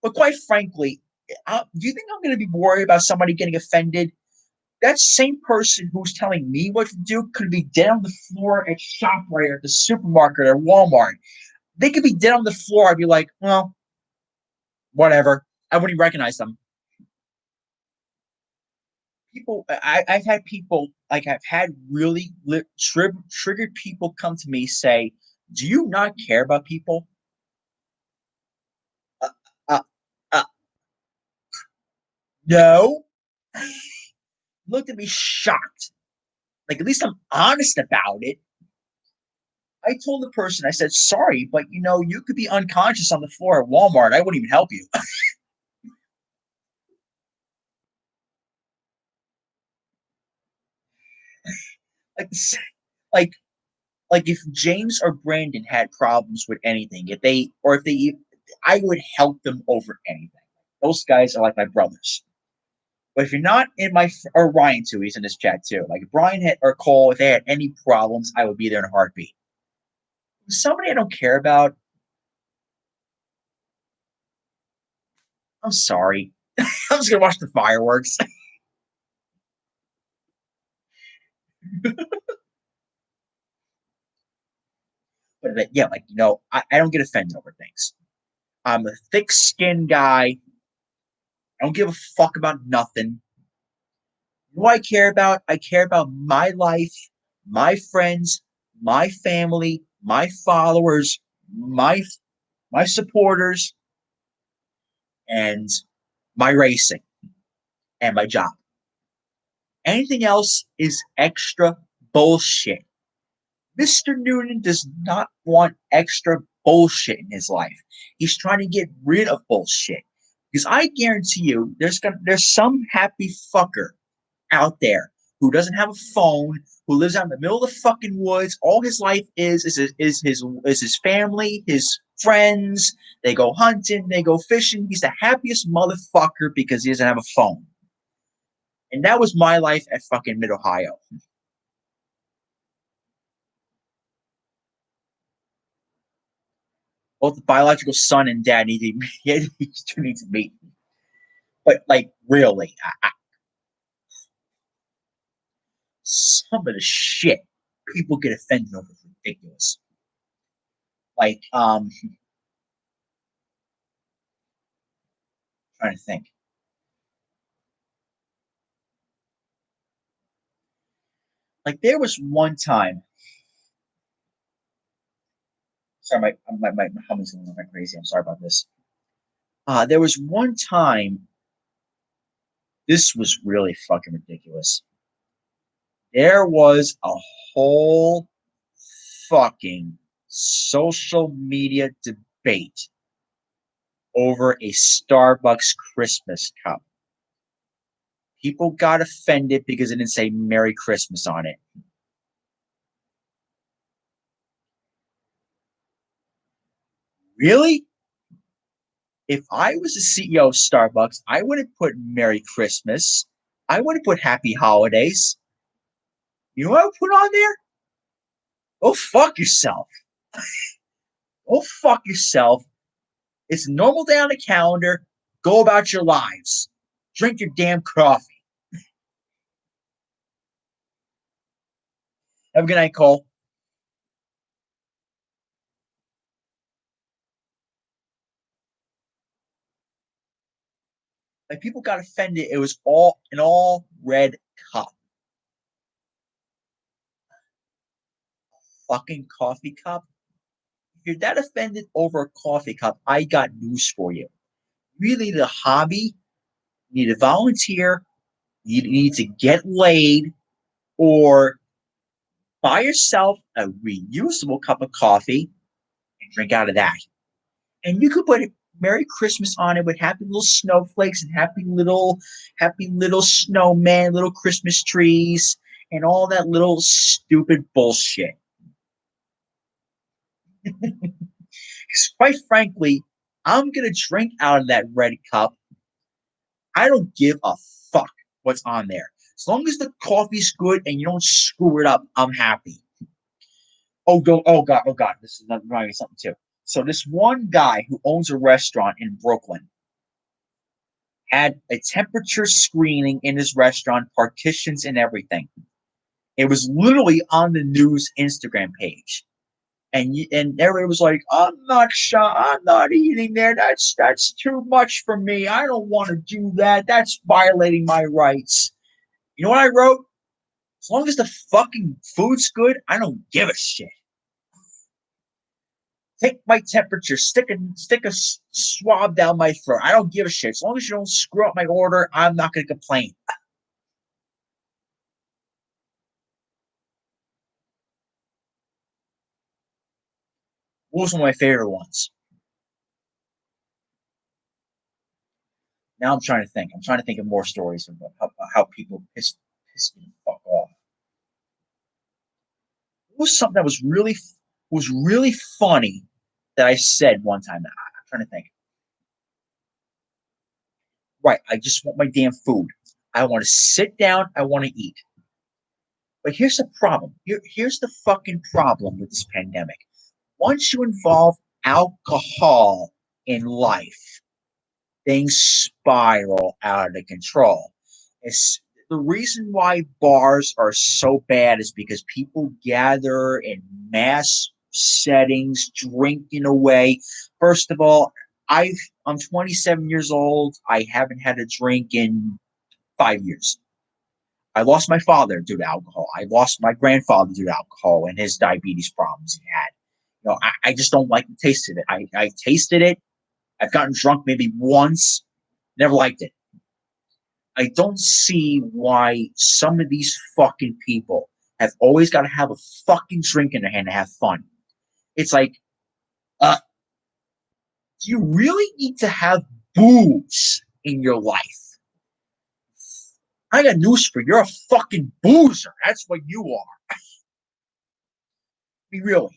But quite frankly, do you think I'm going to be worried about somebody getting offended? That same person who's telling me what to do could be dead on the floor at ShopRite or at the supermarket or Walmart. They could be dead on the floor. I'd be like, well, whatever. I wouldn't even recognize them. I've had people, like, I've had really triggered people come to me say, do you not care about people? Uh, uh, uh, no. Looked at me shocked. Like, at least I'm honest about it. I told the person, I said, sorry, but you could be unconscious on the floor at Walmart. I wouldn't even help you. like like if James or Brandon had problems with anything, if they I would help them over anything. Those guys are like my brothers. But if you're not in my or Ryan too, he's in this chat too. Like if Brian had or Cole, if they had any problems, I would be there in a heartbeat. Somebody I don't care about, I'm sorry. I'm just gonna watch the fireworks. But yeah, like I don't get offended over things. I'm a thick-skinned guy. I don't give a fuck about nothing. What I care about? I care about my life, my friends, my family, my followers, my my supporters, and my racing and my job. Anything else is extra bullshit. Mr. Noonan does not want extra bullshit in his life. He's trying to get rid of bullshit. Because I guarantee you, there's some happy fucker out there who doesn't have a phone, who lives out in the middle of the fucking woods. All his life is his family, his friends. They go hunting, they go fishing. He's the happiest motherfucker because he doesn't have a phone. And that was my life at fucking Mid Ohio. Both the biological son and dad need to meet. But like, really, some of the shit people get offended over is ridiculous. Like, trying to think. Like, there was one time. Sorry, my humming's a little bit crazy. I'm sorry about this. There was one time. This was really fucking ridiculous. There was a whole fucking social media debate over a Starbucks Christmas cup. People got offended because it didn't say Merry Christmas on it. Really? If I was the CEO of Starbucks, I wouldn't put Merry Christmas. I wouldn't put Happy Holidays. You know what I would put on there? Go fuck yourself. Go fuck yourself. It's a normal day on the calendar. Go about your lives. Drink your damn coffee. Have a good night, Cole. Like people got offended. It was all an all red cup. Fucking coffee cup. If you're that offended over a coffee cup, I got news for you. Really, the hobby, you need to volunteer, you need to get laid, or buy yourself a reusable cup of coffee and drink out of that. And you could put Merry Christmas on it with happy little snowflakes and happy little snowman, little Christmas trees, and all that little stupid bullshit. Quite frankly, I'm gonna drink out of that red cup. I don't give a fuck what's on there. As long as the coffee's good and you don't screw it up, I'm happy. Oh god, this is reminding me of something too. So this one guy who owns a restaurant in Brooklyn had a temperature screening in his restaurant, partitions and everything. It was literally on the news Instagram page. And everybody was like, "I'm not sure. I'm not eating there. That's too much for me. I don't want to do that. That's violating my rights." You know what I wrote? As long as the fucking food's good, I don't give a shit. Take my temperature, stick a swab down my throat. I don't give a shit. As long as you don't screw up my order, I'm not going to complain. What was one of my favorite ones? Now I'm trying to think. I'm trying to think of more stories about how people piss me the fuck off. was something that was really funny that I said one time. I'm trying to think. Right, I just want my damn food. I want to sit down. I want to eat. But here's the problem. Here's the fucking problem with this pandemic. Once you involve alcohol in life, things spiral out of control. It's the reason why bars are so bad is because people gather in mass settings, drinking away. First of all, I'm 27 years old. I haven't had a drink in 5 years. I lost my father due to alcohol. I lost my grandfather due to alcohol and his diabetes problems he had. I just don't like the taste of it. I tasted it. I've gotten drunk maybe once. Never liked it. I don't see why some of these fucking people have always got to have a fucking drink in their hand to have fun. It's like, uh, do you really need to have booze in your life? I got news for you. You're a fucking boozer. That's what you are. Be real.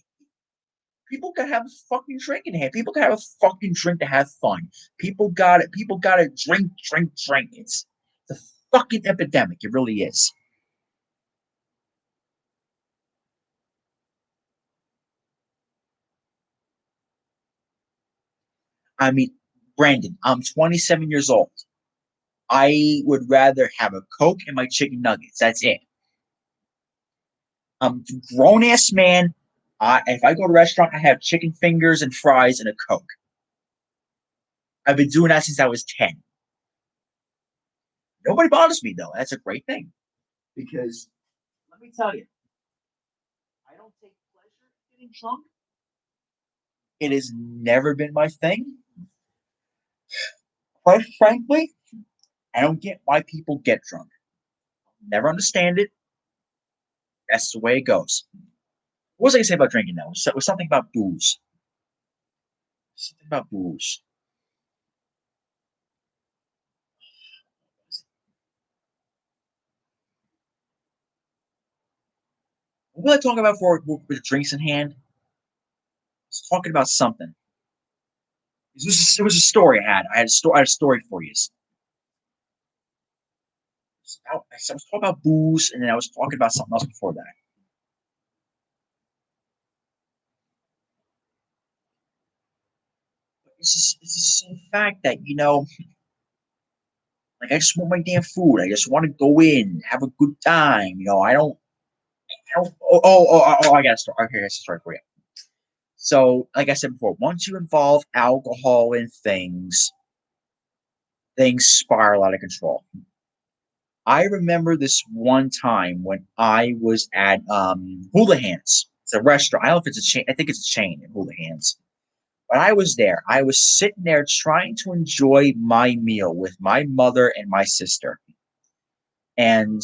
People gotta have a fucking drink in hand. People gotta have a fucking drink to have fun. People got it. People gotta drink, drink, drink. It's the fucking epidemic. It really is. I mean, Brandon, I'm 27 years old. I would rather have a Coke and my chicken nuggets. That's it. I'm a grown ass man. If I go to a restaurant, I have chicken fingers and fries and a Coke. I've been doing that since I was 10. Nobody bothers me though. That's a great thing because let me tell you, I don't take pleasure in getting drunk. It has never been my thing. Quite frankly, I don't get why people get drunk. Never understand it. That's the way it goes. What was I going to say about drinking though? It was something about booze. Something about booze. What was I talking about for with drinks in hand? I was talking about something. It was a story I had. I had a story for you. I was talking about booze, and then I was talking about something else before that. It's just the fact that like I just want my damn food. I just want to go in, have a good time. I don't. Oh, I got a story. Okay, I got a story for you. So, like I said before, once you involve alcohol in things spiral out of control. I remember this one time when I was at Hula Hands. It's a restaurant. I don't know if it's a chain. I think it's a chain in Hula Hands. But I was there. I was sitting there trying to enjoy my meal with my mother and my sister. And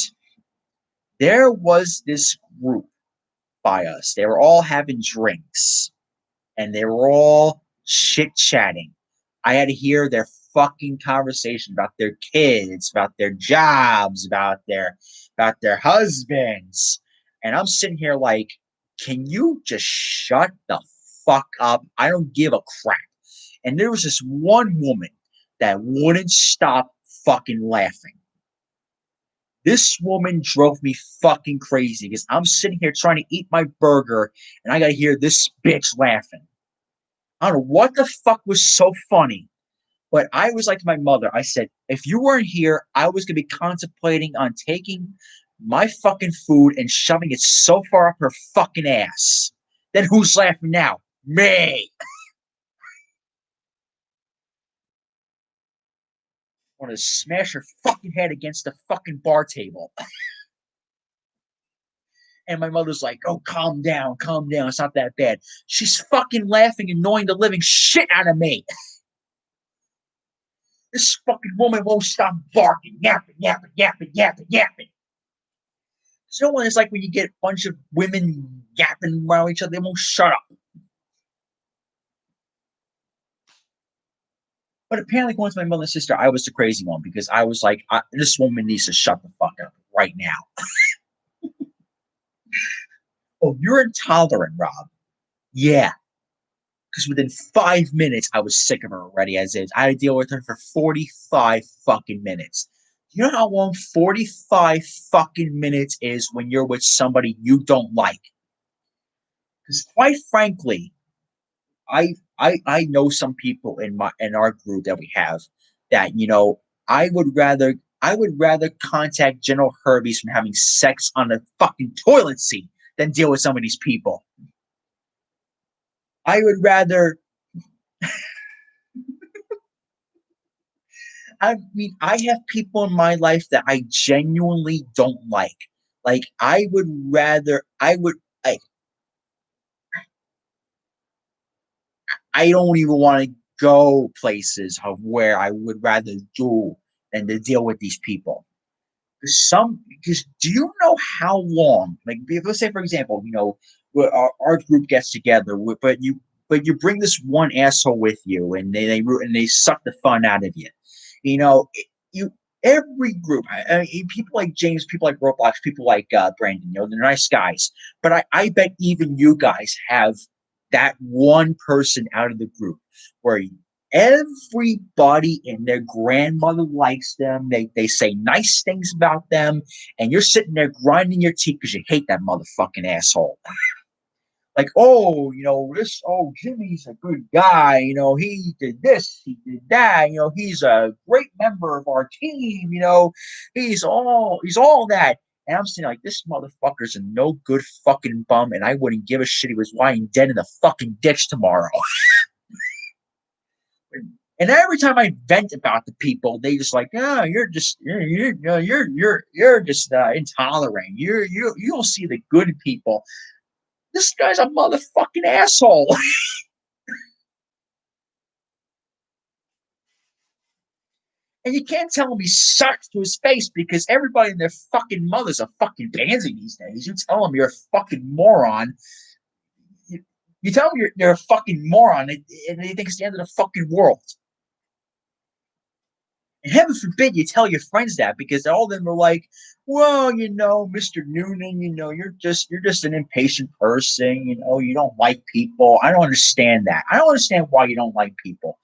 there was this group by us. They were all having drinks and they were all chit chatting. I had to hear their fucking conversation about their kids, about their jobs, about their husbands. And I'm sitting here like, can you just shut the fuck up? I don't give a crap. And there was this one woman that wouldn't stop fucking laughing. This woman drove me fucking crazy because I'm sitting here trying to eat my burger and I got to hear this bitch laughing. I don't know what the fuck was so funny, but I was like to my mother, I said, if you weren't here, I was going to be contemplating on taking my fucking food and shoving it so far up her fucking ass. Then who's laughing now? Me. I want to smash her fucking head against the fucking bar table. And my mother's like, oh, calm down, calm down. It's not that bad. She's fucking laughing, annoying the living shit out of me. This fucking woman won't stop barking, yapping, yapping, yapping, yapping, yapping. So no one is like when you get a bunch of women yapping around each other, they won't shut up. But apparently, going to my mother and sister, I was the crazy one because I was like, this woman needs to shut the fuck up right now. Oh, you're intolerant, Rob. Yeah, because within 5 minutes, I was sick of her already as is. I had to deal with her for 45 fucking minutes. You know how long 45 fucking minutes is when you're with somebody you don't like? Because quite frankly, I know some people in our group that we have that I would rather contact General Herbies from having sex on a fucking toilet seat than deal with some of these people. I would rather I mean, I have people in my life that I genuinely don't like. Like, I, I don't even want to go places of where I would rather do than to deal with these people. Because do you know how long? Like, let's say for example, our group gets together, but you bring this one asshole with you, and they suck the fun out of you. You know, you every group. I mean, people like James, people like Roblox, people like Brandon. They're nice guys, but I bet even you guys have that one person out of the group where everybody and their grandmother likes them. They say nice things about them, and you're sitting there grinding your teeth because you hate that motherfucking asshole. Like, oh, Jimmy's a good guy. He did this, he did that. He's a great member of our team. He's all that. And I'm saying, like, this motherfucker's a no good fucking bum, and I wouldn't give a shit he was lying dead in the fucking ditch tomorrow. And every time I vent about the people, they just like, oh, you're just intolerant. You don't see the good people. This guy's a motherfucking asshole. And you can't tell him he sucks to his face because everybody and their fucking mother's a fucking pansy these days. You tell him you're a fucking moron. You, you tell him you're a fucking moron, and he thinks it's the end of the fucking world. And heaven forbid you tell your friends that because all of them are like, well, Mr. Noonan, you're just an impatient person, you don't like people. I don't understand that. I don't understand why you don't like people.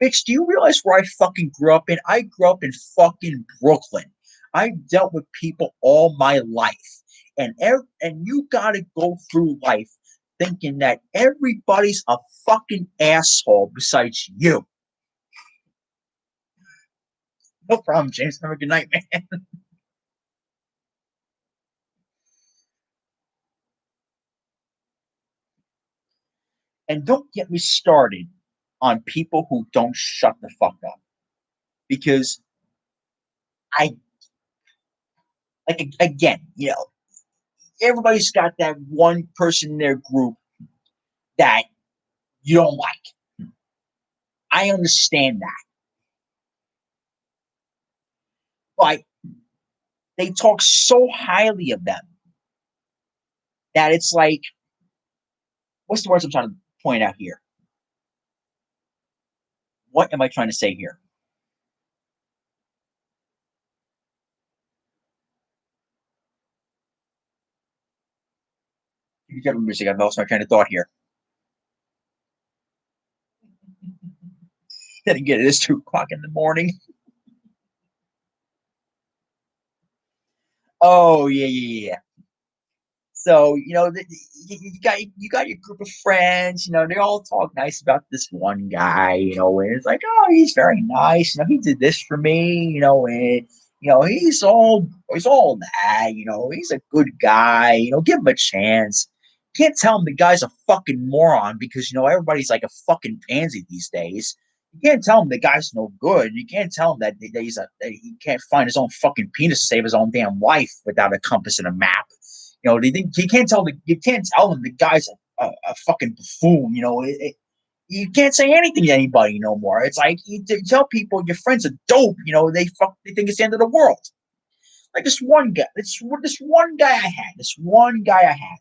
Bitch, do you realize where I fucking grew up in? I grew up in fucking Brooklyn. I dealt with people all my life. And you gotta go through life thinking that everybody's a fucking asshole besides you. No problem, James. Have a good night, man. And don't get me started on people who don't shut the fuck up. Because I, like, again, everybody's got that one person in their group that you don't like. I understand that. But they talk so highly of them that it's like, what's the words I'm trying to point out here? What am I trying to say here? You get me music. I've lost my train of thought here. Then again, it is 2 o'clock in the morning. Oh yeah, yeah, yeah. So you got your group of friends. They all talk nice about this one guy. And it's like, oh, he's very nice. He did this for me. And he's all that. He's a good guy. Give him a chance. Can't tell him the guy's a fucking moron because everybody's like a fucking pansy these days. You can't tell him the guy's no good. You can't tell him that he can't find his own fucking penis to save his own damn life without a compass and a map. You can't tell them the guy's a fucking buffoon. You can't say anything to anybody no more. It's like you tell people your friend's a dope. They think it's the end of the world. Like this one guy, this one guy I had, this one guy I had.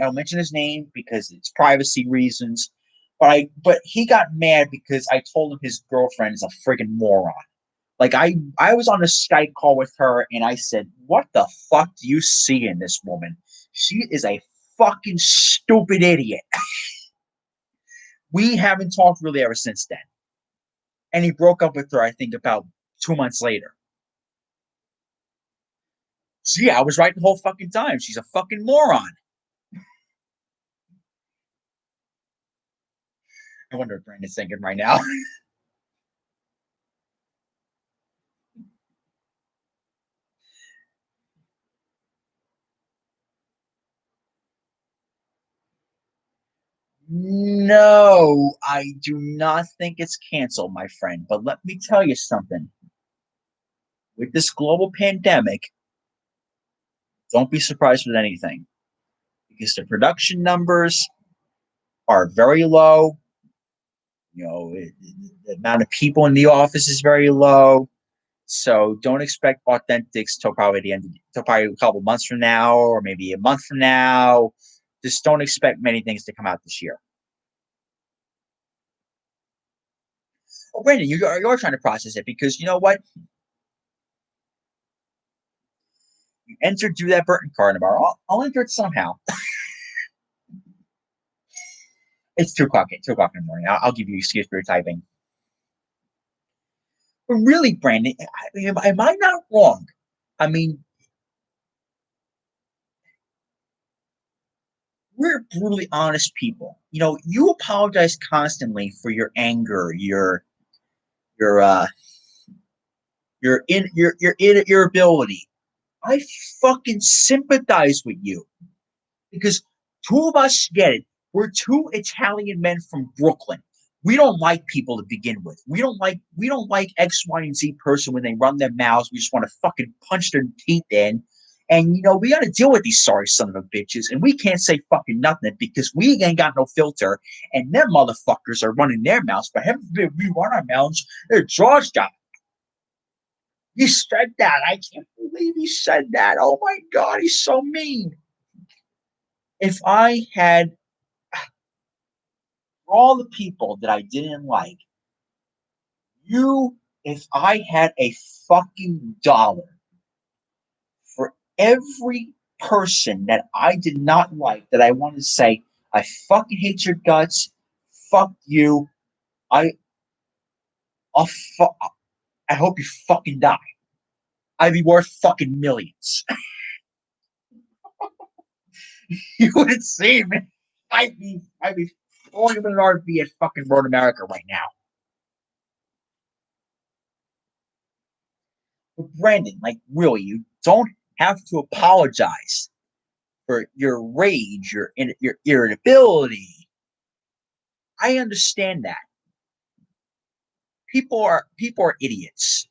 I'll mention his name because it's privacy reasons. But he got mad because I told him his girlfriend is a friggin' moron. Like I was on a Skype call with her and I said, "What the fuck do you see in this woman? She is a fucking stupid idiot." We haven't talked really ever since then. And he broke up with her, I think, about 2 months later. So yeah, I was right the whole fucking time. She's a fucking moron. I wonder what Brandon's thinking right now. No, I do not think it's canceled, my friend. But let me tell you something. With this global pandemic, don't be surprised with anything because the production numbers are very low. The amount of people in the office is very low. So don't expect authentics till probably till probably a couple months from now, or maybe a month from now. Just don't expect many things to come out this year. Oh, Brandon, you're trying to process it because you know what? You entered through that Burton card tomorrow. I'll enter it somehow. It's 2 o'clock. 2 o'clock in the morning. I'll give you an excuse for your typing. But really, Brandon, am I not wrong? I mean, we're brutally honest people. You apologize constantly for your anger, your your irritability. I fucking sympathize with you because two of us get it. We're two Italian men from Brooklyn. We don't like people to begin with. We don't like X, Y, and Z person when they run their mouths. We just want to fucking punch their teeth in. And we got to deal with these sorry son of a bitches, and we can't say fucking nothing because we ain't got no filter, and them motherfuckers are running their mouths. But heaven forbid we run our mouths, their jaws drop. He said that. I can't believe he said that. Oh my God, he's so mean. If I had, for all the people that I didn't like, if I had a fucking dollar for every person that I did not like, that I wanted to say, I fucking hate your guts, fuck you, I, I'll fu- I hope you fucking die. I'd be worth fucking millions. You wouldn't see me. I'd be falling up in an RV at fucking Road America right now. But Brandon, like really, you don't have to apologize for your rage, your irritability. I understand that. People are idiots.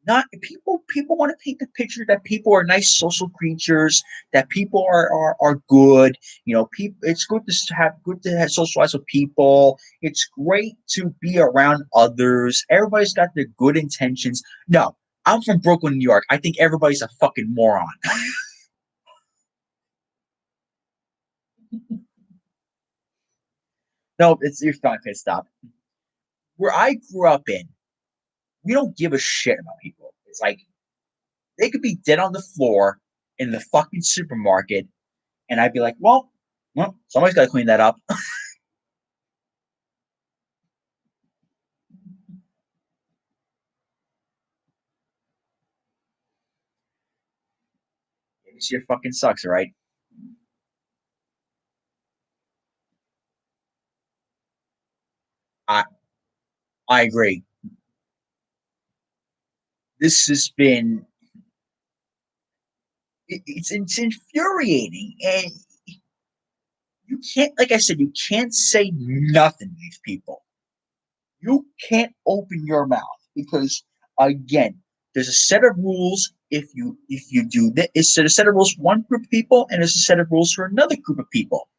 Not people want to paint the picture that people are nice social creatures, that people are good. People, it's good to have socialize with people. It's great to be around others. Everybody's got their good intentions. No, I'm from Brooklyn, New York. I think everybody's a fucking moron. No, it's you're fine. Okay, stop. Where I grew up in, we don't give a shit about people. It's like they could be dead on the floor in the fucking supermarket, and I'd be like, well, somebody's got to clean that up. This shit fucking sucks, right? I I agree. This has been it's infuriating, and you can't, like I said, you can't say nothing to these people. You can't open your mouth because again, there's a set of rules. If you do that, it's a set of rules for one group of people, and there's a set of rules for another group of people.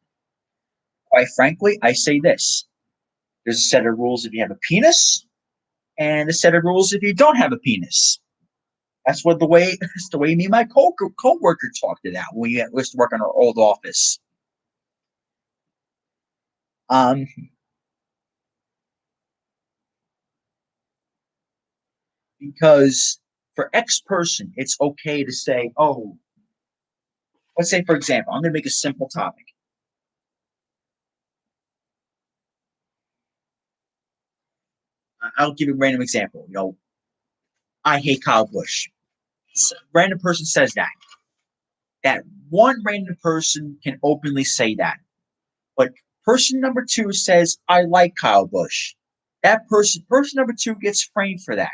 Quite frankly, I say this: there's a set of rules if you have a penis, and a set of rules if you don't have a penis. That's the way me and my coworker talked it out when we used to work in our old office. Um, because for X person, it's okay to say, oh, let's say, for example, I'm going to make a simple topic. I'll give you a random example. I hate Kyle Busch. Random person says that. That one random person can openly say that. But person number two says, I like Kyle Busch. That person number two gets framed for that.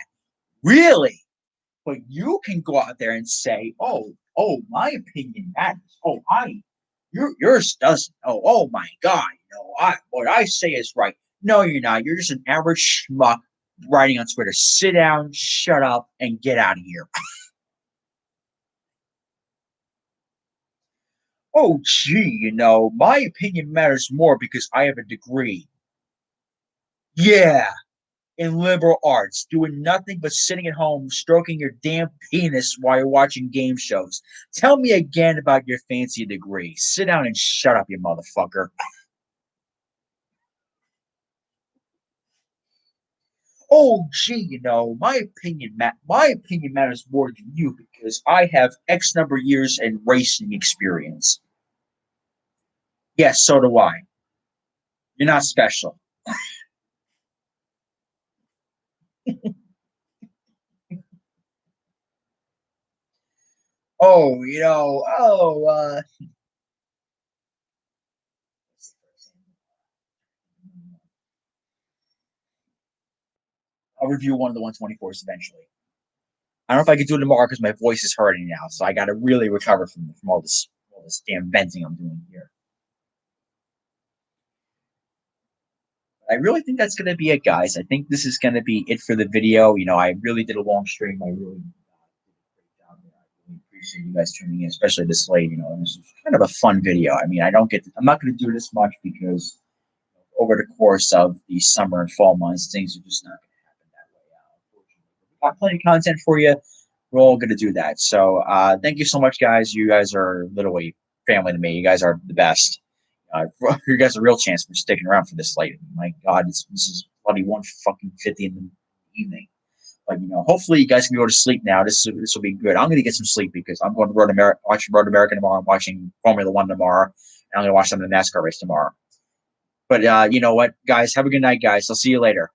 Really? But you can go out there and say, my opinion matters. Yours doesn't. Oh my God. What I say is right. No, you're not. You're just an average schmuck writing on Twitter. Sit down, shut up, and get out of here. Oh, gee, my opinion matters more because I have a degree. Yeah, in liberal arts, doing nothing but sitting at home, stroking your damn penis while you're watching game shows. Tell me again about your fancy degree. Sit down and shut up, you motherfucker. Oh, gee, my opinion matters more than you because I have X number of years in racing experience. Yes, so do I. You're not special. Oh, I'll review one of the 124s eventually. I don't know if I could do it tomorrow because my voice is hurting now, so I got to really recover from all this damn venting I'm doing here. I really think that's going to be it, guys. I think this is going to be it for the video. I really did a long stream. I really did a great job there. I really appreciate you guys tuning in, especially this late. This is kind of a fun video. I mean, I'm not going to do this much because over the course of the summer and fall months, things are just not going to happen that way. Unfortunately, we've got plenty of content for you. We're all going to do that. So thank you so much, guys. You guys are literally family to me. You guys are the best. You guys a real chance for sticking around for this late. My God, this is bloody 1:50 in the evening. But hopefully you guys can go to sleep now. This will be good. I'm going to get some sleep because I'm going to watch Road America tomorrow. I'm watching Formula One tomorrow, and I'm going to watch some of the NASCAR race tomorrow. But you know what, guys? Have a good night, guys. I'll see you later.